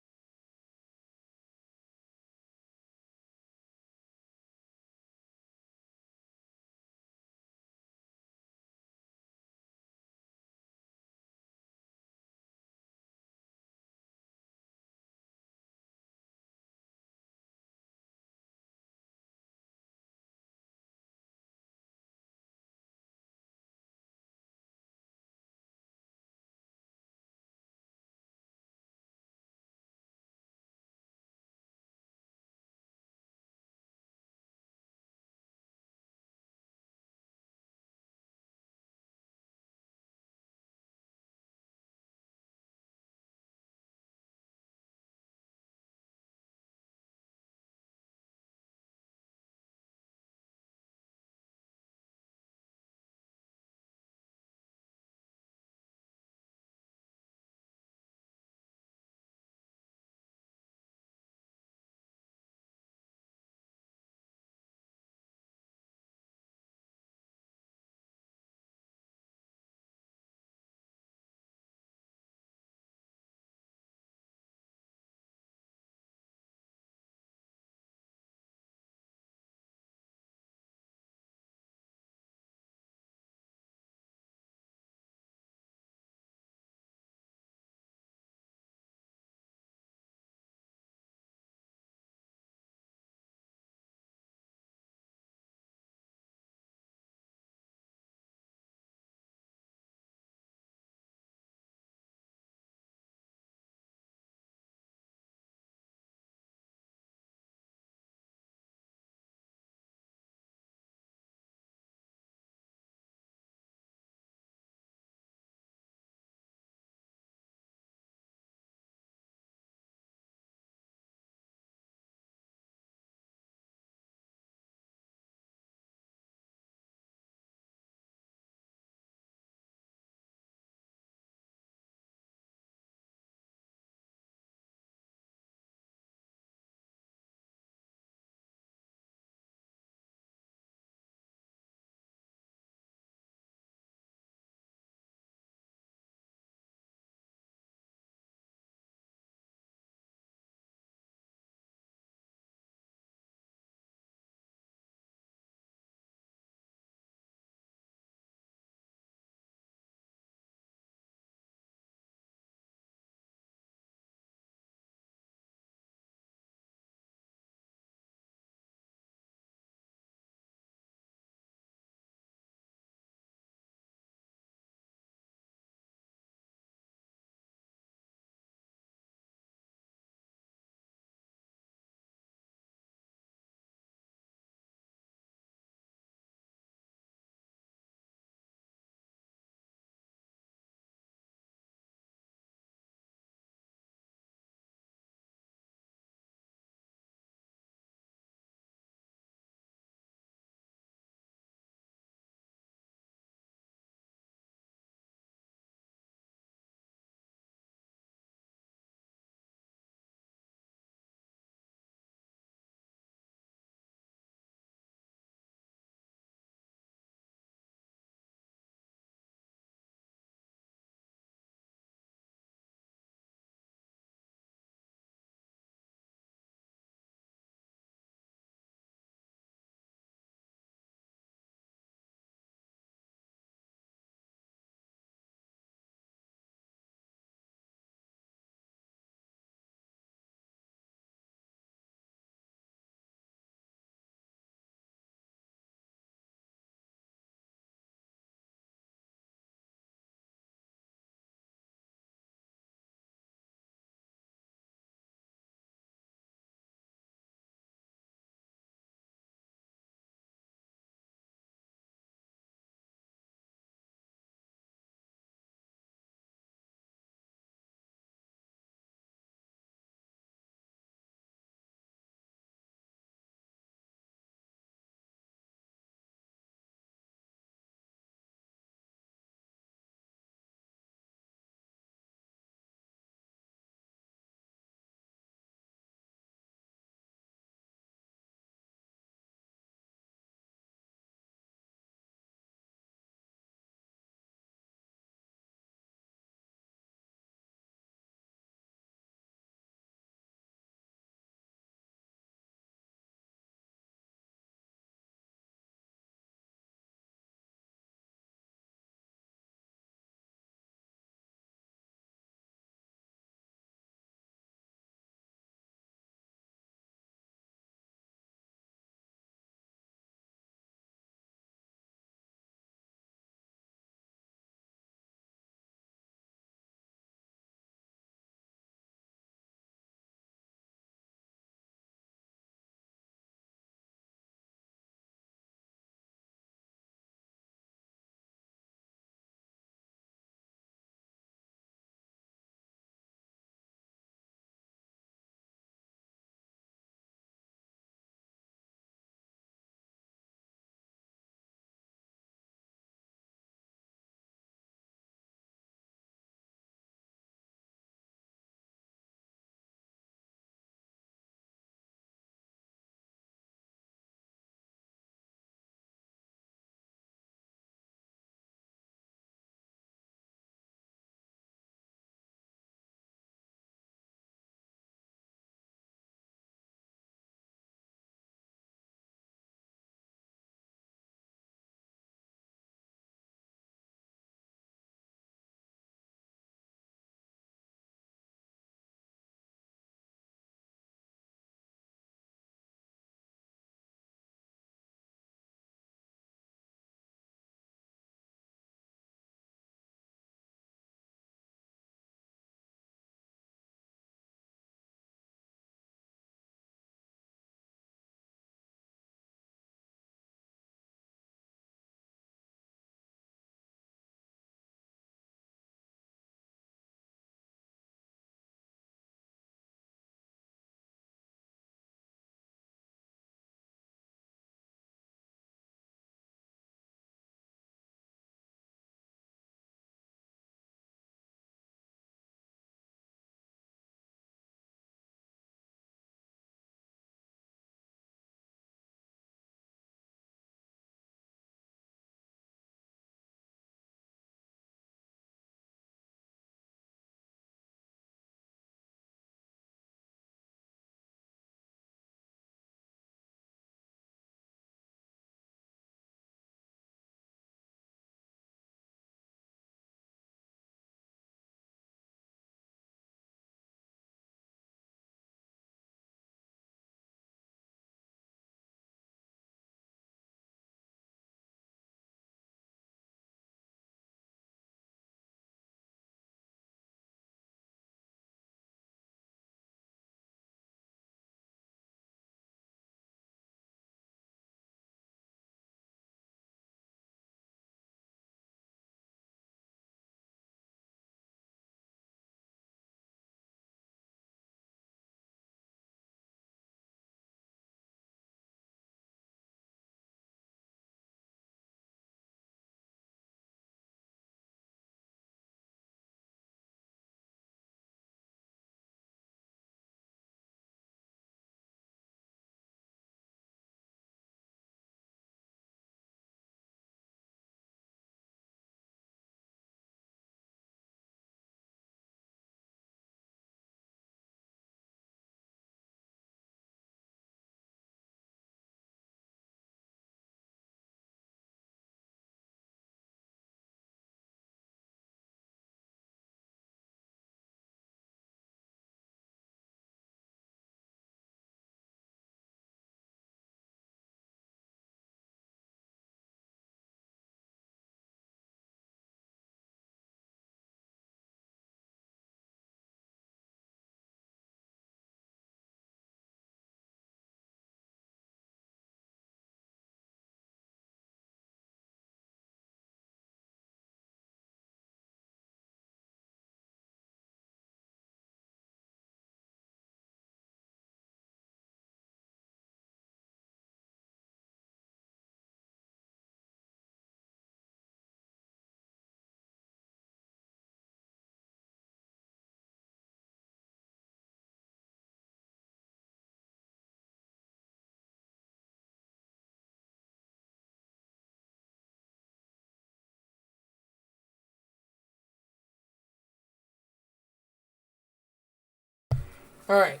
All right,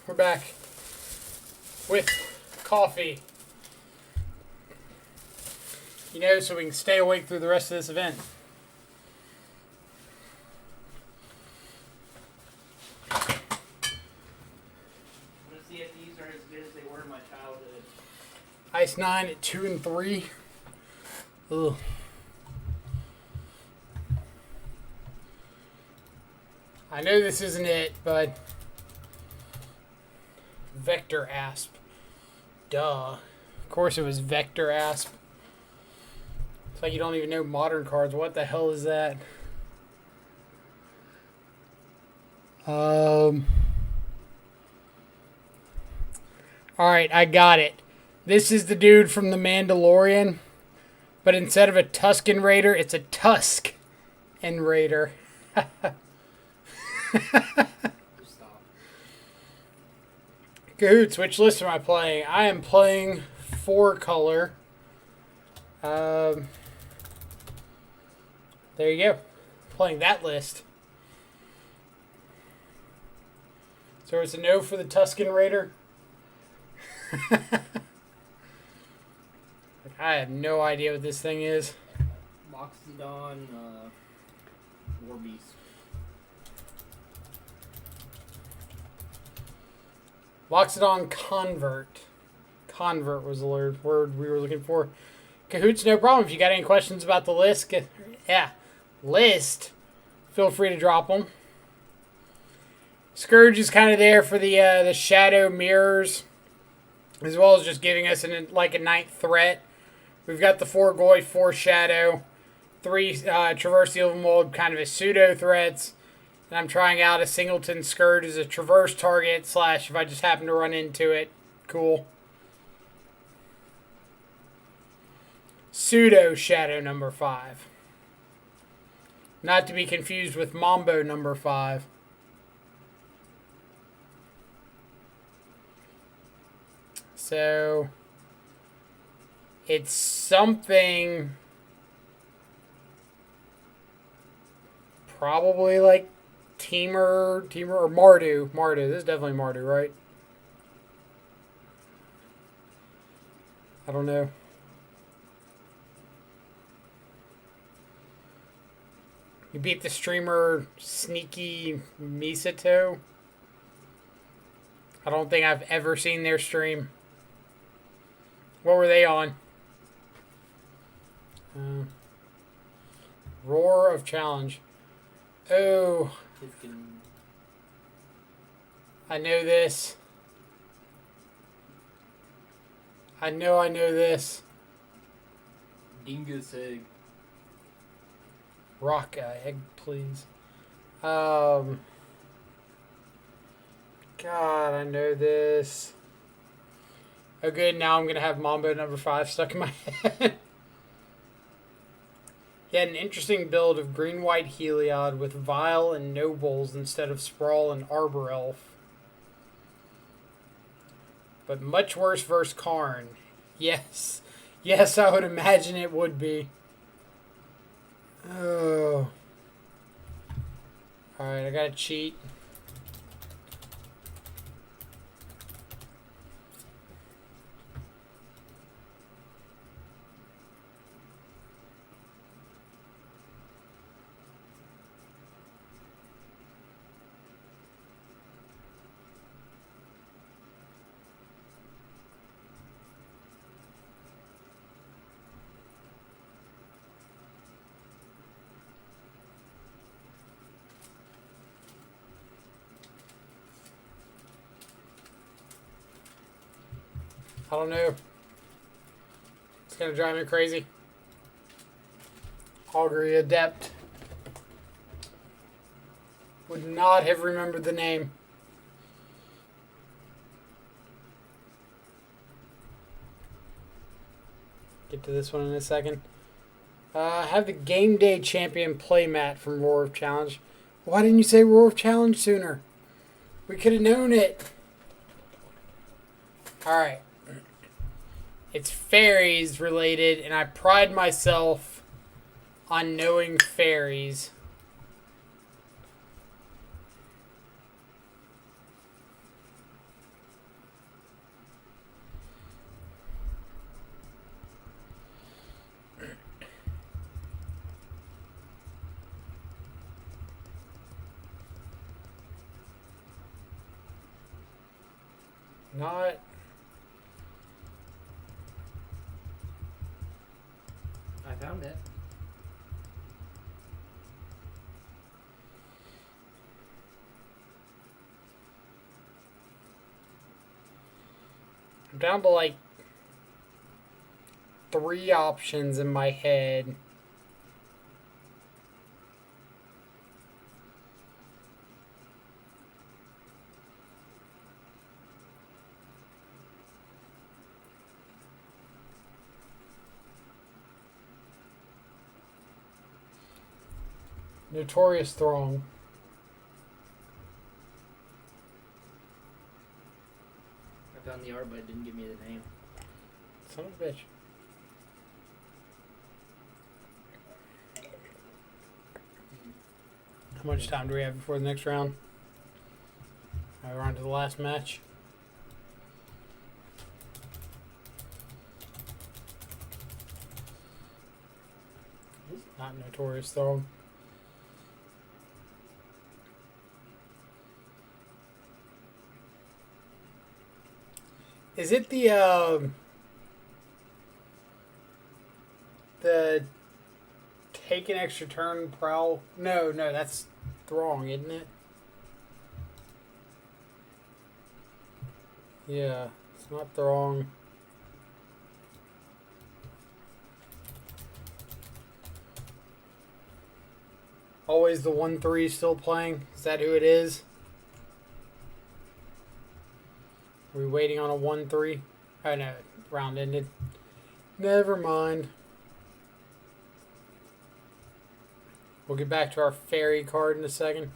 we're back with coffee. You know, so we can stay awake through the rest of this event. I'm gonna see if these are as good as they were in my childhood. Ice 9 at 2 and 3. Ugh. I know this isn't it, but Vector Asp. Duh. Of course it was Vector Asp. It's like you don't even know modern cards. What the hell is that? Alright, I got it. This is the dude from The Mandalorian, but instead of a Tusken Raider, it's a Tusk and Raider. Stop. Cahoots, which list am I playing? I am playing 4-color. There you go. Playing that list. So it's a no for the Tusken Raider. I have no idea what this thing is. Moxidon, War Beast. Loxodon Convert. Convert was the word we were looking for. Cahoots, no problem. If you got any questions about the list, feel free to drop them. Scourge is kind of there for the shadow mirrors, as well as just giving us a ninth threat. We've got the 4 Goy, 4 shadow, 3 traverse the Overmold, kind of as pseudo threats. And I'm trying out a Singleton Scourge as a traverse target / if I just happen to run into it. Cool. Pseudo Shadow number 5. Not to be confused with Mambo number 5. So it's something probably like Temur or Mardu. This is definitely Mardu, right? I don't know. You beat the streamer Sneaky Misato. I don't think I've ever seen their stream. What were they on? Roar of Challenge. Oh, I know this. I know this. Dingus Egg. Rock egg, please. God, I know this. Oh, good. Now I'm going to have Mambo number 5 stuck in my head. He had an interesting build of green-white Heliod with Vile and Nobles instead of Sprawl and Arbor Elf. But much worse versus Karn. Yes. Yes, I would imagine it would be. Oh. Alright, I gotta cheat. I don't know. It's gonna drive me crazy. Augury Adept. Would not have remembered the name. Get to this one in a second. Have the Game Day Champion playmat from Roar of Challenge. Why didn't you say Roar of Challenge sooner? We could have known it. Alright. It's fairies related, and I pride myself on knowing fairies. Not. I found it. I'm down to like 3 options in my head. Notorious Throng. I found the art, but it didn't give me the name. Son of a bitch. How much time do we have before the next round? We're on to the last match. Not Notorious Throng. Is it the take an extra turn prowl? No, that's Throng, isn't it? Yeah, it's not Throng. Always the 1-3 still playing? Is that who it is? Are we waiting on a 1-3? Oh no, round ended. Never mind. We'll get back to our fairy card in a second.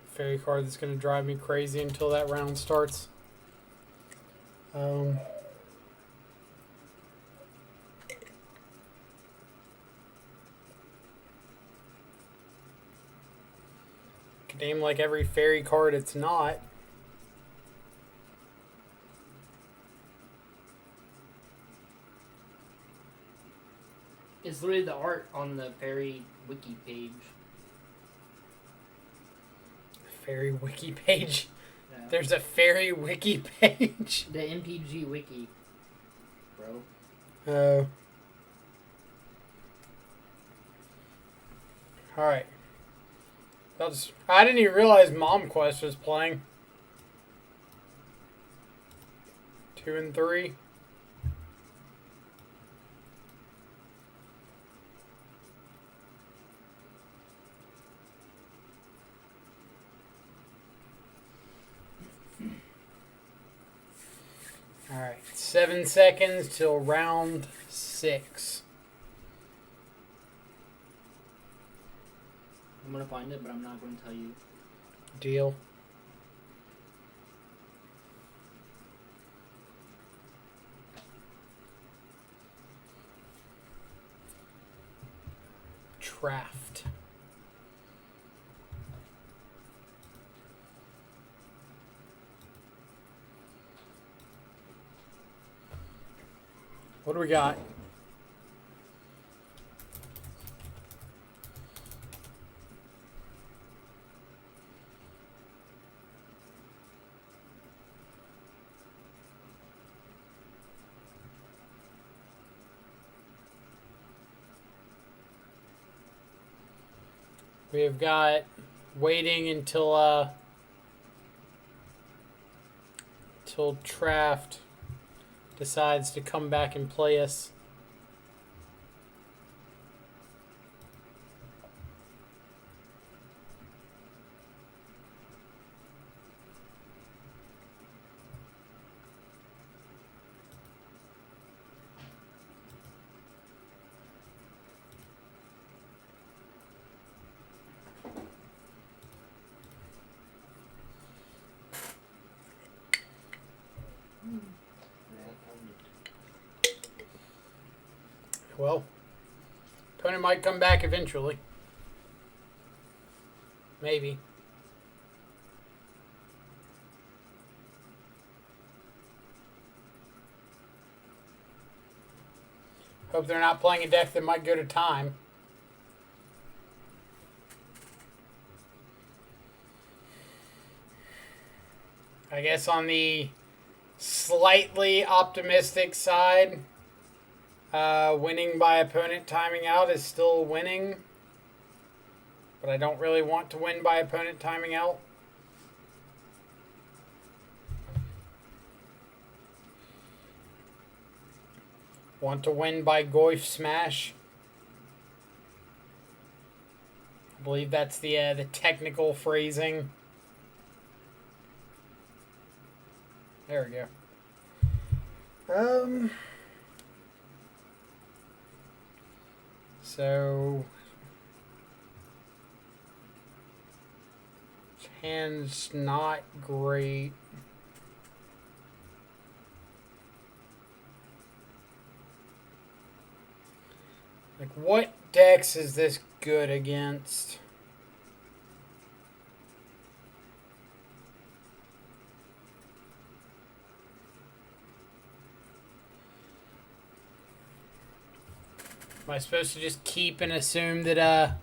Fairy card that's going to drive me crazy until that round starts. Could name like every fairy card it's not. It's literally the art on the fairy wiki page. Fairy wiki page. Yeah. There's a fairy wiki page. The MPG wiki, bro. Oh. Alright. I didn't even realize Mom Quest was playing. 2 and 3. Alright, 7 seconds till round 6. I'm gonna find it, but I'm not gonna tell you. Deal. Draft. What do we got? We have got waiting until Traft decides to come back and play us. Well, Tony might come back eventually. Maybe. Hope they're not playing a deck that might go to time. I guess on the slightly optimistic side, winning by opponent timing out is still winning. But I don't really want to win by opponent timing out. Want to win by Goyf Smash. I believe that's the technical phrasing. There we go. So hand's not great. Like, what decks is this good against? Am I supposed to just keep and assume that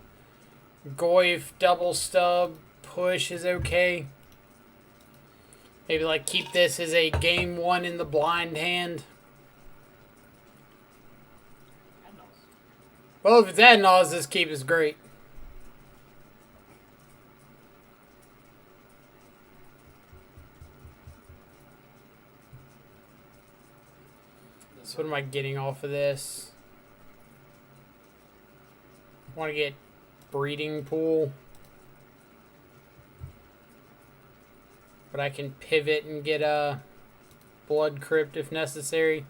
Goyf double stub push is okay? Maybe like keep this as a game one in the blind hand. Well, if it's Adnos, this keep is great. So what am I getting off of this? I want to get breeding pool. But I can pivot and get a blood crypt if necessary.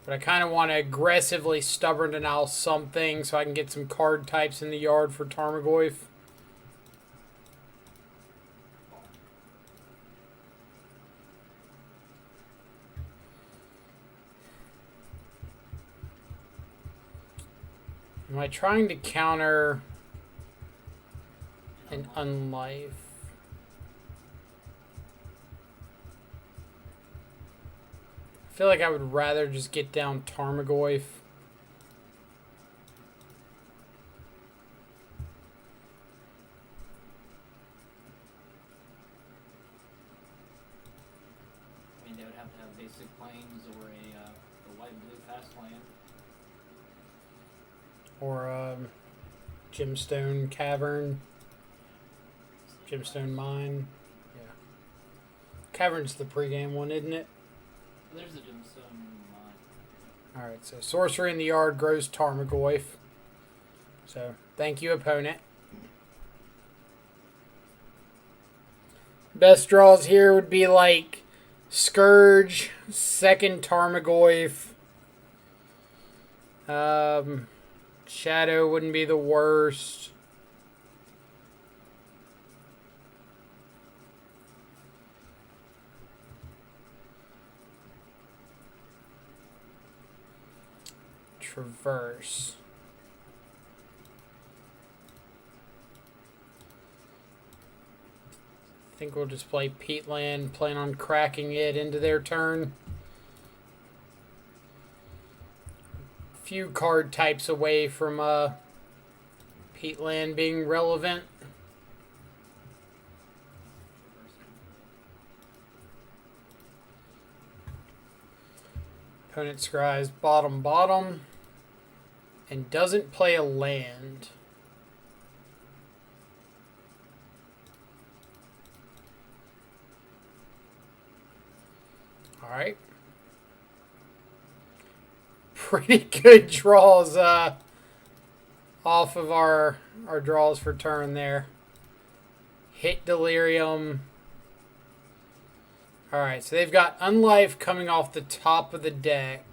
But I kind of want to aggressively stubborn denial something so I can get some card types in the yard for Tarmogoyf. Am I trying to counter an Unlife? I feel like I would rather just get down Tarmogoyf. I mean, they would have to have basic planes or a white-blue fast land. Or Gemstone Cavern. Gemstone Mine. Yeah. Cavern's the pregame one, isn't it? There's a gemstone mine. Alright, so sorcery in the yard grows Tarmogoyf. So, thank you, opponent. Best draws here would be like Scourge, second Tarmogoyf. Shadow wouldn't be the worst. Traverse. I think we'll just play Peatland, plan on cracking it into their turn. Few card types away from Peatland being relevant. Opponent scries bottom, and doesn't play a land. Alright. Pretty good draws off of our draws for turn there. Hit Delirium. Alright, so they've got Unlife coming off the top of the deck.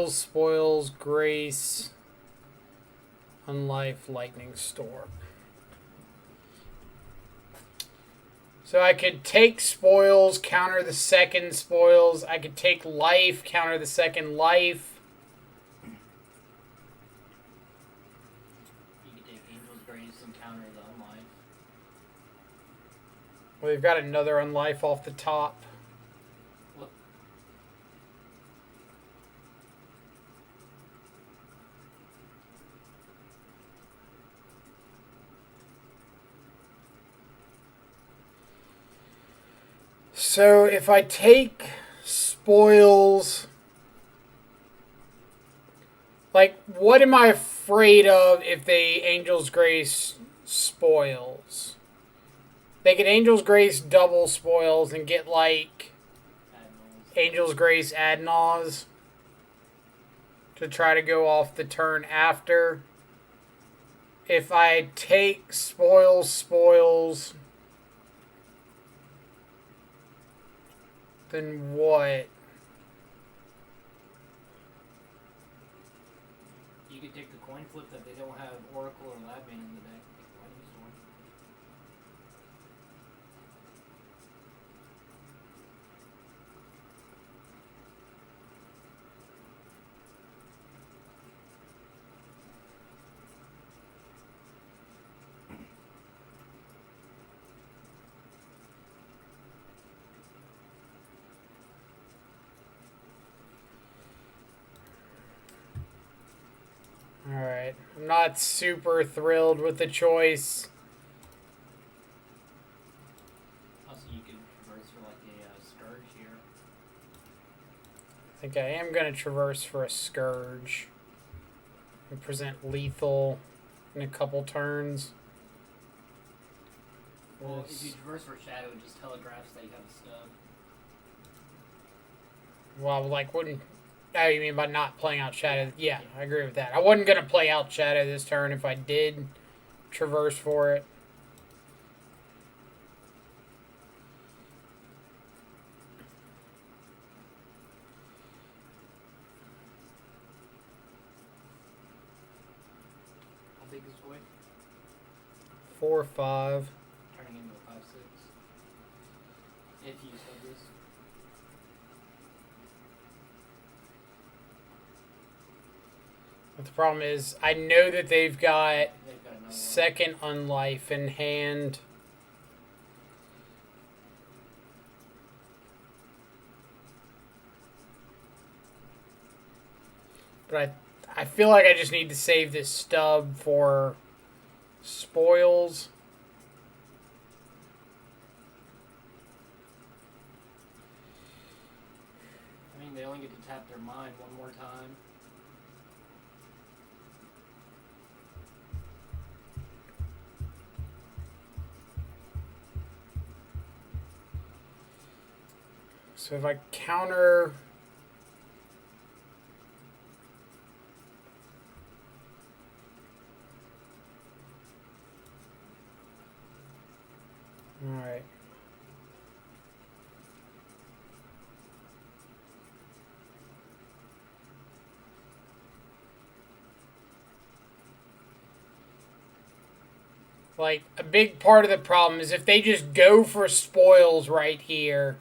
Spoils, Grace, Unlife, Lightning Storm. So I could take spoils, counter the second spoils. I could take life, counter the second life. You could take Angel's Grace and counter the Unlife. Well, we've got another unlife off the top. What? So if I take spoils, like, what am I afraid of if they Angel's Grace spoils? They get Angel's Grace double spoils and get, like, Admirals. Angel's Grace ad nause to try to go off the turn after. If I take spoils, then what? You could take the coin flip that they don't have Oracle or Labman in the deck. Take the Lightning Storm. Alright. I'm not super thrilled with the choice. Also, you could traverse for like a Scourge here. I think I am going to traverse for a Scourge. And present lethal in a couple turns. Well, if you traverse for Shadow, it just telegraphs that you have a stub. Well, like, wouldn't... Oh, you mean by not playing out Shadow? Yeah, I agree with that. I wasn't going to play out Shadow this turn if I did traverse for it. How big is Void? 4 or 5. Turning into a 5/6. If you said this. But the problem is, I know that they've got They've got another one. second unlife in hand. But I feel like I just need to save this stub for spoils. I mean, they only get to tap their mind one more time. So if I counter... Alright. Like, a big part of the problem is if they just go for spoils right here,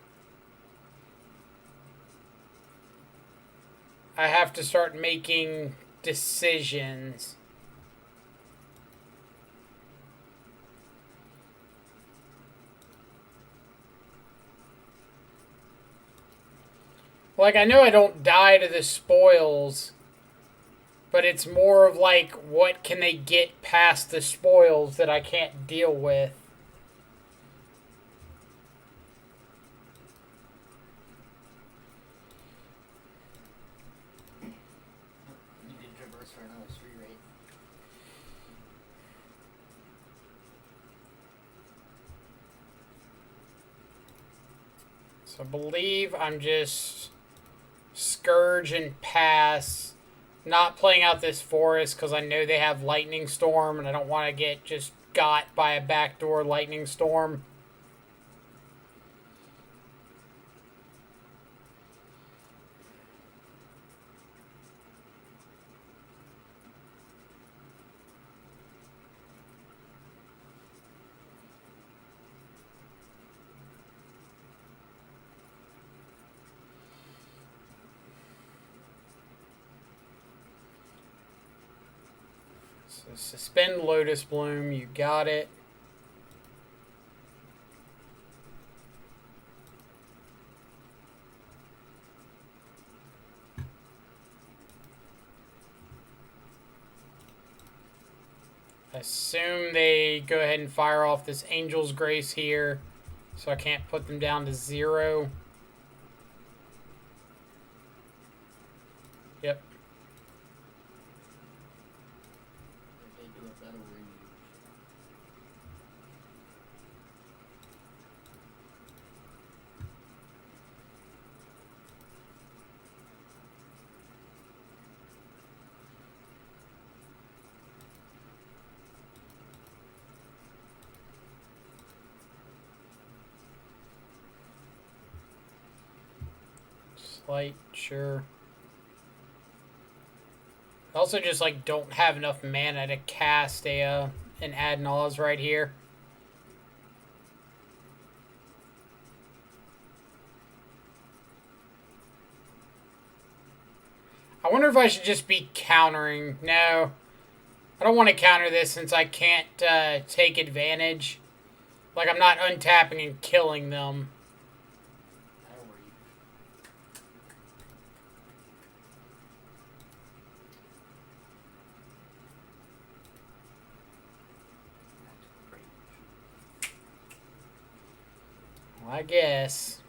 I have to start making decisions. Like, I know I don't die to the spoils, but it's more of like, what can they get past the spoils that I can't deal with? You did traverse for another 3 rate. So I believe I'm just Scourge and pass. Not playing out this forest because I know they have Lightning Storm and I don't want to get just got by a backdoor Lightning Storm. So suspend Lotus Bloom, you got it. Assume they go ahead and fire off this Angel's Grace here, so I can't put them down to 0. Yep. If they do it, that'll reuse. Slight, sure. I also just like don't have enough mana to cast an Ad Naus right here. I wonder if I should just be countering. No, I don't want to counter this since I can't take advantage. Like I'm not untapping and killing them. That'll reuse. Well, I guess.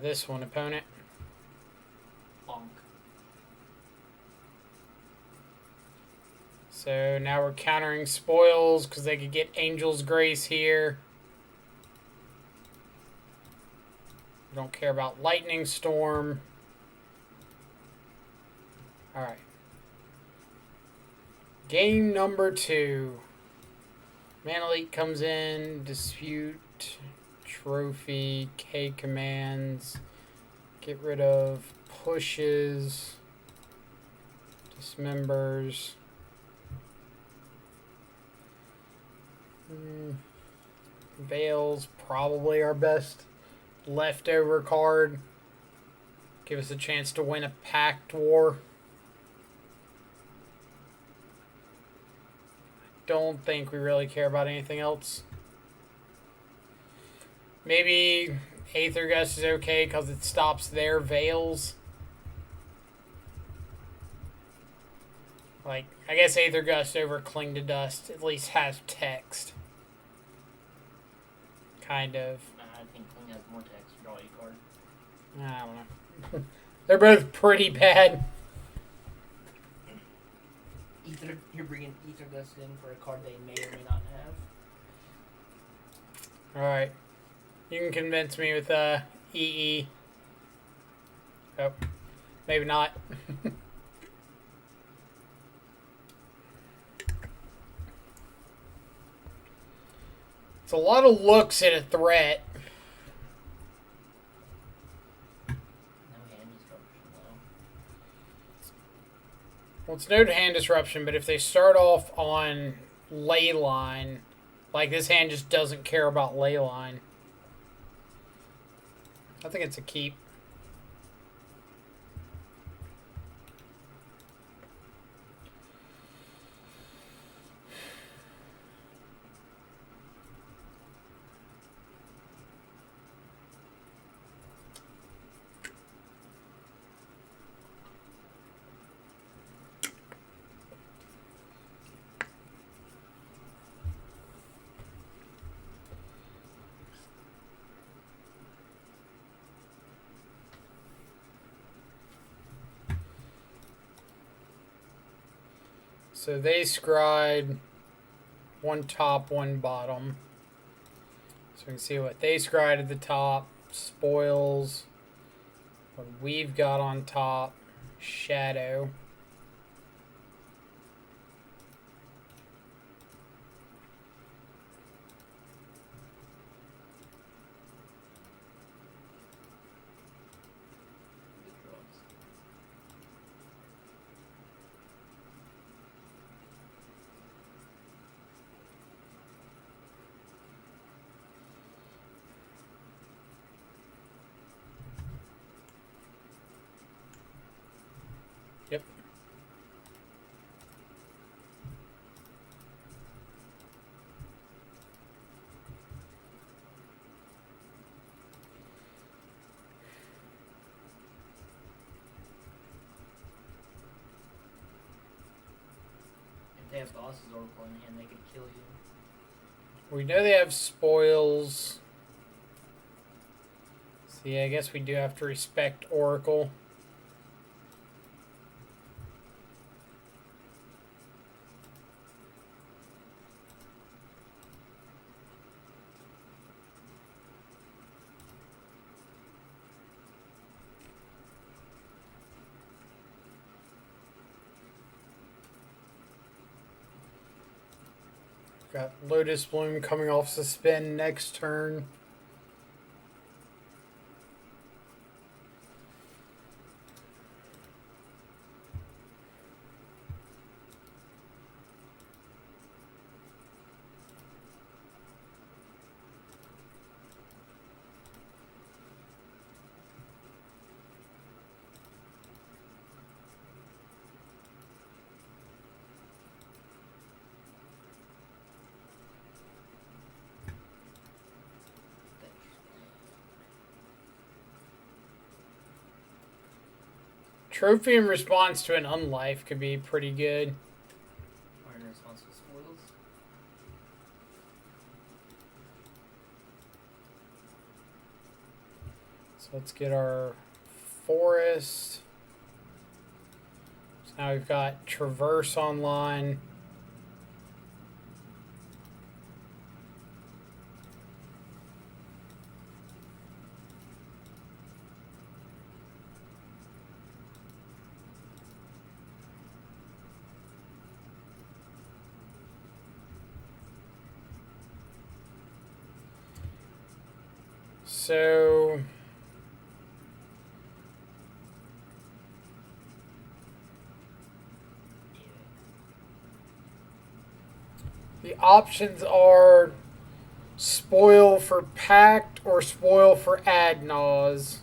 This one, opponent. Bonk. So now we're countering spoils because they could get Angel's Grace here. Don't care about Lightning Storm. Alright. Game number 2. Mana Leak comes in. Dispute. Trophy. K commands. Get rid of pushes. Dismembers. Veil's probably our best leftover card. Give us a chance to win a pact war. Don't think we really care about anything else. Maybe Aether Gust is okay because it stops their Veils. Like, I guess Aether Gust over Cling to Dust at least has text. Kind of. I think Cling has more text. Draw a card. I don't know. They're both pretty bad. You're bringing Ether Dust in for a card they may or may not have. Alright. You can convince me with EE. Oh. Maybe not. It's a lot of looks at a threat. No hand disruption though. Well, it's no hand disruption, but if they start off on Leyline, like this hand just doesn't care about Leyline. I think it's a keep. So they scried one top, one bottom. So we can see what they scried at the top, spoils. What we've got on top, shadow. Good draws. they have Boss's Oracle in hand, they could kill you. We know they have spoils. So yeah, I guess we do have to respect Oracle. Got Lotus Bloom coming off suspend next turn. Trophy in response to an unlife could be pretty good. Or in response to spoils. So let's get our forest. So now we've got Traverse online. So the options are spoil for Pact or spoil for Ad Nause.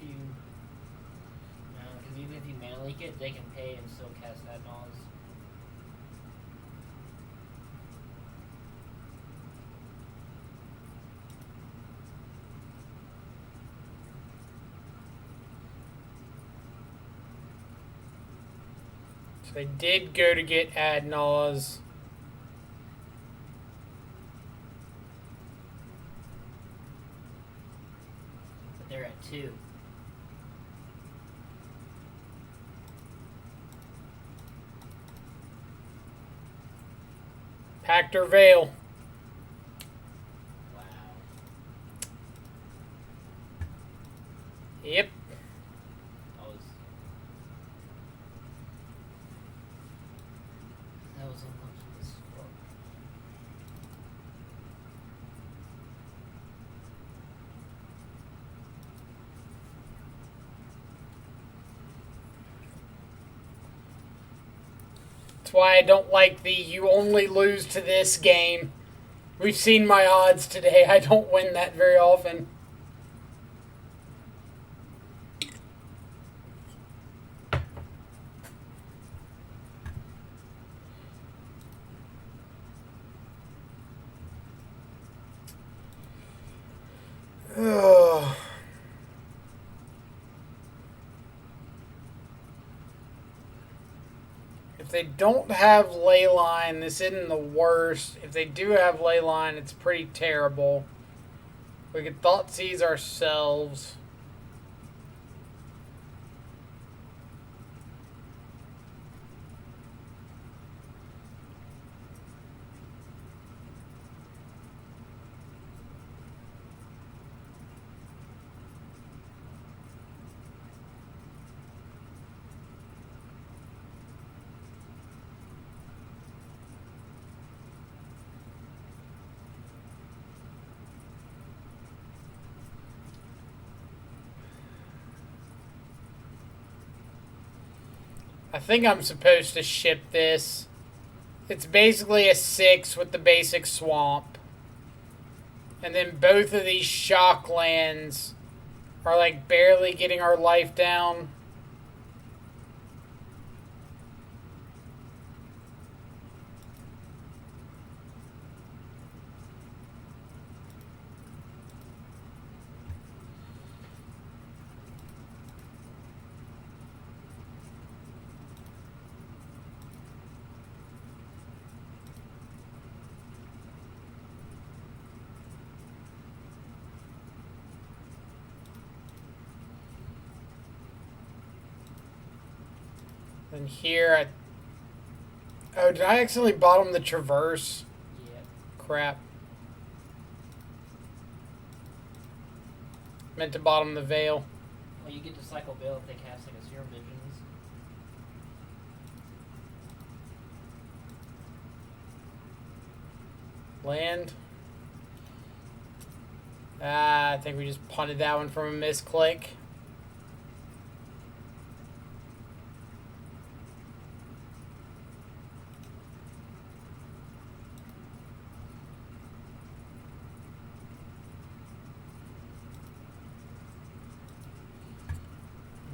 If you... No, because even if you mana leak it, they can pay and still cast Ad Nause. So they did go to get Ad Nause. But they're at 2. Pact or Veil. Wow. Yep. That was unlucky as fuck. That's why I don't like the you only lose to this game. We've seen my odds today. I don't win that very often. Ugh. If they don't have Leyline, this isn't the worst. If they do have Leyline, it's pretty terrible. We could Thoughtseize ourselves. I think I'm supposed to ship this. It's basically a 6 with the basic swamp. And then both of these shock lands are like barely getting our life down. Then here, oh, did I accidentally bottom the Traverse? Yeah. Crap. Meant to bottom the Veil. Well, you get to cycle Veil if they cast like a Serum Visions. Land. I think we just punted that one from a misclick.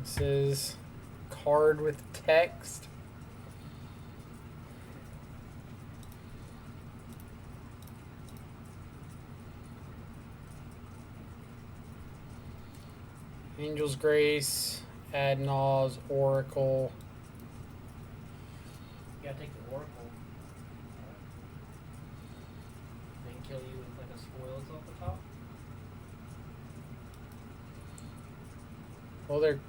This is card with text. Angel's Grace, Adnaw's Oracle. You gotta take the Oracle. They can kill you with like a Spoils off the top. Well, they're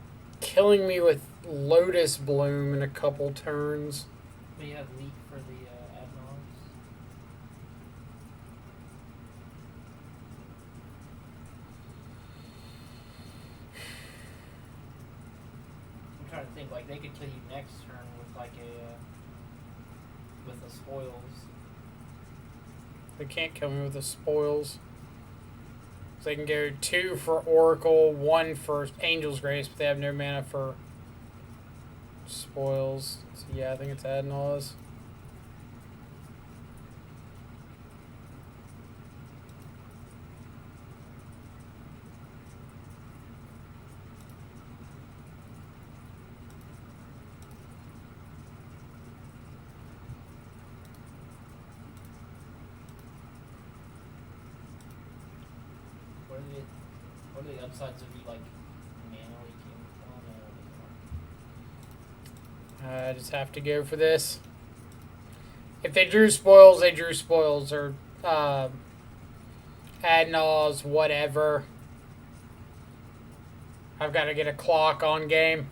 killing me with Lotus Bloom in a couple turns. But you have Leak for the Adnons. I'm trying to think, like they could kill you next turn with like with the Spoils. They can't kill me with the spoils. So they can go 2 for Oracle, 1 for Angel's Grace, but they have no mana for spoils. So yeah, I think it's Adnaw's. What are the upsides of you like mana leaking? I just have to go for this. If they drew spoils, they drew spoils, or Adnaw's, whatever. I've got to get a clock on game.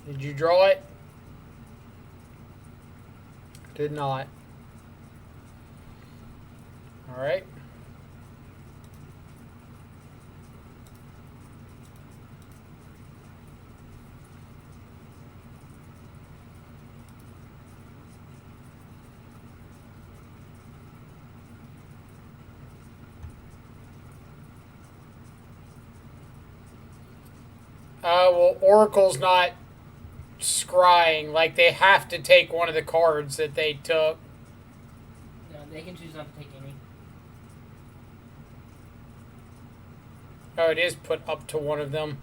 Did you draw it? Did not. All right. Well, Oracle's not scrying. Like, they have to take one of the cards that they took. No, they can choose not to take any. Oh, it is put up to one of them.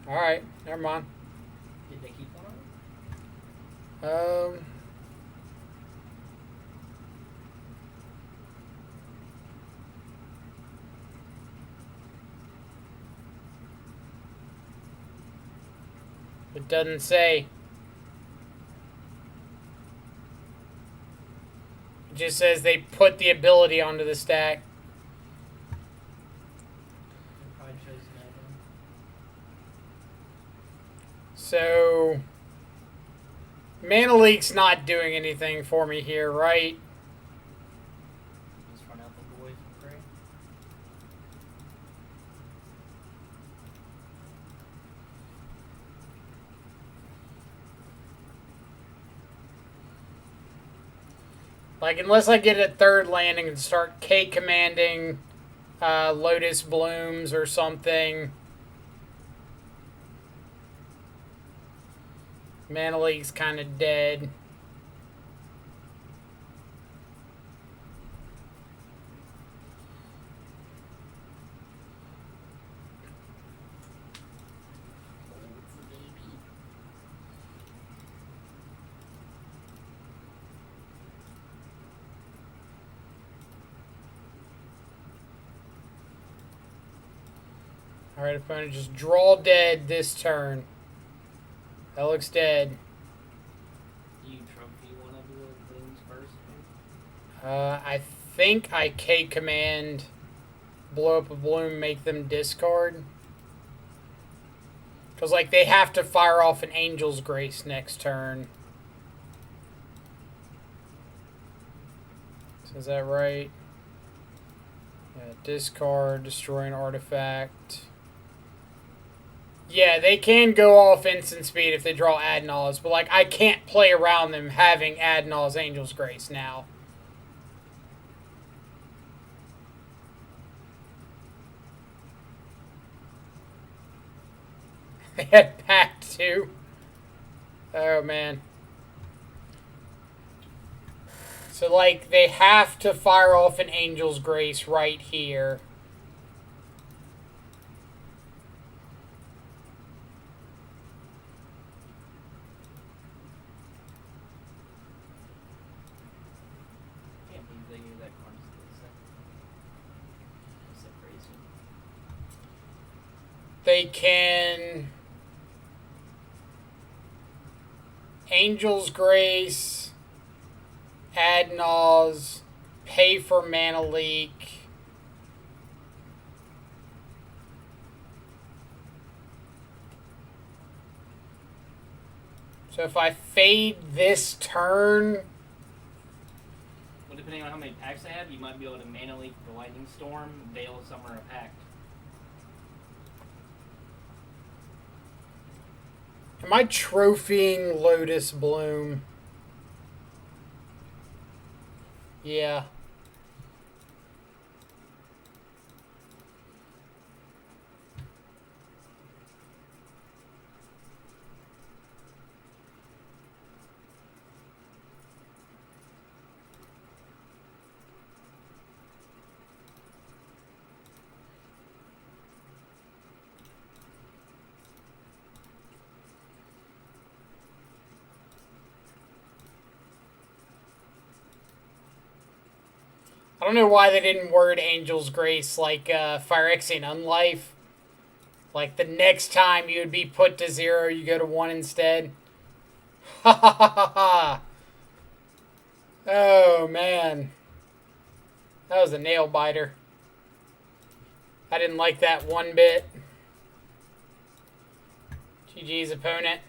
Alright, never mind. Did they keep one of them? It doesn't say. It just says they put the ability onto the stack. They probably chose no then. So, Mana Leak's not doing anything for me here, right? Just run out the boys and pray. Like, unless I get a third landing and start K-commanding Lotus Blooms or something. Mana Leak's kind of dead. Alright, opponent, just draw dead this turn. That looks dead. You trophy one of the things first, maybe? I think I K command, blow up a bloom, make them discard. Because, like, they have to fire off an Angel's Grace next turn. So is that right? Yeah, discard, destroy an artifact. Yeah, they can go off instant speed if they draw Adnals, but, like, I can't play around them having Adnals Angel's Grace now. They had Pact too. Oh, man. So, like, they have to fire off an Angel's Grace right here. Can't believe they gave that card to the set. That's so crazy. They can Angel's Grace, Adnals, pay for Mana Leak. So if I fade this turn, Well, depending on how many packs they have, you might be able to Mana Leak the Lightning Storm, Veil of Summer, a Pact. am I trophying Lotus Bloom? Yeah. I don't know why they didn't word Angel's Grace like Phyrexian Unlife. Like the next time you would be put to 0, you go to 1 instead. Ha ha ha ha ha. Oh man. That was a nail biter. I didn't like that one bit. GG's opponent.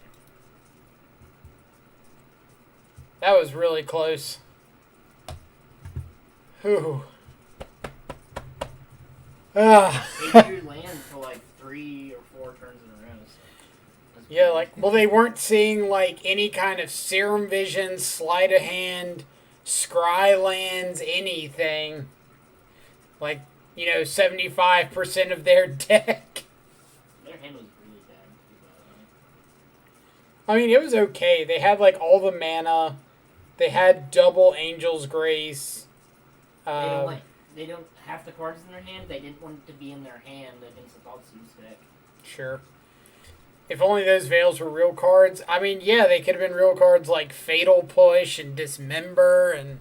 That was really close. Whew. Ah. They drew land for like 3 or 4 turns in a row. So that's Yeah, pretty like, good. well, they weren't seeing, like, any kind of Serum Vision, Sleight of Hand, Scry lands, anything. Like, 75% of their deck. Their hand was really bad, too, by the way. I mean, it was okay. They had, like, all the mana. They had double Angel's Grace. They don't have the cards in their hand. They didn't want it to be in their hand against the Thoughtseize deck. Sure. If only those Veils were real cards. I mean, yeah, they could have been real cards like Fatal Push and Dismember and,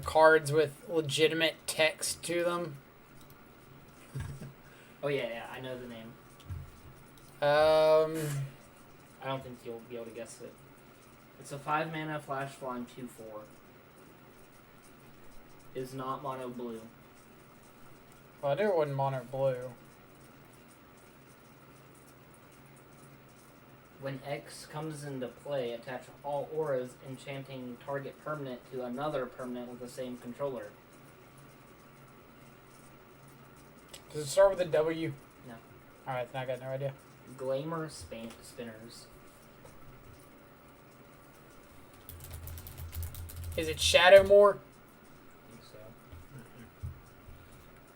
cards with legitimate text to them. Oh yeah, I know the name. I don't think you'll be able to guess it. It's a 5 mana flash flying 2/4. Is not mono blue. Well, I knew it wasn't Monarch Blue. When X comes into play, attach all auras enchanting target permanent to another permanent with the same controller. Does it start with a W? No. Alright, then I got no idea. Glamour Spinners. Is it Shadowmoor? I think so.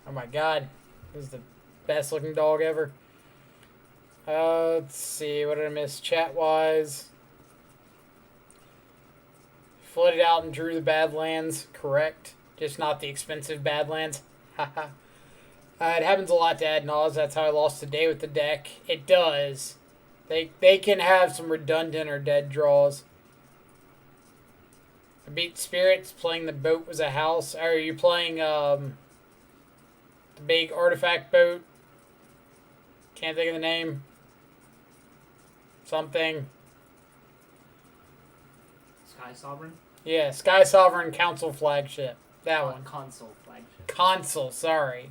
Oh my god. This is the best looking dog ever. Let's see. What did I miss chat-wise? Flooded out and drew the Badlands. Correct. Just not the expensive Badlands. Haha. It happens a lot to Adnals. That's how I lost today with the deck. It does. They can have some redundant or dead draws. I beat Spirits. Playing the boat was a house. Are you playing the big artifact boat? Can't think of the name. Something. Sky Sovereign? Yeah, Sky Sovereign Council flagship. That one. Console flagship. Console, sorry.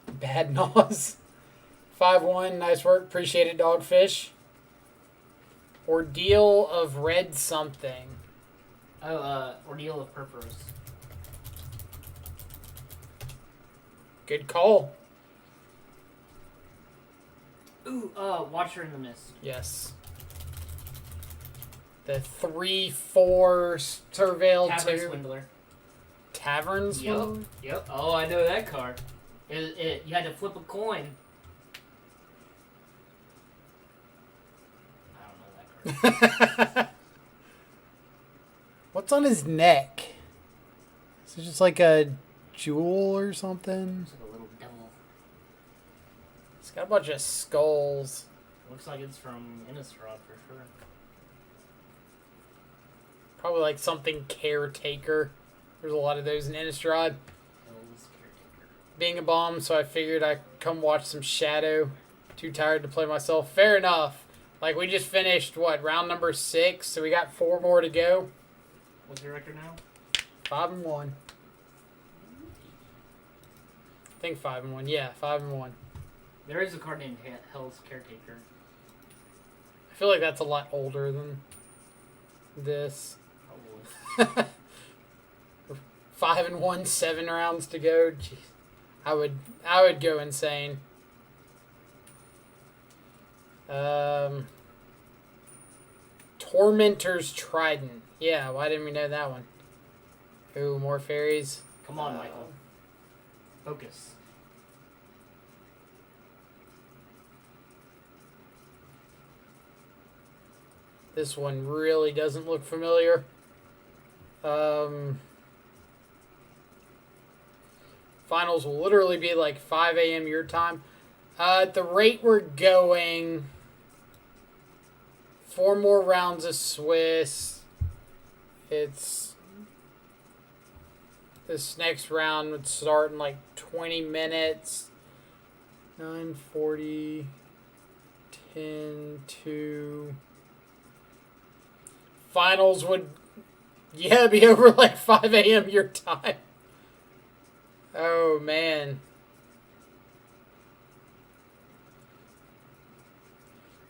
Bad Naws. 5-1, nice work. Appreciate it, Dogfish. Ordeal of Red something. Oh, Ordeal of Purpose. Good call. Ooh, Watcher in the Mist. Yes. The 3-4 Surveil Tavern 2. Swindler. Tavern Swindler? Yep. Oh, I know that card. You had to flip a coin. I don't know that card. What's on his neck? Is it just like a jewel or something? It's like a little devil. It's got a bunch of skulls. Looks like it's from Innistrad for sure. Probably like something caretaker. There's a lot of those in Innistrad. Hell's Caretaker. Being a bomb, so I figured I'd come watch some Shadow. Too tired to play myself. Fair enough. Like, we just finished, round number 6, so we got 4 more to go. What's your record now? 5-1. I think 5-1. Yeah, 5-1. There is a card named Hell's Caretaker. I feel like that's a lot older than this. Probably. 5-1, 7 rounds to go. Jeez. I would go insane. Tormentor's Trident. Yeah, why didn't we know that one? Ooh, more fairies. Come on, Michael. Focus. This one really doesn't look familiar. Finals will literally be like 5 a.m. your time. At the rate we're going, 4 more rounds of Swiss. It's this next round would start in like 20 minutes. 9:40, 10, 2. Finals would, be over like 5 a.m. your time. Oh, man.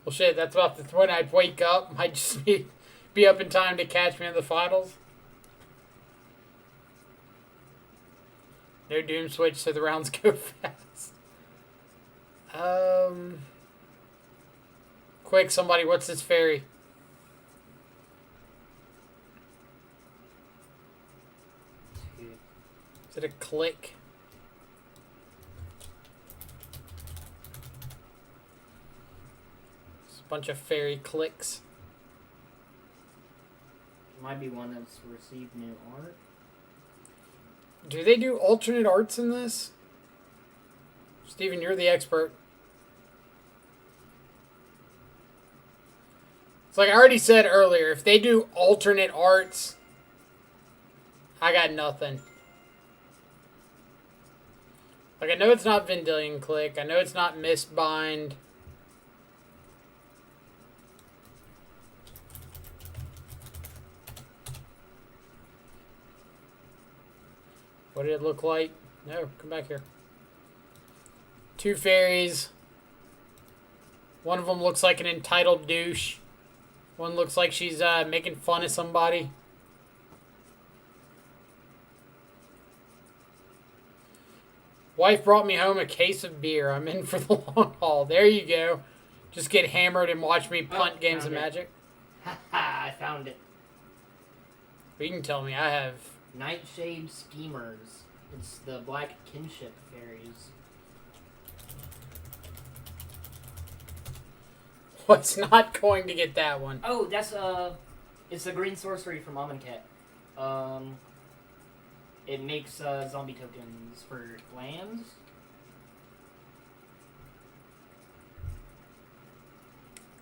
Well, shit, that's about the point I'd wake up. Might just be up in time to catch me in the finals. No Doom Switch, so the rounds go fast. Quick, somebody, what's this fairy? Is it a click? It's a bunch of fairy clicks. Might be one that's received new art. Do they do alternate arts in this? Steven, you're the expert. It's like I already said earlier, if they do alternate arts, I got nothing. Like, I know it's not Vendilion Click. I know it's not Mistbind. What did it look like? No, come back here. 2 fairies. One of them looks like an entitled douche. One looks like she's making fun of somebody. Wife brought me home a case of beer. I'm in for the long haul. There you go. Just get hammered and watch me punt games of Magic. Haha, I found it. But you can tell me I have... Nightshade Schemers. It's the black kinship fairies. What's not going to get that one? Oh, that's it's a green sorcery from Amonkhet. It makes zombie tokens for lands.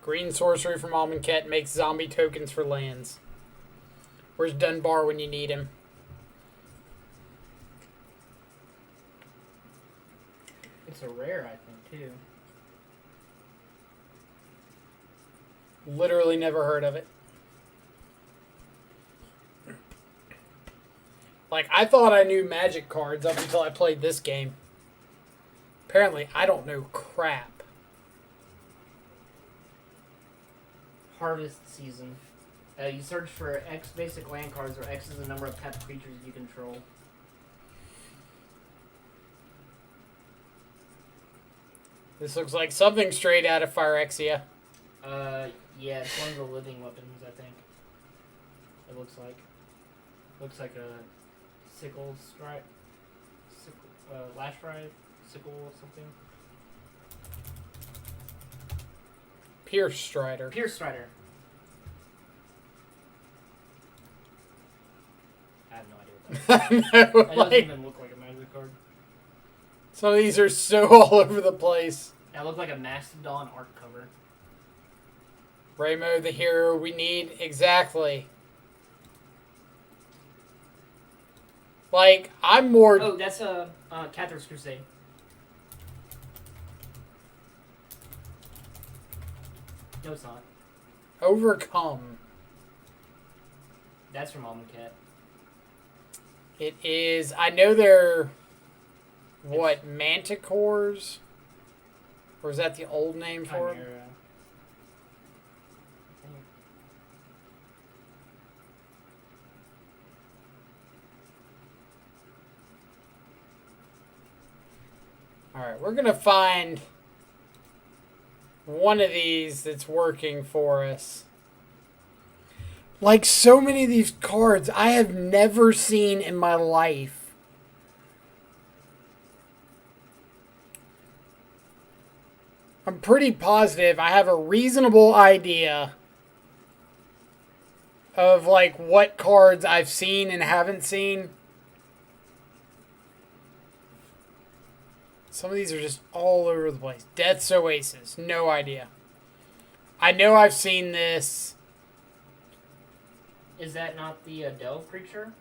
Green sorcery from Amonkhet makes zombie tokens for lands. Where's Dunbar when you need him? It's a rare, I think, too. Literally never heard of it. Like, I thought I knew Magic cards up until I played this game. Apparently, I don't know crap. Harvest season. You search for X basic land cards, where X is the number of tapped creatures you control. This looks like something straight out of Phyrexia. Yeah, it's one of the living weapons, I think. It looks like. Looks like a sickle stripe. Lash drive? Sickle or something? Pierce Strider. Pierce Strider. I have no idea what that is. I know, It doesn't like, even look like a magic card. some of these are so all over the place. That looked like a Mastodon art cover. Raymo, the hero we need. Exactly. Like, I'm more... Oh, that's a Cathar's Crusade. No, it's not. Overcome. That's from Amulet. It is... I know they're... What, manticores? Or is that the old name for them? Chimera. Alright, we're going to find one of these that's working for us. Like so many of these cards I have never seen in my life. I'm pretty positive I have a reasonable idea of like what cards I've seen and haven't seen. Some of these are just all over the place. Death's Oasis. No idea. I know I've seen this. Is that not the Delve creature?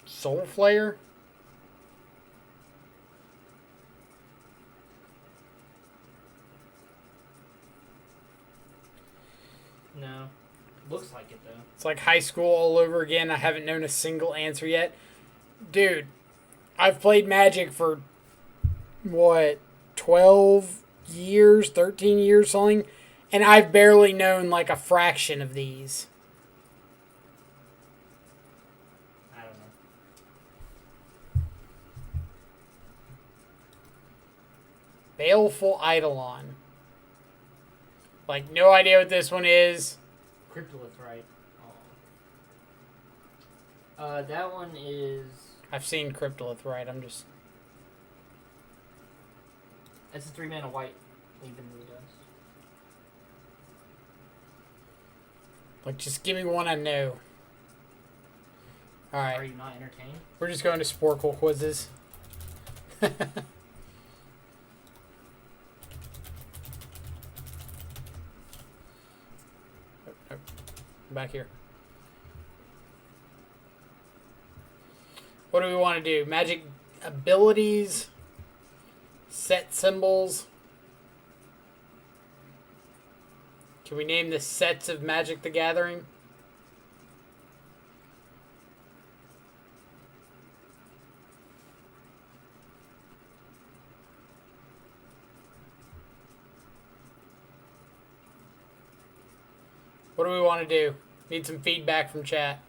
Soul Flayer? No. Looks like it, though. It's like high school all over again. I haven't known a single answer yet. Dude, I've played Magic for, what, 12 years, 13 years, something, and I've barely known like a fraction of these. I don't know. Baleful Eidolon. Like, no idea what this one is. Cryptolith, right? Oh. That one is... I've seen Cryptolith, right? I'm just... It's a 3-mana white. Leave Blue Dust. Like, just give me one I know. Are Alright. you not entertained? We're just going to Sporkle quizzes. Back here. What do we want to do? Magic abilities, set symbols. Can we name the sets of Magic the Gathering? What do we want to do? Need some feedback from chat.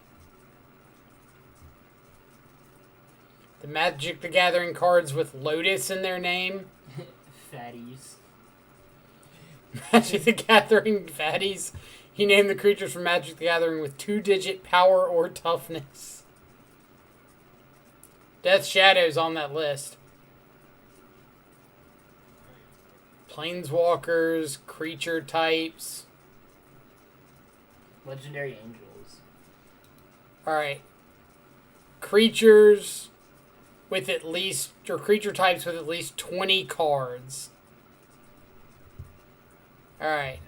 The Magic the Gathering cards with Lotus in their name. Fatties. Magic the Gathering fatties. He named the creatures from Magic the Gathering with 2-digit power or toughness. Death Shadow's on that list. Planeswalkers, creature types. Legendary Angels. Alright. Creatures with at least, or creature types with at least 20 cards. Alright.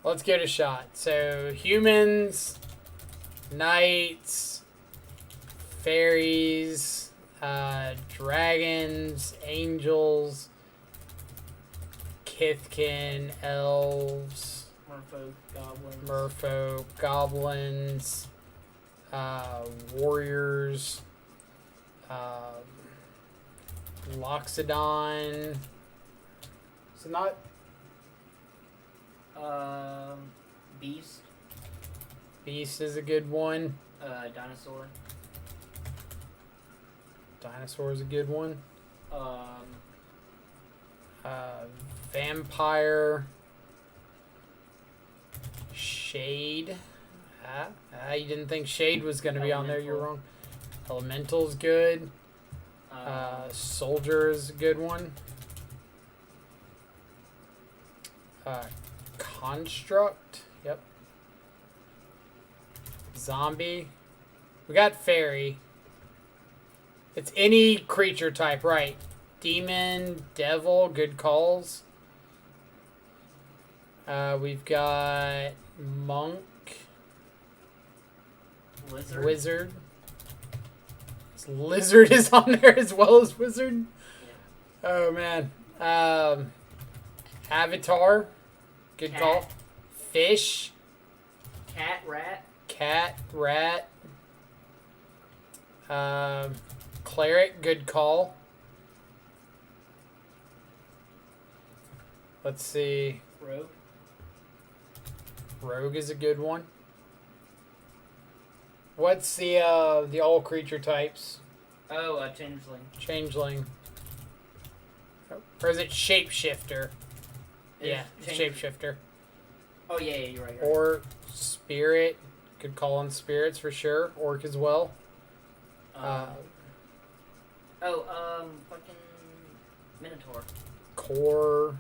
Let's give it a shot. So, humans, knights, fairies, Dragons, angels, Kithkin, elves, merfolk, goblins, warriors, Loxodon. So not Beast. Beast is a good one. Dinosaur. Dinosaur is a good one. Um, Vampire. Shade. You didn't think Shade was going to be on there. You're wrong. Elemental's good. Soldier is a good one. Construct. Yep. Zombie. We got Fairy. It's any creature type, right? Demon, Devil, good calls. We've got Monk. Wizard. Lizard is on there as well as Wizard. Yeah. Oh, man. Avatar. Good Cat. call. Fish. Cat, rat. Cat, rat. Cleric, good call. Let's see. Rogue. Rogue is a good one. What's the all creature types? Oh, changeling. Changeling. Or is it shapeshifter? Yeah, shapeshifter. Oh yeah, you're right. Or spirit. Could call on spirits for sure. Orc as well. Fucking Minotaur. Core.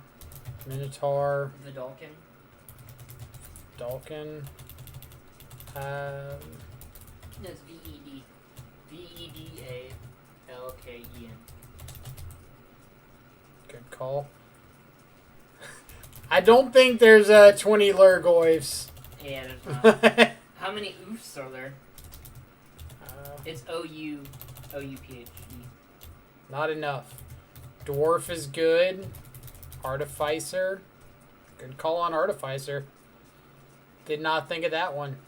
Minotaur. The Dalkin. Dalkin. It's VED. VEDALKEN. Good call. I don't think there's 20 Lurgoyfs. Yeah, there's not. How many oofs are there? It's OUPHE. Not enough. Dwarf is good. Artificer. Good call on Artificer. Did not think of that one.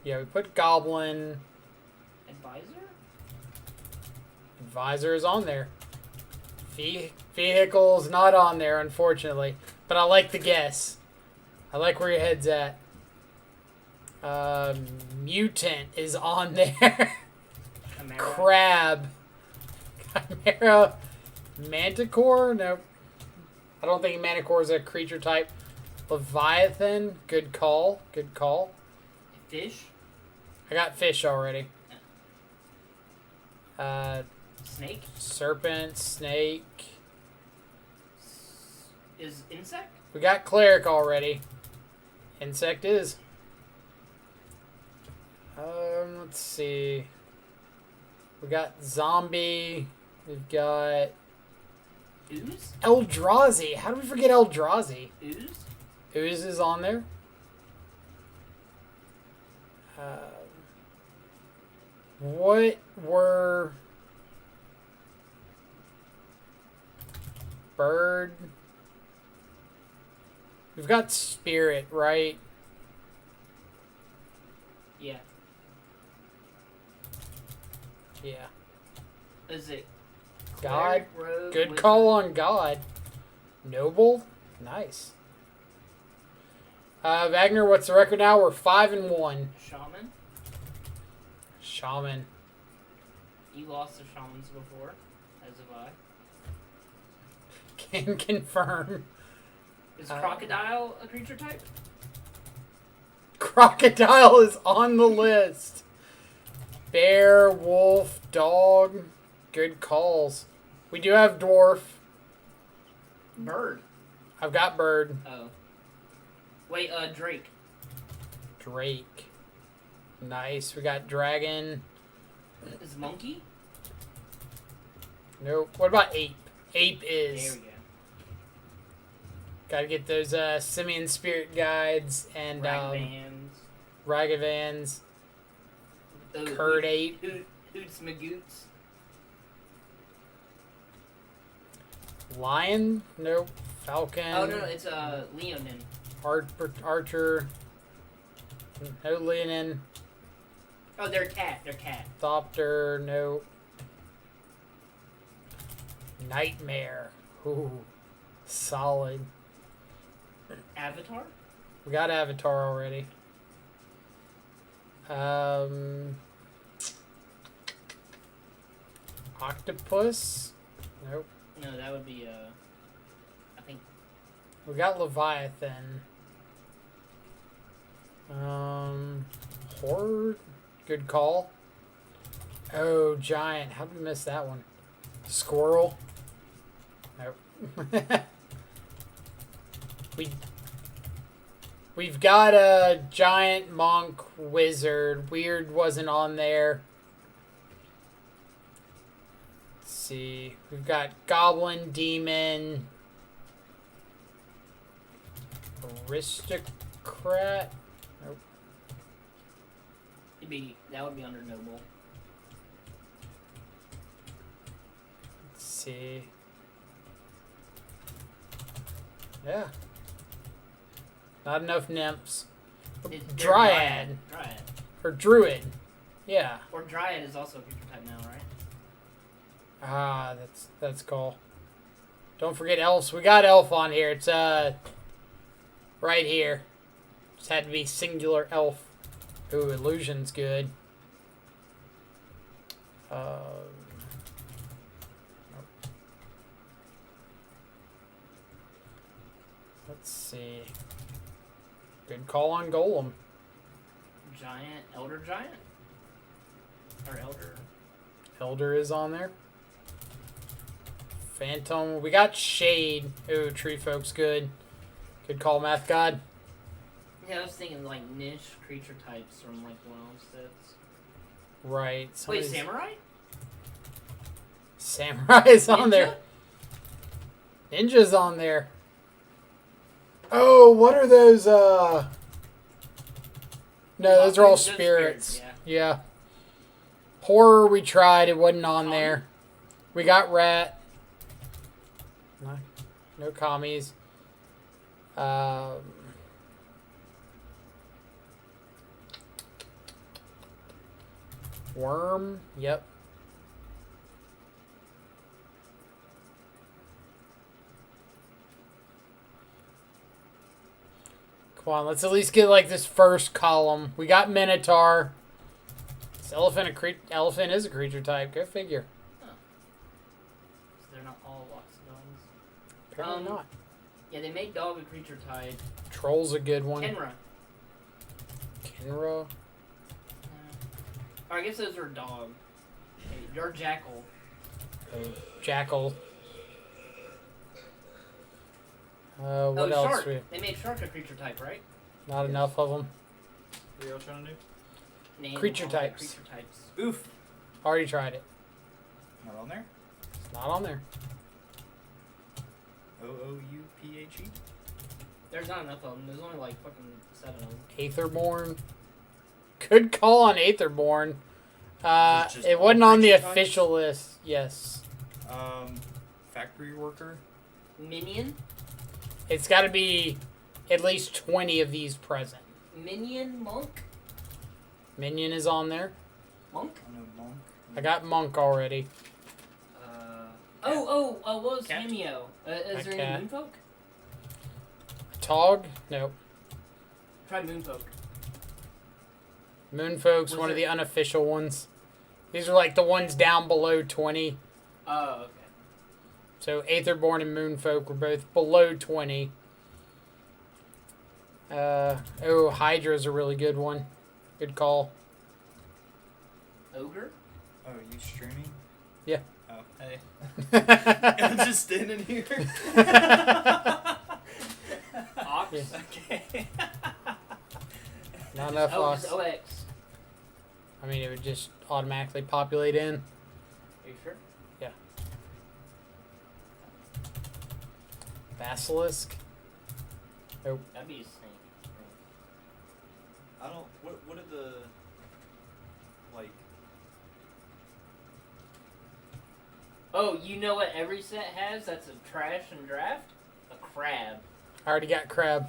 Yeah, we put Goblin. Advisor? Advisor is on there. Vehicle's not on there, unfortunately. But I like the guess. I like where your head's at. Mutant is on there. Chimera. Crab. Chimera. Manticore? Nope. I don't think Manticore is a creature type. Leviathan. Good call. Good call. Fish? I got fish already. Snake? Serpent. Snake. Is insect? We got cleric already. Insect is. Let's see. We got zombie. We've got Ooze? Eldrazi. How do we forget Eldrazi? Ooze? Ooze is on there. What were bird? We've got spirit, right? Yeah. Yeah. Is it God? cleric, rogue, Good wizard? call on God. Noble? Nice. Wagner, what's the record now? We're 5-1. Shaman? Shaman. You lost to shamans before, as have I. Can confirm. Is crocodile a creature type? Crocodile is on the list. Bear, wolf, dog. Good calls. We do have dwarf. Bird. I've got bird. Oh. Wait, Drake. Drake. Nice. We got dragon. Is monkey? Nope. What about ape? Ape is. There we Gotta get those Simian Spirit Guides and Ragvans. Ragavans. Those Curd 8. Hoots Magoots. Lion? Nope. Falcon. Oh no, it's Leonin. Archer. No Leonin. Oh, they're cat. They're cat. Thopter. Nope. Nightmare. Ooh. Solid. Avatar. We got Avatar already. Octopus? Nope. No, that would be I think. We got Leviathan. Horror? Good call. Oh, Giant. How did we miss that one? Squirrel? Nope. We've got a Giant, Monk, Wizard. Weird wasn't on there. Let's see. We've got Goblin, Demon, Aristocrat. Nope. That would be under Noble. Let's see. Yeah. Not enough nymphs. They're Dryad. Dryad. Or Druid. Yeah. Or Dryad is also a creature type now, right? Ah, that's cool. Don't forget elves. We got elf on here. It's right here. Just had to be singular elf. Ooh, illusion's good. Let's see. Good call on Golem. Giant, Elder Giant? Or Elder? Elder is on there. Phantom. We got Shade. Ooh, Tree Folk's good. Good call, Math God. Yeah, I was thinking like niche creature types from like one of those sets. Right. Wait, somebody's- Samurai? Samurai's on there. Ninja's on there. Oh, what are those? No, those are all Those spirits. yeah. Yeah. Horror we tried. It wasn't on Kami? there. We got Rat. No commies. Worm. Yep. Come on, let's at least get like this first column. We got Minotaur. This elephant is a creature type. Go figure. So they're not all Loxodons. Apparently not. Yeah, they made dog a creature type. Troll's a good one. Kenra. Kenra. Or I guess those are dog. Hey, you're Jackal. Jackal. What oh, else? Shark. They made Shark a creature type, right? Not enough of them. What are y'all trying to do? Name Creature all the types. Creature types. Oof. Already tried it. Not on there? It's not on there. OOUPHE? There's not enough of them. There's only like fucking 7 of them. Aetherborn. Good call on Aetherborn. Just It all wasn't on the creature types? official list. Yes. Factory worker? Minion? It's got to be at least 20 of these present. Minion? Monk? Minion is on there. Monk? I know monk. I got Monk already. What was Cat? Cameo? Is there cat. any Moonfolk? Tog? Nope. Try Moonfolk. Moonfolk's Was one of it- the unofficial ones. These are like the ones down below 20. Oh, okay. So Aetherborn and Moonfolk were both below 20. Hydra's a really good one. Good call. Ogre? Oh, you streaming? Yeah. Oh, hey. I'm just standing here. Ox? Yeah. Okay. Not enough Oh, Ox. just OX. I mean, it would just automatically populate in. Are you sure? Basilisk. That'd be a snake. I don't. What are the like? Oh, you know what every set has that's a trash and draft? A crab. I already got crab.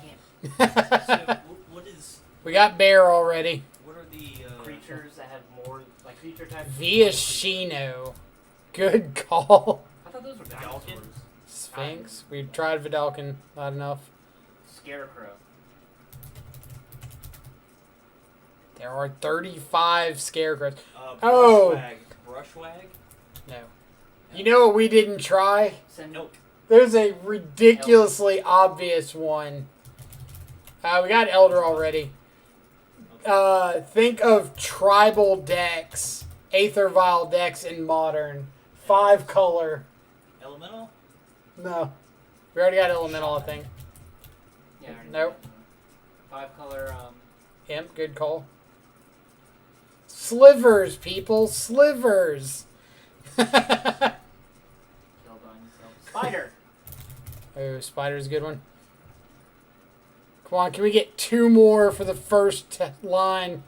So what is? We got bear already. What are the Creatures that have more, like creature types. Viashino. Good call. I thought those were Vidalkin? dinosaurs. Sphinx. We tried Vidalkin. Not enough. Scarecrow. There are 35 scarecrows. Brushwag. Brushwag? No. You know what we didn't try? Nope. There's a ridiculously obvious one. We got Elder already. Think of tribal decks, Aether Vial decks in Modern. 5 color. Elemental? No. We already got Elemental, I think. Yeah. I already Nope. know that. 5 color. Imp, good call. Slivers, people. Slivers. Killed on yourself. Spider. Oh, Spider's a good one. Come on, can we get 2 more for the first line?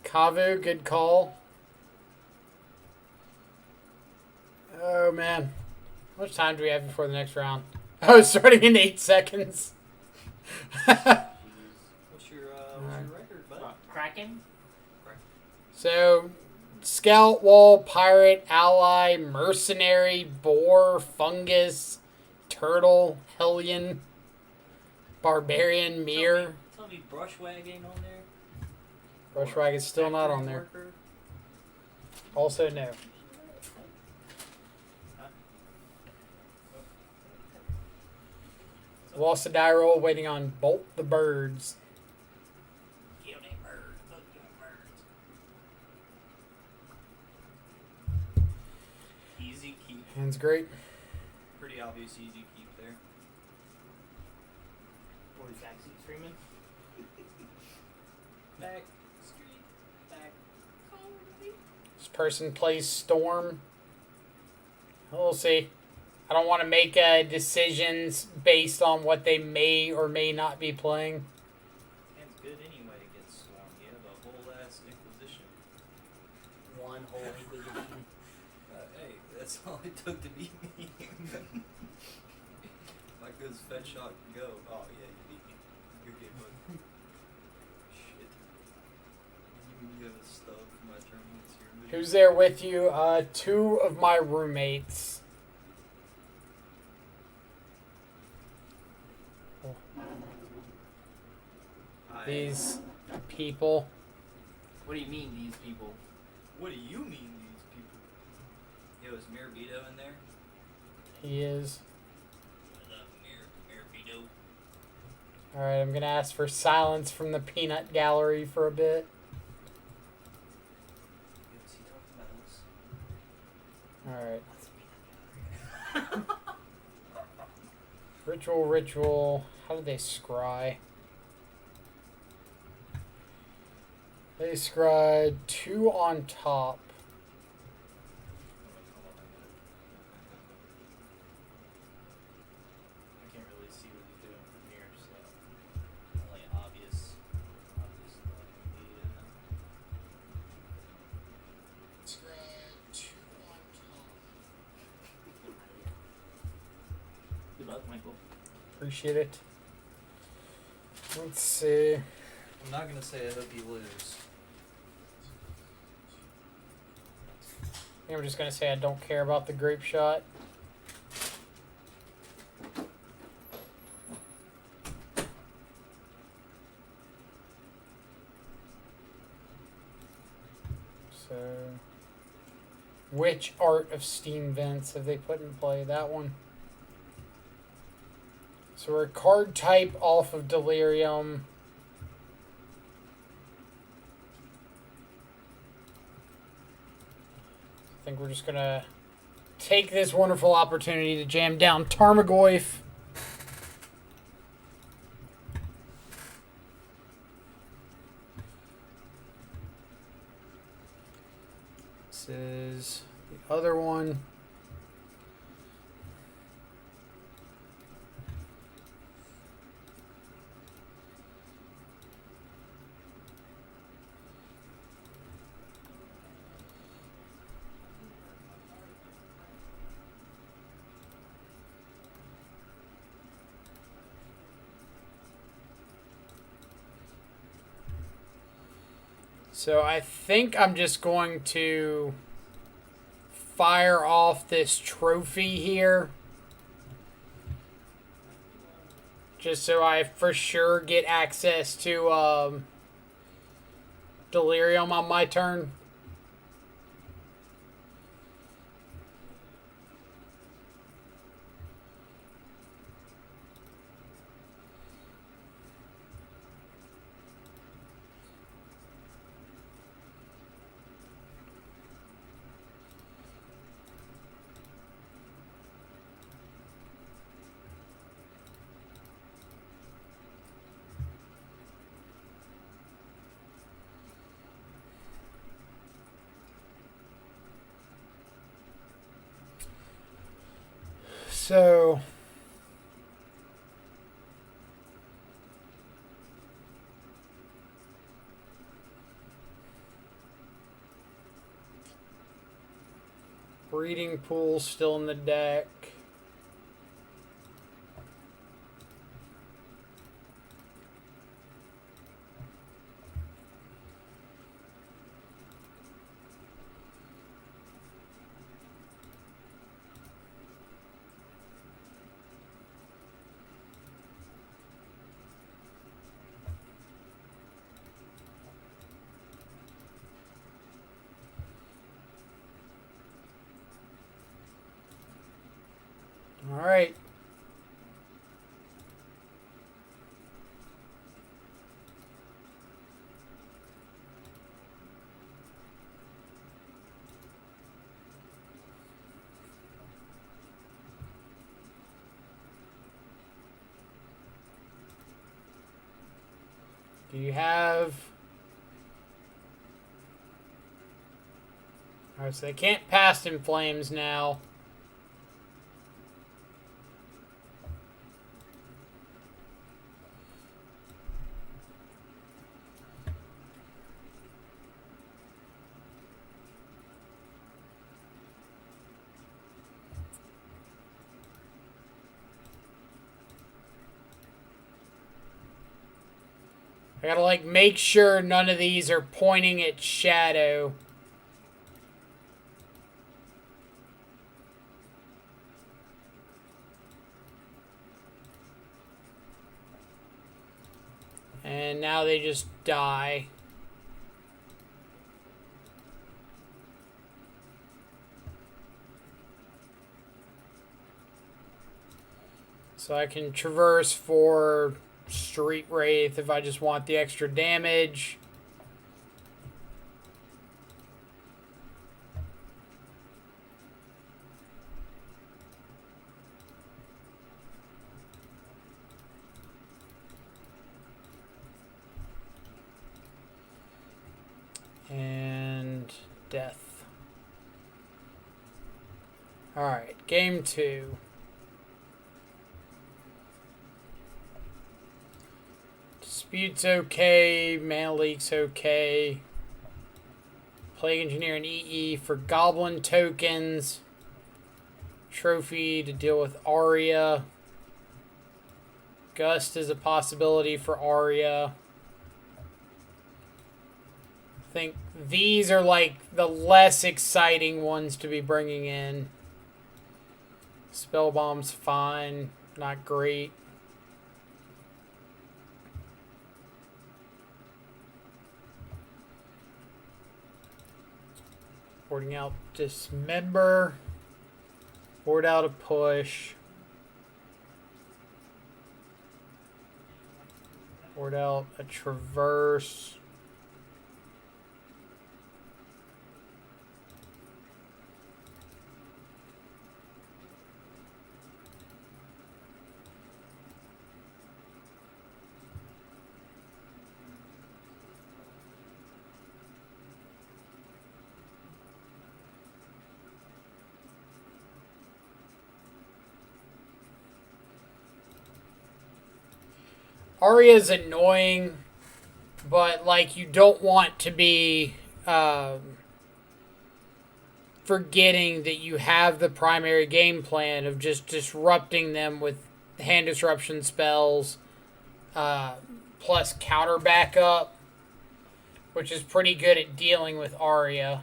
Kavu, good call. Oh, man. How much time do we have before the next round? Oh, it's starting in 8 seconds. What's your record, bud? Kraken. So, Scout, Wall, Pirate, Ally, Mercenary, Boar, Fungus, Turtle, Hellion, Barbarian, Mirror. Tell me Brushwag ain't on there? Brushwag is still not on Factory there. Worker? Also, no. Lost a die roll, waiting on Bolt the Birds. Kill them birds. Fuck them birds. Easy keep. Hand's great. Pretty obvious easy keep there. Or is Zaxxon screaming? Back street. Back. This person plays Storm. We'll see. I don't want to make decisions based on what they may or may not be playing. Hand's good anyway against Storm. You have a whole ass Inquisition. One whole Inquisition. Hey, that's all it took to beat me. Like this fed shot can go. Oh yeah, you beat me. You're good, bud. Shit. You have a stub for my turn. What's your move? Who's there with you? 2 of my roommates. These people. What do you mean, these people? What do you mean, these people? Yo, is Mirabito in there? He is. What up, Mirabito? Alright, I'm going to ask for silence from the peanut gallery for a bit. Yo, is he talking about us? Alright. Ritual. How did they scry? They scry 2 on top. I can't really see what he's doing from here, so only obvious stuff Scry 2 on top. Good luck, Michael. Appreciate it. Let's see. I'm not gonna say I hope you lose. I think I'm just going to say I don't care about the grape shot. So, which art of steam vents have they put in play? That one. So we're card type off of Delirium. I think we're just going to take this wonderful opportunity to jam down Tarmogoyf. This is the other one. So I think I'm just going to fire off this trophy here. Just so I for sure get access to Delirium on my turn. So breeding pool still in the deck. All right. Do you have... Alright, so they can't Past in Flames now. I gotta, like, make sure none of these are pointing at Shadow. And now they just die. So I can traverse for Street Wraith if I just want the extra damage. And death. Alright, game 2. Dispute's okay, Mana Leak's okay. Plague Engineer and EE for Goblin tokens. Trophy to deal with Arya. Gust is a possibility for Arya. I think these are like the less exciting ones to be bringing in. Spellbomb's fine, not great. Boarding out Dismember. Board out a Push. Board out a Traverse. Arya's annoying, but like you don't want to be forgetting that you have the primary game plan of just disrupting them with hand disruption spells plus counter backup. which is pretty good at dealing with Arya.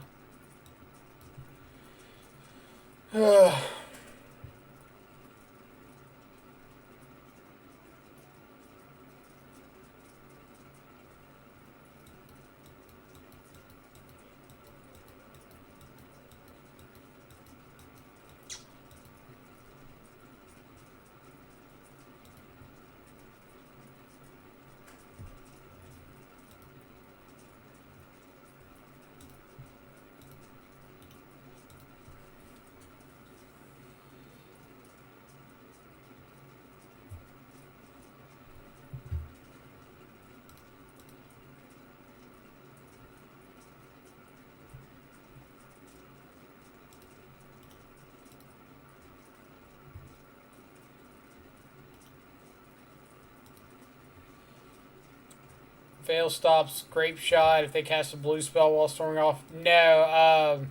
Veil stops Grape Shot if they cast a blue spell while storming off. No,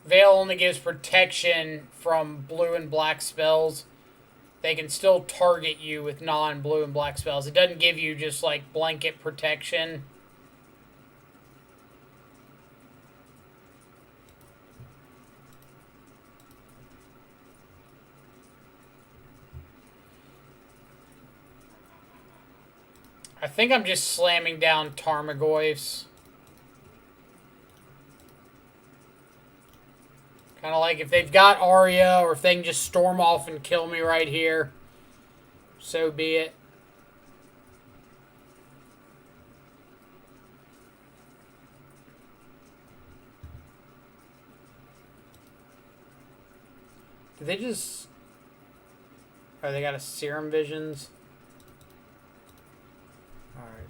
Veil only gives protection from blue and black spells. They can still target you with non-blue and black spells. It doesn't give you just like blanket protection. I think I'm just slamming down Tarmogoyfs. Kind of like if they've got Arya, or if they can just storm off and kill me right here, so be it. Did they just... Oh, they got a Serum Visions? Alright.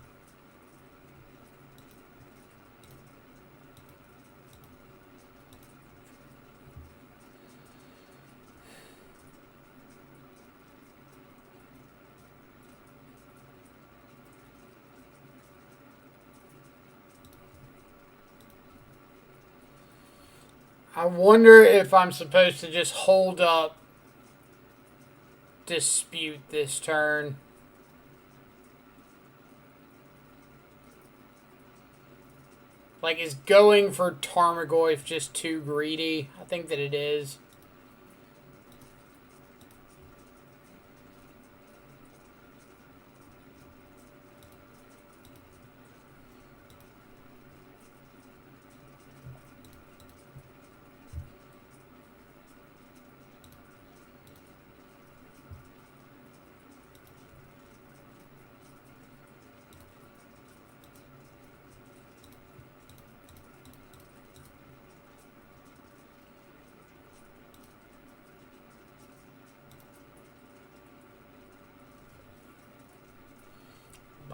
I wonder if I'm supposed to just hold up Dispute this turn. Like, is going for Tarmogoyf just too greedy? I think that it is.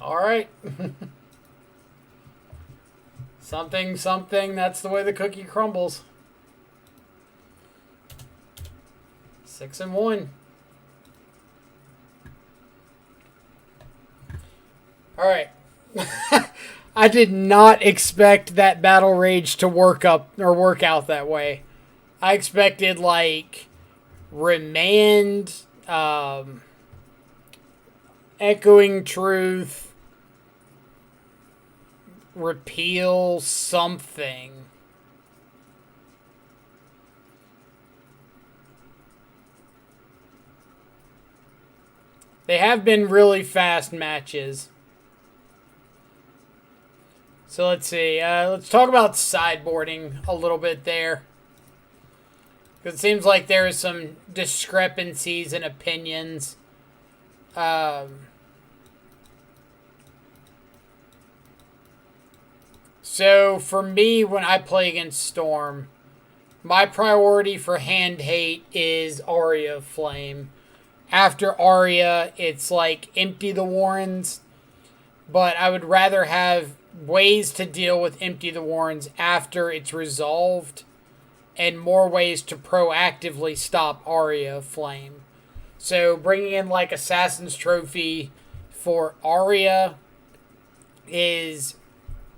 Alright. something, that's the way the cookie crumbles. 6-1. Alright. I did not expect that Battle Rage to work out that way. I expected, like, Remand, Echoing Truth, Repeal, something. They have been really fast matches. So let's see. Let's talk about sideboarding a little bit there. Because it seems like there is some discrepancies in opinions. So for me, when I play against Storm, my priority for hand hate is Aria of Flame. After Aria, it's like Empty the Warrens. But I would rather have ways to deal with Empty the Warrens after it's resolved, and more ways to proactively stop Aria of Flame. So bringing in like Assassin's Trophy for Aria is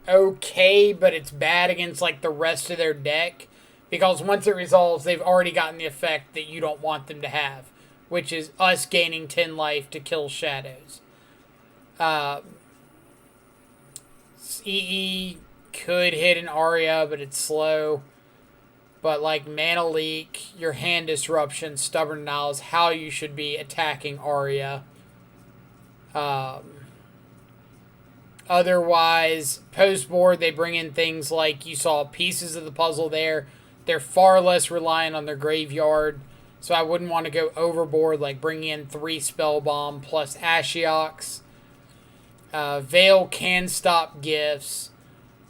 okay, but it's bad against like the rest of their deck, because once it resolves, they've already gotten the effect that you don't want them to have, which is us gaining 10 life to kill shadows. EE could hit an Aria, but it's slow. But like Mana Leak, your Hand Disruption, Stubborn Denial is how you should be attacking Aria. Otherwise, post board, they bring in things like you saw Pieces of the Puzzle there. They're far less reliant on their graveyard. So I wouldn't want to go overboard, like bringing in 3 Spell Bomb plus Ashiok's. Veil can stop gifts,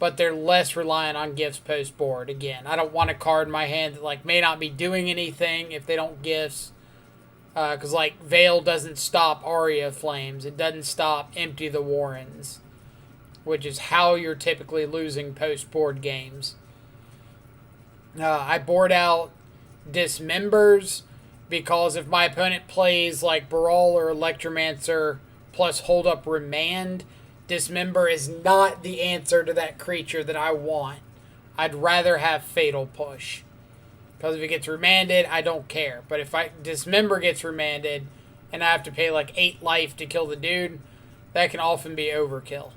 but they're less reliant on gifts post board. Again, I don't want a card in my hand that like may not be doing anything if they don't gifts. Because like Veil doesn't stop Aria Flames. It doesn't stop Empty the Warrens, which is how you're typically losing post board games. I board out Dismembers because if my opponent plays like Brawl or Electromancer plus Hold Up Remand, Dismember is not the answer to that creature that I want. I'd rather have Fatal Push. Because if it gets remanded, I don't care. But if Dismember gets remanded and I have to pay like 8 life to kill the dude, that can often be overkill.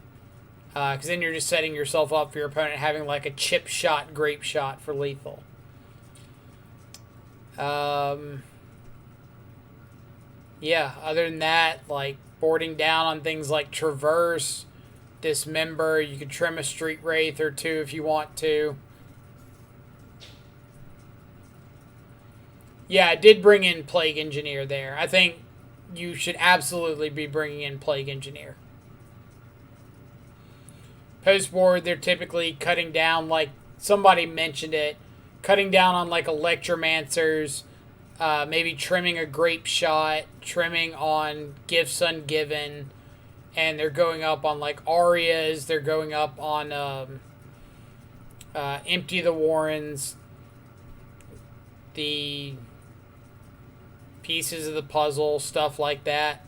Because then you're just setting yourself up for your opponent having like a chip shot, grape shot for lethal. Yeah, other than that, like boarding down on things like Traverse, Dismember, you could trim a Street Wraith or 2 if you want to. Yeah, I did bring in Plague Engineer there. I think you should absolutely be bringing in Plague Engineer. Post board, they're typically cutting down, like somebody mentioned it, cutting down on like Electromancers, maybe trimming a Grape Shot, trimming on Gifts Ungiven, and they're going up on like Arias, they're going up on Empty the Warrens, the Pieces of the Puzzle, stuff like that.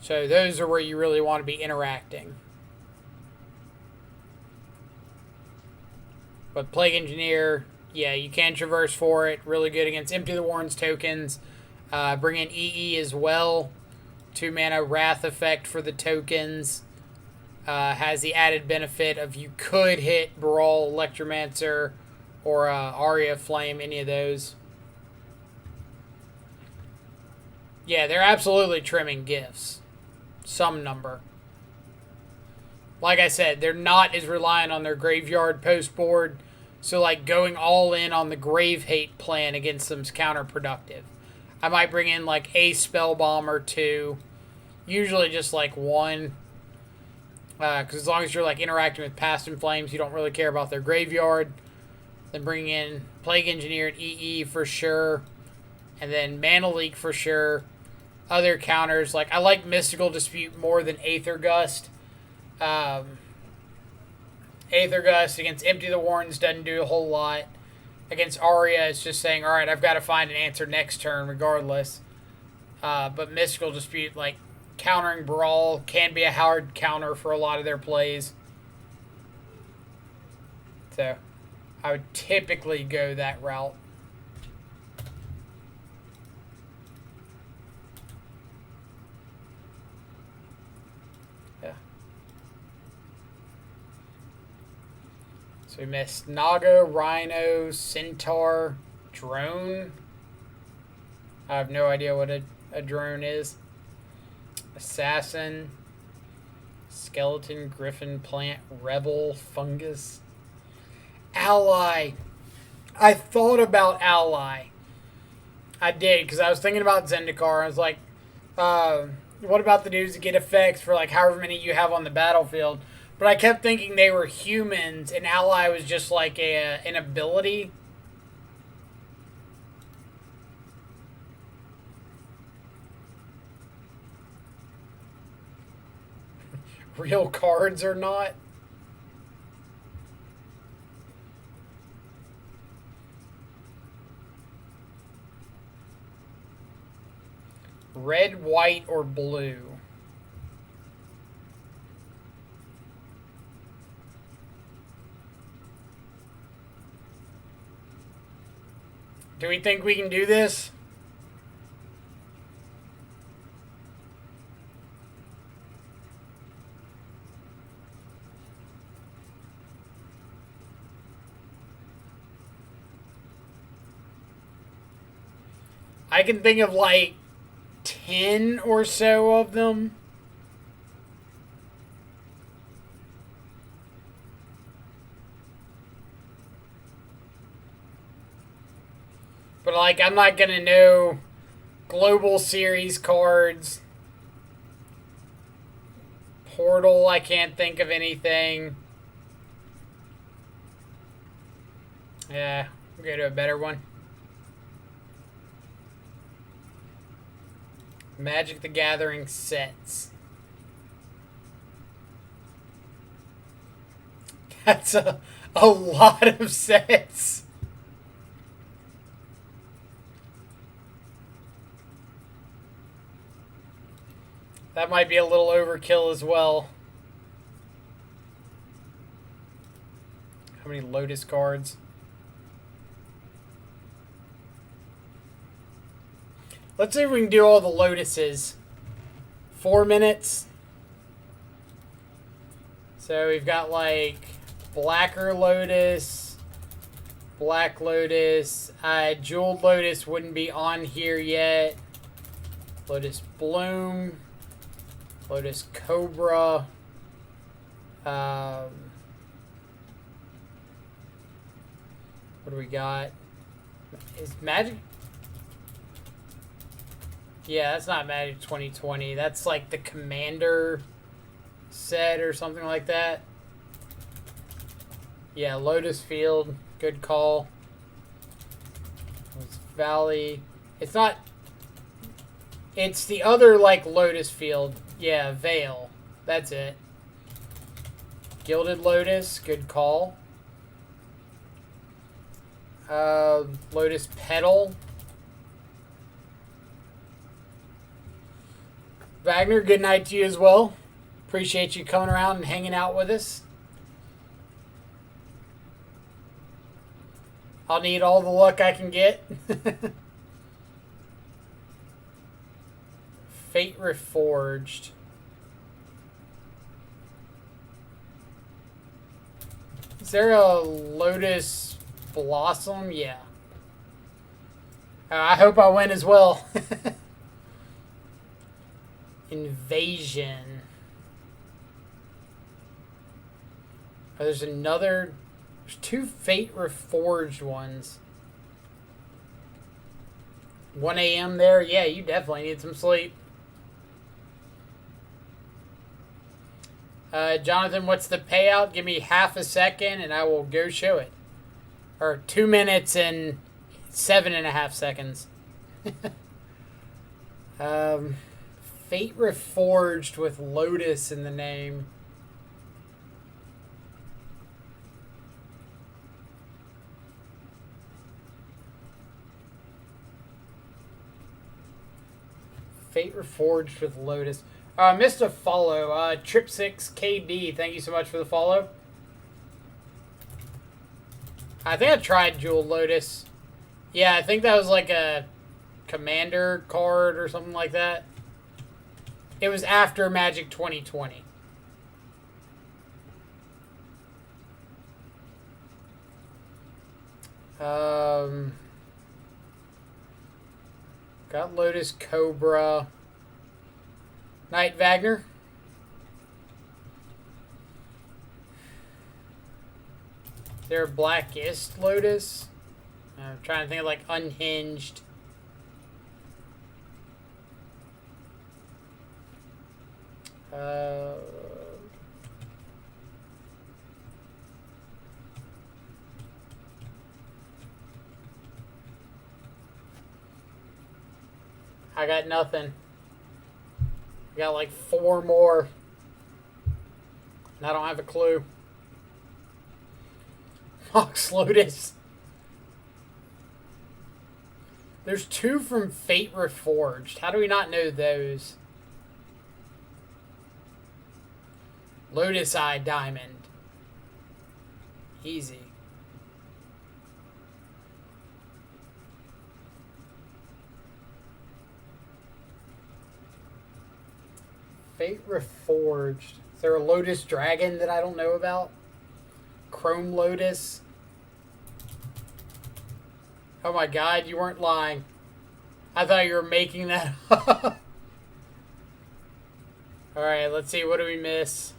So those are where you really want to be interacting. But Plague Engineer, yeah, you can traverse for it. Really good against Empty the Warrens tokens. Bring in EE as well. 2 mana Wrath effect for the tokens. Has the added benefit of you could hit Brawl, Electromancer, or Aria Flame, any of those. Yeah, they're absolutely trimming gifts. Some number. Like I said, they're not as reliant on their graveyard post board. So like going all in on the Grave Hate plan against them is counterproductive. I might bring in like a Spell Bomb or 2. Usually just like 1. Because as long as you're like interacting with Past in Flames, you don't really care about their graveyard. Then bring in Plague Engineer and EE for sure. And then Mana Leak for sure. Other counters, like I like Mystical Dispute more than Aether Gust. Aether Gust against Empty the Warrens doesn't do a whole lot. Against Aria, it's just saying, alright, I've got to find an answer next turn regardless. But Mystical Dispute, like countering Brawl, can be a hard counter for a lot of their plays. So I would typically go that route. So we missed Naga, Rhino, Centaur, Drone. I have no idea what a drone is. Assassin, Skeleton, Griffin, Plant, Rebel, Fungus. Ally. I thought about Ally. I did, because I was thinking about Zendikar. I was like, what about the dudes that get effects for like however many you have on the battlefield? But I kept thinking they were humans, and Ally was just like an ability. Real cards or not. Red, white, or blue? Do we think we can do this? I can think of like 10 or so of them. But like, I'm not gonna know Global Series cards. Portal, I can't think of anything. Yeah, we'll go to a better one. Magic the Gathering sets. That's a lot of sets. That might be a little overkill as well. How many Lotus cards? Let's see if we can do all the Lotuses. 4 minutes. So we've got like Blacker Lotus, Black Lotus, Jeweled Lotus wouldn't be on here yet. Lotus Bloom, Lotus Cobra, what do we got? Is Magic? Yeah, that's not Magic 2020. That's like the Commander set or something like that. Yeah, Lotus Field. Good call. Lotus Valley. It's not... It's the other, like, Lotus Field. Yeah, Veil. That's it. Gilded Lotus. Good call. Lotus Petal. Wagner, good night to you as well. Appreciate you coming around and hanging out with us. I'll need all the luck I can get. Fate Reforged. Is there a Lotus Blossom? Yeah. I hope I win as well. Invasion. Oh, there's another... There's 2 Fate Reforged ones. 1 a.m. there? Yeah, you definitely need some sleep. Jonathan, what's the payout? Give me half a second and I will go show it. Or 2 minutes and 7.5 seconds. Fate Reforged with Lotus in the name. Fate Reforged with Lotus. Missed a follow. Trip6KB, thank you so much for the follow. I think I tried Jewel Lotus. Yeah, I think that was like a Commander card or something like that. It was after Magic 2020. Got Lotus Cobra. Night Wagner. Is there a Blackest Lotus? I'm trying to think of like Unhinged. I got nothing. I got like 4 more. And I don't have a clue. Mox Lotus. There's 2 from Fate Reforged. How do we not know those? Lotus Eye Diamond. Easy. Fate Reforged. Is there a Lotus Dragon that I don't know about? Chrome Lotus. Oh my god, you weren't lying. I thought you were making that up. Alright, let's see. What do we miss?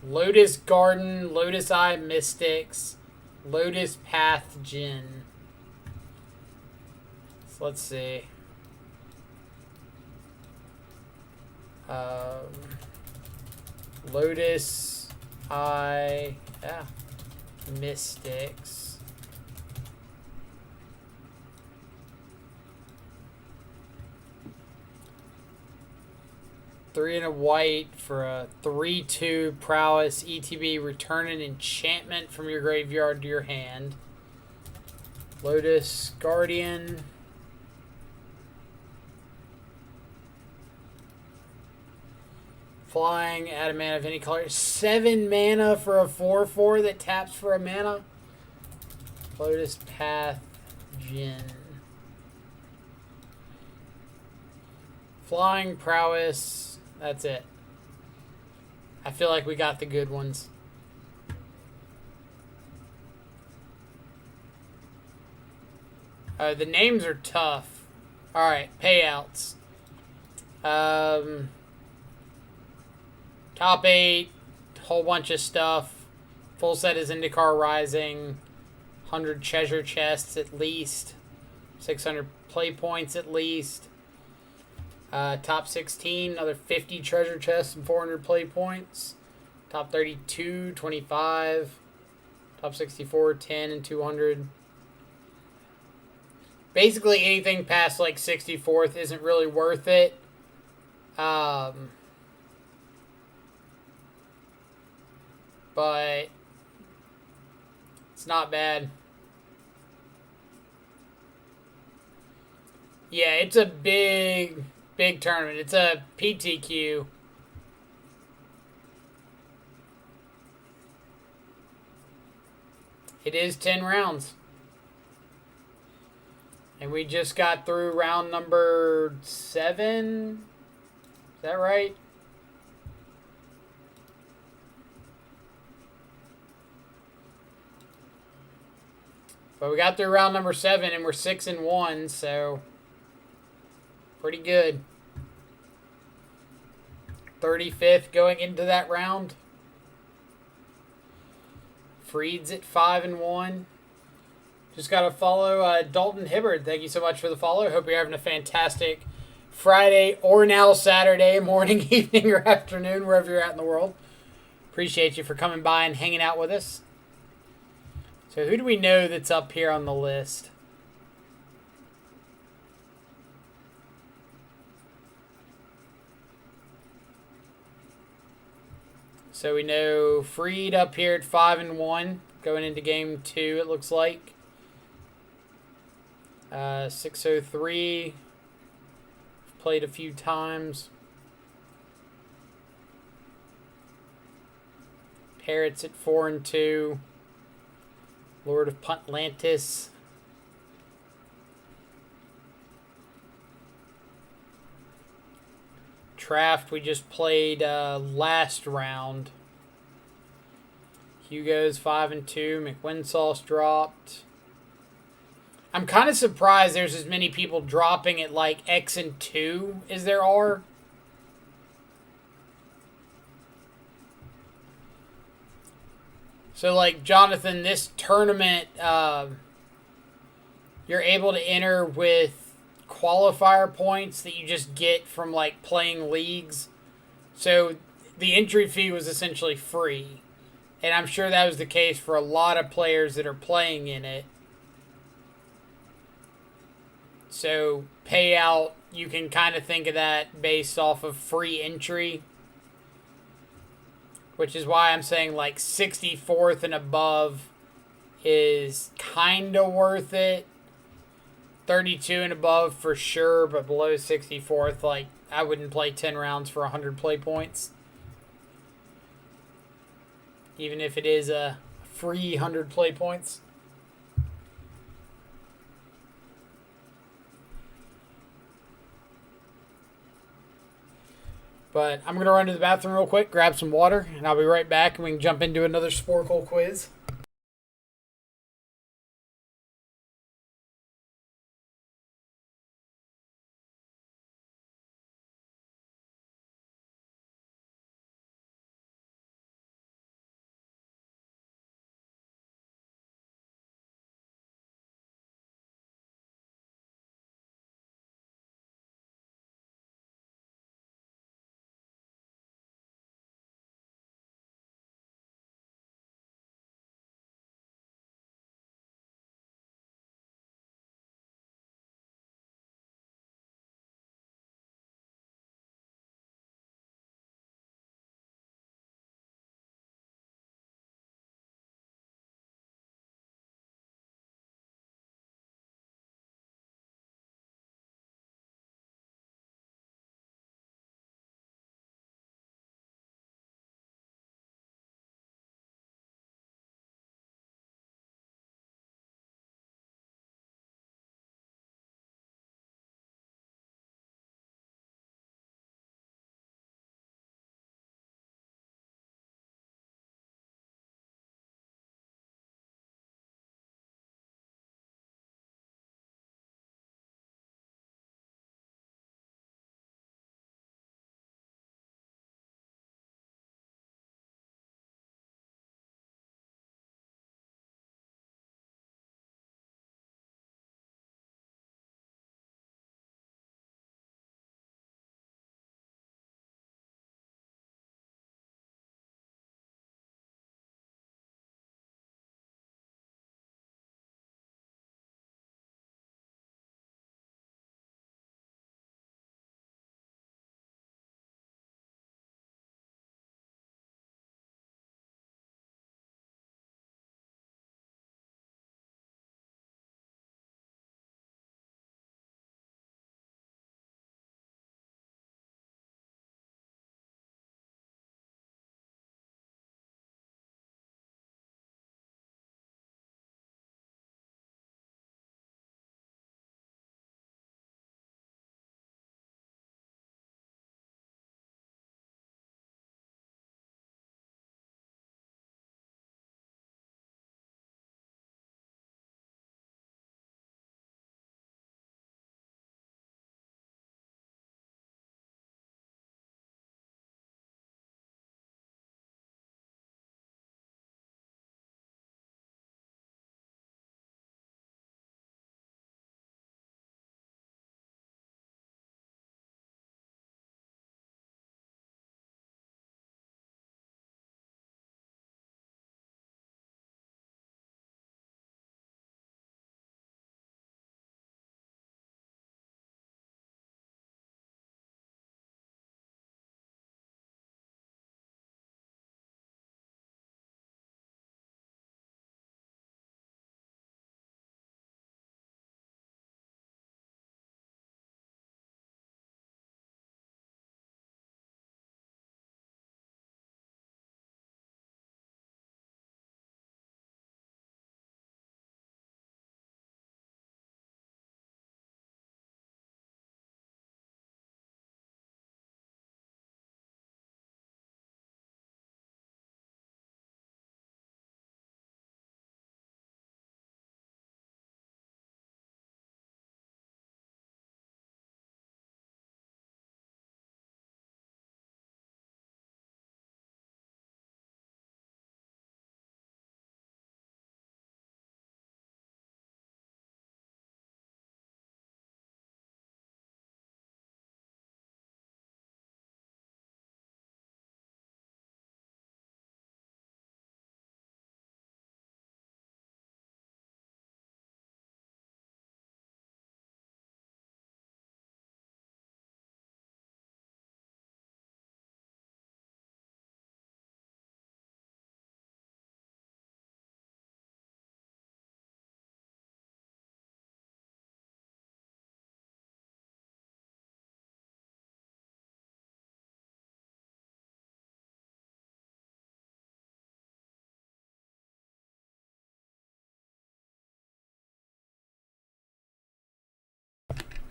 Lotus Garden, Lotus Eye Mystics, Lotus Path Djinn. So let's see. Lotus Eye Mystics. Three and a white for a 3/2 prowess ETB. Return an enchantment from your graveyard to your hand. Lotus Guardian. Flying, add a mana of any color. 7 mana for a 4/4 that taps for a mana. Lotus Path Djinn. Flying, prowess. That's it. I feel like we got the good ones. The names are tough. Alright, payouts. Top 8, whole bunch of stuff. Full set is Zendikar Rising. 100 treasure chests at least. 600 play points at least. Top 16, another 50 treasure chests and 400 play points. Top 32, 25. Top 64, 10 and 200. Basically anything past like 64th isn't really worth it. But it's not bad. Yeah, it's a big tournament. It's a PTQ. It is 10 rounds. And we just got through round number 7. Is that right? But we got through round number 7 and we're 6-1, so pretty good. 35th going into that round. Freed's at 5-1. Just got to follow Dalton Hibbard. Thank you so much for the follow. Hope you're having a fantastic Friday or now Saturday morning, evening, or afternoon, wherever you're at in the world. Appreciate you for coming by and hanging out with us. So who do we know that's up here on the list? So we know Freed up here at 5-1 going into game 2. It looks like 603 played a few times. Parrots at 4-2. Lord of Puntlantis. Traft we just played last round. Hugo's 5-2. McWinsauce dropped. I'm kind of surprised there's as many people dropping at like X&2 as there are. So like Jonathan, this tournament, you're able to enter with qualifier points that you just get from like playing leagues. So the entry fee was essentially free. And I'm sure that was the case for a lot of players that are playing in it. So payout, you can kind of think of that based off of free entry. Which is why I'm saying like 64th and above is kind of worth it. 32 and above for sure, but below 64th, like I wouldn't play 10 rounds for 100 play points. Even if it is a free 100 play points. But I'm going to run to the bathroom real quick, grab some water, and I'll be right back, and we can jump into another Sporkle quiz.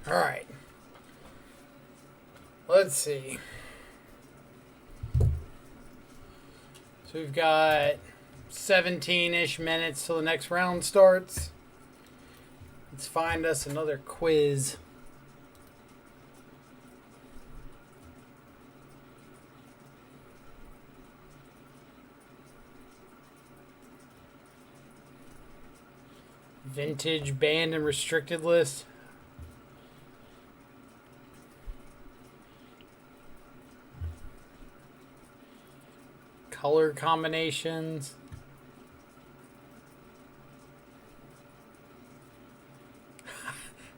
All right. Let's see. So we've got 17-ish minutes till the next round starts. Let's find us another quiz. Vintage, banned, and restricted list. Color combinations.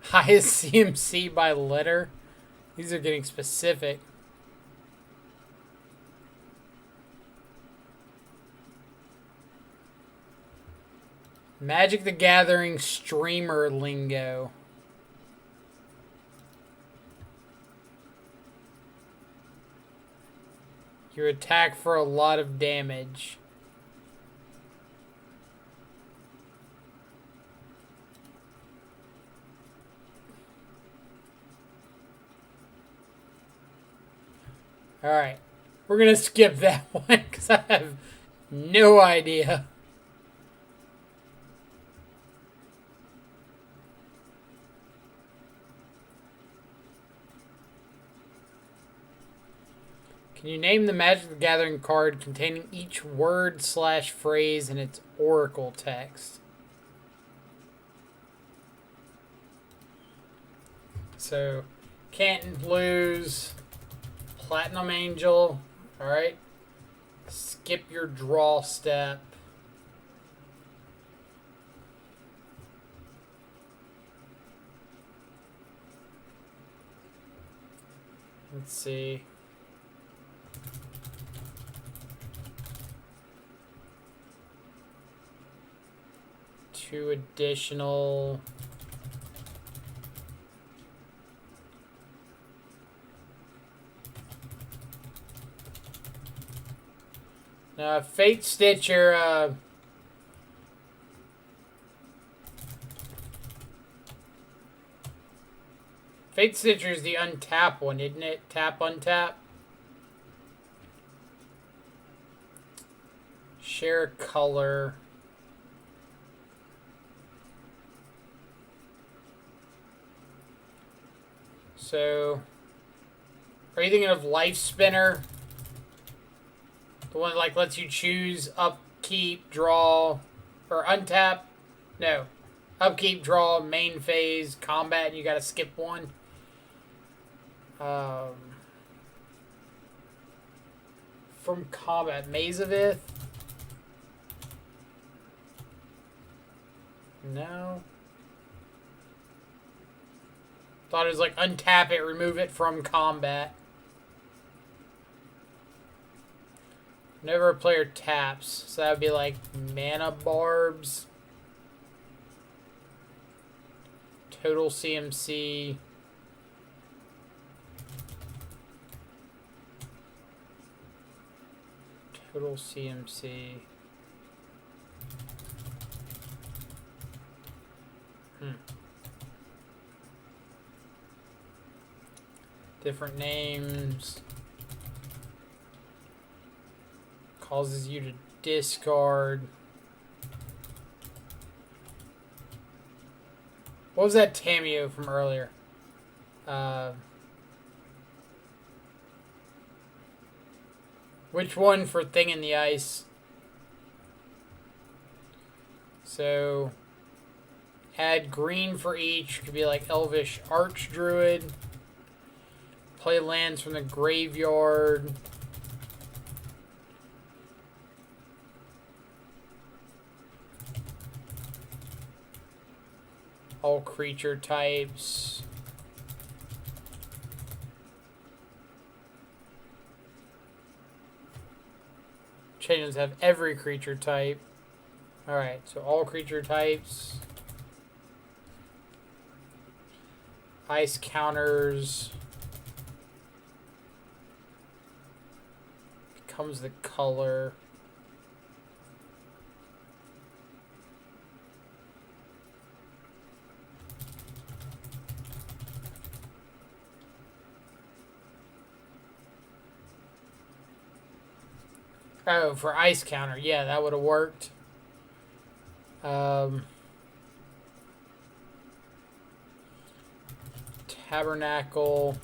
Highest CMC by letter. These are getting specific. Magic the Gathering streamer lingo. You attack for a lot of damage. Alright. We're going to skip that one because I have no idea. Can you name the Magic the Gathering card containing each word/phrase in its oracle text? So, can't lose. Platinum Angel. Alright. Skip your draw step. Let's see. Two additional. Fate Stitcher. Fate Stitcher is the untap one, isn't it? Tap, untap. Share color. So, are you thinking of Life Spinner? The one that like lets you choose upkeep, draw, or untap? No. Upkeep, draw, main phase, combat, and you gotta skip one. From combat, Maze of Ith? No. Thought it was like untap it, remove it from combat. Whenever a player taps, so that would be like Mana Barbs, Total CMC, Total CMC. Different names. Causes you to discard. What was that Tamio from earlier? Which one for Thing in the Ice? So, add green for each. Could be like Elvish Archdruid. Play lands from the graveyard. All creature types. Chains have every creature type. Alright, so all creature types. Ice counters. Becomes the color. Oh, for ice counter. Yeah, that would have worked. Tabernacle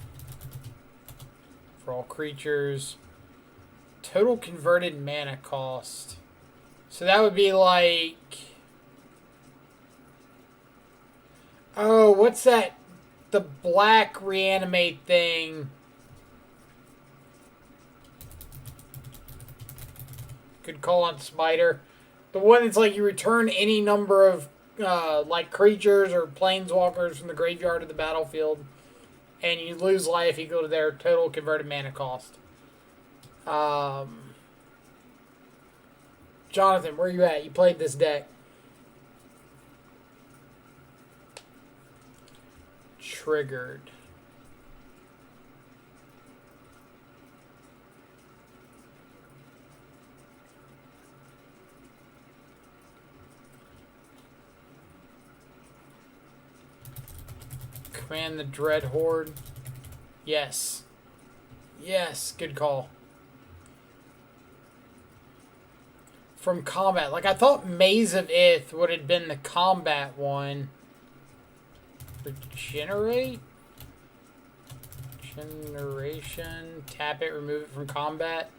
for all creatures. Total converted mana cost. So that would be like... Oh, what's that? The black reanimate thing. Good call on Spider. The one that's like you return any number of like creatures or planeswalkers from the graveyard to the battlefield, and you lose life equal to their total converted mana cost. Jonathan, where you at? You played this deck. Triggered. Command the Dread Horde. Yes. Yes, good call. From combat. Like, I thought Maze of Ith would have been the combat one. Regenerate? Generation. Tap it, remove it from combat.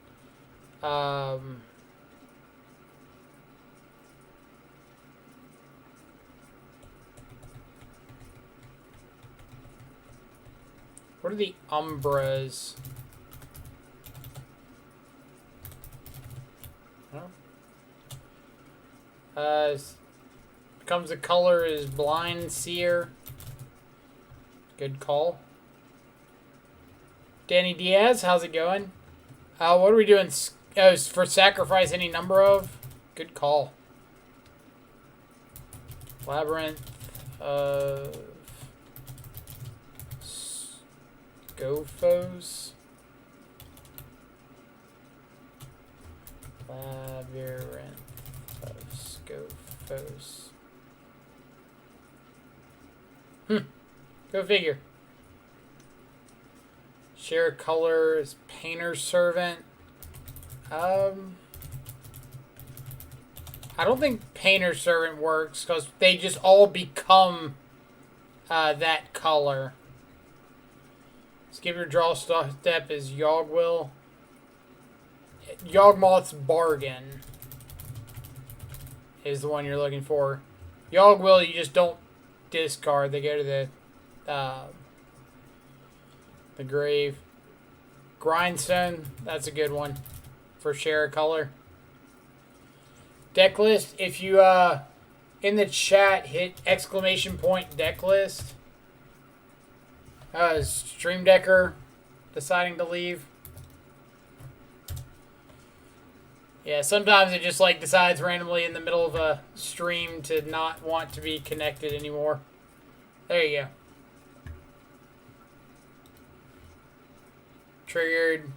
What are the Umbras? Oh. Becomes a color is Blind Seer. Good call. Danny Diaz, how's it going? What are we doing? Oh, for sacrifice any number of? Good call. Labyrinth of Gophos. Labyrinth of Scophos. Go figure. Share colors, Painter's Servant. I don't think Painter's Servant works because they just all become that color. Skip your draw step is Yawgwill. Yawgmoth's Bargain is the one you're looking for. Yawgwill, you just don't discard. They go to the grave. Grindstone, that's a good one for share a color. Deck list, if you in the chat hit ! deck list. Stream Decker deciding to leave. Yeah, sometimes it just like decides randomly in the middle of a stream to not want to be connected anymore. There you go. Triggered.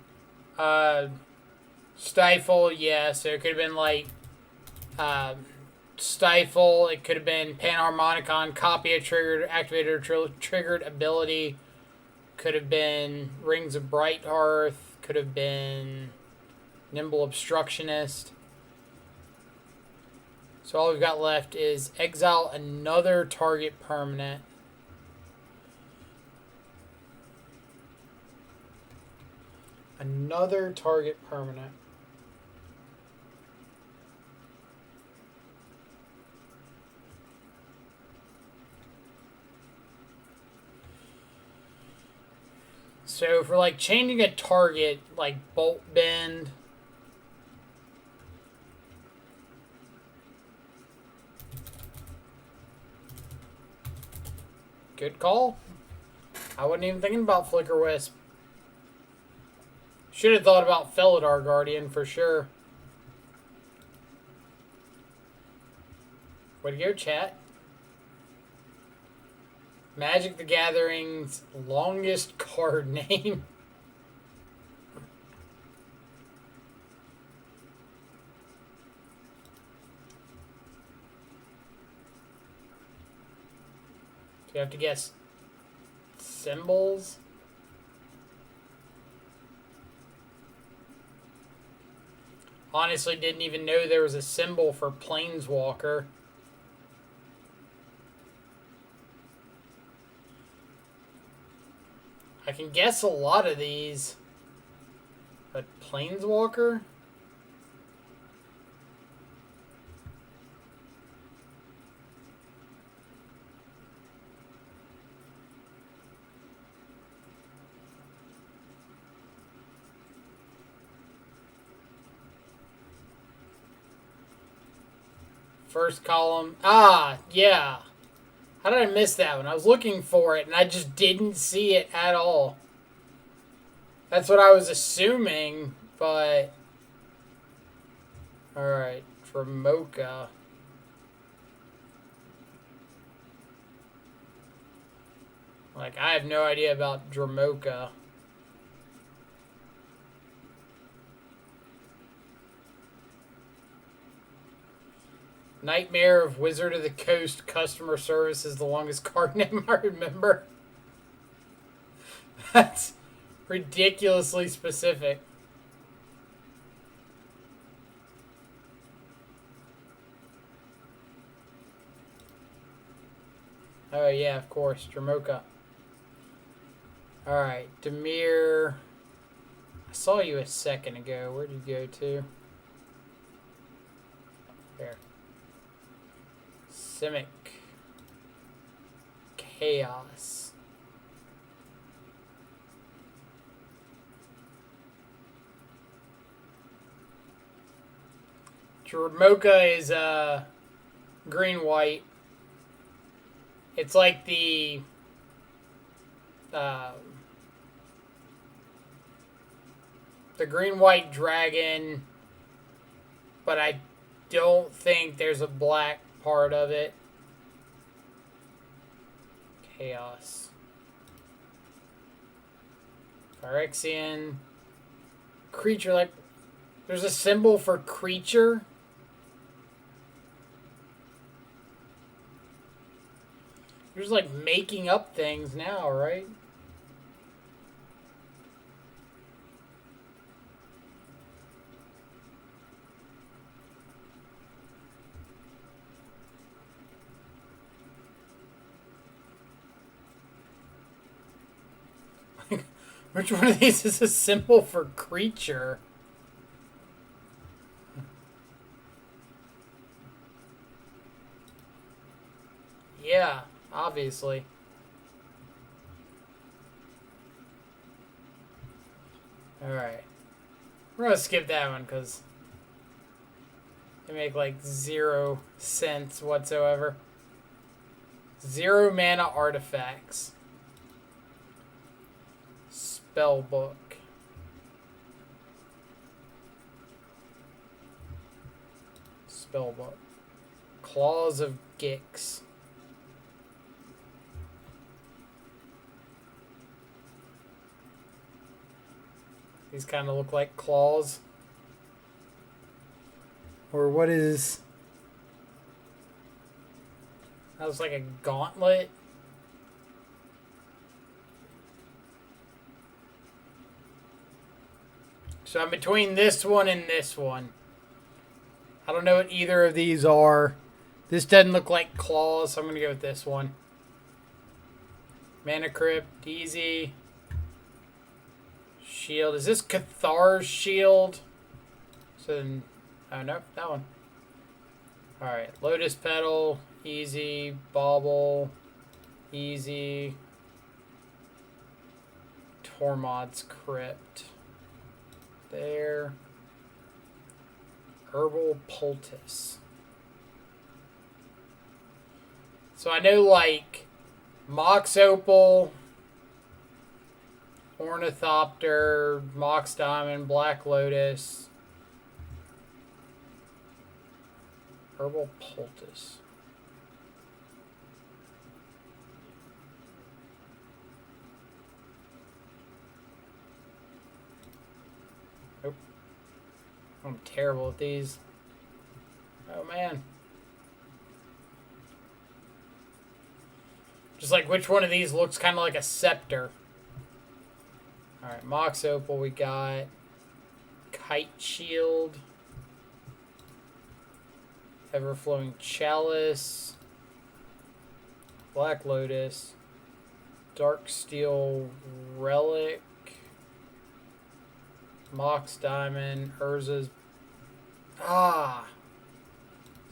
Stifle, yeah, so it could have been like Stifle, it could have been Panharmonicon, copy a triggered, activated or triggered ability. Could have been Rings of Brighthearth, could have been Nimble Obstructionist. So all we've got left is exile another target permanent. Another target permanent. So for like changing a target, like Bolt Bend. Good call. I wasn't even thinking about Flicker Wisp. Should have thought about Felidar Guardian for sure. Way to go, chat. Magic the Gathering's longest card name. Do you have to guess symbols? Honestly, didn't even know there was a symbol for Planeswalker. I can guess a lot of these. But Planeswalker? First column. Ah, yeah. How did I miss that one? I was looking for it and I just didn't see it at all. That's what I was assuming, but... Alright, Dramoka. Like, I have no idea about Dramoka. Nightmare of Wizard of the Coast customer service is the longest card name I remember. That's ridiculously specific. Oh yeah, of course, Dramoka. Alright, Demir. I saw you a second ago. Where'd you go to? There. Simic. Chaos. Dramoka is green-white. It's like the green-white dragon, but I don't think there's a black part of it. Chaos. Phyrexian. Creature, like, there's a symbol for creature. You're just like making up things now, right? Which one of these is a symbol for creature? Yeah, obviously. Alright. We're gonna skip that one because they make like 0 sense whatsoever. 0 mana artifacts. Spellbook. Spellbook. Claws of Gix. These kind of look like claws. Or what is... That was like a gauntlet. So I'm between this one and this one. I don't know what either of these are. This doesn't look like claws, so I'm going to go with this one. Mana Crypt, easy. Shield. Is this Cathar's shield? So then, oh no, that one. Alright, Lotus Petal, easy. Bauble, easy. Tormod's Crypt. There. Herbal Poultice. So I know like Mox Opal, Ornithopter, Mox Diamond, Black Lotus, Herbal Poultice. Nope. I'm terrible at these. Oh man. Just like which one of these looks kind of like a scepter. Alright, Mox Opal we got. Kite Shield. Everflowing Chalice, Black Lotus, Dark Steel Relic, Mox Diamond, Urza's. Ah!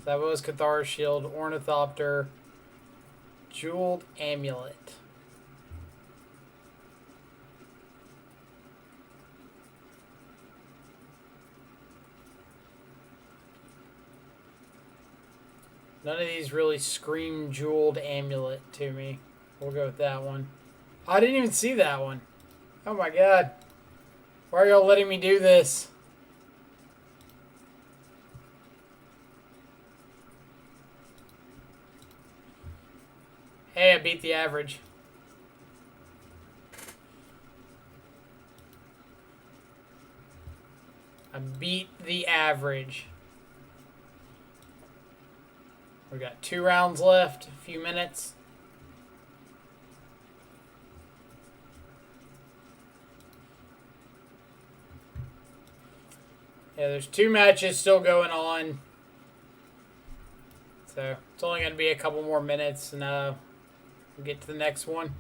That was Cathar's Shield, Ornithopter, Jeweled Amulet. None of these really scream Jeweled Amulet to me. We'll go with that one. I didn't even see that one. Oh my god. Why are y'all letting me do this? Hey, I beat the average. I beat the average. We got 2 rounds left, a few minutes. Yeah, there's 2 matches still going on. So it's only going to be a couple more minutes and we'll get to the next one.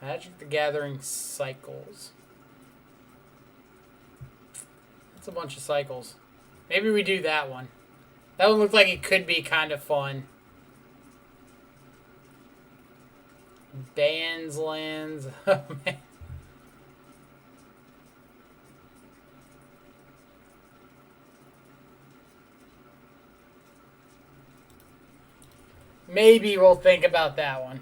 Magic the Gathering Cycles. That's a bunch of cycles. Maybe we do that one. That one looked like it could be kind of fun. Bands, lands. Oh, man. Maybe we'll think about that one.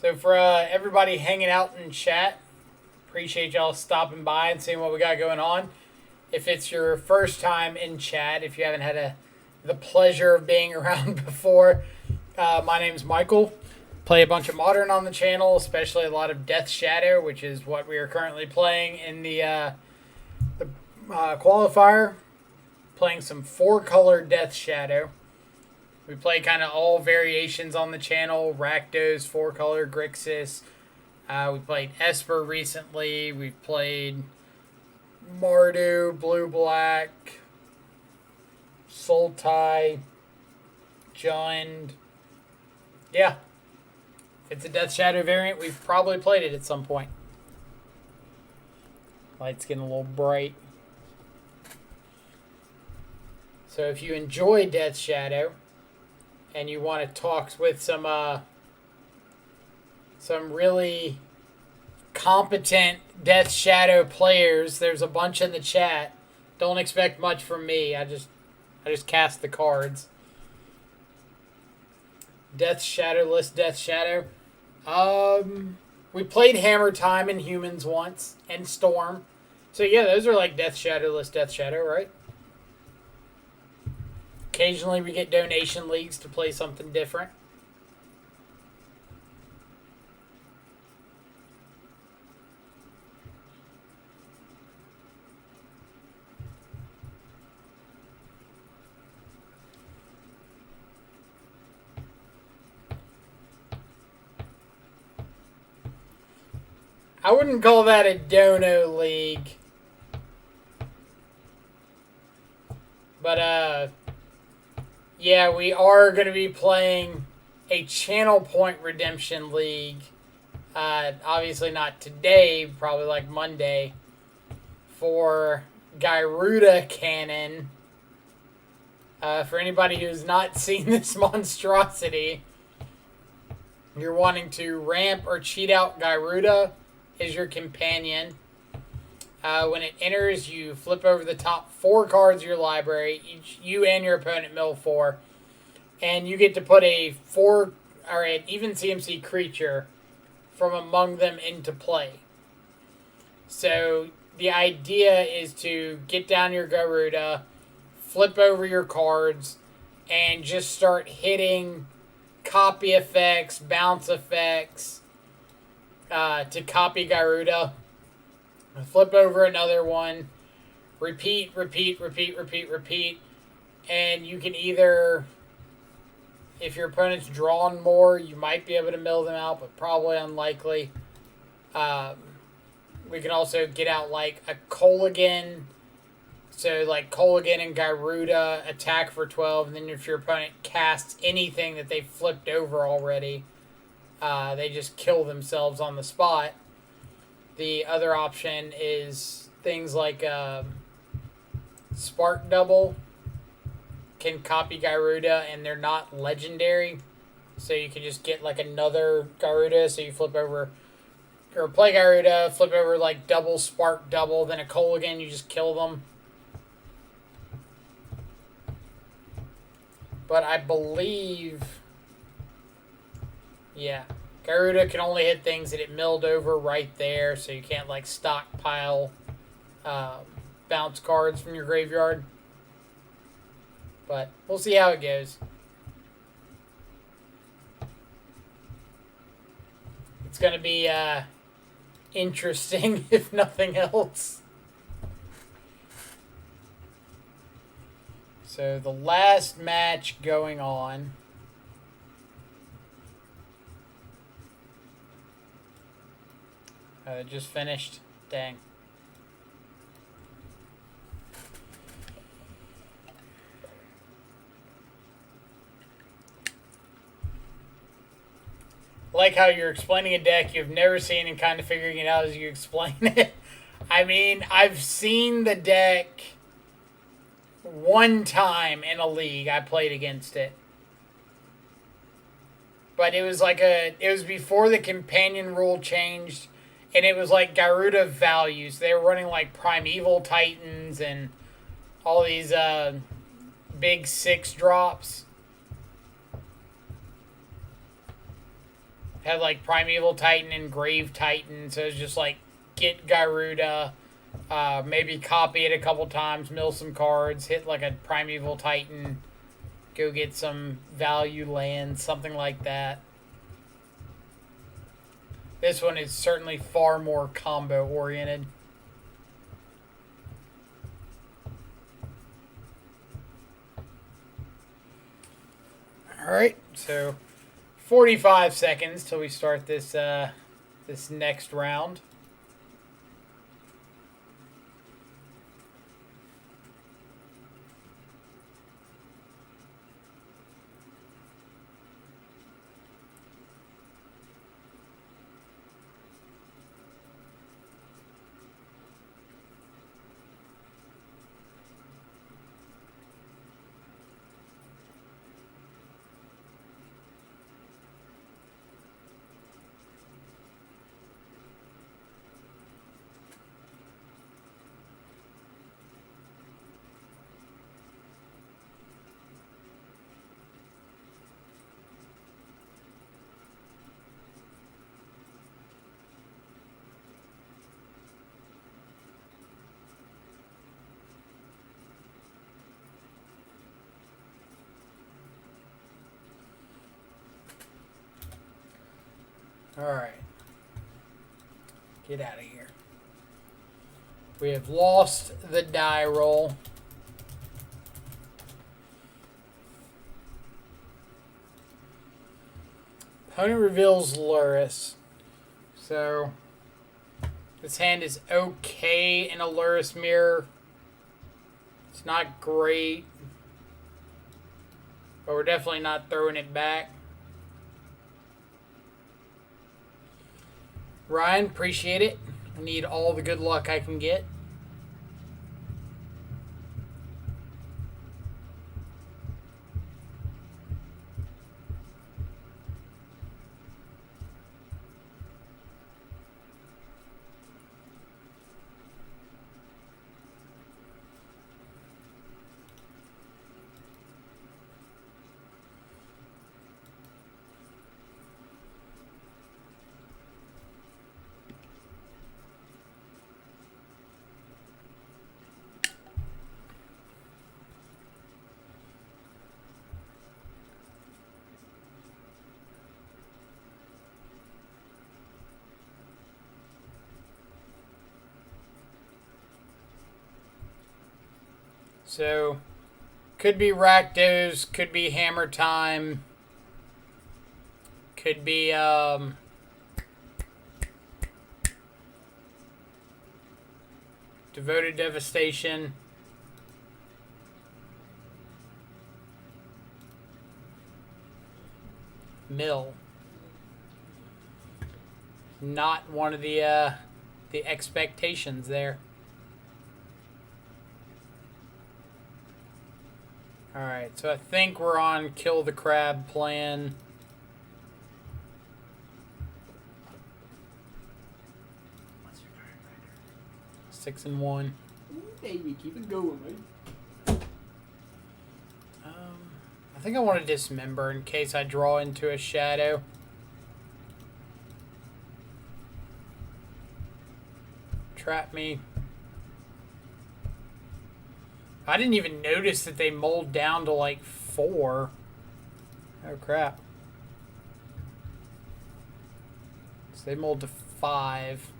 So for everybody hanging out in chat, appreciate y'all stopping by and seeing what we got going on. If it's your first time in chat, if you haven't had the pleasure of being around before, my name's Michael. Play a bunch of Modern on the channel, especially a lot of Death Shadow, which is what we are currently playing in the qualifier. Playing some 4-color Death Shadow. We play kind of all variations on the channel. Rakdos, 4-color, Grixis. We played Esper recently. We've played Mardu, Blue-Black, Sultai, Jund. Yeah. If it's a Death Shadow variant, we've probably played it at some point. Light's getting a little bright. So if you enjoy Death Shadow and you want to talk with some really competent Death Shadow players, there's a bunch in the chat. Don't expect much from me. I just cast the cards. Death Shadowless Death Shadow. We played Hammer Time in Humans once and Storm. So yeah, those are like Death Shadowless Death Shadow, right? Occasionally we get donation leagues to play something different. I wouldn't call that a dono league. But, yeah, we are going to be playing a Channel Point Redemption League. Obviously not today, probably like Monday. For Gyruda Cannon. For anybody who's not seen this monstrosity, you're wanting to ramp or cheat out Gyruda is your companion. When it enters, you flip over the top 4 cards of your library. Each you and your opponent mill 4, and you get to put a 4 or an even CMC creature from among them into play. So the idea is to get down your Garuda, flip over your cards, and just start hitting copy effects, bounce effects to copy Garuda. Flip over another one. Repeat, repeat, repeat, repeat, repeat. and you can either, if your opponent's drawn more, you might be able to mill them out, but probably unlikely. We can also get out like a Kolaghan. So like Kolaghan and Gyruda attack for 12, and then if your opponent casts anything that they've flipped over already, they just kill themselves on the spot. The other option is things like Spark Double can copy Gyruda, and they're not legendary. So you can just get like another Gyruda, so you flip over, or play Gyruda, flip over like double Spark Double, then a Kolaghan, you just kill them. But I believe, yeah, Gyruda can only hit things that it milled over right there, so you can't like stockpile bounce cards from your graveyard. But we'll see how it goes. It's going to be interesting, if nothing else. So the last match going on. It just finished. Dang. I like how you're explaining a deck you've never seen and kind of figuring it out as you explain it. I mean, I've seen the deck one time in a league. I played against it. But it was like it was before the companion rule changed, and it was like Gyruda values. They were running like Primeval Titans and all these big 6 drops. Had like Primeval Titan and Grave Titan, so it was just like get Gyruda, maybe copy it a couple times, mill some cards, hit like a Primeval Titan, go get some value lands, something like that. This one is certainly far more combo oriented. Alright, so 45 seconds till we start this this next round. Alright. Get out of here. We have lost the die roll. Opponent reveals Lurrus. So, this hand is okay in a Lurrus mirror. It's not great. But we're definitely not throwing it back. Ryan, appreciate it. I need all the good luck I can get. So, Could be Rakdos, could be Hammer Time, could be Devoted Devastation. Mill. Not one of the expectations there. Alright, so I think we're on Kill the Crab plan. What's your current record? 6 and 1. Ooh, baby, keep it going, right? I think I want to dismember in case I draw into a shadow. Trap me. I didn't even notice that they mold down to like 4. Oh crap. So they mold to 5.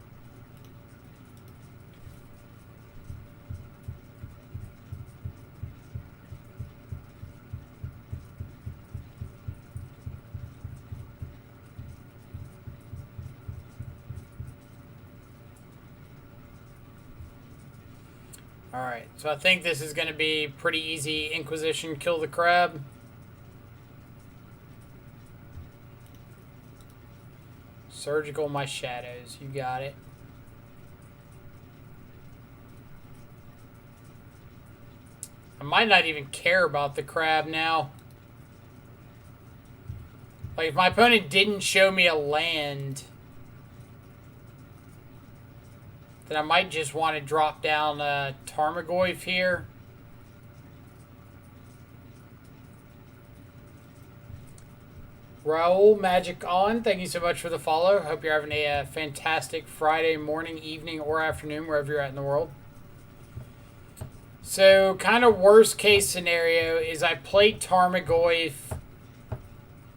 Alright, so I think this is going to be pretty easy. Inquisition, kill the crab. Surgical my shadows, you got it. I might not even care about the crab now. Like, if my opponent didn't show me a land, then I might just want to drop down Tarmogoyf here. Raul Magic On, thank you so much for the follow. Hope you're having a fantastic Friday morning, evening, or afternoon, wherever you're at in the world. So, kind of worst case scenario is I play Tarmogoyf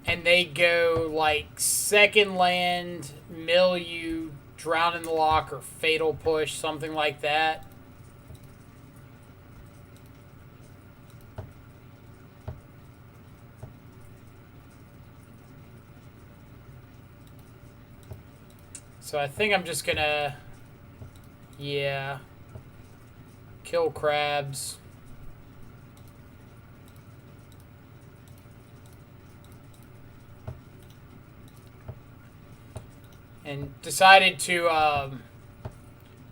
and they go like second land, Milieu, Drown in the Lock, or Fatal Push, something like that. So I think I'm just gonna, yeah, kill crabs. And decided to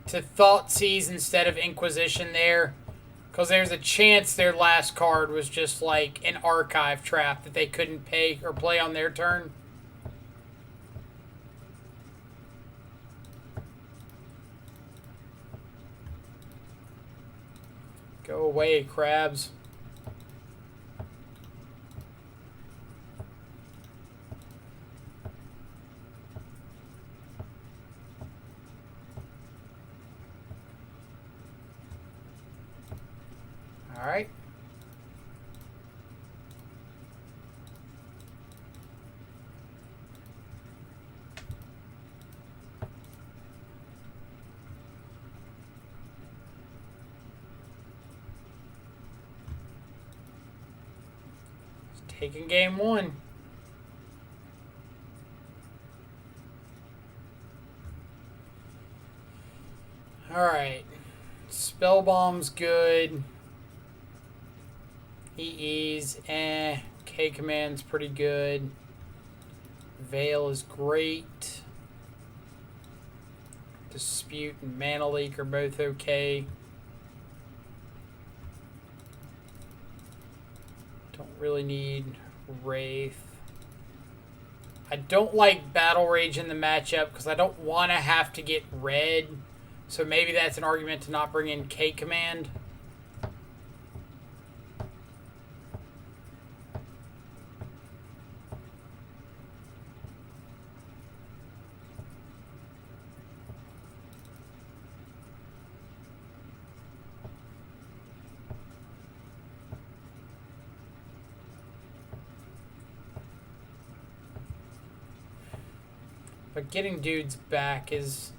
Thought Seize instead of Inquisition there, because there's a chance their last card was just like an archive trap that they couldn't pay or play on their turn. Go away, crabs. All right. Taking game 1. Alright. Spellbomb's good. EE's K-Command's pretty good. Veil is great. Dispute and Mana Leak are both okay. Don't really need Wraith. I don't like Battle Rage in the matchup because I don't want to have to get red. So maybe that's an argument to not bring in K-Command. But getting dudes back is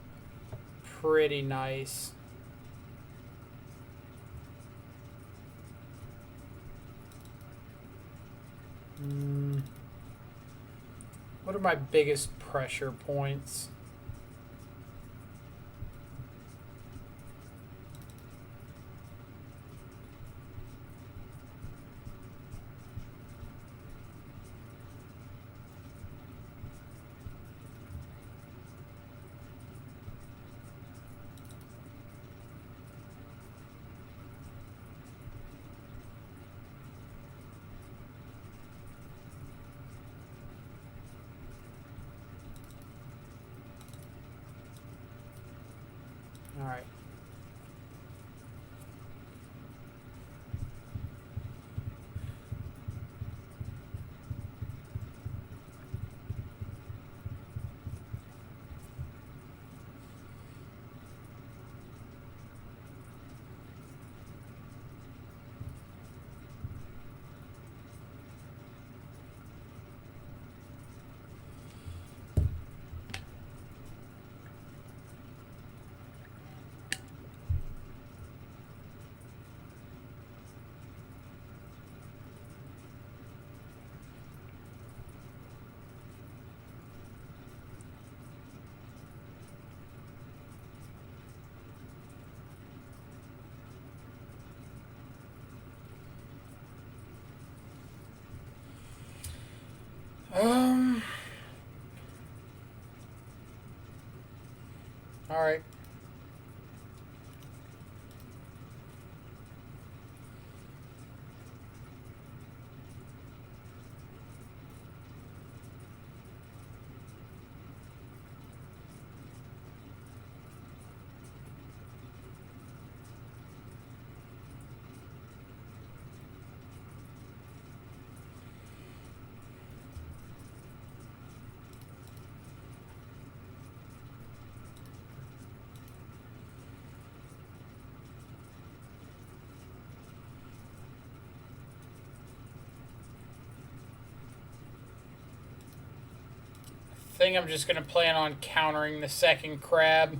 pretty nice. What are my biggest pressure points? All right. All right. I think I'm just going to plan on countering the second crab.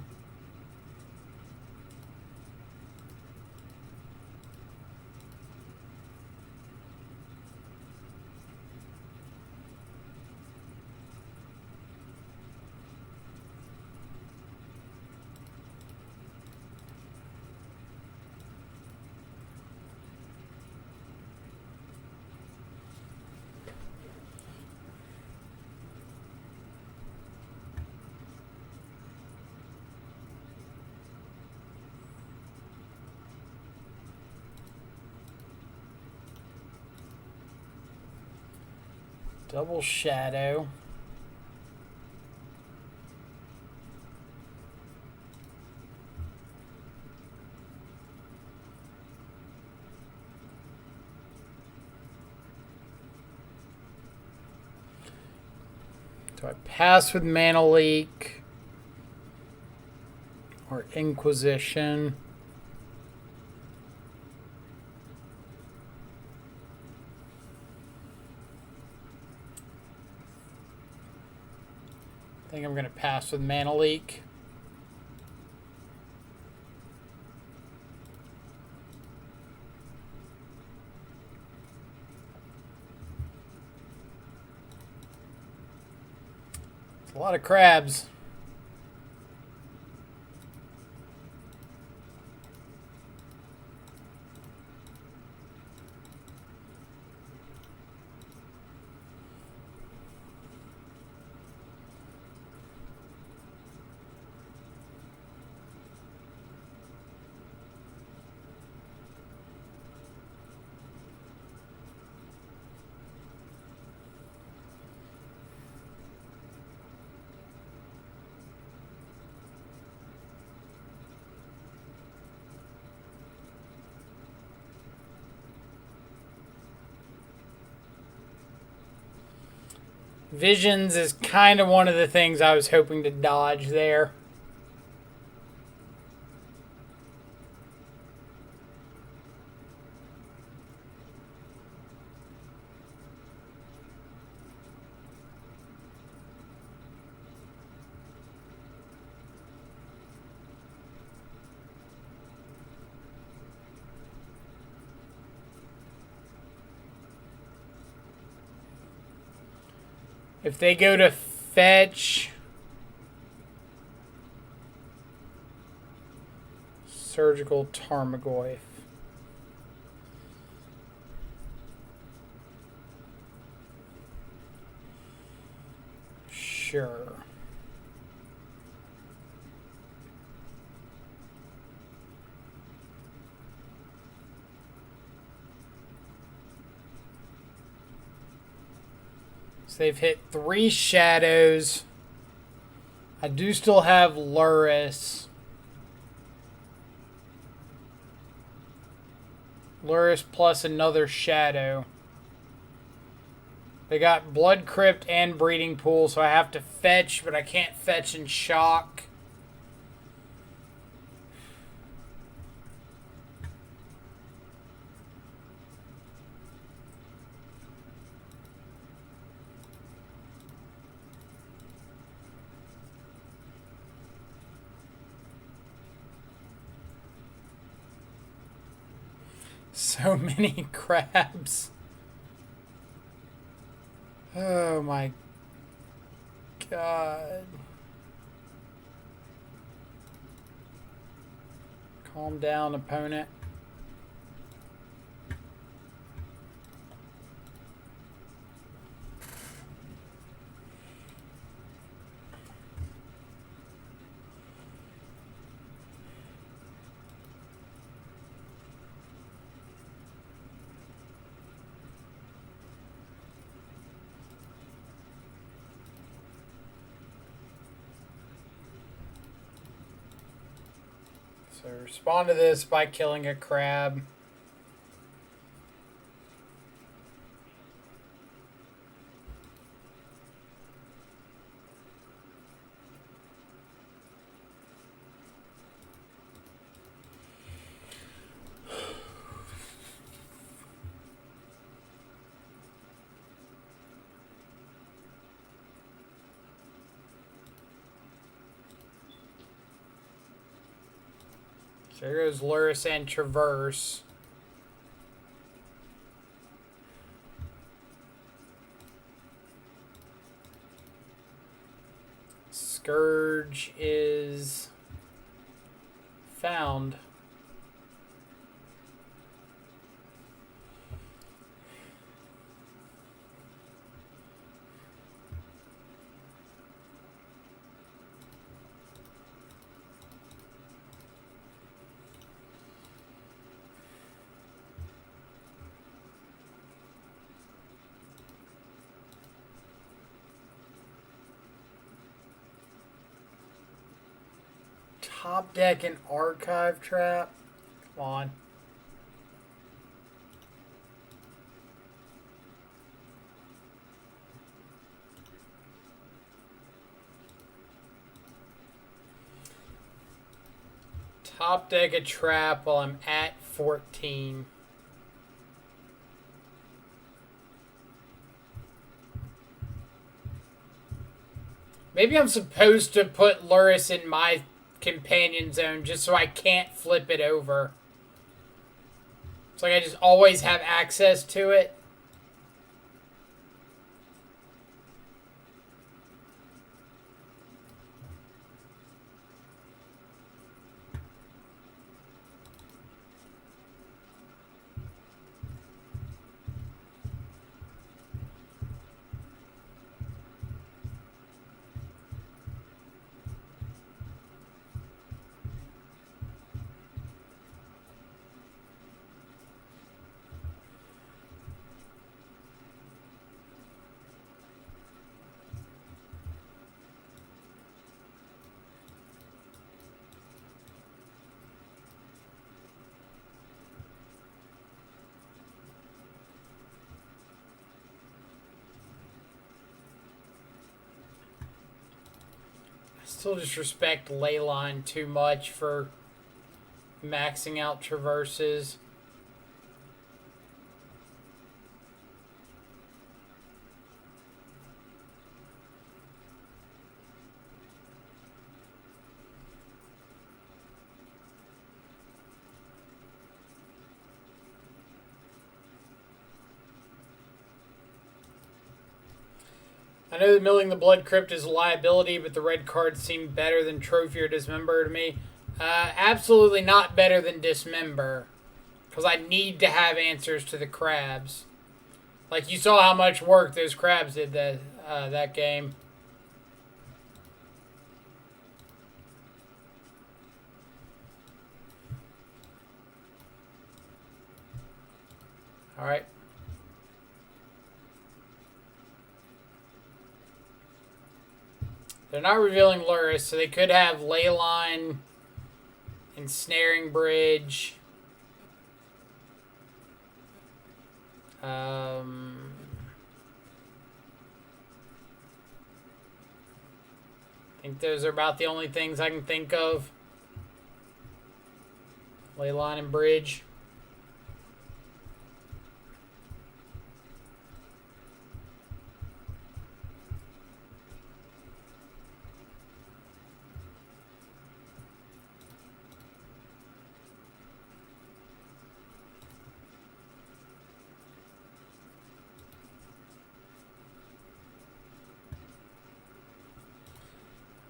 Double shadow. Do I pass with Mana Leak or Inquisition? I think I'm going to pass with Mana Leak. It's a lot of crabs. Visions is kind of one of the things I was hoping to dodge there. If they go to fetch Surgical Tarmogoyf. Sure. So they've hit 3 shadows. I do still have Luris. Luris plus another shadow. They got Blood Crypt and Breeding Pool, so I have to fetch, but I can't fetch and shock. So many crabs. Oh my god. Calm down, opponent. So respond to this by killing a crab. So here goes Luris and Traverse. Scourge is found. Top deck and archive trap. Come on. Top deck a trap while I'm at 14. Maybe I'm supposed to put Luris in my companion zone just so I can't flip it over. It's like I just always have access to it. Still just respect Leyline too much for maxing out traverses. I know that milling the Blood Crypt is a liability, but the red cards seem better than Trophy or Dismember to me. Absolutely not better than Dismember. Because I need to have answers to the crabs. Like, you saw how much work those crabs did that game. Alright. They're not revealing Luris, so they could have Leyline, Ensnaring Bridge. I think those are about the only things I can think of. Leyline and Bridge.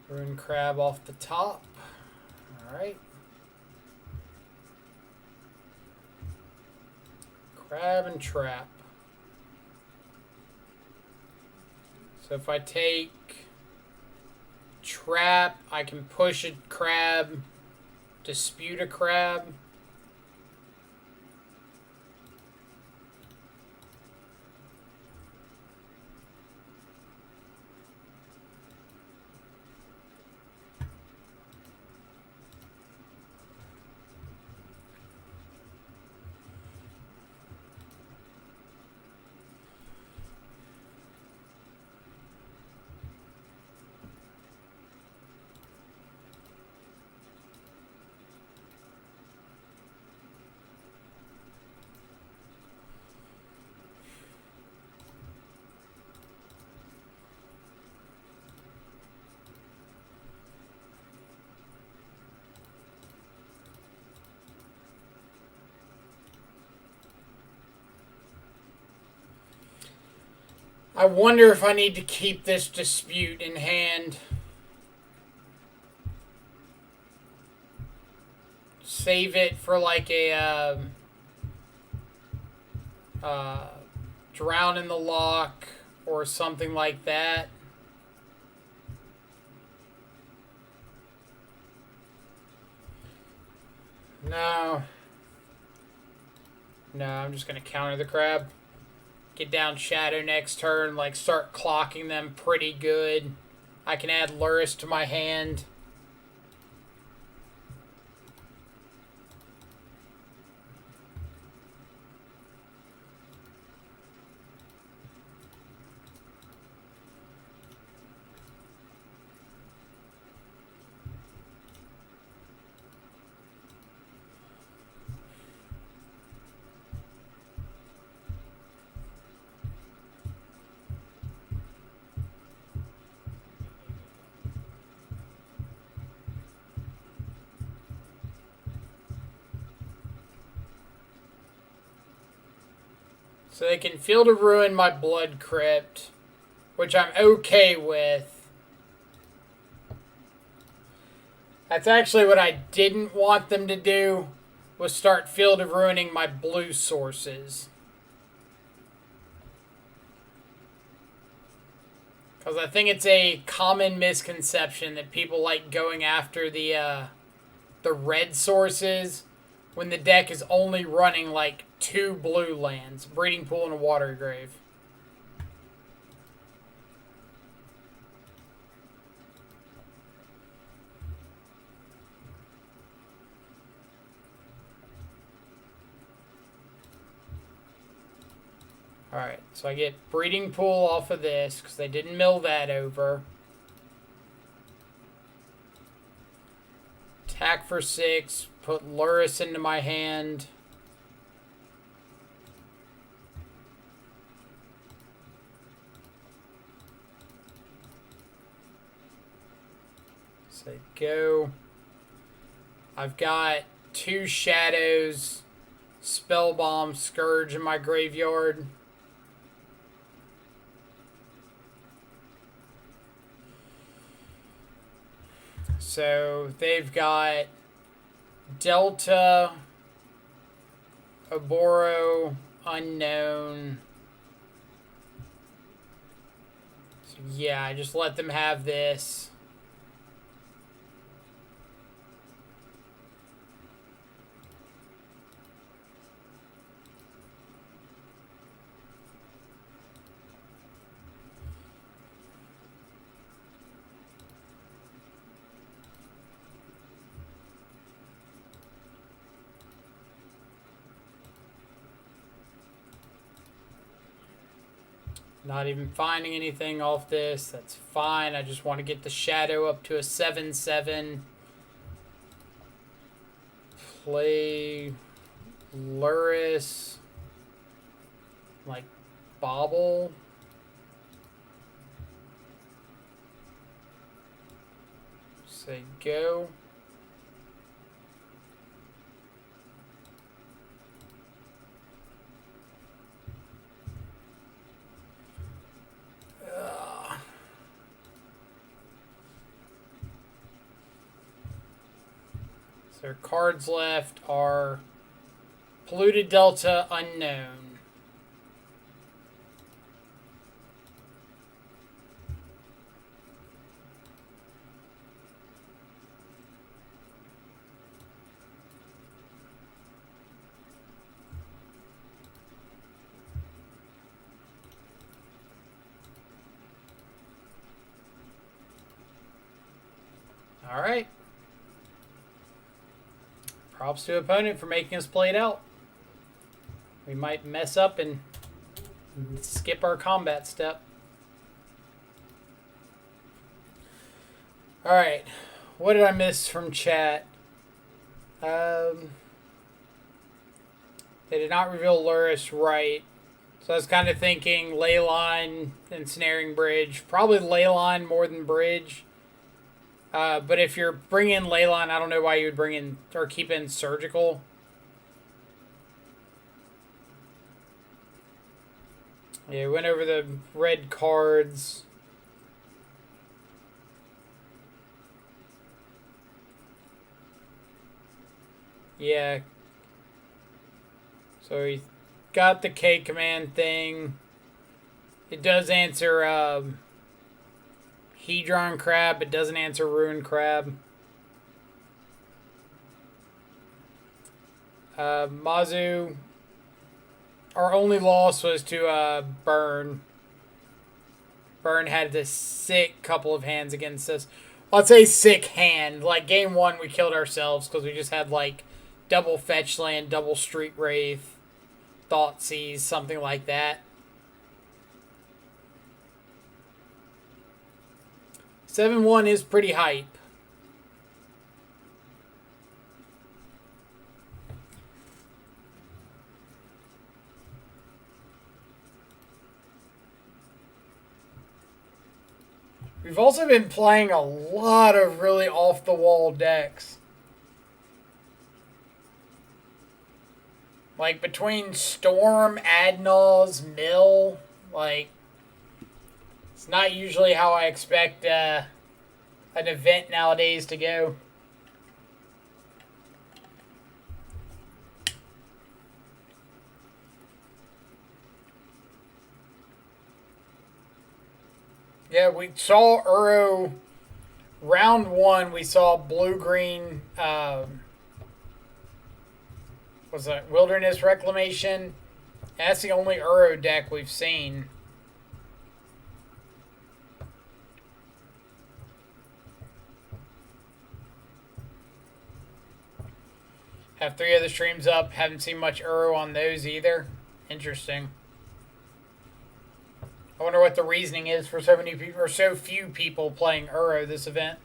Rune Crab off the top. Alright. Crab and Trap. So if I take Trap, I can push a crab, dispute a crab. I wonder if I need to keep this dispute in hand. Save it for like a Drown in the Lock or something like that. No. No, I'm just going to counter the crab. Get down Shadow next turn, like start clocking them pretty good. I can add Luris to my hand. So they can Field of Ruin my Blood Crypt, which I'm okay with. That's actually what I didn't want them to do, was start Field of Ruining my blue sources. Because I think it's a common misconception that people like going after the red sources when the deck is only running like 2 blue lands, Breeding Pool and a Water Grave. Alright, so I get Breeding Pool off of this because they didn't mill that over. Attack for 6, put Luris into my hand. So go. I've got 2 Shadows, Spellbomb, Scourge in my graveyard. So they've got Delta, Oboro, Unknown. So yeah, just let them have this. Not even finding anything off this. That's fine. I just want to get the shadow up to a 7/7. Play Luris. Like Bobble. Say go. Their cards left are Polluted Delta, Unknown. All right. Props to opponent for making us play it out. We might mess up and skip our combat step. Alright. What did I miss from chat? They did not reveal Luris right. So I was kind of thinking Leyline and Snaring Bridge. Probably Leyline more than Bridge. But if you're bringing Leyline, I don't know why you would bring in or keep in Surgical. Yeah, went over the red cards. Yeah. So he got the K command thing. It does answer Hedron Crab, but doesn't answer Ruin Crab. Mazu, our only loss was to Burn. Burn had this sick couple of hands against us. Well, I'd say sick hand. Like game one, we killed ourselves because we just had like double fetch land, double street wraith, Thoughtseize, something like that. 7-1 is pretty hype. We've also been playing a lot of really off-the-wall decks. Like between Storm, Adnals, Mill, like it's not usually how I expect an event nowadays to go. Yeah, we saw Uro round one. We saw blue-green. Was that Wilderness Reclamation? That's the only Uro deck we've seen. Have 3 other streams up. Haven't seen much Uro on those either. Interesting. I wonder what the reasoning is for so many people or so few people playing Uro this event.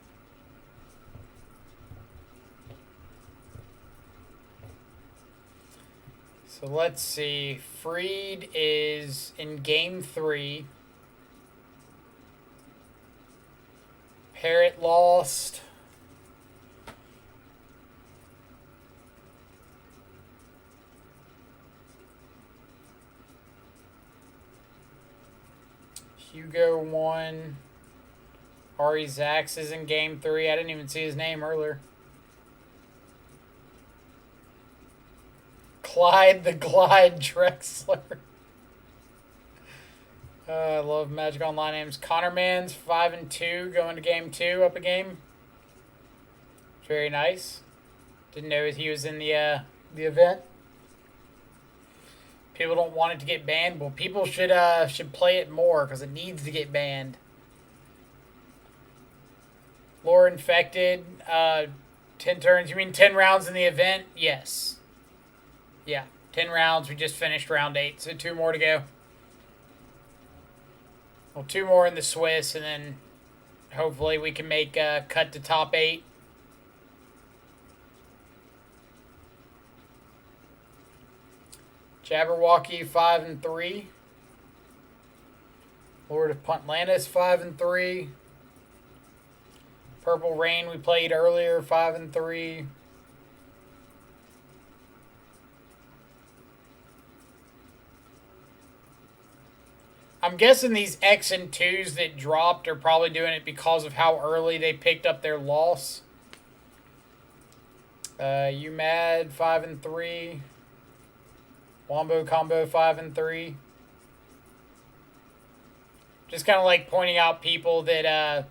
So let's see. Freed is in game 3. Parrot lost. Hugo won. Ari Zax is in game 3. I didn't even see his name earlier. Clyde the Glide Drexler. I love Magic Online names. Connor Mann's 5-2 going to game 2 up a game. Very nice. Didn't know he was in the event. People don't want it to get banned. Well, people should play it more because it needs to get banned. Lore Infected, 10 turns. You mean 10 rounds in the event? Yes. Yeah, 10 rounds. We just finished round 8, so 2 more to go. Well, 2 more in the Swiss, and then hopefully we can make a cut to top 8. Jabberwocky 5-3. Lord of Puntlantis 5-3. Purple Rain we played earlier 5-3. I'm guessing these X and 2s that dropped are probably doing it because of how early they picked up their loss. You Mad 5-3. Wombo Combo 5-3. Just kind of like pointing out people that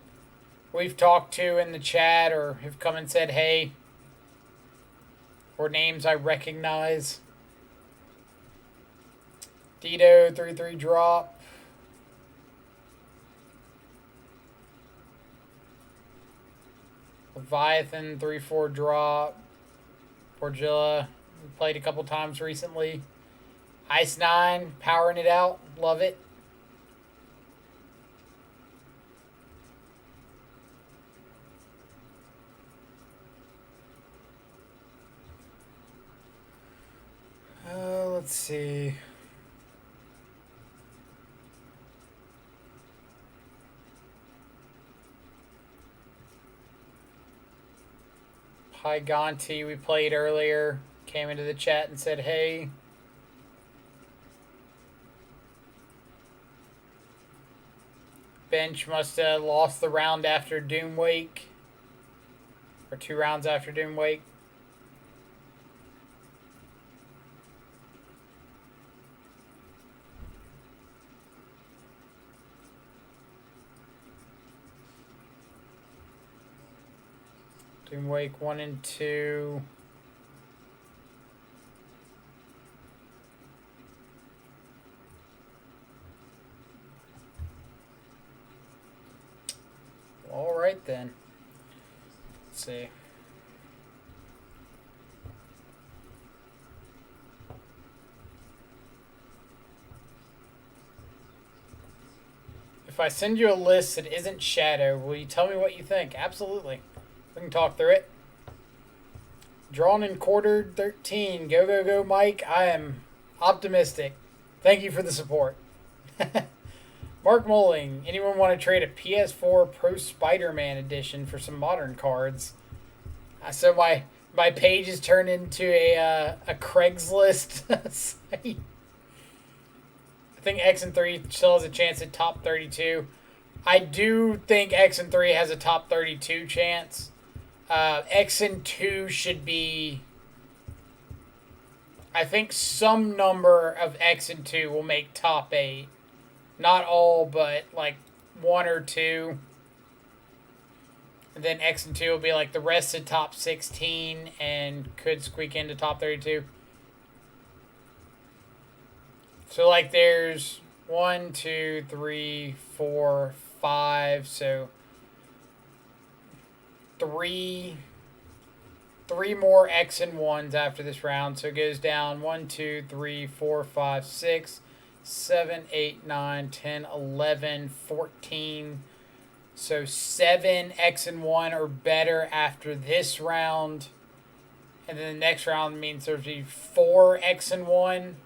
we've talked to in the chat or have come and said hey, or names I recognize. Dito 3-3 drop. Leviathan 3-4 drop. Porgilla, we played a couple times recently. Ice 9, powering it out. Love it. Let's see. Pygonti we played earlier. Came into the chat and said hey. Bench must have lost the round after Doomwake. Or 2 rounds after Doomwake. Doomwake 1 and 2. All right then. Let's see. If I send you a list that isn't Shadow, will you tell me what you think? Absolutely. We can talk through it. Drawn and quartered 13. Go, go, go, Mike. I am optimistic. Thank you for the support. Mark Moling. Anyone want to trade a PS4 Pro Spider-Man edition for some modern cards? So my page has turned into a Craigslist site. I think X and 3 still has a chance at top 32. I do think X and 3 has a top 32 chance. X and 2 should be... I think some number of X and 2 will make top 8. Not all, but like 1 or 2. And then X and 2 will be like the rest of top 16 and could squeak into top 32. So like there's 1, 2, 3, 4, 5. So three more X and 1s after this round. So it goes down 1, 2, 3, 4, 5, 6, 7, 8, 9, 10, 11, 14. So 7 X and 1 or better after this round. And then the next round means there'll be 4 X and 1.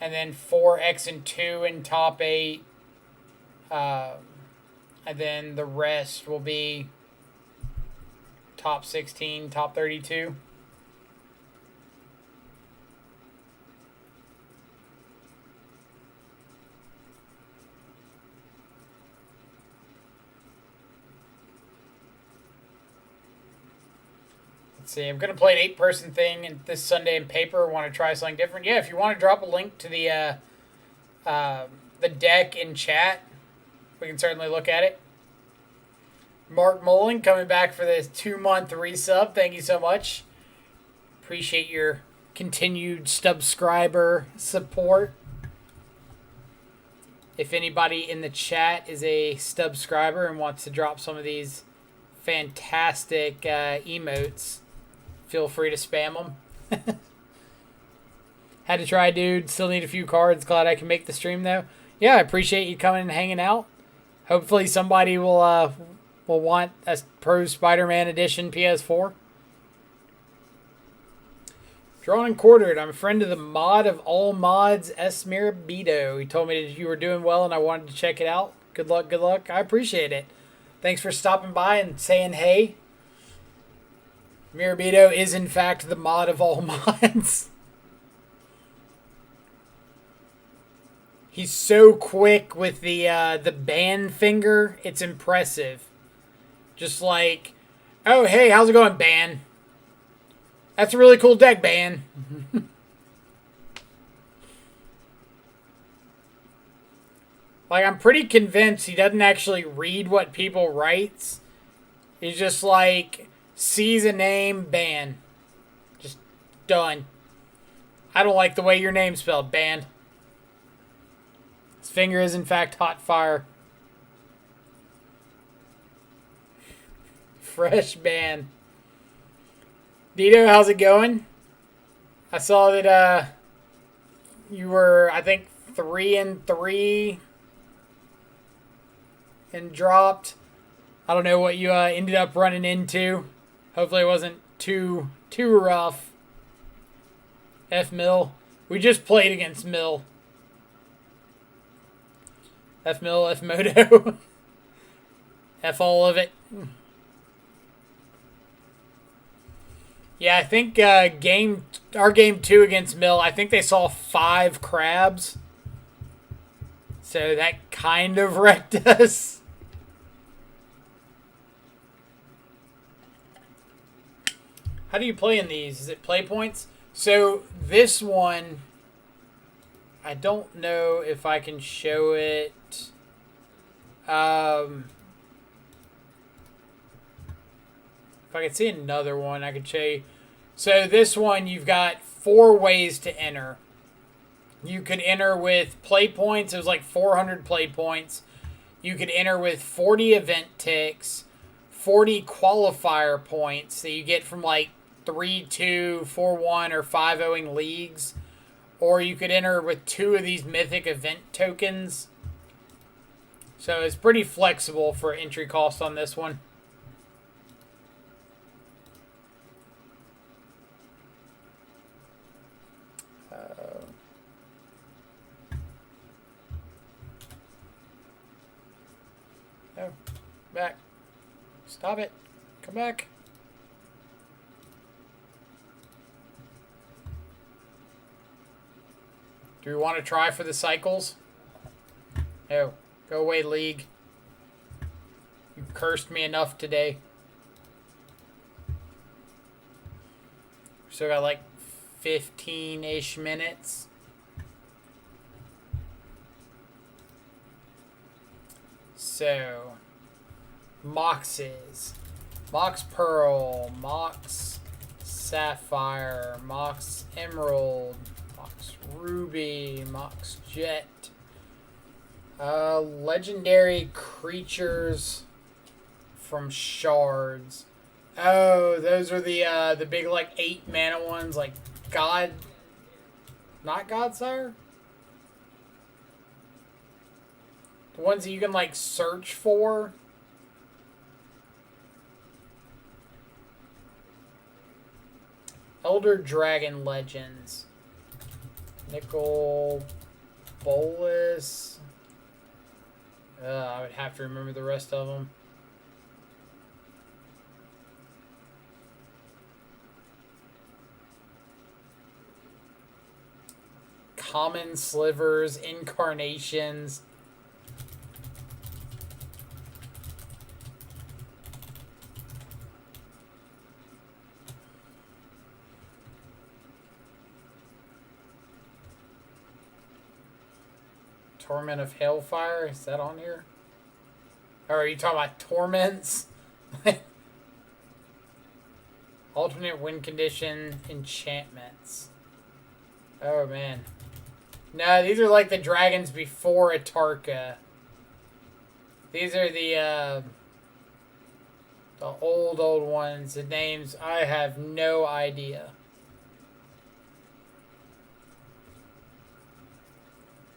And then 4 X and 2 in top 8. And then the rest will be top 16, top 32. Let's see. I'm gonna play an 8-person thing and this Sunday in paper. Want to try something different? Yeah. If you want to drop a link to the deck in chat, we can certainly look at it. Mark Mullen coming back for this 2-month resub. Thank you so much. Appreciate your continued subscriber support. If anybody in the chat is a subscriber and wants to drop some of these fantastic emotes, feel free to spam them. Had to try, dude. Still need a few cards. Glad I can make the stream, though. Yeah, I appreciate you coming and hanging out. Hopefully somebody will want a Pro Spider-Man Edition PS4. Drawn and quartered. I'm a friend of the mod of all mods, S. Mirabito. He told me that you were doing well and I wanted to check it out. Good luck, good luck. I appreciate it. Thanks for stopping by and saying hey. Mirabito is in fact the mod of all mods. He's so quick with the ban finger. It's impressive. Just like, oh hey, how's it going, Ban? That's a really cool deck, Ban. Like, I'm pretty convinced he doesn't actually read what people writes. He's just like, sees a name, Ban. Just done. I don't like the way your name's spelled, Ban. His finger is in fact hot fire. Fresh Ban. Dito, how's it going? I saw that you were, I think, 3-3 and dropped. I don't know what you ended up running into. Hopefully it wasn't too rough. F Mill. We just played against Mill. F Mill, F Moto. F all of it. Yeah, I think our game 2 against Mill, I think they saw 5 crabs. So that kind of wrecked us. How do you play in these? Is it play points? So this one, I don't know if I can show it. If I could see another one, I could show you. So this one, you've got 4 ways to enter. You could enter with play points. It was like 400 play points. You could enter with 40 event ticks, 40 qualifier points that you get from like 3-2, 4-1, or 5-0ing leagues. Or you could enter with 2 of these mythic event tokens. So it's pretty flexible for entry cost on this one. No. Back. Stop it. Come back. Do we want to try for the cycles? No. Go away, League. You cursed me enough today. Still got like 15-ish minutes. So, Moxes. Mox Pearl, Mox Sapphire, Mox Emerald, Mox Ruby, Mox Jet. Legendary creatures from shards. Oh, those are the big like 8 mana ones, like God, not Godsire? The ones that you can like search for. Elder Dragon Legends. Nickel Bolus. I would have to remember the rest of them. Common Slivers, Incarnations. Torment of Hailfire, is that on here? Or are you talking about torments? Alternate win condition enchantments. Oh man. No, these are like the dragons before Atarka. These are the old ones. The names, I have no idea.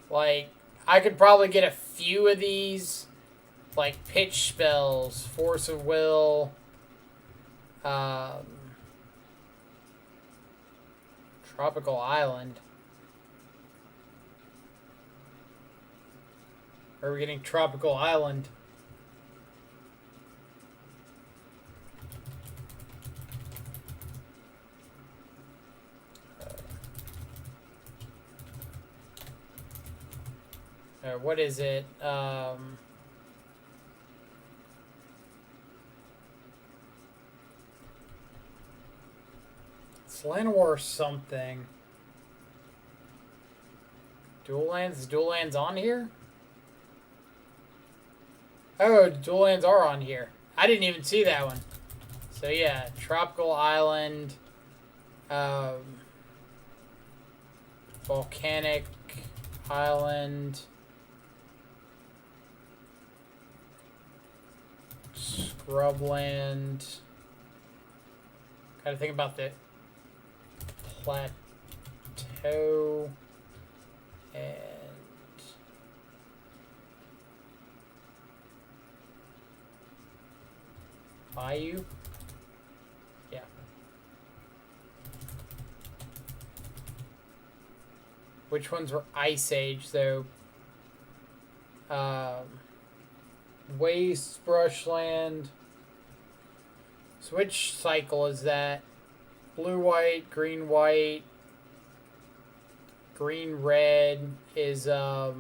Like, I could probably get a few of these, like pitch spells, force of will, tropical island. Are we getting tropical island? What is it? It's Llanowar something. Dual lands? Is dual lands on here? Oh, dual lands are on here. I didn't even see that one. So yeah, tropical island, volcanic island, scrubland. Gotta think about the plateau and bayou. Yeah. Which ones were Ice Age though? Waste, brushland. So which cycle is that? Blue, white, green, white. Green, red is, oh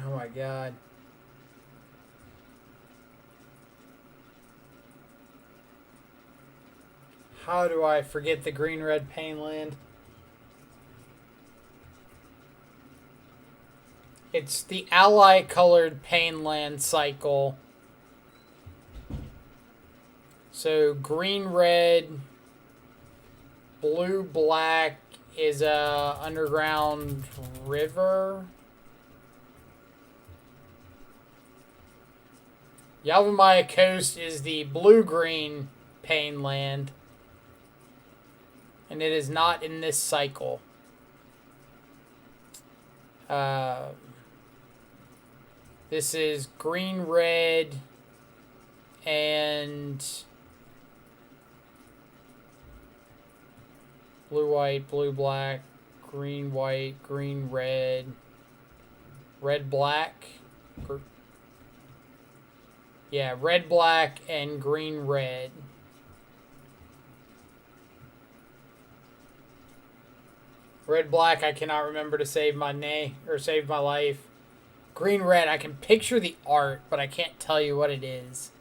my god. How do I forget the green-red Painland? It's the ally-colored Painland cycle. So green-red, blue-black is a underground river. Yavimaya Coast is the blue-green Painland. And it is not in this cycle. This is green, red, and blue, white, blue, black, green, white, green, red, red, black. Yeah, red, black, and green, red. Red, black, I cannot remember to save my name or save my life. Green, red, I can picture the art, but I can't tell you what it is.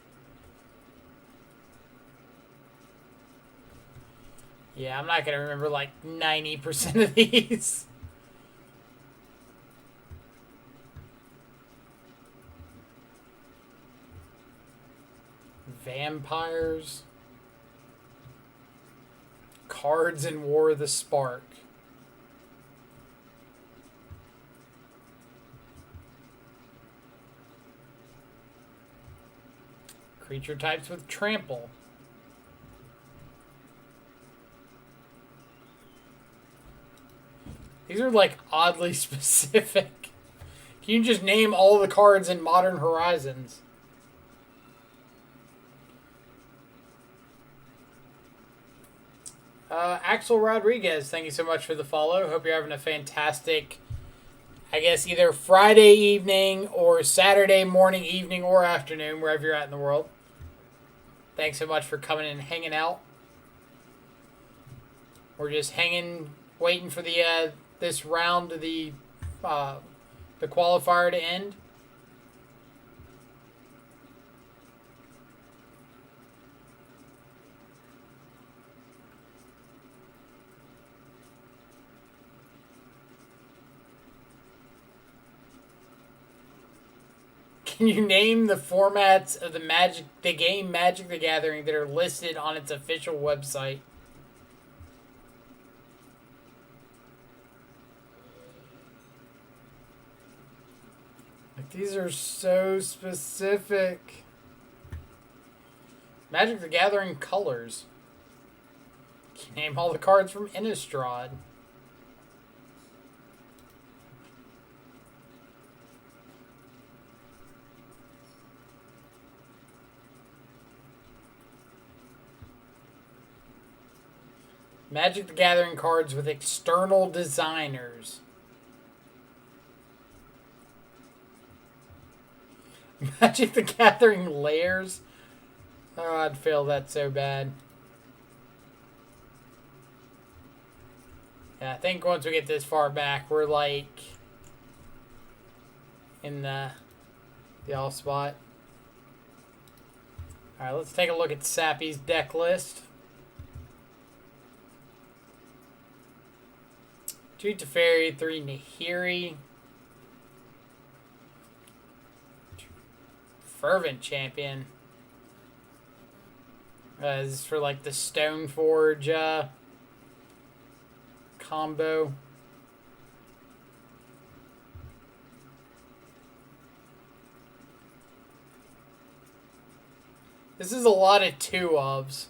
Yeah, I'm not going to remember like 90% of these. Vampires. Cards in War of the Spark. Creature types with trample. These are like oddly specific. Can you just name all the cards in Modern Horizons? Axel Rodriguez, thank you so much for the follow. Hope you're having a fantastic, I guess, either Friday evening or Saturday morning, evening, or afternoon, wherever you're at in the world. Thanks so much for coming and hanging out. We're just hanging, waiting for the this round of the qualifier to end. Can you name the formats of the game Magic the Gathering that are listed on its official website? Like, these are so specific. Magic the Gathering colors. Can you name all the cards from Innistrad? Magic the Gathering cards with external designers. Magic the Gathering layers. Oh, I'd fail that so bad. Yeah, I think once we get this far back, we're like in the off spot. Alright, let's take a look at Sappy's deck list. 2 Teferi, 3 Nahiri. Fervent Champion. This is for like the Stoneforge combo. This is a lot of 2-ofs.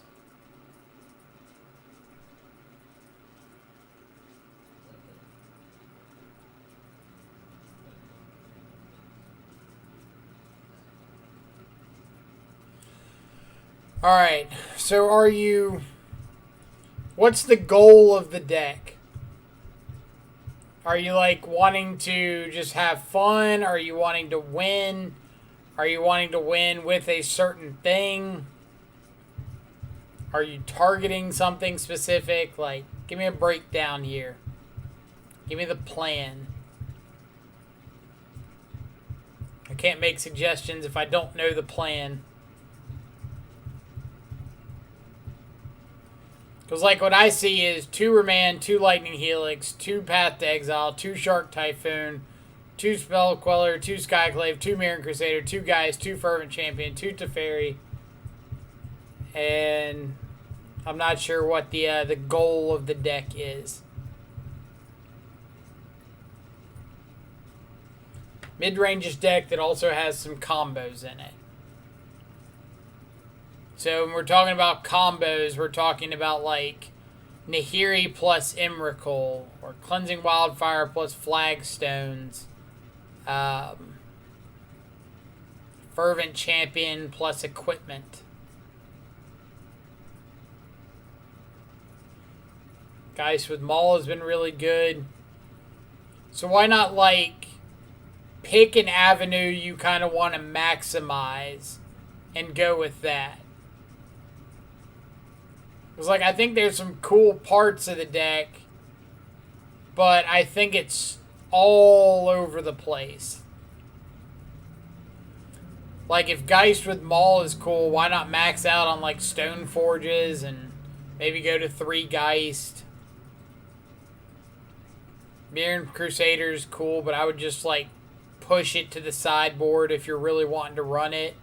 Alright, so what's the goal of the deck? Are you like wanting to just have fun? Are you wanting to win? Are you wanting to win with a certain thing? Are you targeting something specific? Like, give me a breakdown here. Give me the plan. I can't make suggestions if I don't know the plan. Because, like, what I see is 2 Remand, 2 Lightning Helix, 2 Path to Exile, 2 Shark Typhoon, 2 Spell Queller, 2 Skyclave, 2 Mirror Crusader, 2 Geist, 2 Fervent Champion, 2 Teferi. And I'm not sure what the goal of the deck is. Mid-range deck that also has some combos in it. So when we're talking about combos, we're talking about like Nahiri plus Emrakul, or Cleansing Wildfire plus Flagstones, Fervent Champion plus Equipment. Geist with Maul has been really good. So why not like pick an avenue you kind of want to maximize and go with that? Because, like, I think there's some cool parts of the deck, but I think it's all over the place. Like, if Geist with Maul is cool, why not max out on, like, Stone Forges and maybe go to 3 Geist? Mirror Crusader's cool, but I would just, like, push it to the sideboard if you're really wanting to run it.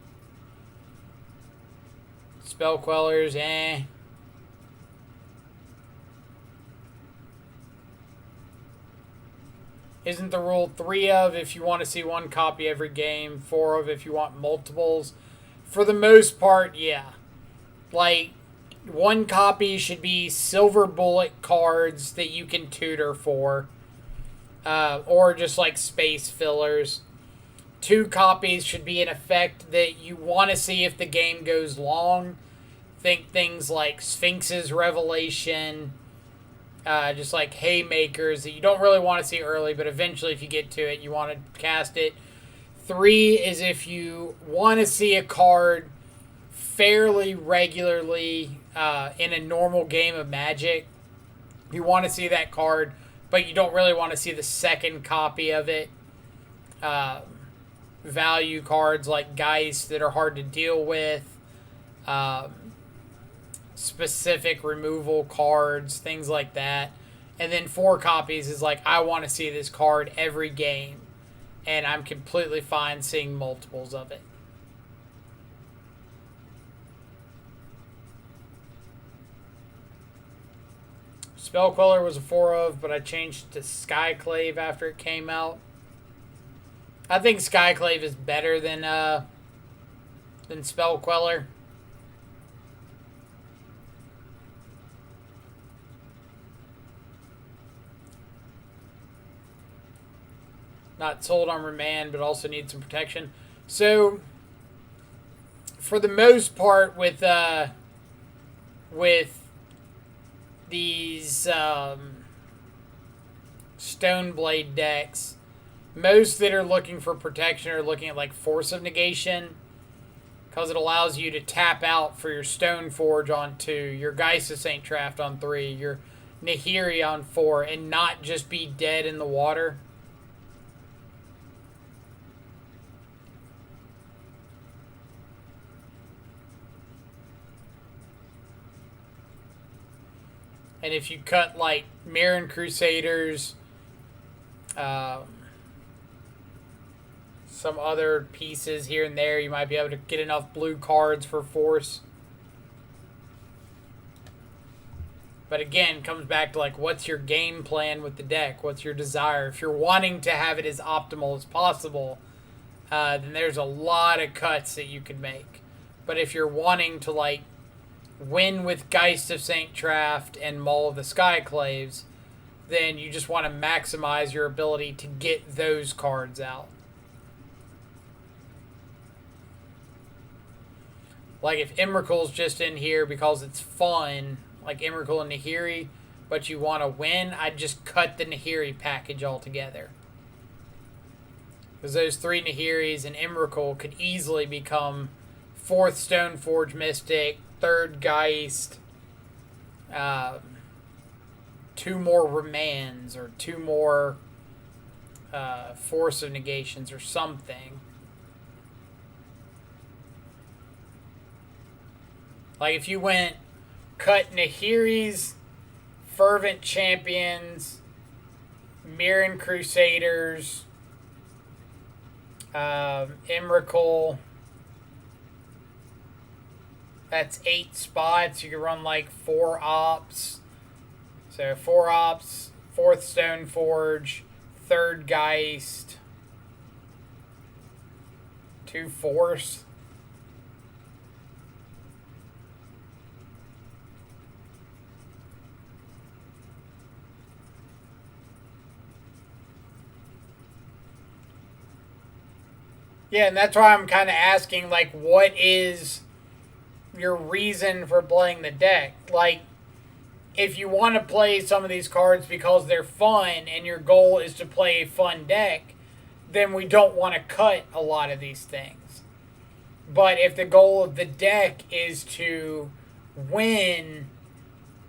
Spell Quellers, eh. Isn't the rule 3 of if you want to see 1 copy every game, 4 of if you want multiples? For the most part, yeah. Like, 1 copy should be silver bullet cards that you can tutor for. Or just like space fillers. 2 copies should be an effect that you want to see if the game goes long. Think things like Sphinx's Revelation. Just like haymakers that you don't really want to see early, but eventually if you get to it, you want to cast it. 3 is if you want to see a card fairly regularly in a normal game of Magic. You want to see that card, but you don't really want to see the second copy of it. Value cards like Geist that are hard to deal with. Specific removal cards, things like that. And then 4 copies is like, I want to see this card every game. and I'm completely fine seeing multiples of it. Spellqueller was a 4 of, but I changed to Skyclave after it came out. I think Skyclave is better than Spellqueller. Not sold on Remand, but also need some protection. So, for the most part, with these Stoneblade decks, most that are looking for protection are looking at like Force of Negation, because it allows you to tap out for your Stoneforge on 2, your Geist of St. Traft on 3, your Nahiri on 4, and not just be dead in the water. And if you cut like Mirren Crusaders, some other pieces here and there, you might be able to get enough blue cards for Force. But again, it comes back to like, what's your game plan with the deck? What's your desire? If you're wanting to have it as optimal as possible, then there's a lot of cuts that you could make. But if you're wanting to like win with Geist of St. Traft and Maul of the Skyclaves, then you just want to maximize your ability to get those cards out. Like if Emrakul's just in here because it's fun, like Emrakul and Nahiri, but you want to win, I'd just cut the Nahiri package altogether. Because those 3 Nahiris and Emrakul could easily become 4th Stoneforge Mystic, 3rd Geist, 2 more Remands, or 2 more Force of Negations, or something. Like if you went cut Nahiri's, Fervent Champions, Mirren Crusaders, Emrakul. That's 8 spots. You can run like 4 ops. So 4 ops, 4th Stoneforge, 3rd Geist, 2 Force. Yeah, and that's why I'm kind of asking, like, what is your reason for playing the deck? Like, if you want to play some of these cards because they're fun and your goal is to play a fun deck, then we don't want to cut a lot of these things. But if the goal of the deck is to win,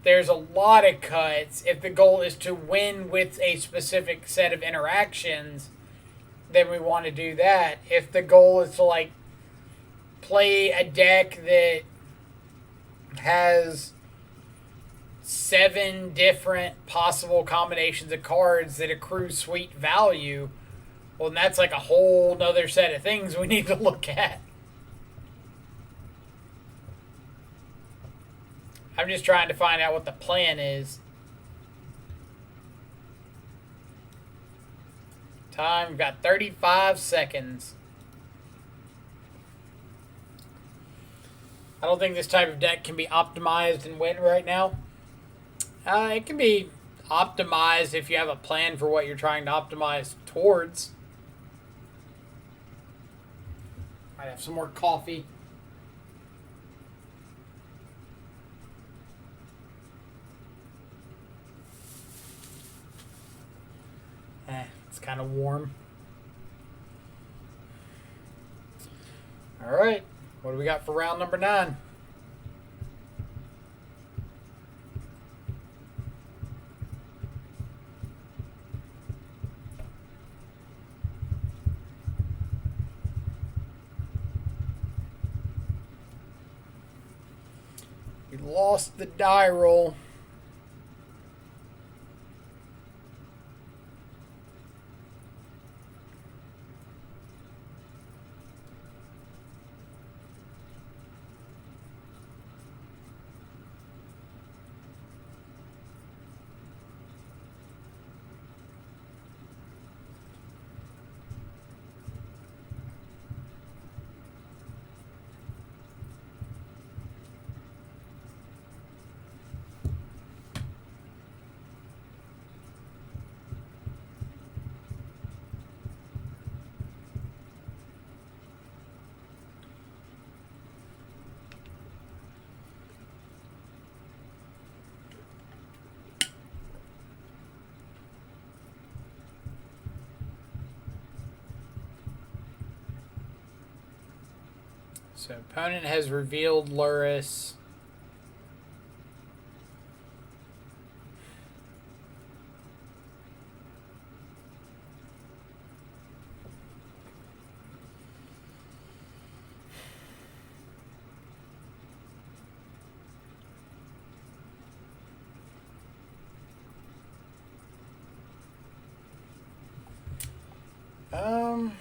there's a lot of cuts. If the goal is to win with a specific set of interactions, then we want to do that. If the goal is to like play a deck that has 7 different possible combinations of cards that accrue sweet value, well, then that's like a whole nother set of things we need to look at. I'm just trying to find out what the plan is. Time, we've got 35 seconds. I don't think this type of deck can be optimized and win right now. It can be optimized if you have a plan for what you're trying to optimize towards. Might have some more coffee. It's kind of warm. All right. What do we got for round number 9? We lost the die roll. So opponent has revealed Luris. Um...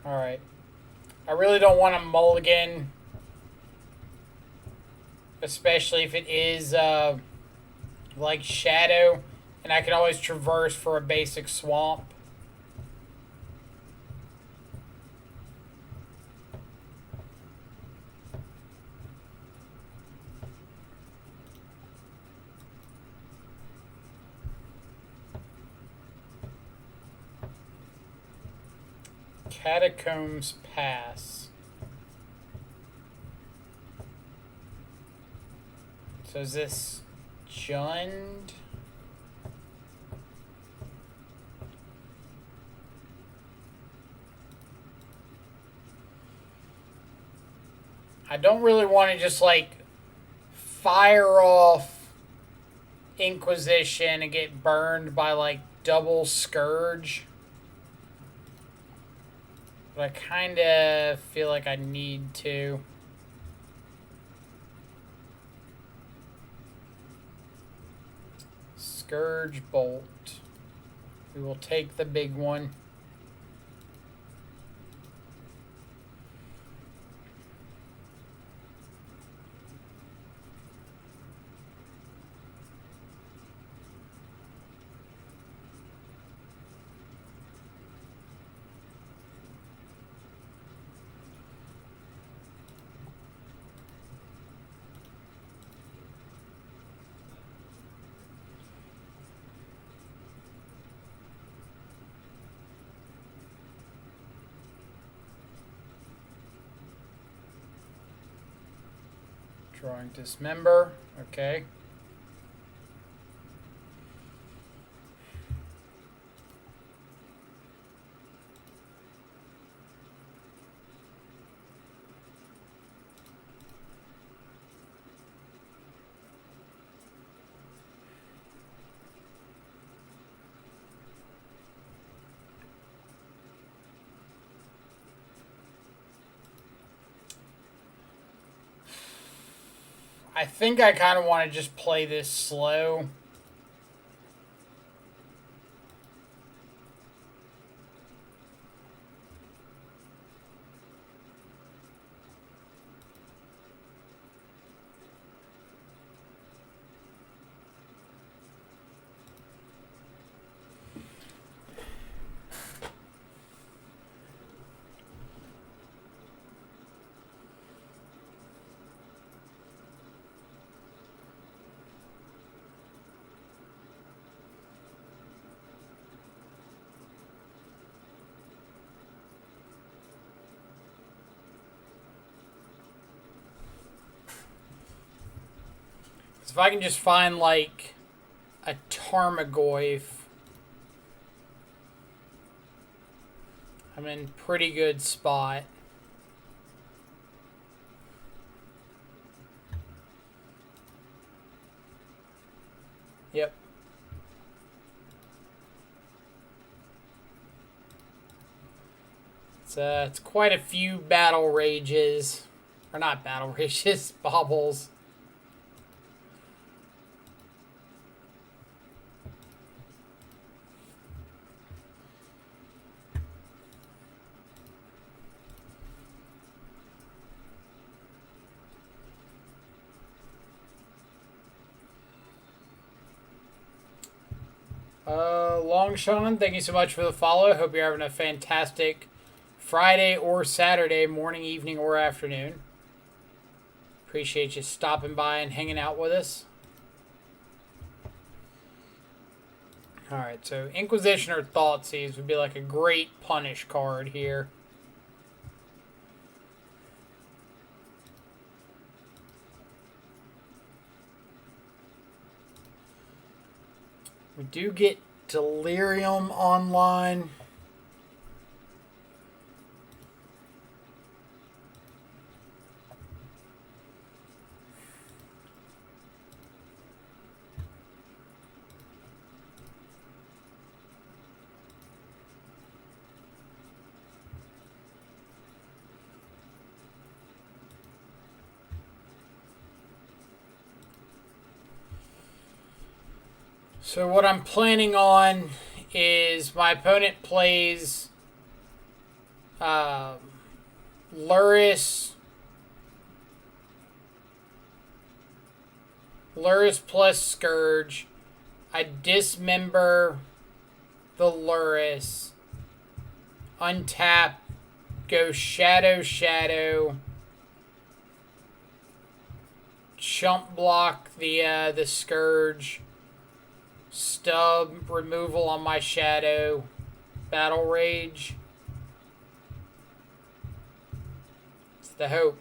Alright. I really don't want to mulligan. Especially if it is, like Shadow. And I can always traverse for a basic swamp. Catacombs Pass. So is this Jund? I don't really want to just like fire off Inquisition and get burned by like double Scourge. But I kind of feel like I need to. Scourge Bolt. We will take the big one. Drawing Dismember. Okay. I think I kind of want to just play this slow. If I can just find, like, a Tarmogoyf, I'm in pretty good spot. Yep. It's quite a few battle rages. Or not battle rages, baubles. Longshawn, thank you so much for the follow. Hope you're having a fantastic Friday or Saturday, morning, evening, or afternoon. Appreciate you stopping by and hanging out with us. Alright, so Inquisition or Thoughtseize would be like a great punish card here. We do get Delirium online. So what I'm planning on is my opponent plays Luris plus Scourge. I dismember the Luris, untap, go Shadow, chump block the Scourge, stub removal on my Shadow, Battle Rage. It's the hope.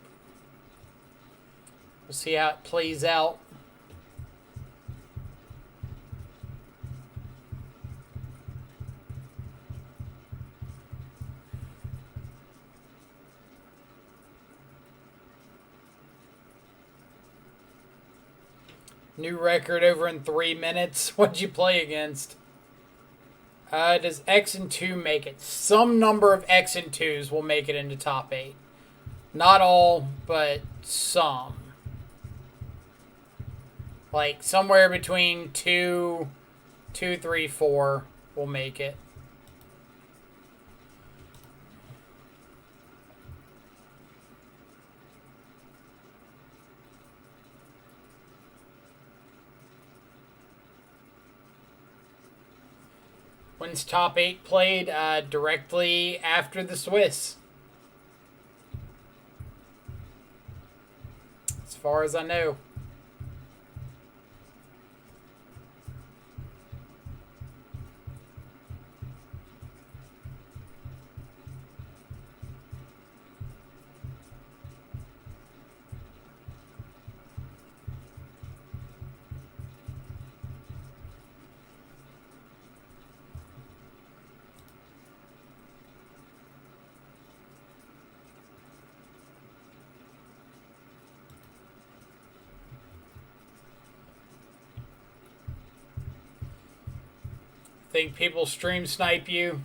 We'll see how it plays out. New record over in 3 minutes. What'd you play against? Does X and 2 make it? Some number of X and 2s will make it into top 8. Not all, but some. Like somewhere between 2, 3, 4 will make it. When's top 8 played? Directly after the Swiss. As far as I know. Think people stream snipe you?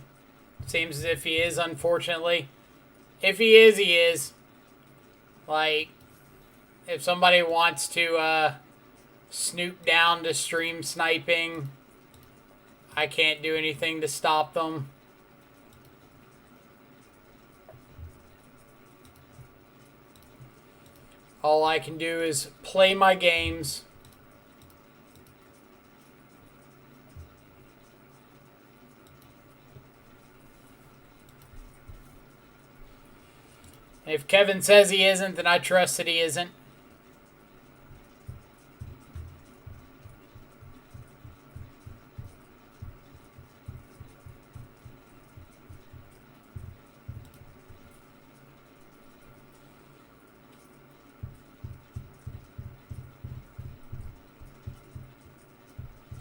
Seems as if he is, unfortunately. If he is, he is. Like, if somebody wants to snoop down to stream sniping, I can't do anything to stop them. All I can do is play my games. If Kevin says he isn't, then I trust that he isn't.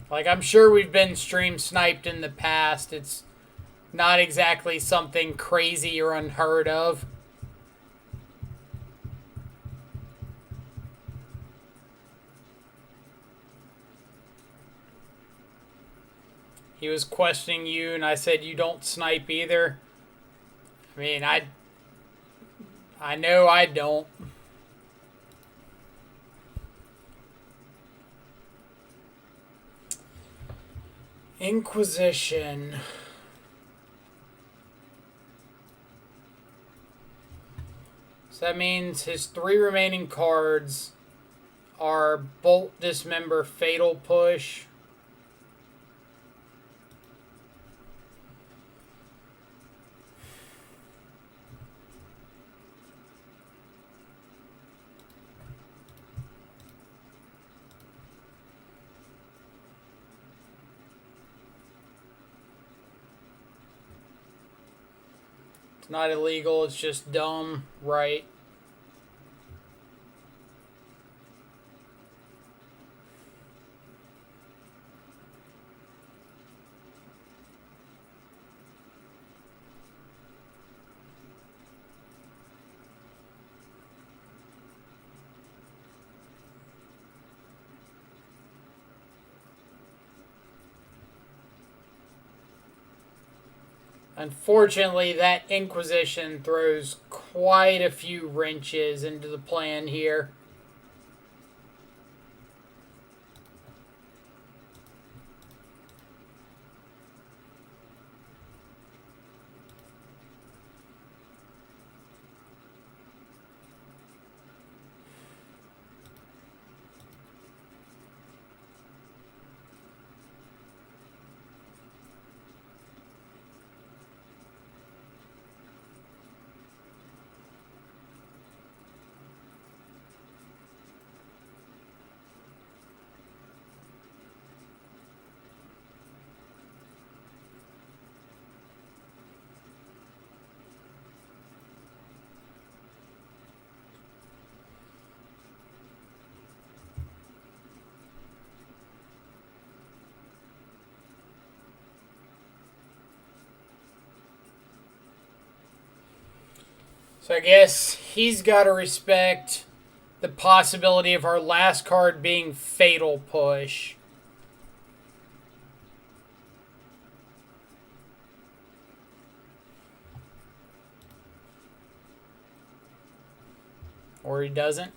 Like, I'm sure we've been stream sniped in the past. It's not exactly something crazy or unheard of. He was questioning you, and I said you don't snipe either. I mean, I know I don't. Inquisition. So that means his 3 remaining cards are Bolt, Dismember, Fatal Push. It's not illegal, it's just dumb, right? Unfortunately, that Inquisition throws quite a few wrenches into the plan here. So I guess he's got to respect the possibility of our last card being Fatal Push. Or he doesn't.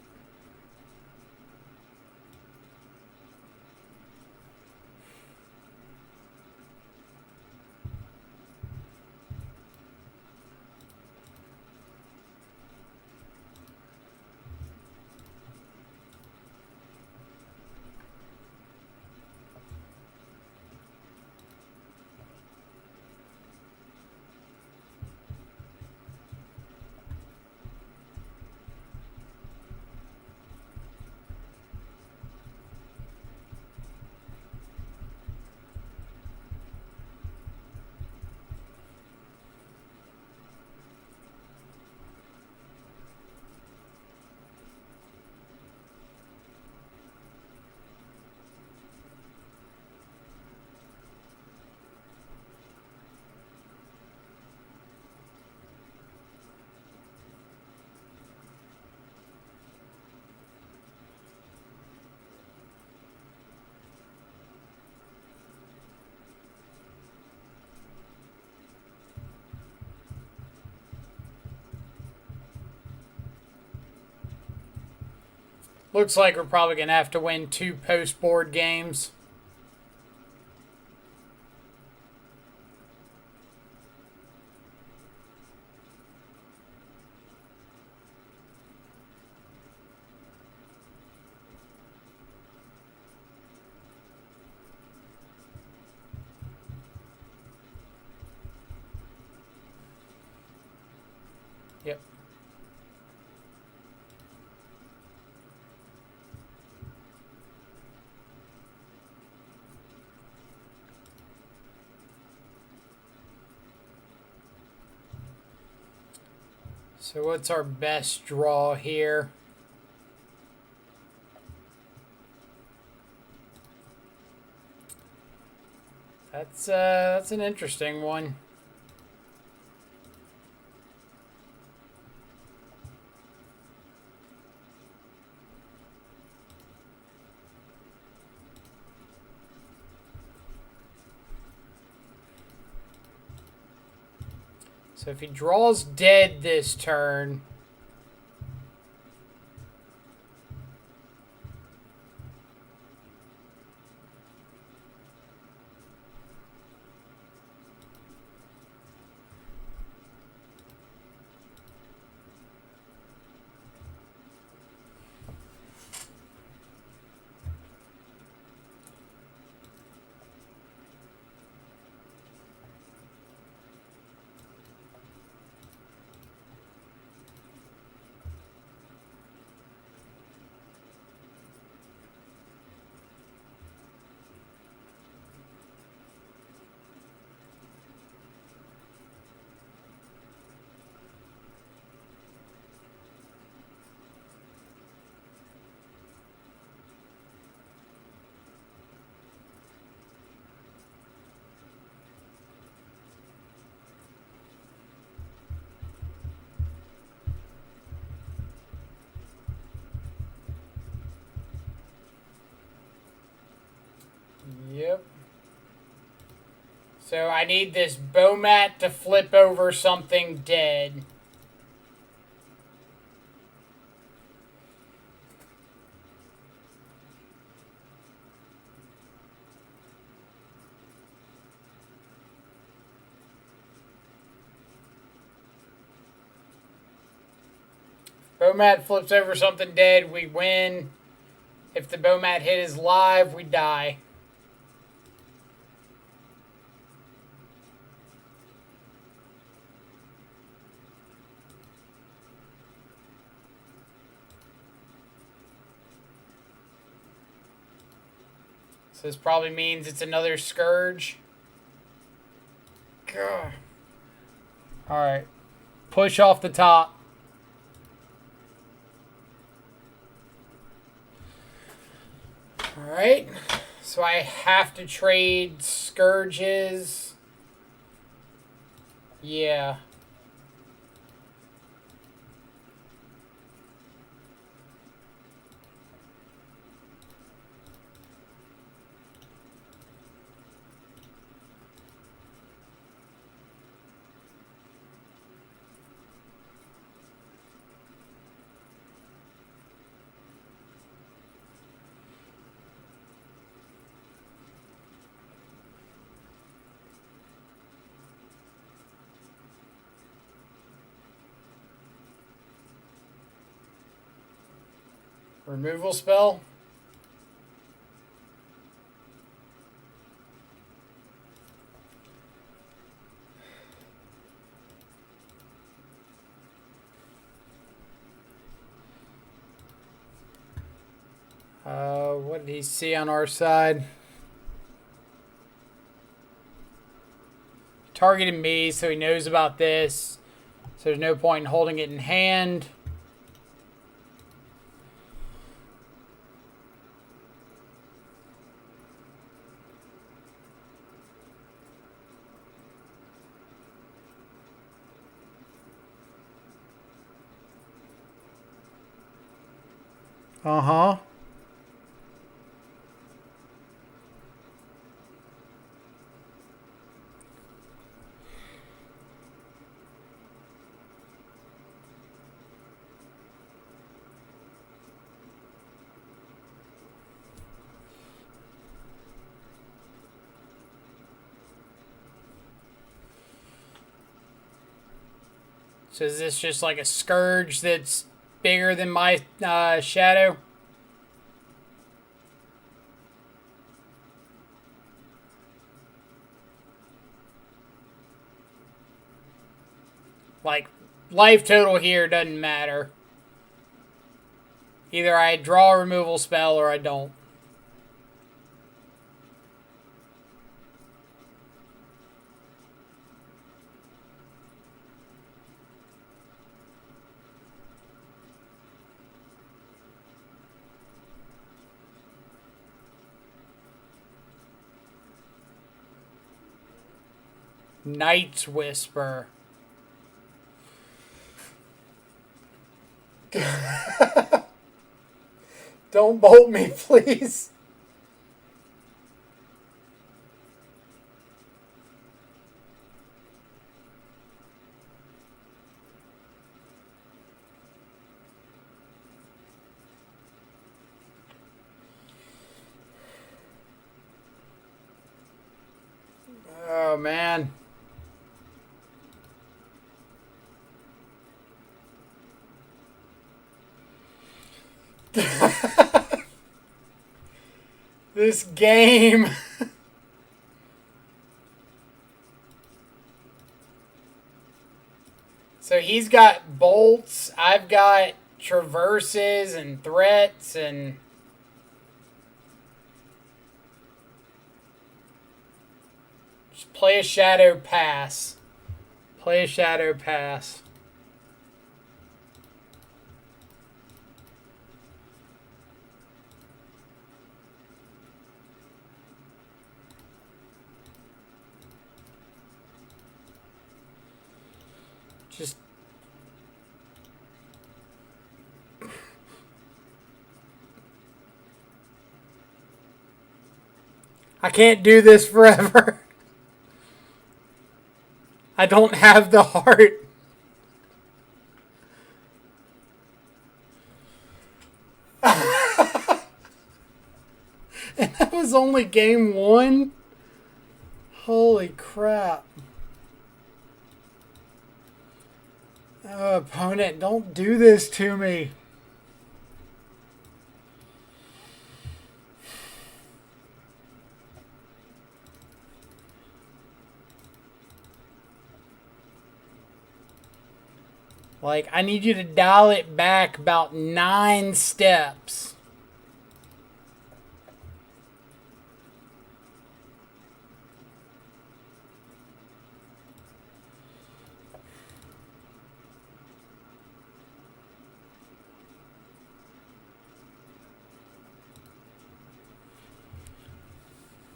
Looks like we're probably going to have to win 2 post-board games. Yep. So what's our best draw here? That's an interesting one. So if he draws dead this turn, So I need this Bomat to flip over something dead. Bomat flips over something dead, we win. If the Bomat hit is live, we die. So this probably means it's another Scourge. Gah. Alright. Push off the top. Alright. So I have to trade Scourges. Yeah. Removal spell. What did he see on our side? Targeted me, so he knows about this. So there's no point in holding it in hand. Uh-huh. So is this just like a Scourge that's bigger than my shadow? Like, life total here doesn't matter. Either I draw a removal spell or I don't. Night's Whisper. Don't bolt me, please. Oh, man. This game. So he's got bolts. I've got traverses and threats and... Just play a shadow pass. Play a shadow pass. Just... I can't do this forever. I don't have the heart. And that was only game 1? Holy crap. Oh, opponent, don't do this to me. Like, I need you to dial it back about 9 steps.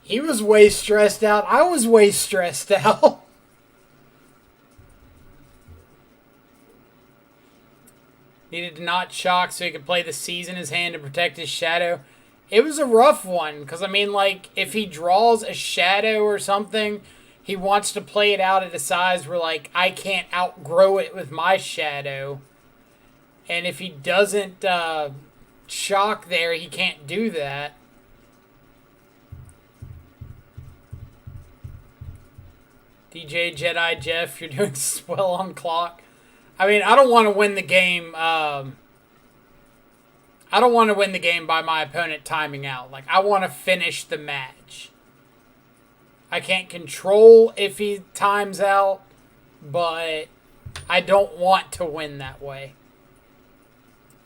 He was way stressed out. I was way stressed out. Needed to not shock so he could play the Seize in his hand to protect his shadow. It was a rough one, because, I mean, like, if he draws a shadow or something, he wants to play it out at a size where, like, I can't outgrow it with my shadow. And if he doesn't shock there, he can't do that. DJ Jedi Jeff, you're doing swell on clock. I mean, I don't want to win the game. I don't want to win the game by my opponent timing out. Like, I want to finish the match. I can't control if he times out, but I don't want to win that way.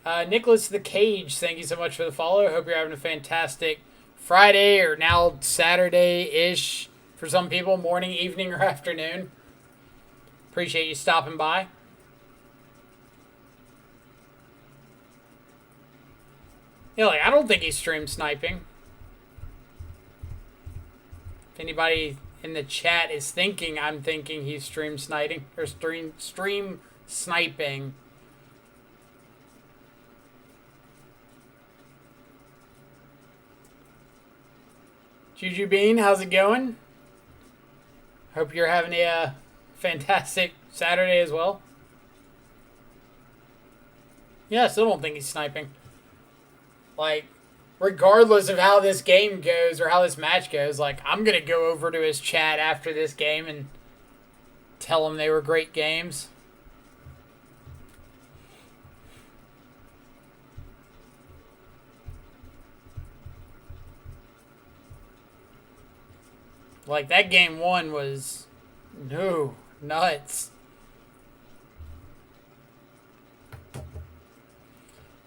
Nicholas the Cage, thank you so much for the follow. Hope you're having a fantastic Friday, or now Saturday-ish for some people, morning, evening, or afternoon. Appreciate you stopping by. Yeah, like, I don't think he's stream sniping. If anybody in the chat is thinking, I'm thinking he's stream sniping or stream sniping. Juju Bean, how's it going? Hope you're having a fantastic Saturday as well. Yeah, I still don't think he's sniping. Like, regardless of how this game goes or how this match goes, like, I'm going to go over to his chat after this game and tell him they were great games. Like, that game 1 was, no, nuts.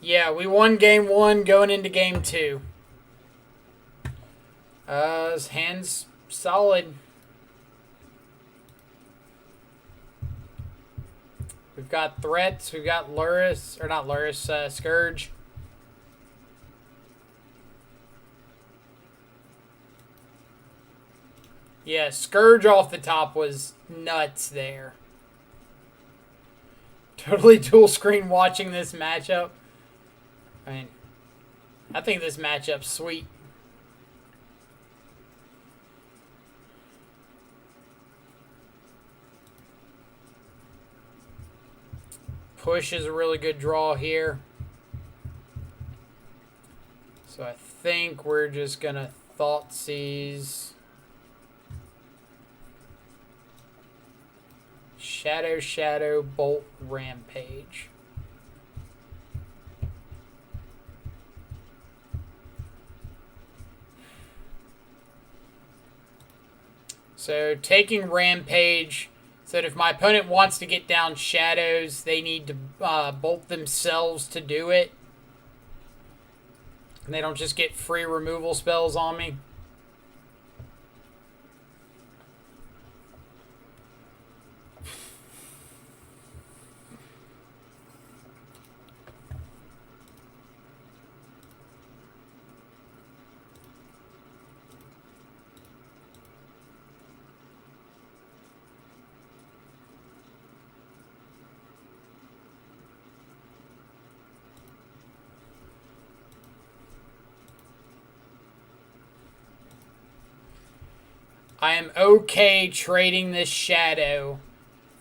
Yeah, we won game 1 going into game 2. His hand's solid. We've got threats. We've got Luris, or not Luris, Scourge. Yeah, Scourge off the top was nuts there. Totally dual screen watching this matchup. I mean, I think this matchup's sweet. Push is a really good draw here. So I think we're just going to Thoughtseize. Shadow, Bolt, Rampage. So taking Rampage, so that if my opponent wants to get down shadows, they need to bolt themselves to do it. And they don't just get free removal spells on me. I am okay trading this shadow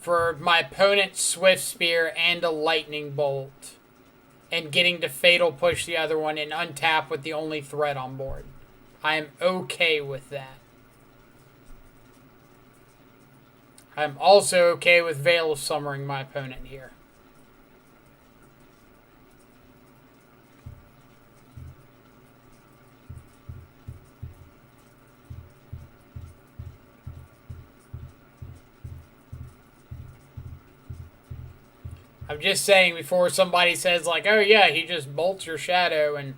for my opponent's Swift Spear and a Lightning Bolt, and getting to Fatal Push the other one and untap with the only threat on board. I am okay with that. I'm also okay with Veil of Summering my opponent here. I'm just saying before somebody says like, oh yeah, he just bolts your shadow and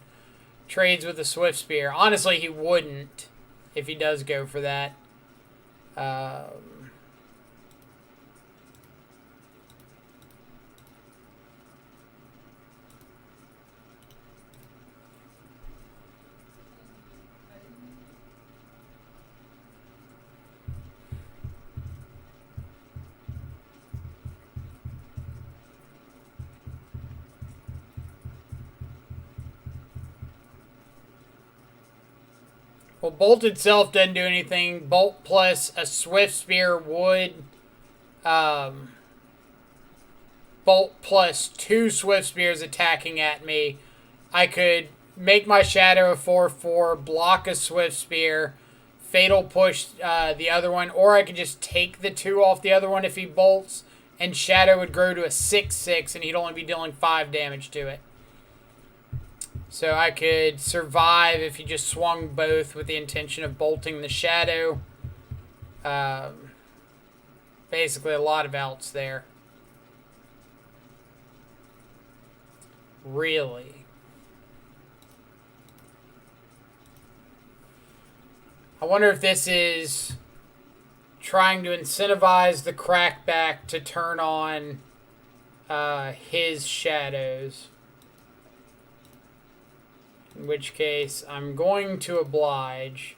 trades with a Swift Spear. Honestly, he wouldn't if he does go for that. Well, Bolt itself doesn't do anything. Bolt plus a Swift Spear would. Bolt plus 2 Swift Spears attacking at me. I could make my Shadow a 4/4, block a Swift Spear, Fatal Push the other one, or I could just take the 2 off the other one if he bolts, and Shadow would grow to a 6/6, and he'd only be dealing 5 damage to it. So I could survive if he just swung both with the intention of bolting the Shadow. Basically a lot of outs there. Really. I wonder if this is trying to incentivize the crackback to turn on his shadows. In which case, I'm going to oblige,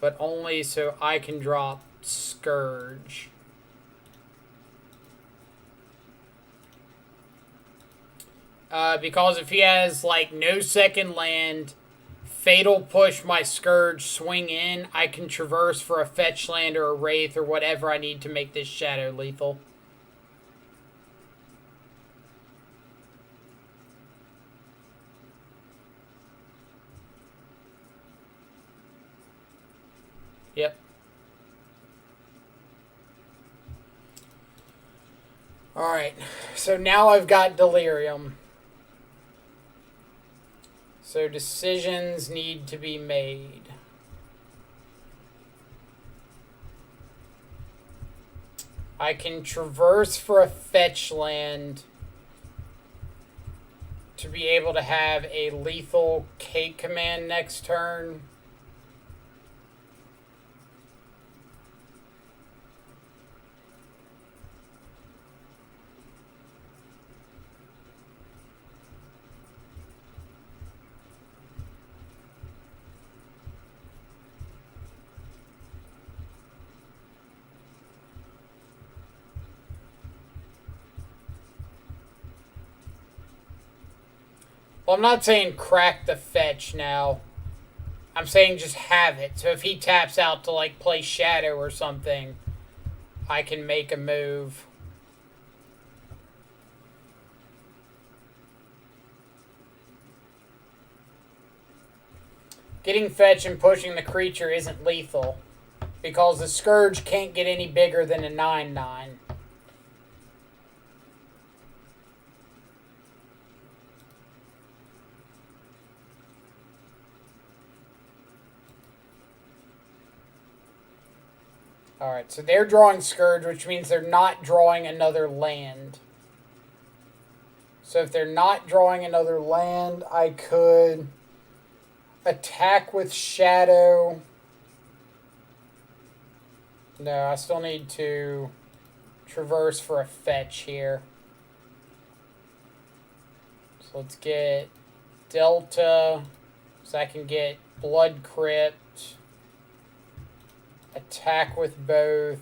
but only so I can drop Scourge. Because if he has, like, no second land, Fatal Push my Scourge, swing in, I can traverse for a fetch land or a Wraith or whatever I need to make this Shadow lethal. Yep. Alright, so now I've got Delirium. So decisions need to be made. I can traverse for a fetch land to be able to have a lethal K command next turn. Well, I'm not saying crack the fetch now. I'm saying just have it. So if he taps out to, like, play Shadow or something, I can make a move. Getting fetch and pushing the creature isn't lethal, because the Scourge can't get any bigger than a 9/9. Alright, so they're drawing Scourge, which means they're not drawing another land. So if they're not drawing another land, I could attack with Shadow. No, I still need to traverse for a fetch here. So let's get Delta, so I can get Blood Crypt. Attack with both.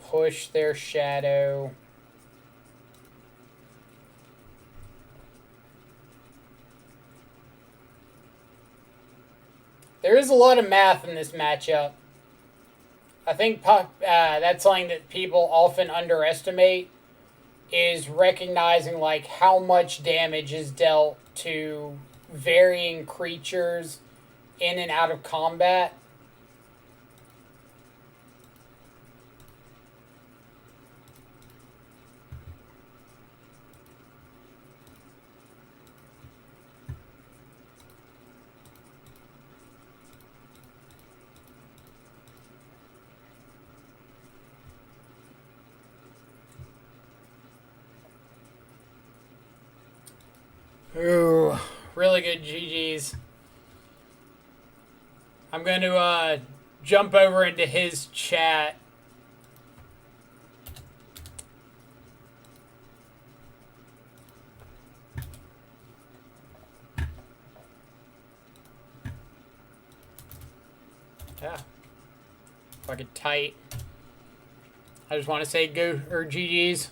Push their Shadow. There is a lot of math in this matchup. I think that's something that people often underestimate, is recognizing like how much damage is dealt to varying creatures in and out of combat. Ooh, really good GGs. I'm going to jump over into his chat. Yeah. Fucking tight. I just want to say go or GGs.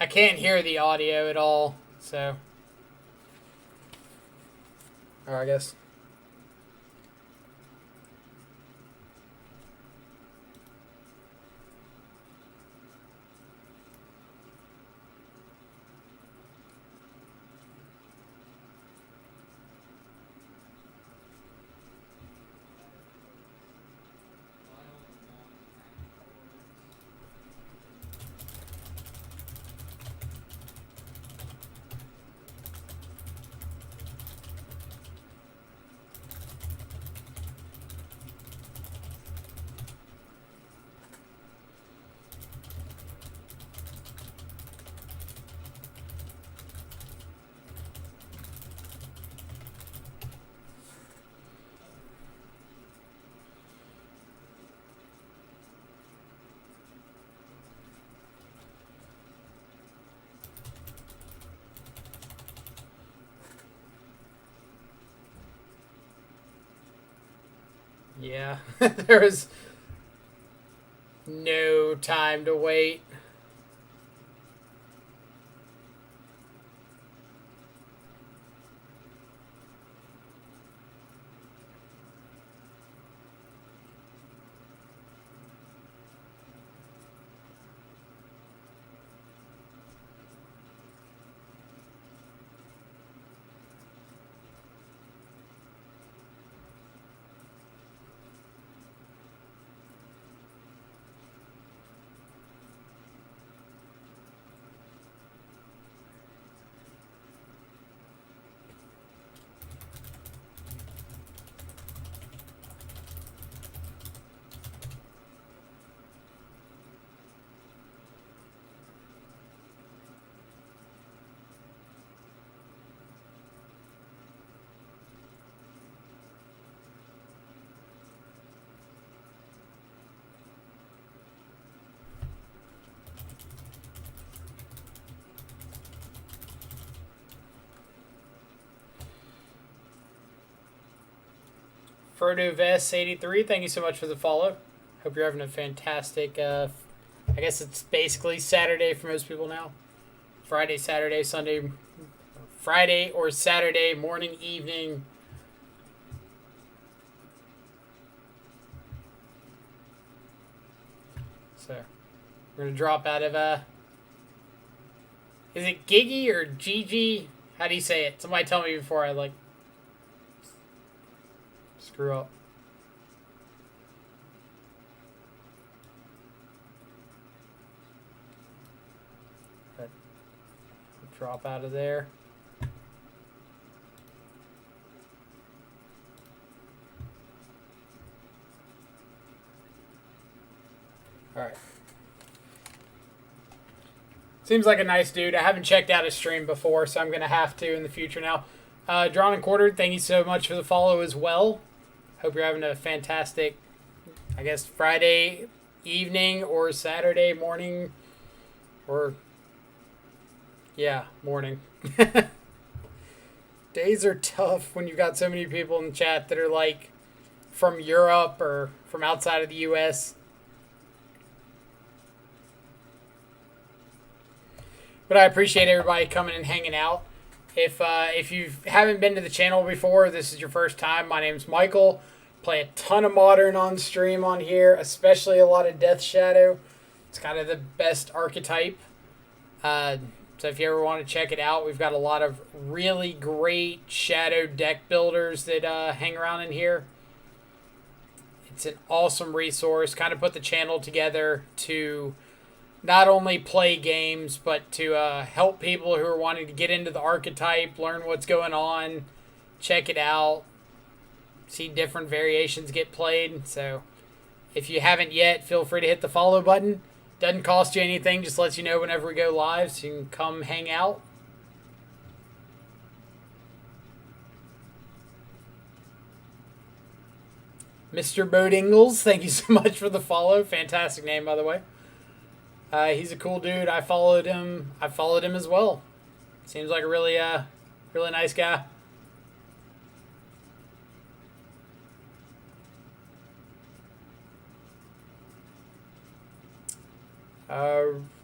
I can't hear the audio at all, so. Or I guess. Yeah, there was no time to wait. Frodo Vest 83, thank you so much for the follow. Hope you're having a fantastic, I guess it's basically Saturday for most people now. Friday, Saturday, Sunday, Friday or Saturday, morning, evening. So, we're going to drop out of, is it Gigi or Gigi? How do you say it? Somebody tell me before I, like, screw up. But drop out of there. All right. Seems like a nice dude. I haven't checked out his stream before, so I'm going to have to in the future now. Drawn and Quartered, thank you so much for the follow as well. Hope you're having a fantastic, I guess, Friday evening or Saturday morning. Or, yeah, morning. Days are tough when you've got so many people in the chat that are like from Europe or from outside of the U.S. But I appreciate everybody coming and hanging out. If you haven't been to the channel before, this is your first time. My name's Michael. Play a ton of Modern on stream on here, especially a lot of Death Shadow. It's kind of the best archetype. So if you ever want to check it out, we've got a lot of really great Shadow deck builders that hang around in here. It's an awesome resource. Kind of put the channel together to not only play games, but to help people who are wanting to get into the archetype, learn what's going on, check it out, see different variations get played. So if you haven't yet, feel free to hit the follow button. Doesn't cost you anything, just lets you know whenever we go live, so you can come hang out. Mr. Bodingles, thank you so much for the follow. Fantastic name, by the way. He's a cool dude. I followed him as well. Seems like a really nice guy.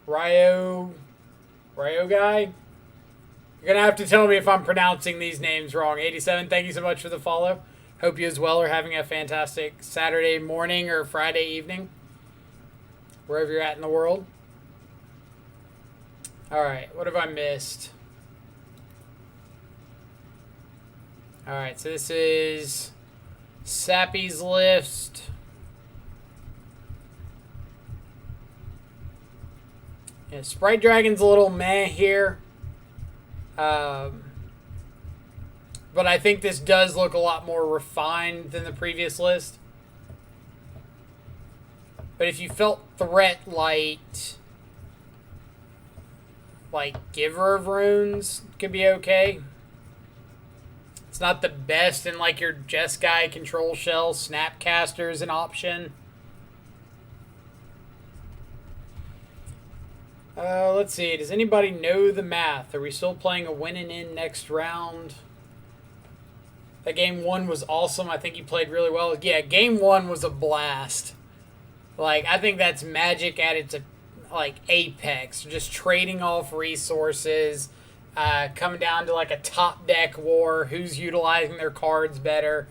Ryo guy. You're gonna have to tell me if I'm pronouncing these names wrong. 87, thank you so much for the follow. Hope you as well are having a fantastic Saturday morning or Friday evening, wherever you're at in the world. Alright, what have I missed? Alright, so this is Sappy's list. Yeah, Sprite Dragon's a little meh here. But I think this does look a lot more refined than the previous list. But if you felt threat light, like Giver of Runes could be okay. It's not the best in like your Jeskai Control Shell. Snapcaster is an option. Let's see. Does anybody know the math? Are we still playing a winning in next round? That game 1 was awesome. I think you played really well. Yeah, game 1 was a blast. Like, I think that's Magic at its like apex. Just trading off resources, coming down to like a top deck war. Who's utilizing their cards better?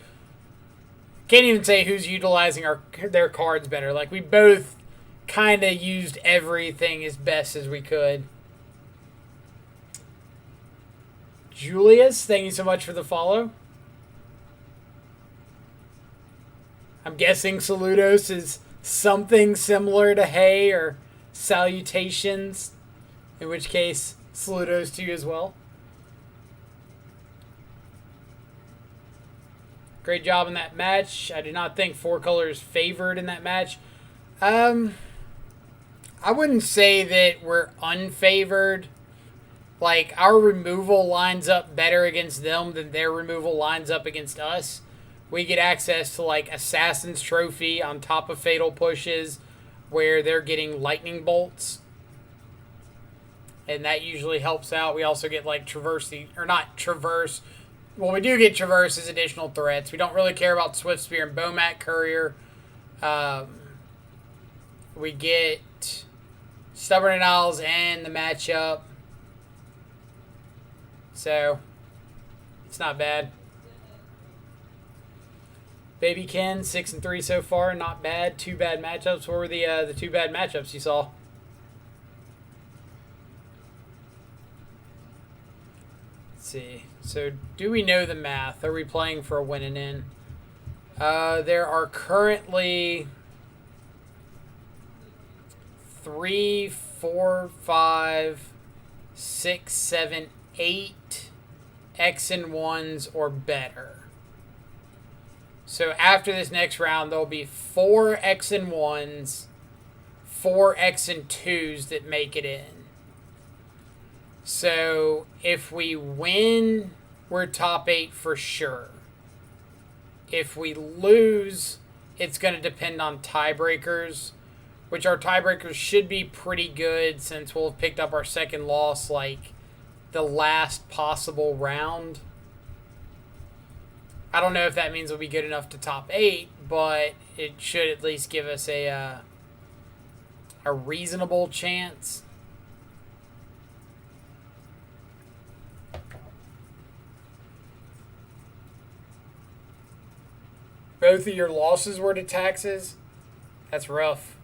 Can't even say who's utilizing their cards better. Like, we both kind of used everything as best as we could. Julius, thank you so much for the follow. I'm guessing Saludos is something similar to Hey or Salutations, in which case Saludos to you as well. Great job in that match. I do not think 4 colors favored in that match. I wouldn't say that we're unfavored. Like, our removal lines up better against them than their removal lines up against us. We get access to, like, Assassin's Trophy on top of Fatal Pushes, where they're getting Lightning Bolts. And that usually helps out. We also get, like, Traverse. Well, we do get Traverse as additional threats. We don't really care about Swift Spear and Bomat Courier. We get Stubborn Owls and the matchup. So, it's not bad. Baby Ken, 6-3 so far. Not bad. 2 bad matchups. What were the 2 bad matchups you saw? Let's see. So, do we know the math? Are we playing for a win and in? There are currently 3, 4, 5, 6, 7, 8 X and 1s or better. So after this next round, there'll be 4 X and 1s, 4 X and 2s that make it in. So if we win, we're top 8 for sure. If we lose, it's going to depend on tiebreakers, which our tiebreakers should be pretty good since we'll have picked up our second loss like the last possible round. I don't know if that means we'll be good enough to top 8, but it should at least give us a reasonable chance. Both of your losses were to taxes? That's rough.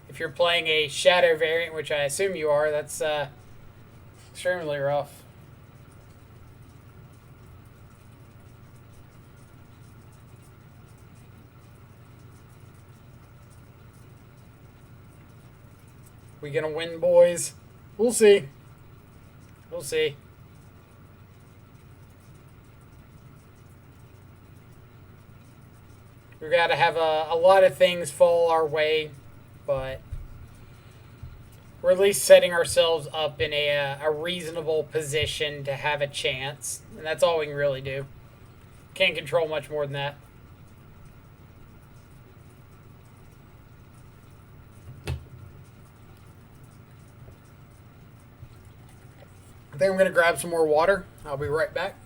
If you're playing a shadow variant, which I assume you are, that's extremely rough. We gonna win, boys? We'll see. We'll see. We've got to have a lot of things fall our way, but we're at least setting ourselves up in a reasonable position to have a chance. And that's all we can really do. Can't control much more than that. I think I'm going to grab some more water. I'll be right back.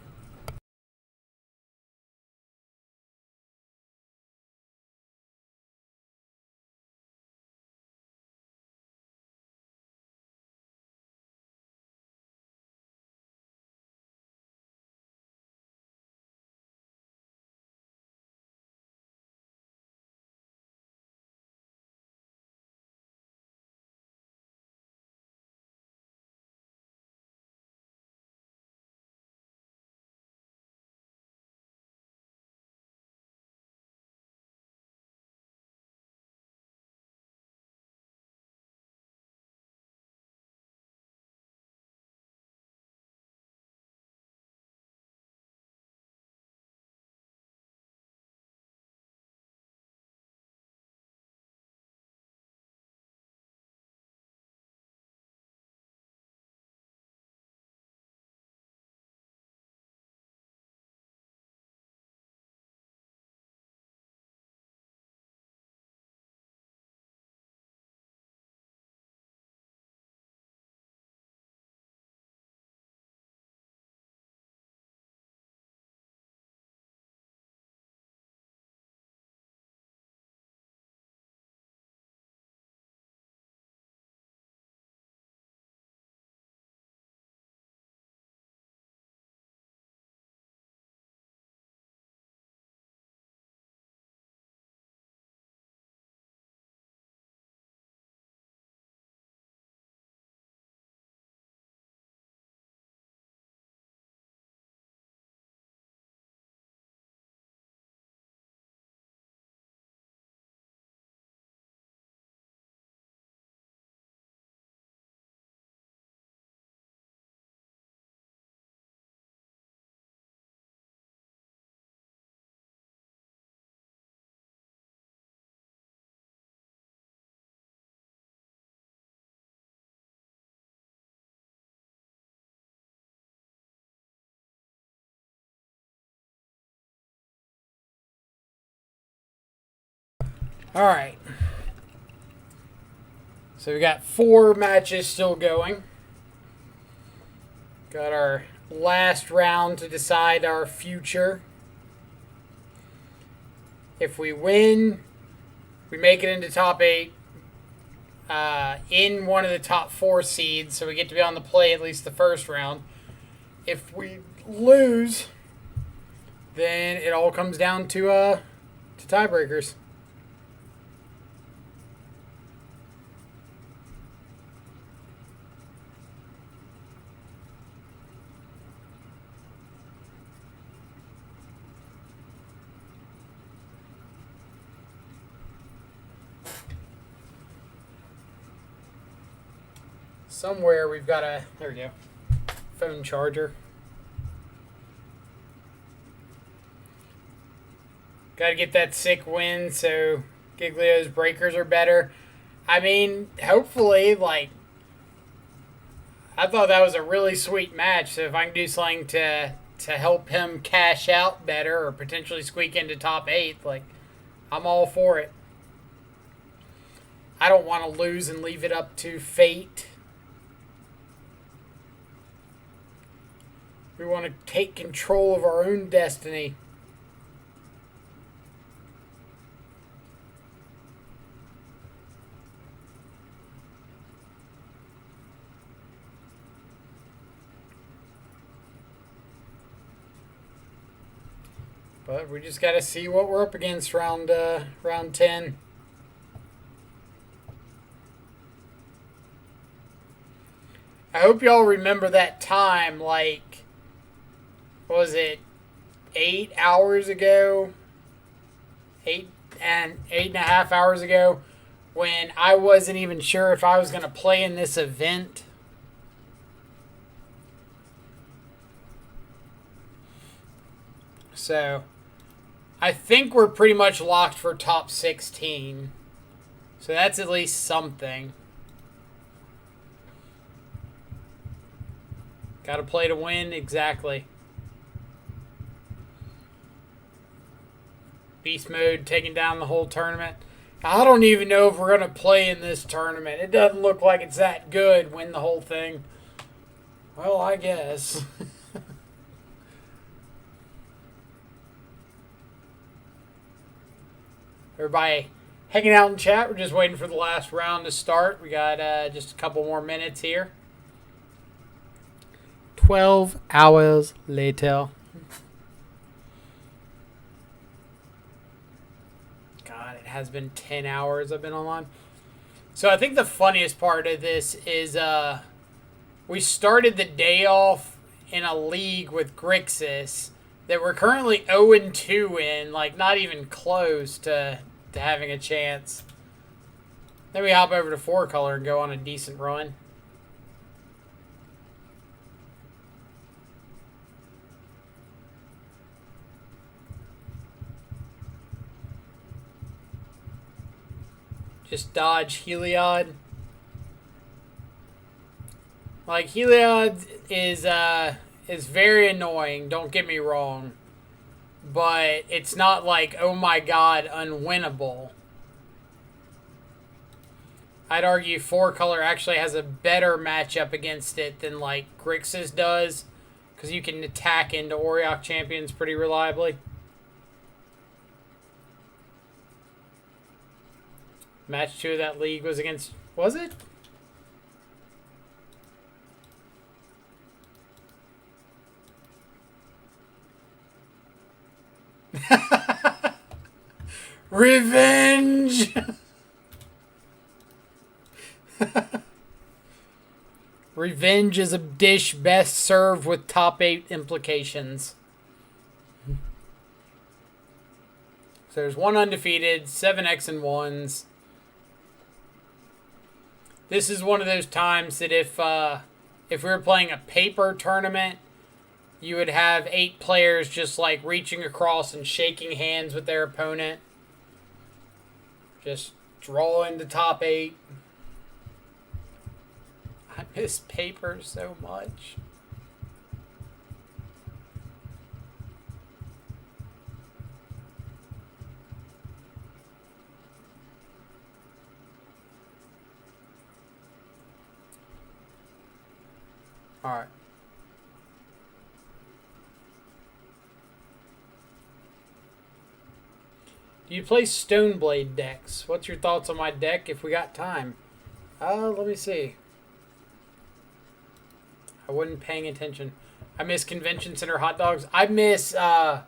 All right. So we got 4 matches still going. Got our last round to decide our future. If we win, we make it into top 8 in one of the top 4 seeds, so we get to be on the play at least the first round. If we lose, then it all comes down to tiebreakers. Somewhere we've got a, there we go, phone charger. Got to get that sick win, so Giglio's breakers are better. I mean, hopefully, like, I thought that was a really sweet match. So if I can do something to help him cash out better or potentially squeak into top 8, like, I'm all for it. I don't want to lose and leave it up to fate. We want to take control of our own destiny. But we just got to see what we're up against round 10. I hope y'all remember that time, like, what was it, 8 hours ago? 8.5 hours ago, when I wasn't even sure if I was going to play in this event. So, I think we're pretty much locked for top 16. So that's at least something. Got to play to win, exactly. Beast mode taking down the whole tournament. I don't even know if we're going to play in this tournament. It doesn't look like it's that good. Win the whole thing. Well, I guess. Everybody hanging out in chat. We're just waiting for the last round to start. We got just a couple more minutes here. 12 hours later. God, it has been 10 hours I've been online. So I think the funniest part of this is we started the day off in a league with Grixis that we're currently 0-2 in, like not even close to having a chance. Then we hop over to 4-color and go on a decent run. Just dodge Heliod. Like, Heliod is very annoying, don't get me wrong. But it's not like, oh my god, unwinnable. I'd argue 4-color actually has a better matchup against it than, like, Grixis does. Because you can attack into Auriok champions pretty reliably. Match 2 of that league was against... Was it? Revenge! Revenge is a dish best served with top 8 implications. So there's 1 undefeated, 7 X and 1s. This is one of those times that if we were playing a paper tournament, you would have 8 players just like reaching across and shaking hands with their opponent. Just draw into top 8. I miss paper so much. All right. Do you play Stoneblade decks? What's your thoughts on my deck if we got time? Let me see. I wasn't paying attention. I miss Convention Center hot dogs. I miss the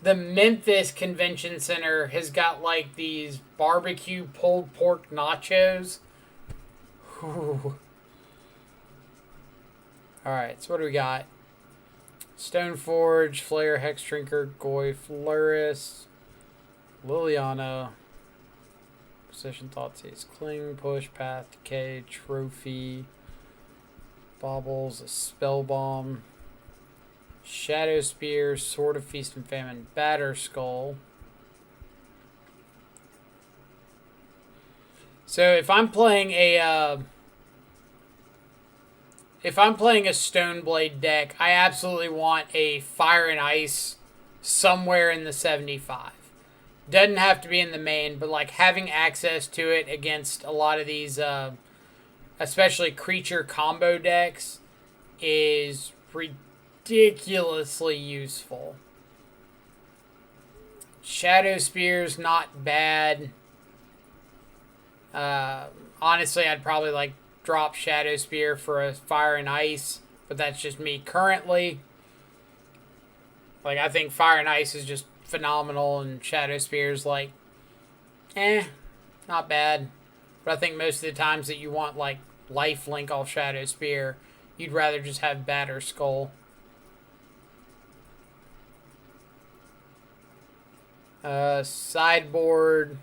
Memphis Convention Center has got like these barbecue pulled pork nachos. Whew. Alright, so what do we got? Stoneforge, Flare, Hex Drinker, Goy, Flurus, Liliana, Precision Thoughtseize, Cling, Push, Path, Decay, Trophy, Baubles, a Spell Bomb, Shadow Spear, Sword of Feast and Famine, Batter Skull, So if I'm playing a Stoneblade deck, I absolutely want a Fire and Ice somewhere in the 75. Doesn't have to be in the main, but like having access to it against a lot of these, especially creature combo decks, is ridiculously useful. Shadow Spear's not bad. Honestly, I'd probably like drop Shadow Spear for a Fire and Ice, but that's just me currently. Like, I think Fire and Ice is just phenomenal, and Shadow Spear's like, not bad. But I think most of the times that you want like life link off Shadow Spear, you'd rather just have Batter Skull. Sideboard,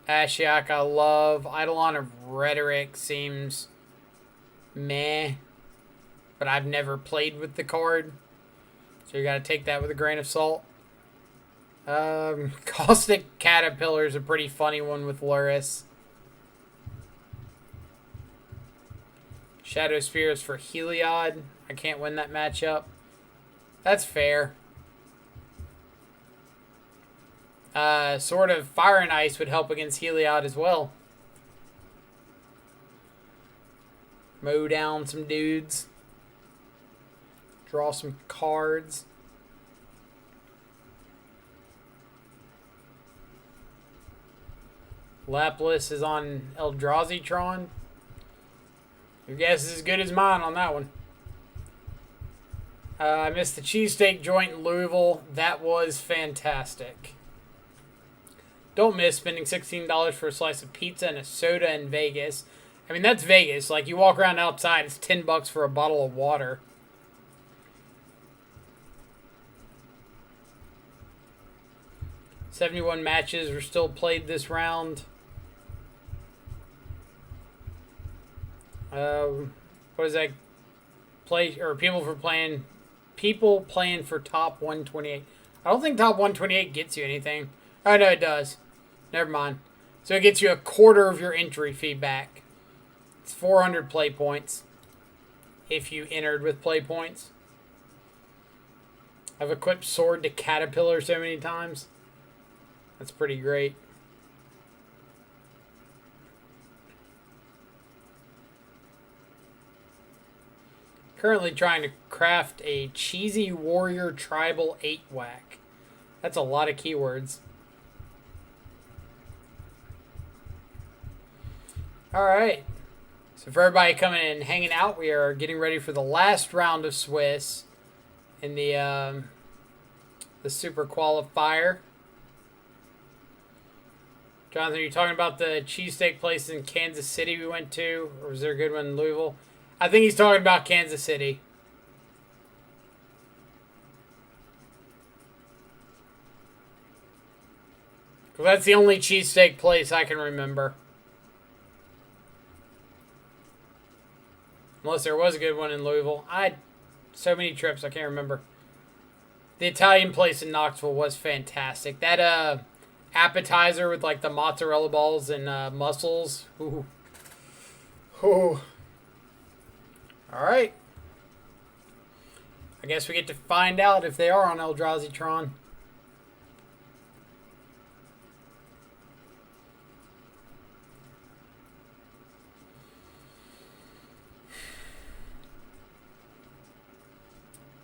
Ashiok I love. Eidolon of Rhetoric seems meh, but I've never played with the card, so you gotta take that with a grain of salt. Caustic Caterpillar is a pretty funny one with Luris. Shadow Spear is for Heliod. I can't win that matchup. That's fair. Sort of Fire and Ice would help against Heliod as well. Mow down some dudes. Draw some cards. Lapras is on Eldrazi-tron. Your guess is as good as mine on that one. I missed the cheesesteak joint in Louisville. That was fantastic. Don't miss spending $16 for a slice of pizza and a soda in Vegas. I mean, that's Vegas. Like, you walk around outside, it's $10 for a bottle of water. $71 matches were still played this round. What is that? People playing for top 128. I don't think top 128 gets you anything. Oh, no, it does. Never mind. So it gets you a quarter of your entry fee back. It's 400 play points if you entered with play points. I've equipped Sword to Caterpillar so many times. That's pretty great. Currently trying to craft a Cheesy Warrior Tribal 8-Whack. That's a lot of keywords. Alright. So for everybody coming in and hanging out, we are getting ready for the last round of Swiss in the Super Qualifier. Jonathan, are you talking about the cheesesteak place in Kansas City we went to? Or was there a good one in Louisville? I think he's talking about Kansas City. Well, that's the only cheesesteak place I can remember. Unless there was a good one in Louisville. I had so many trips, I can't remember. The Italian place in Knoxville was fantastic. That appetizer with like the mozzarella balls and mussels. Ooh. Ooh. Alright. I guess we get to find out if they are on Eldrazi-tron.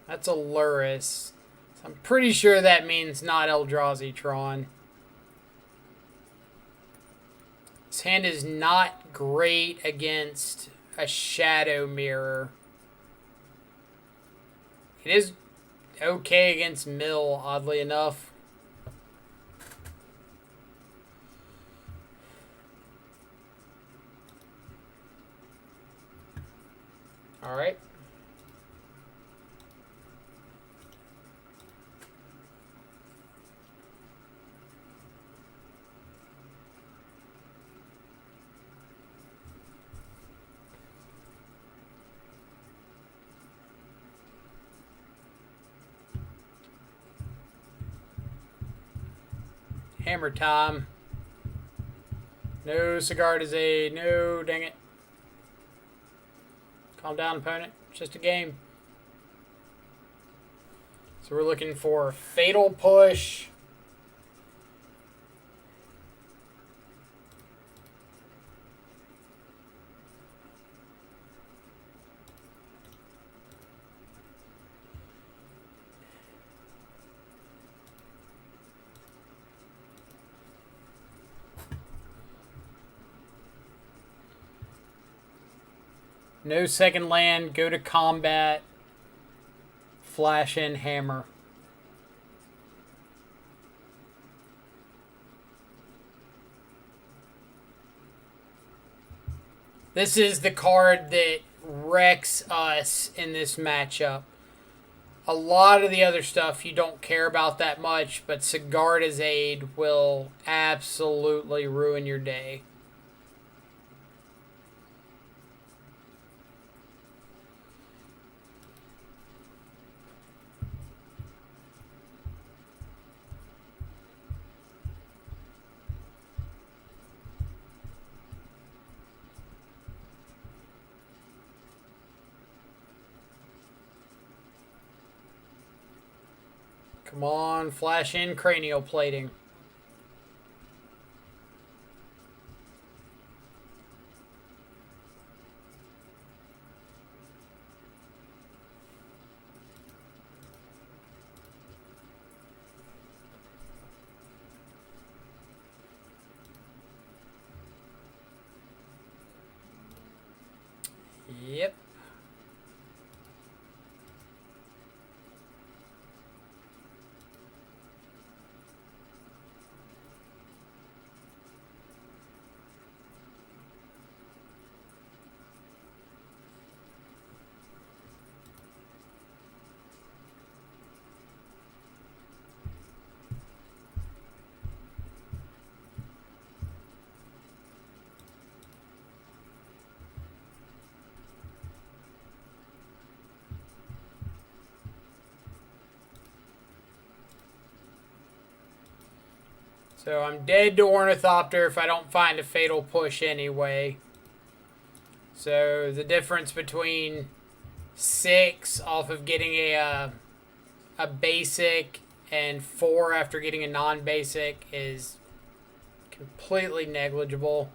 That's a Luris. So I'm pretty sure that means not Eldrazi-tron. This hand is not great against a Shadow Mirror. It is okay against Mill, oddly enough. Alright. Hammer time. No Scourge is a no. Dang it. Calm down, opponent. It's just a game. So we're looking for Fatal Push. No second land, go to combat, flash in hammer. This is the card that wrecks us in this matchup. A lot of the other stuff you don't care about that much, but Sigarda's Aid will absolutely ruin your day. Come on, flash in cranial plating. Yep. So I'm dead to Ornithopter if I don't find a Fatal Push anyway. So the difference between 6 off of getting a basic and 4 after getting a non-basic is completely negligible.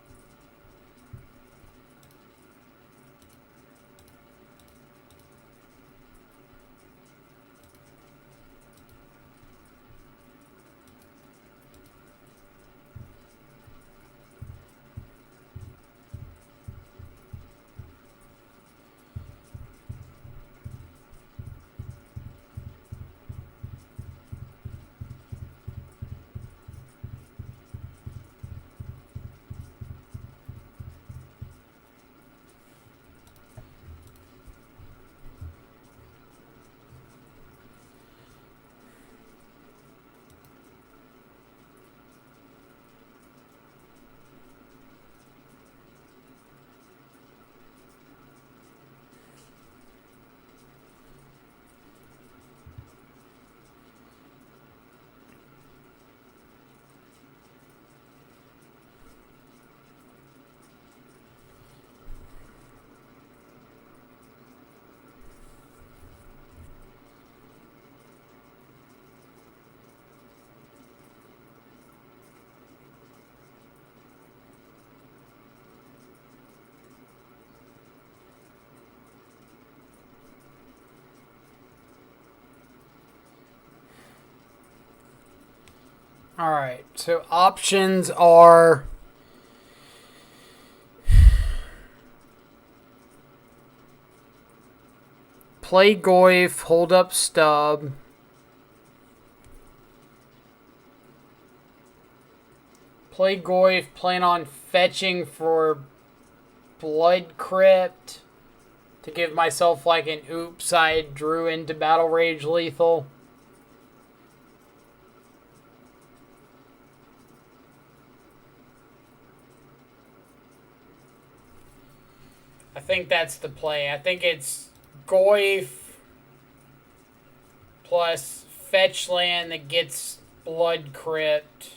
Alright, so options are play Goyf, hold up stub, play Goyf, plan on fetching for Blood Crypt to give myself like an oops, I drew into Battle Rage lethal. I think that's the play. I think it's Goyf plus fetch land that gets Blood Crypt.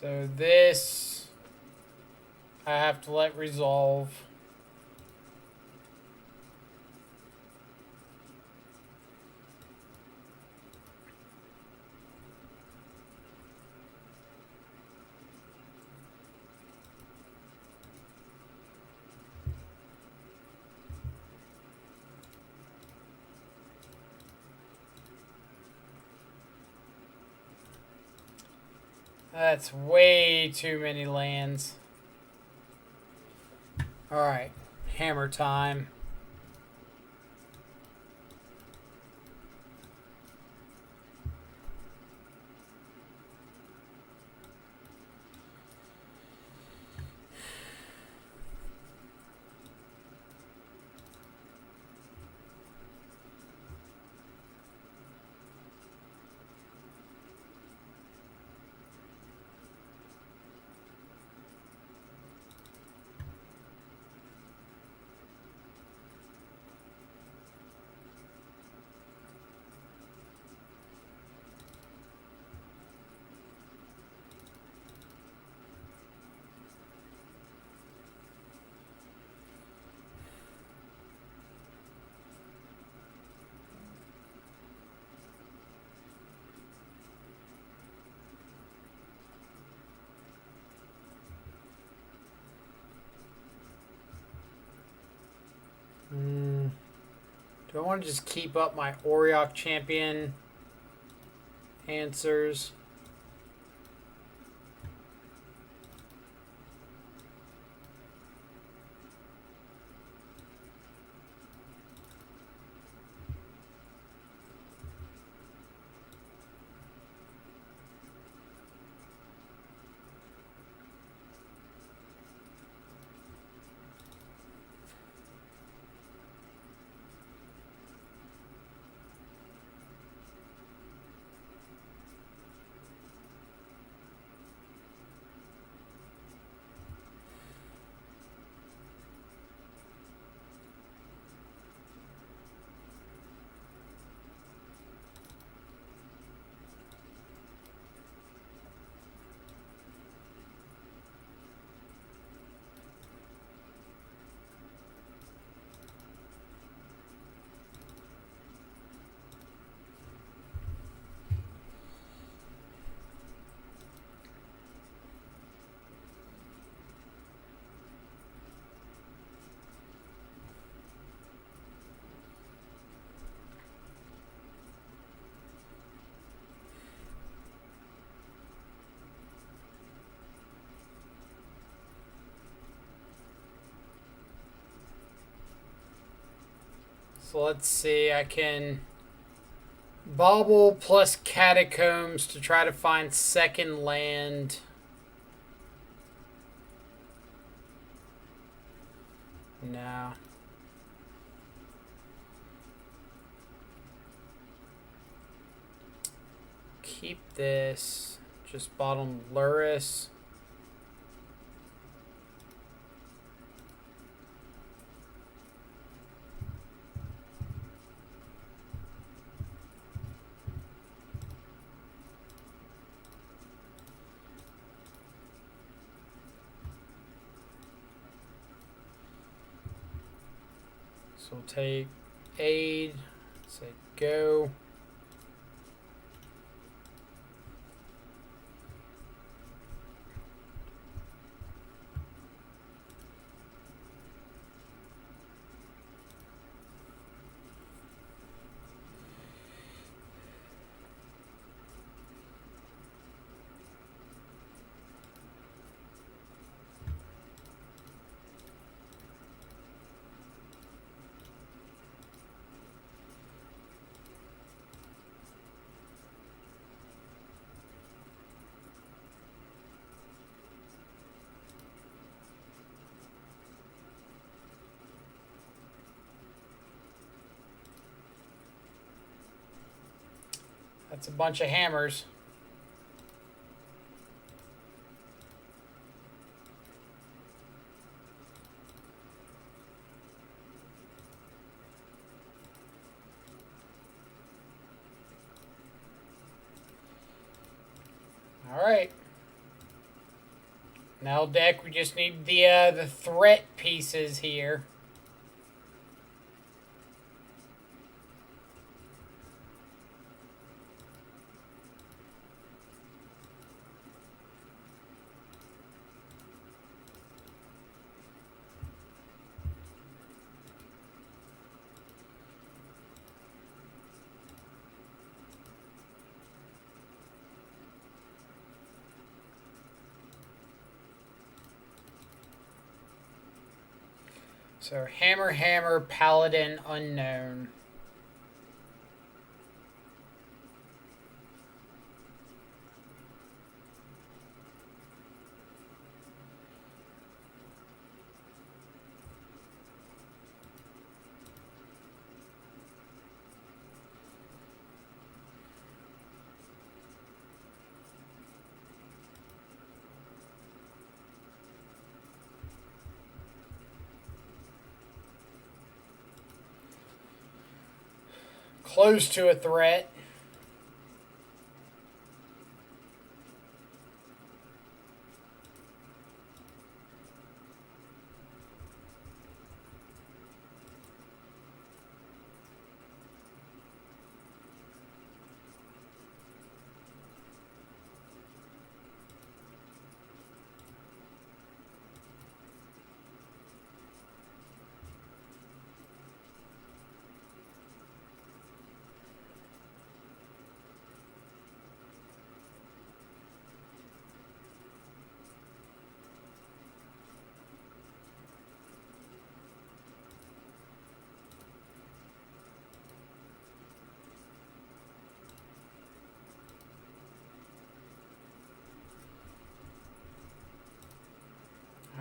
So this I have to let resolve. That's way too many lands. Alright, hammer time. Do I want to just keep up my Oriok champion answers? So let's see, I can Bauble plus Catacombs to try to find second land. No. Keep this. Just bottom Luris. So we'll take aid, say go. That's a bunch of hammers. All right. Now deck, we just need the threat pieces here. So Hammer, Hammer, Paladin, Unknown. Close to a threat.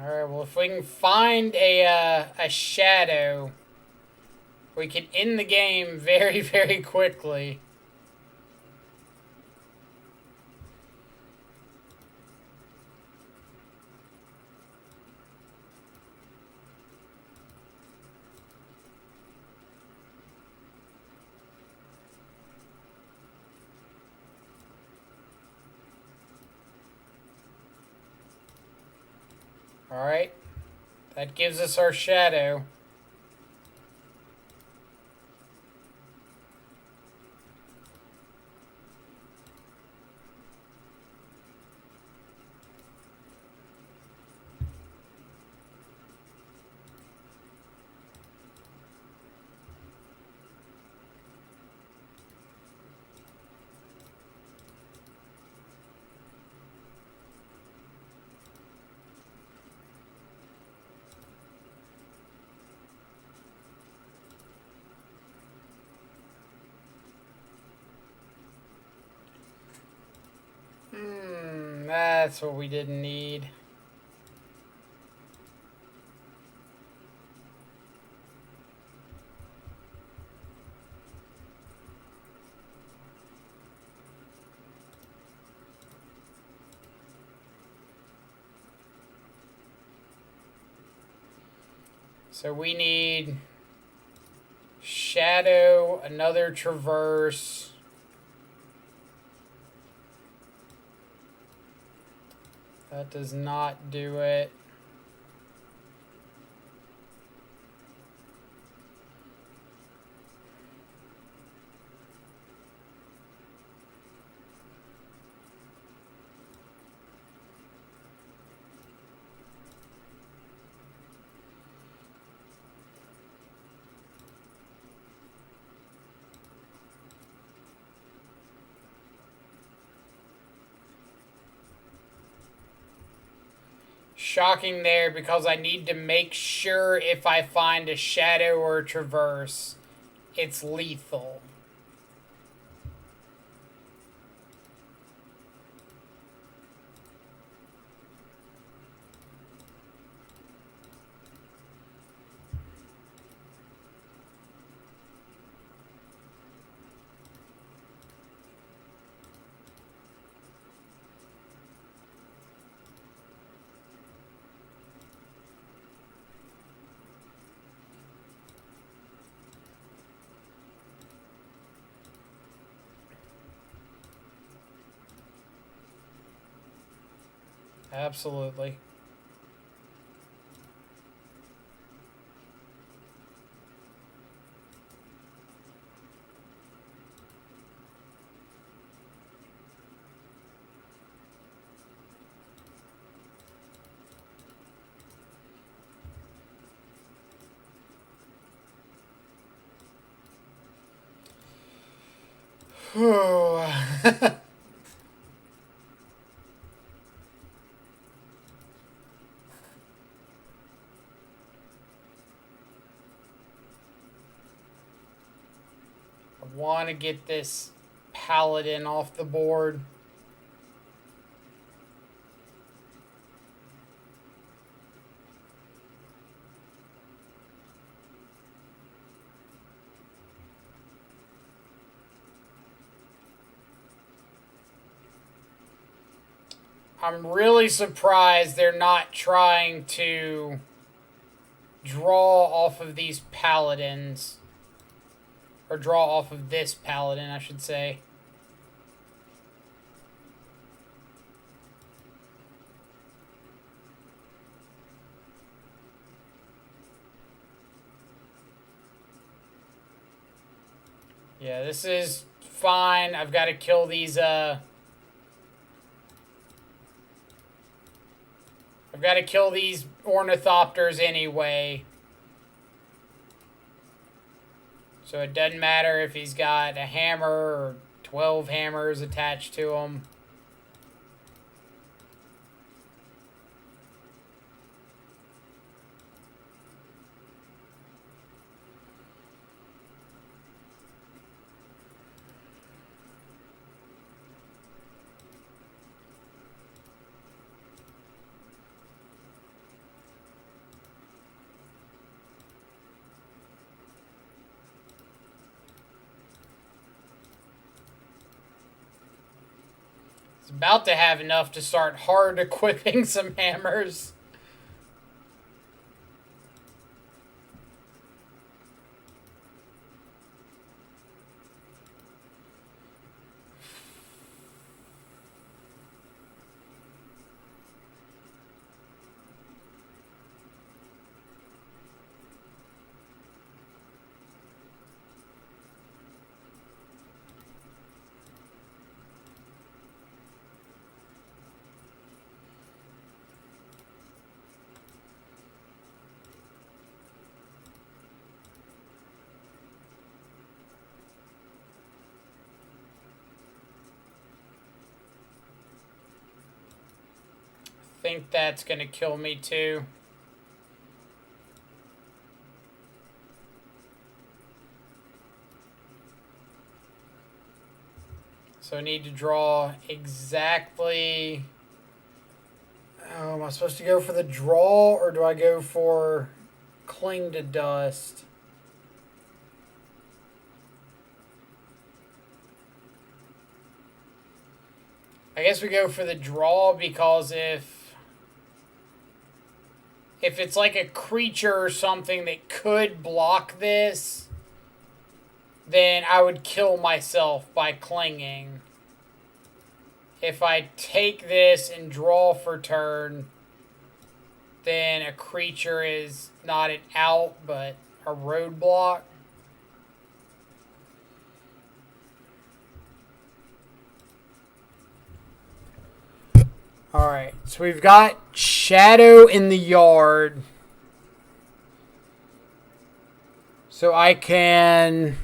Alright, well, if we can find a shadow, we can end the game very, very quickly. Alright, that gives us our shadow. That's what we didn't need. So we need shadow, another traverse. That does not do it. Shocking there because I need to make sure if I find a shadow or a traverse, it's lethal. Absolutely. I want to get this paladin off the board. I'm really surprised they're not trying to draw off of these paladins. Or draw off of this paladin, I should say. Yeah, this is fine. I've got to kill these, I've got to kill these ornithopters anyway. So it doesn't matter if he's got a hammer or 12 hammers attached to him. About to have enough to start hard equipping some hammers. I think that's gonna kill me too. So I need to draw exactly... Oh, am I supposed to go for the draw or do I go for cling to dust? I guess we go for the draw because if it's like a creature or something that could block this, then I would kill myself by clinging. If I take this and draw for turn, then a creature is not an out, but a roadblock. Alright, so we've got Shadow in the yard. So I can...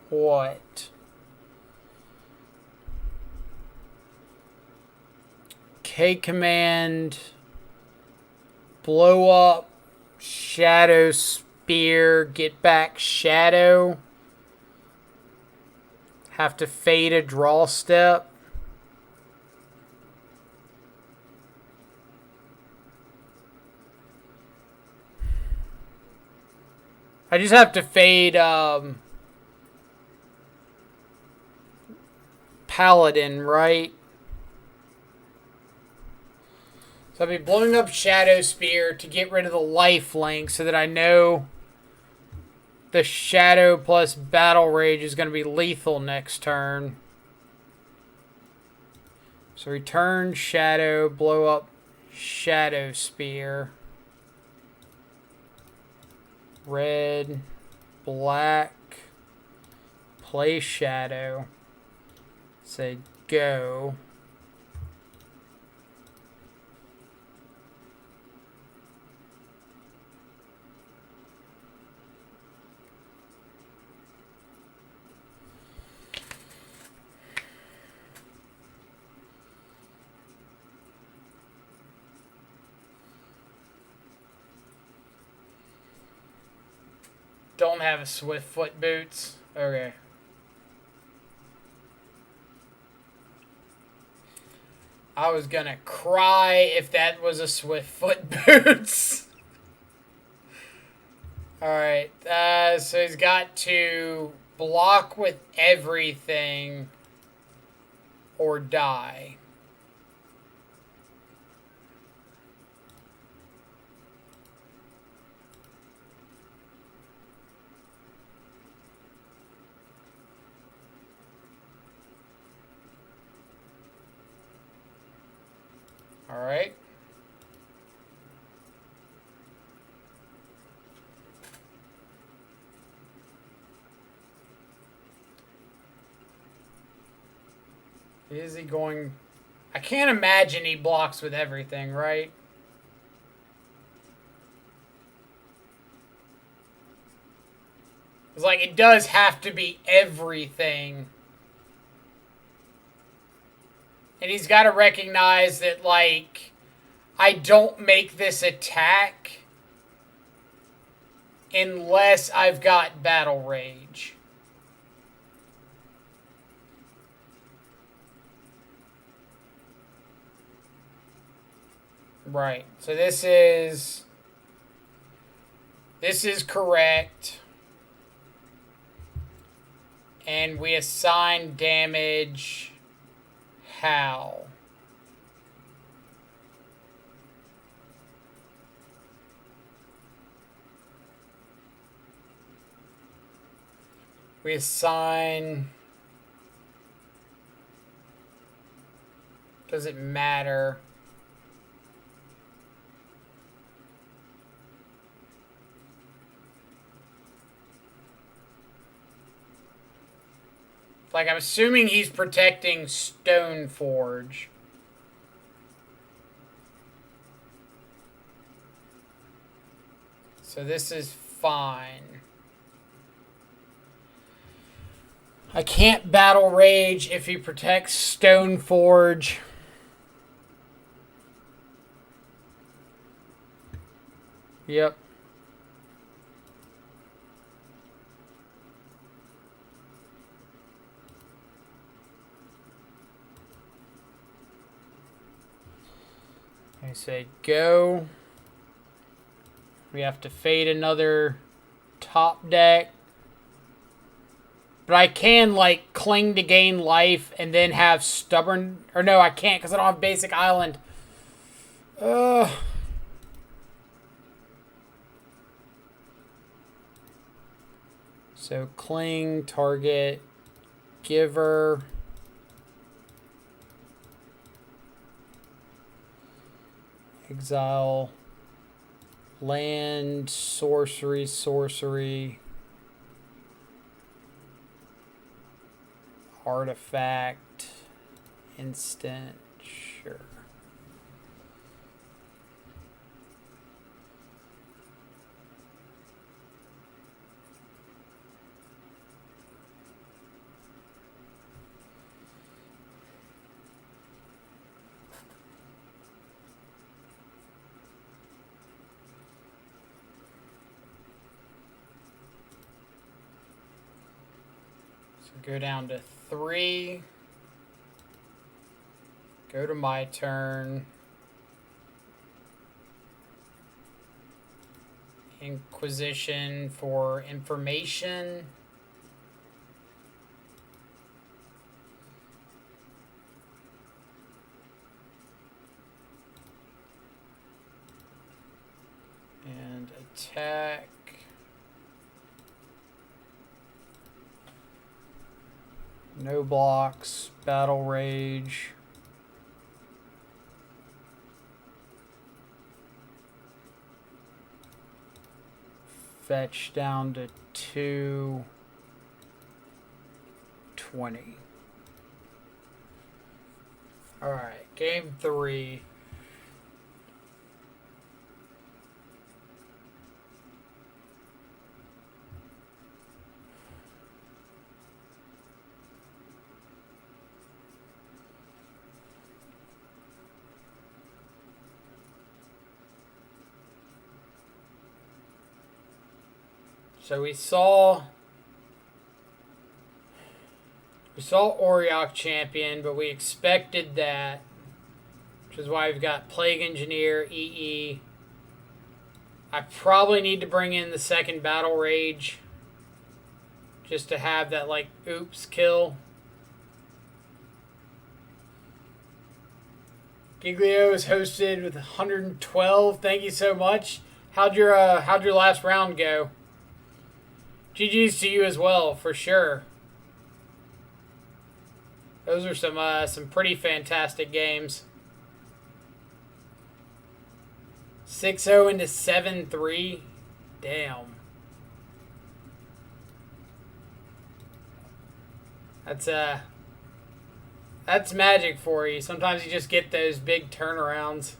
What? K command... Blow up, Shadow Spear, get back Shadow. Have to fade a draw step. I just have to fade Paladin, right? So I'll be blowing up Shadow Spear to get rid of the life link so that I know the Shadow plus Battle Rage is going to be lethal next turn. So return Shadow, blow up Shadow Spear. Red, black, play Shadow. Say go. Don't have a swift foot boots. Okay. I was gonna cry if that was a swift foot boots. Alright, so he's got to block with everything or die. Alright. Is he going... I can't imagine he blocks with everything, right? It's like, it does have to be everything. And he's got to recognize that, like, I don't make this attack unless I've got Battle Rage. Right. So this is correct. And we assign damage how? We assign... Does it matter? Like, I'm assuming he's protecting Stoneforge. So this is fine. I can't Battle Rage if he protects Stoneforge. Yep. I say go. We have to fade another top deck. But I can, like, cling to gain life and then have stubborn... Or no, I can't because I don't have basic island. So cling, target, giver... Exile, land, sorcery, artifact, instant, sure. Go down to 3. Go to my turn. Inquisition for information. And attack. No blocks, Battle Rage. Fetch down to 220. All right, game 3. So we saw Oriok champion, but we expected that, which is why we've got Plague Engineer, EE. I probably need to bring in the second Battle Rage just to have that, like, oops kill. Giglio is hosted with 112. Thank you so much. How'd your last round go? GG's to you as well, for sure. Those are some pretty fantastic games. 6-0 into 7-3. Damn. That's magic for you. Sometimes you just get those big turnarounds.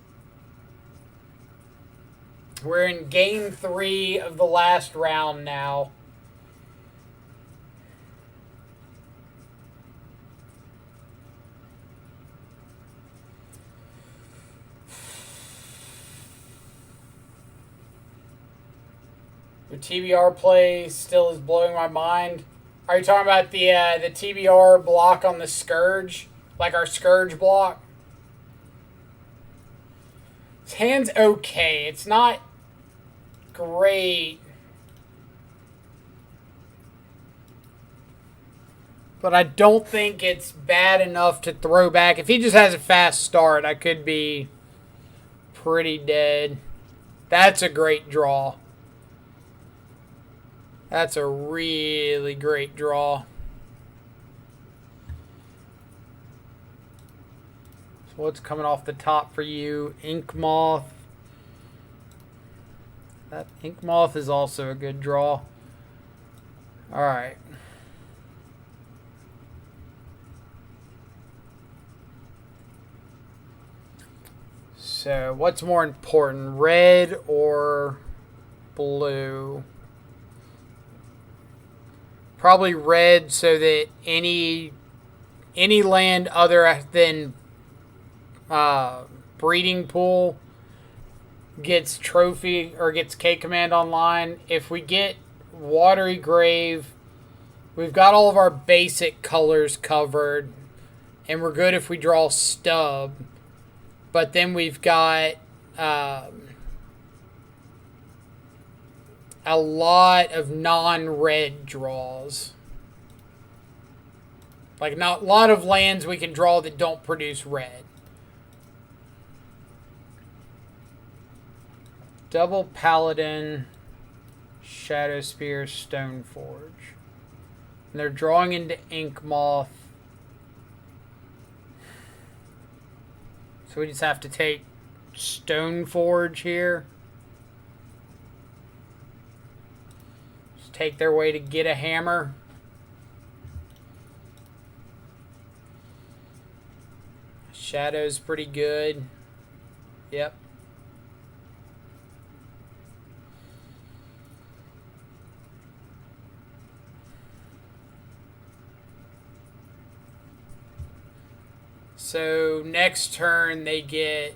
We're in game 3 of the last round now. Your TBR play still is blowing my mind. Are you talking about the TBR block on the Scourge? Like our Scourge block? His hand's okay. It's not great. But I don't think it's bad enough to throw back. If he just has a fast start, I could be pretty dead. That's a great draw. That's a really great draw. So what's coming off the top for you? Ink Moth. That Ink Moth is also a good draw. Alright. So what's more important, red or blue? Probably red, so that any land other than breeding pool gets trophy or gets K command online. If we get watery grave, we've got all of our basic colors covered, and we're good if we draw stub. But then we've got a lot of non-red draws. Like, not a lot of lands we can draw that don't produce red. Double Paladin, Shadow Spear, Stoneforge. And they're drawing into Ink Moth. So we just have to take Stoneforge here. Just take their way to get a hammer. Shadow's pretty good. Yep. So next turn they get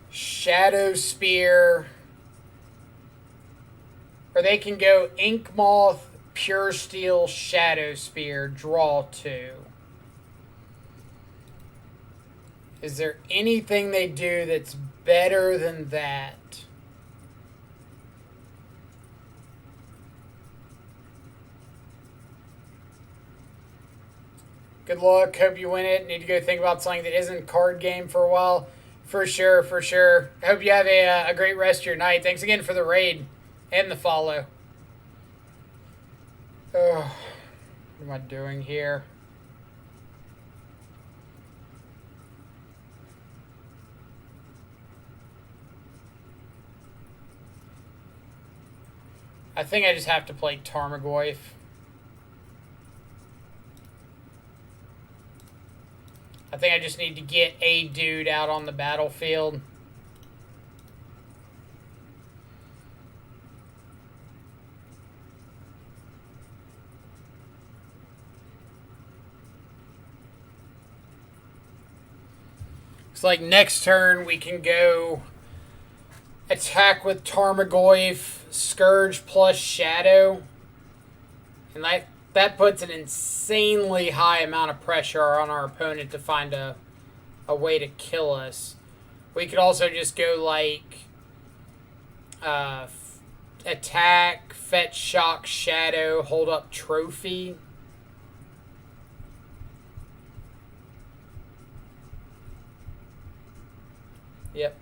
Shadow Spear, or they can go Ink Moth, Pure Steel, Shadow Spear, draw 2. Is there anything they do that's better than that? Good luck. Hope you win it. Need to go think about something that isn't card game for a while. For sure, for sure. I hope you have a great rest of your night. Thanks again for the raid and the follow. Oh, what am I doing here? I think I just have to play Tarmogoyf. I think I just need to get a dude out on the battlefield. Looks like next turn we can go attack with Tarmogoyf, Scourge plus Shadow. And that puts an insanely high amount of pressure on our opponent to find a way to kill us. We could also just go like attack, fetch, shock, shadow, hold up trophy. Yep.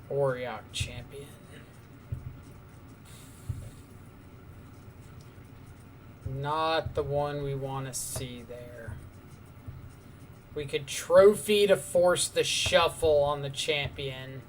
Auriok champion. Not the one we want to see there. We could trophy to force the shuffle on the champion.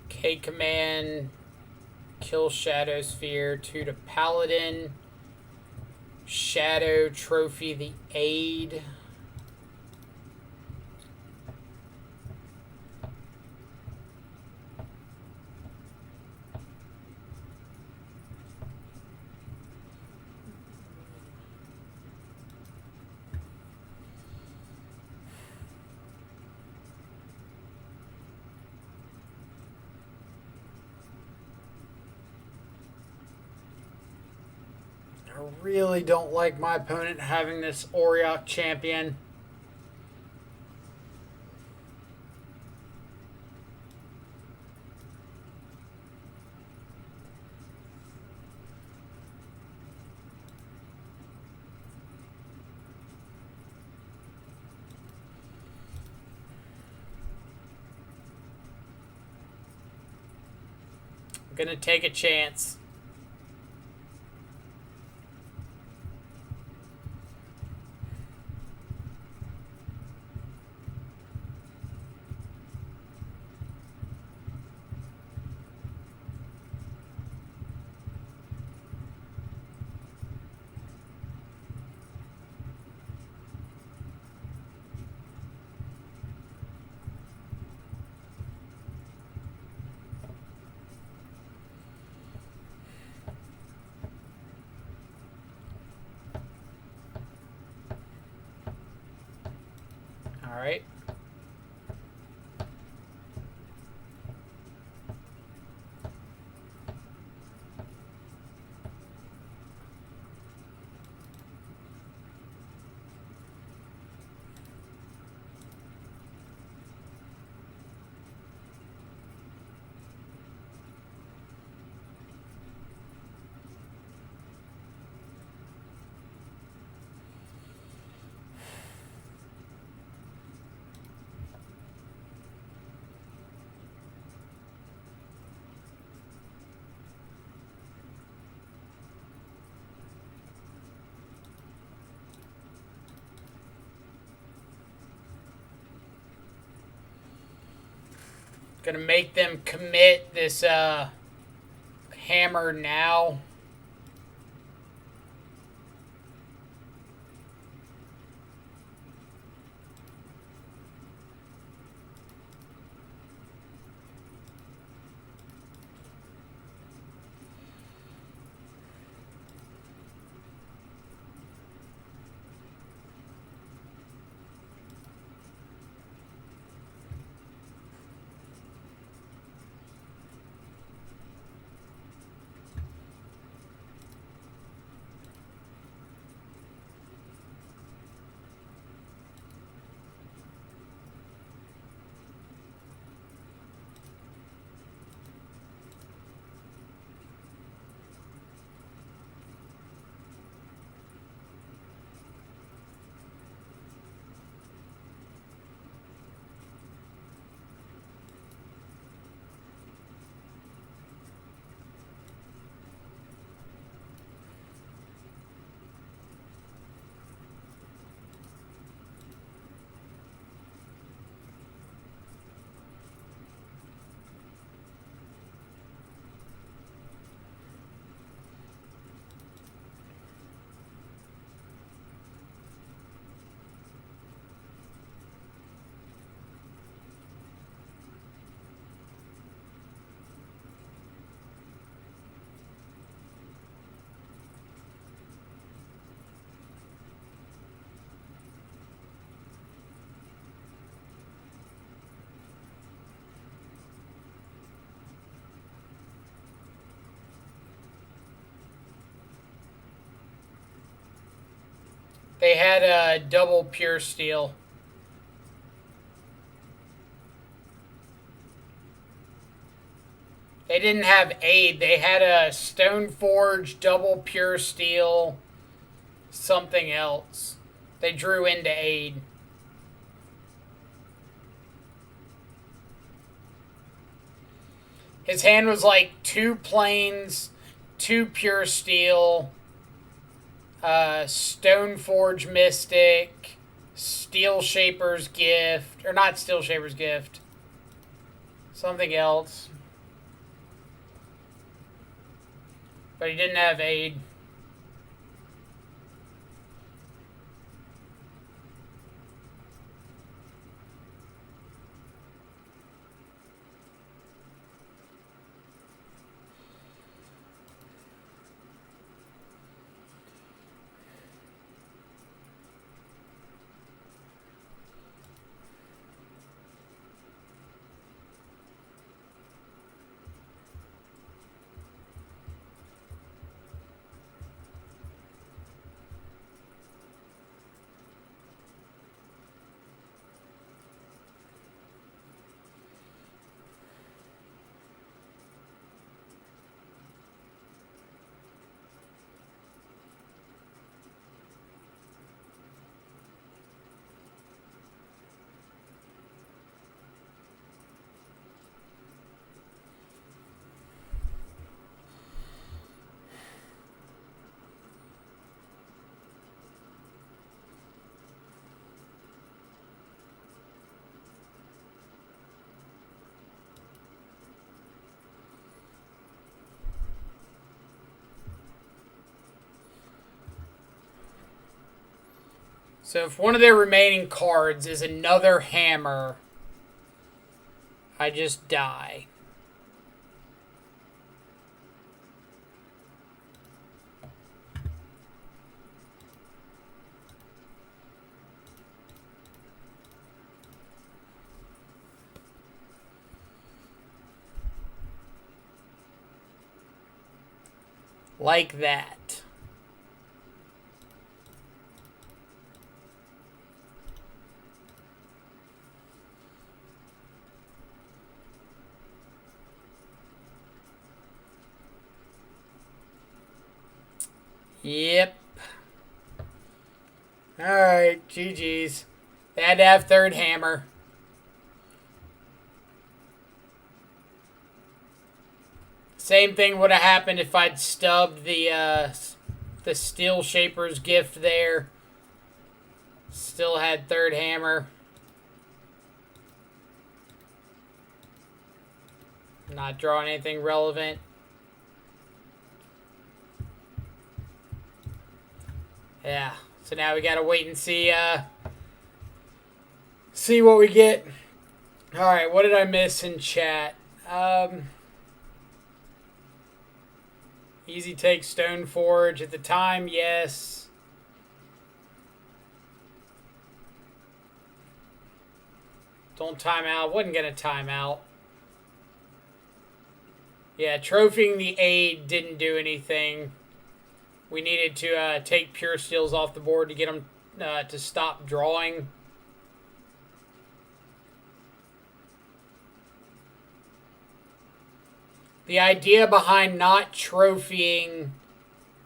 K command, kill Shadow Sphere, 2 to Paladin, Shadow trophy the aid. I really don't like my opponent having this Auriok champion. I'm gonna take a chance. All right. Gonna make them commit this hammer now. They had a double pure steel. They didn't have aid. They had a Stoneforge, double pure steel, something else. They drew into aid. His hand was like 2 planes, 2 pure steel, Stoneforge Mystic, Steel Shaper's Gift, or not Steel Shaper's Gift, something else. But he didn't have aid. So if one of their remaining cards is another hammer, I just die. Like that. Yep. Alright, GG's. They had to have third hammer. Same thing would have happened if I'd stubbed the Steel Shaper's Gift there. Still had third hammer. Not drawing anything relevant. Yeah. So now we gotta wait and see what we get. Alright, what did I miss in chat? Easy take Stoneforge. At the time, yes. Don't time out. Wasn't gonna time out. Yeah, trophying the aid didn't do anything. We needed to take pure steels off the board to get them to stop drawing. The idea behind not trophying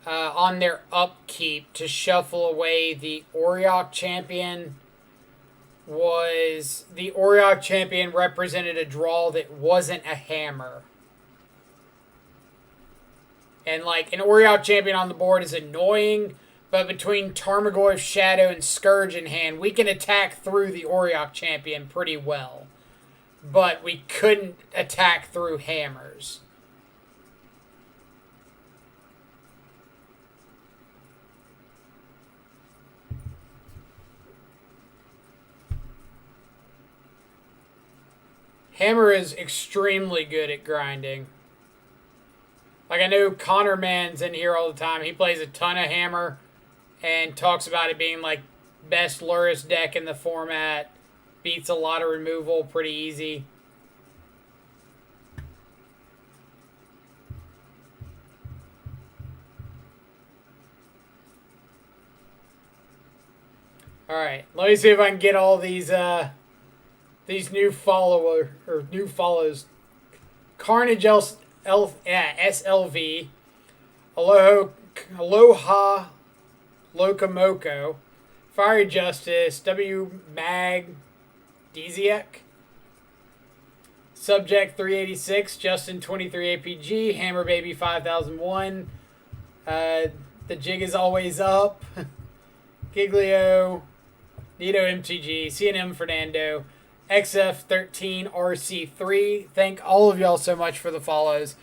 on their upkeep to shuffle away the Auriok champion was the Auriok champion represented a draw that wasn't a hammer. And like an Auriok champion on the board is annoying, but between Tarmogoyf Shadow and Scourge in hand, we can attack through the Auriok champion pretty well. But we couldn't attack through hammers. Hammer is extremely good at grinding. Like, I know Connor Mann's in here all the time. He plays a ton of Hammer and talks about it being, like, best Luris deck in the format. Beats a lot of removal pretty easy. All right, let me see if I can get all these new follows. Carnage SLV, Aloha Locomoco, Fiery Justice, W Mag Desiak, Subject 386, Justin 23 APG, Hammer Baby 5001, The Jig is Always Up, Giglio, Nito MTG, CNM Fernando, XF13RC3. Thank all of y'all so much for the follows.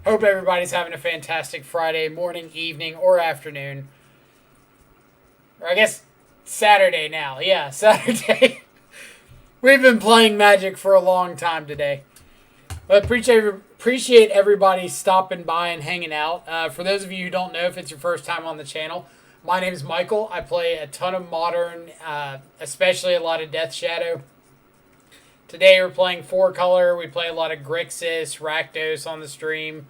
Hope everybody's having a fantastic Friday, morning, evening, or afternoon. Or I guess Saturday now. Yeah, Saturday. We've been playing Magic for a long time today. But appreciate everybody stopping by and hanging out. For those of you who don't know, if it's your first time on the channel, my name is Michael. I play a ton of Modern, especially a lot of Death Shadow. Today we're playing 4-color. We play a lot of Grixis, Rakdos on the stream.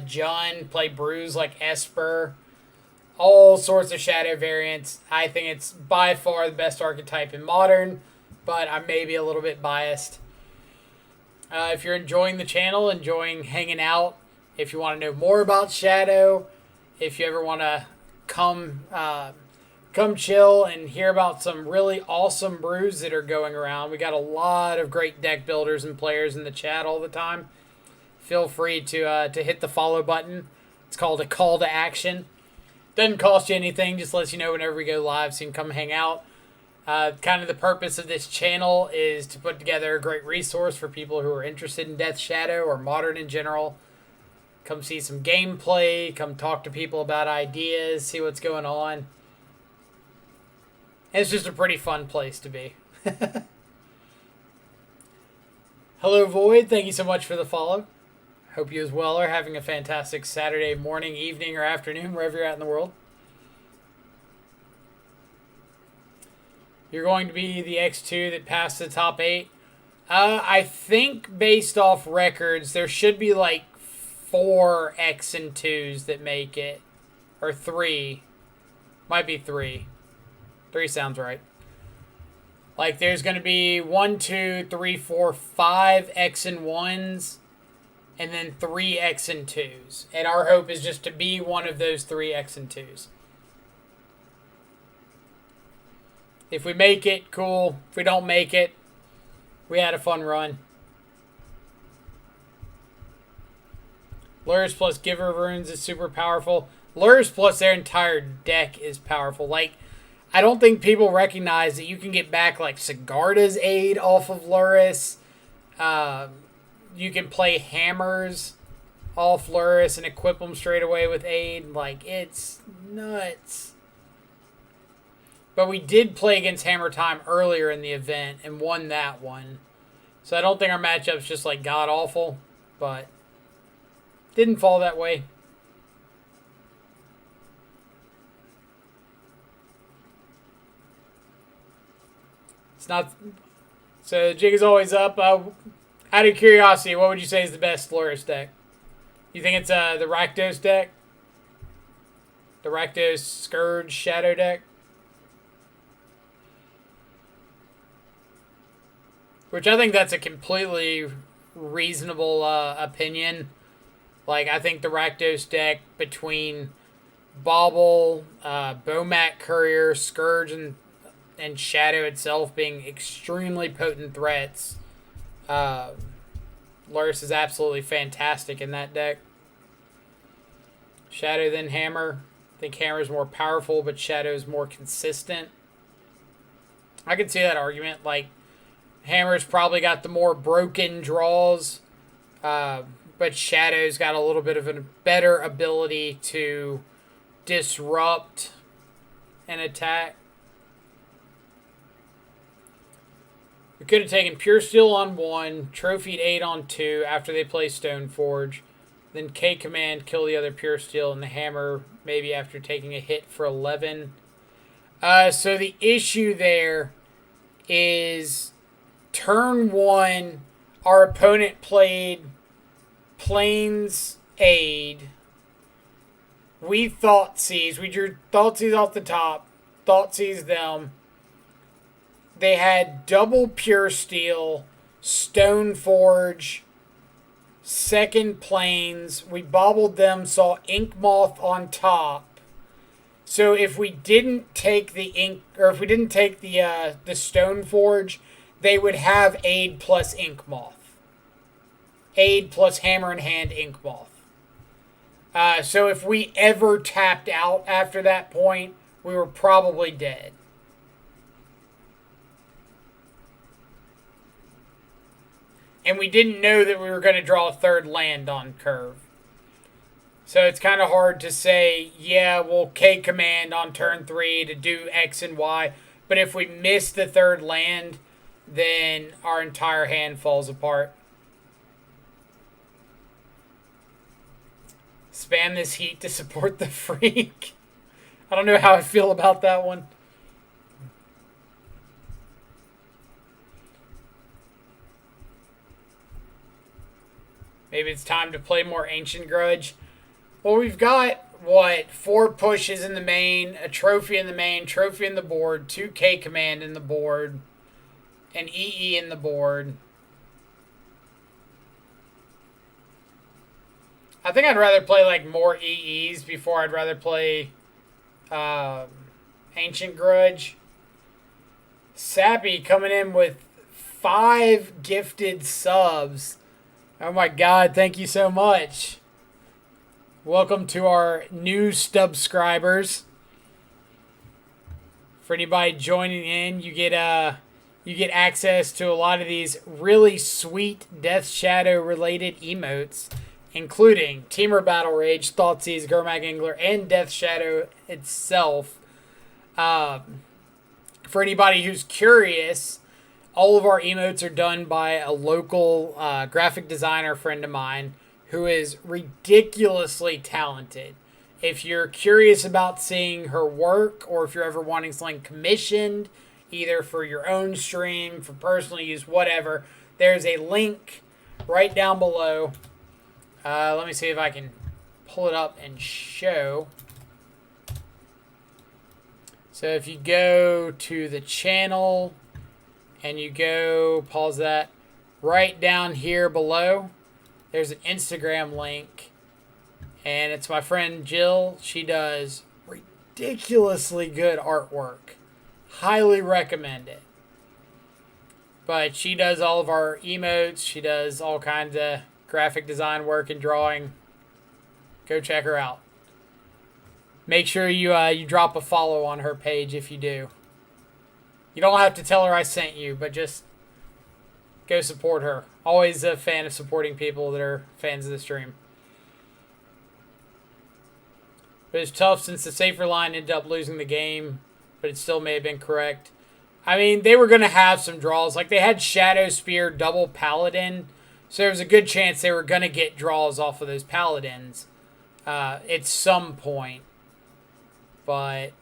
Jun, play brews like Esper. All sorts of Shadow variants. I think it's by far the best archetype in Modern, but I may be a little bit biased. If you're enjoying the channel, enjoying hanging out, if you want to know more about Shadow, if you ever want to come chill and hear about some really awesome brews that are going around. We got a lot of great deck builders and players in the chat all the time. Feel free to hit the follow button. It's called a call to action. Doesn't cost you anything, just lets you know whenever we go live so you can come hang out. Kind of the purpose of this channel is to put together a great resource for people who are interested in Death Shadow or Modern in general. Come see some gameplay, come talk to people about ideas, see what's going on. And it's just a pretty fun place to be. Hello, Void. Thank you so much for the follow. Hope you as well are having a fantastic Saturday morning, evening, or afternoon, wherever you're at in the world. You're going to be the X2 that passed the top 8. I think based off records, there should be like 4 X and 2s that make it. Or 3. Might be 3. 3 sounds right. Like there's going to be 1, 2, 3, 4, 5 X and 1s. And then 3 X and 2s. And our hope is just to be one of those 3 X and 2s. If we make it, cool. If we don't make it, we had a fun run. Lures plus Giver Runes is super powerful. Lures plus their entire deck is powerful. Like, I don't think people recognize that you can get back, like, Sigarda's Aid off of Luris. You can play Hammers off Luris and equip them straight away with Aid. Like, it's nuts. But we did play against Hammer Time earlier in the event and won that one. So I don't think our matchup's just like god-awful, but didn't fall that way. It's not... So the jig is always up. Out of curiosity, what would you say is the best Luris deck? You think it's the Rakdos deck? The Rakdos Scourge Shadow deck? Which I think that's a completely reasonable opinion. Like, I think the Rakdos deck between Bauble, Bomat Courier, Scourge, and Shadow itself being extremely potent threats. Luris is absolutely fantastic in that deck. Shadow then Hammer. I think Hammer's more powerful, but Shadow's more consistent. I can see that argument. Like, Hammer's probably got the more broken draws, but Shadow's got a little bit of a better ability to disrupt an attack. We could have taken Pure Steel on 1, Trophied 8 on 2 after they play Stoneforge, then K-Command, kill the other Pure Steel, and the Hammer maybe after taking a hit for 11. So the issue there is... Turn 1, our opponent played Plains Aid. We Thoughtseize. We drew Thoughtseize off the top. Thoughtseized them. they had double pure steel, stone forge, second planes. We bobbled them, saw ink moth on top. So if we didn't take the ink, or if we didn't take the stone forge, they would have aid plus ink moth. Aid plus hammer in hand ink moth. So if we ever tapped out after that point, we were probably dead. And we didn't know that we were going to draw a third land on curve. So it's kind of hard to say, yeah, we'll K command on turn 3 to do X and Y. But if we miss the third land, then our entire hand falls apart. Spam this heat to support the freak. I don't know how I feel about that one. Maybe it's time to play more Ancient Grudge. Well, we've got, 4 pushes in the main, a trophy in the main, trophy in the board, 2K command in the board, an EE in the board. I think I'd rather play like more EEs before I'd rather play Ancient Grudge. Sappy coming in with 5 gifted subs. Oh my god, thank you so much. Welcome to our new subscribers. For anybody joining in, you get access to a lot of these really sweet Death Shadow related emotes, including Temur Battle Rage, Thoughtseize, Gurmag Angler, and Death Shadow itself. For anybody who's curious, all of our emotes are done by a local graphic designer friend of mine who is ridiculously talented. If you're curious about seeing her work, or if you're ever wanting something commissioned, either for your own stream, for personal use, whatever, there's a link right down below. Let me see if I can pull it up and show. So if you go to the channel and you go, pause that, right down here below, there's an Instagram link, and it's my friend Jill. She does ridiculously good artwork. Highly recommend it. But she does all of our emotes. She does all kinds of graphic design work and drawing. Go check her out. Make sure you drop a follow on her page if you do. You don't have to tell her I sent you, but just go support her. Always a fan of supporting people that are fans of the stream. But it's tough since the safer line ended up losing the game, but it still may have been correct. I mean, they were going to have some draws. Like, they had Shadow Spear, double Paladin, so there was a good chance they were going to get draws off of those Paladins at some point. But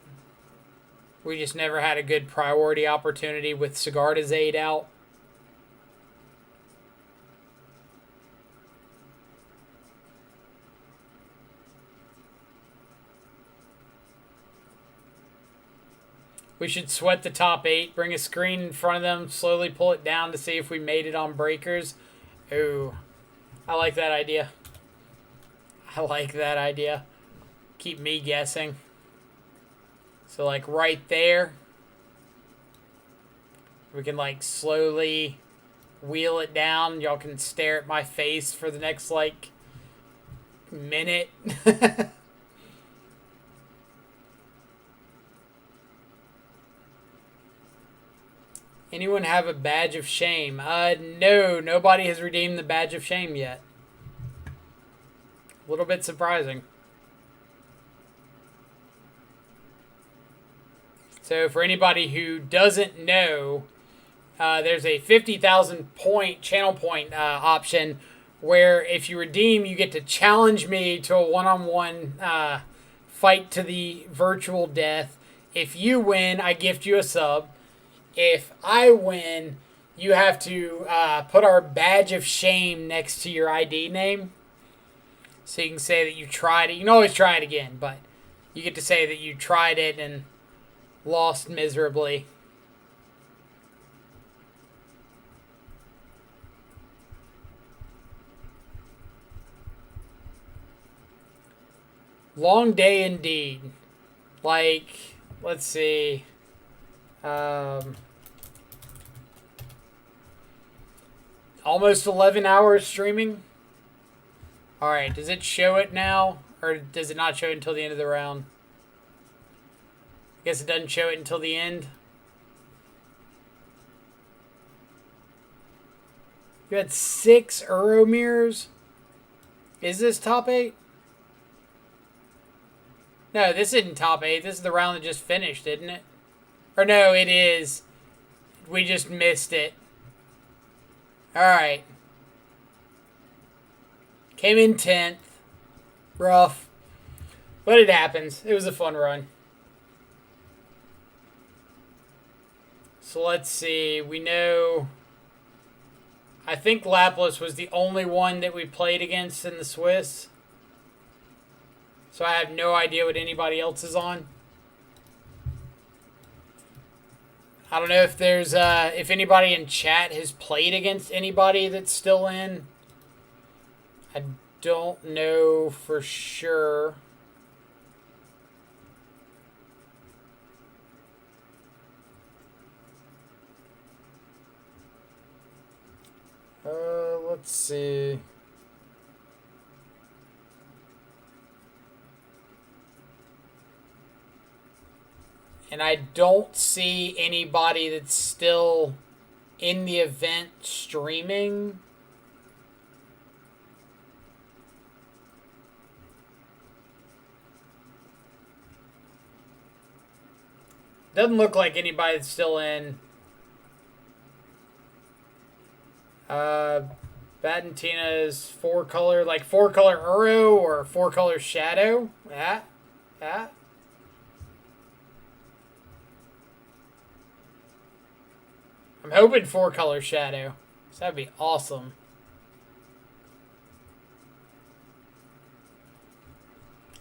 we just never had a good priority opportunity with Sigarda's aid out. We should sweat the top 8, bring a screen in front of them, slowly pull it down to see if we made it on breakers. Ooh, I like that idea. I like that idea. Keep me guessing. So like right there, we can like slowly wheel it down. Y'all can stare at my face for the next like minute. Anyone have a badge of shame? No, nobody has redeemed the badge of shame yet. A little bit surprising. So for anybody who doesn't know, there's a 50,000 point channel point option where if you redeem, you get to challenge me to a one-on-one fight to the virtual death. If you win, I gift you a sub. If I win, you have to put our badge of shame next to your ID name. So you can say that you tried it. You can always try it again, but you get to say that you tried it and lost miserably. Long day indeed. Like, let's see. Almost 11 hours streaming. Alright, does it show it now? Or does it not show it until the end of the round? I guess it doesn't show it until the end. You had 6 Euro mirrors? Is this top 8? No, this isn't top 8. This is the round that just finished, isn't it? Or no, it is. We just missed it. Alright. Came in 10th. Rough. But it happens. It was a fun run. So let's see. We know... I think Lapis was the only one that we played against in the Swiss. So I have no idea what anybody else is on. I don't know if there's if anybody in chat has played against anybody that's still in. I don't know for sure. Let's see. And I don't see anybody that's still in the event streaming. Doesn't look like anybody that's still in. Batentina's 4-color, like 4-color Uro or 4-color Shadow. Yeah. Yeah. I'm hoping 4-color Shadow. So that'd be awesome.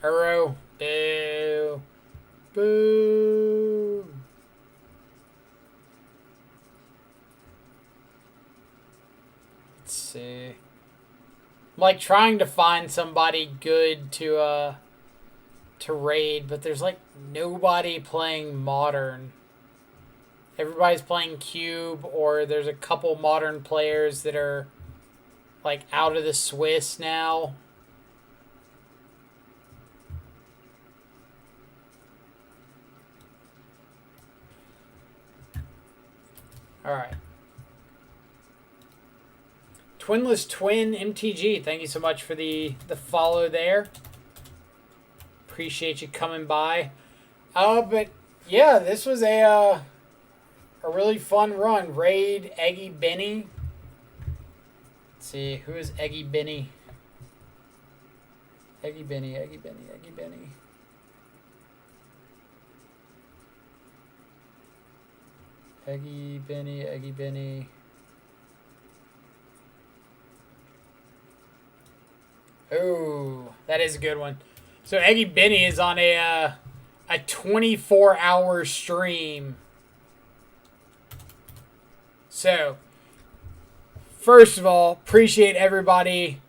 Uro. Boo. Boo. Let's see. I'm like trying to find somebody good to raid, but there's like nobody playing Modern. Everybody's playing Cube, or there's a couple Modern players that are like out of the Swiss now. Alright. Twinless Twin MTG, thank you so much for the follow there. Appreciate you coming by. But yeah, this was a really fun run. Raid Eggy Benny. Let's see, who is Eggy Benny? Eggy Benny, Eggy Benny, Eggy Benny. Eggy Benny, Eggy Benny. Oh, that is a good one. So Eggy Benny is on a 24-hour stream. So, first of all, appreciate everybody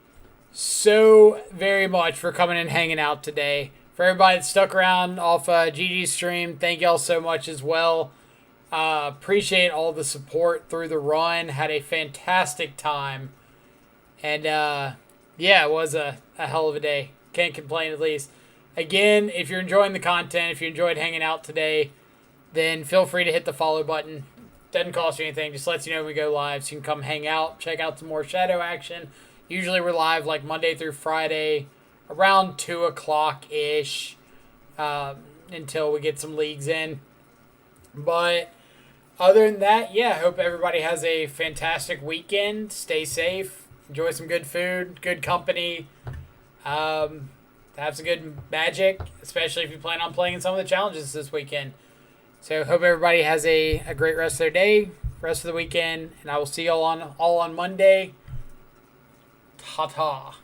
so very much for coming and hanging out today. For everybody that stuck around off GG's stream, thank y'all so much as well. Appreciate all the support through the run. Had a fantastic time. And, yeah, it was a hell of a day. Can't complain at least. Again, if you're enjoying the content, if you enjoyed hanging out today, then feel free to hit the follow button. Doesn't cost you anything. Just lets you know when we go live, so you can come hang out, check out some more Shadow action. Usually we're live like Monday through Friday around 2 o'clock-ish until we get some leagues in. But other than that, yeah, hope everybody has a fantastic weekend. Stay safe. Enjoy some good food, good company. Have some good magic, especially if you plan on playing some of the challenges this weekend. So hope everybody has a great rest of their day, rest of the weekend, and I will see you all on Monday. Ta-ta.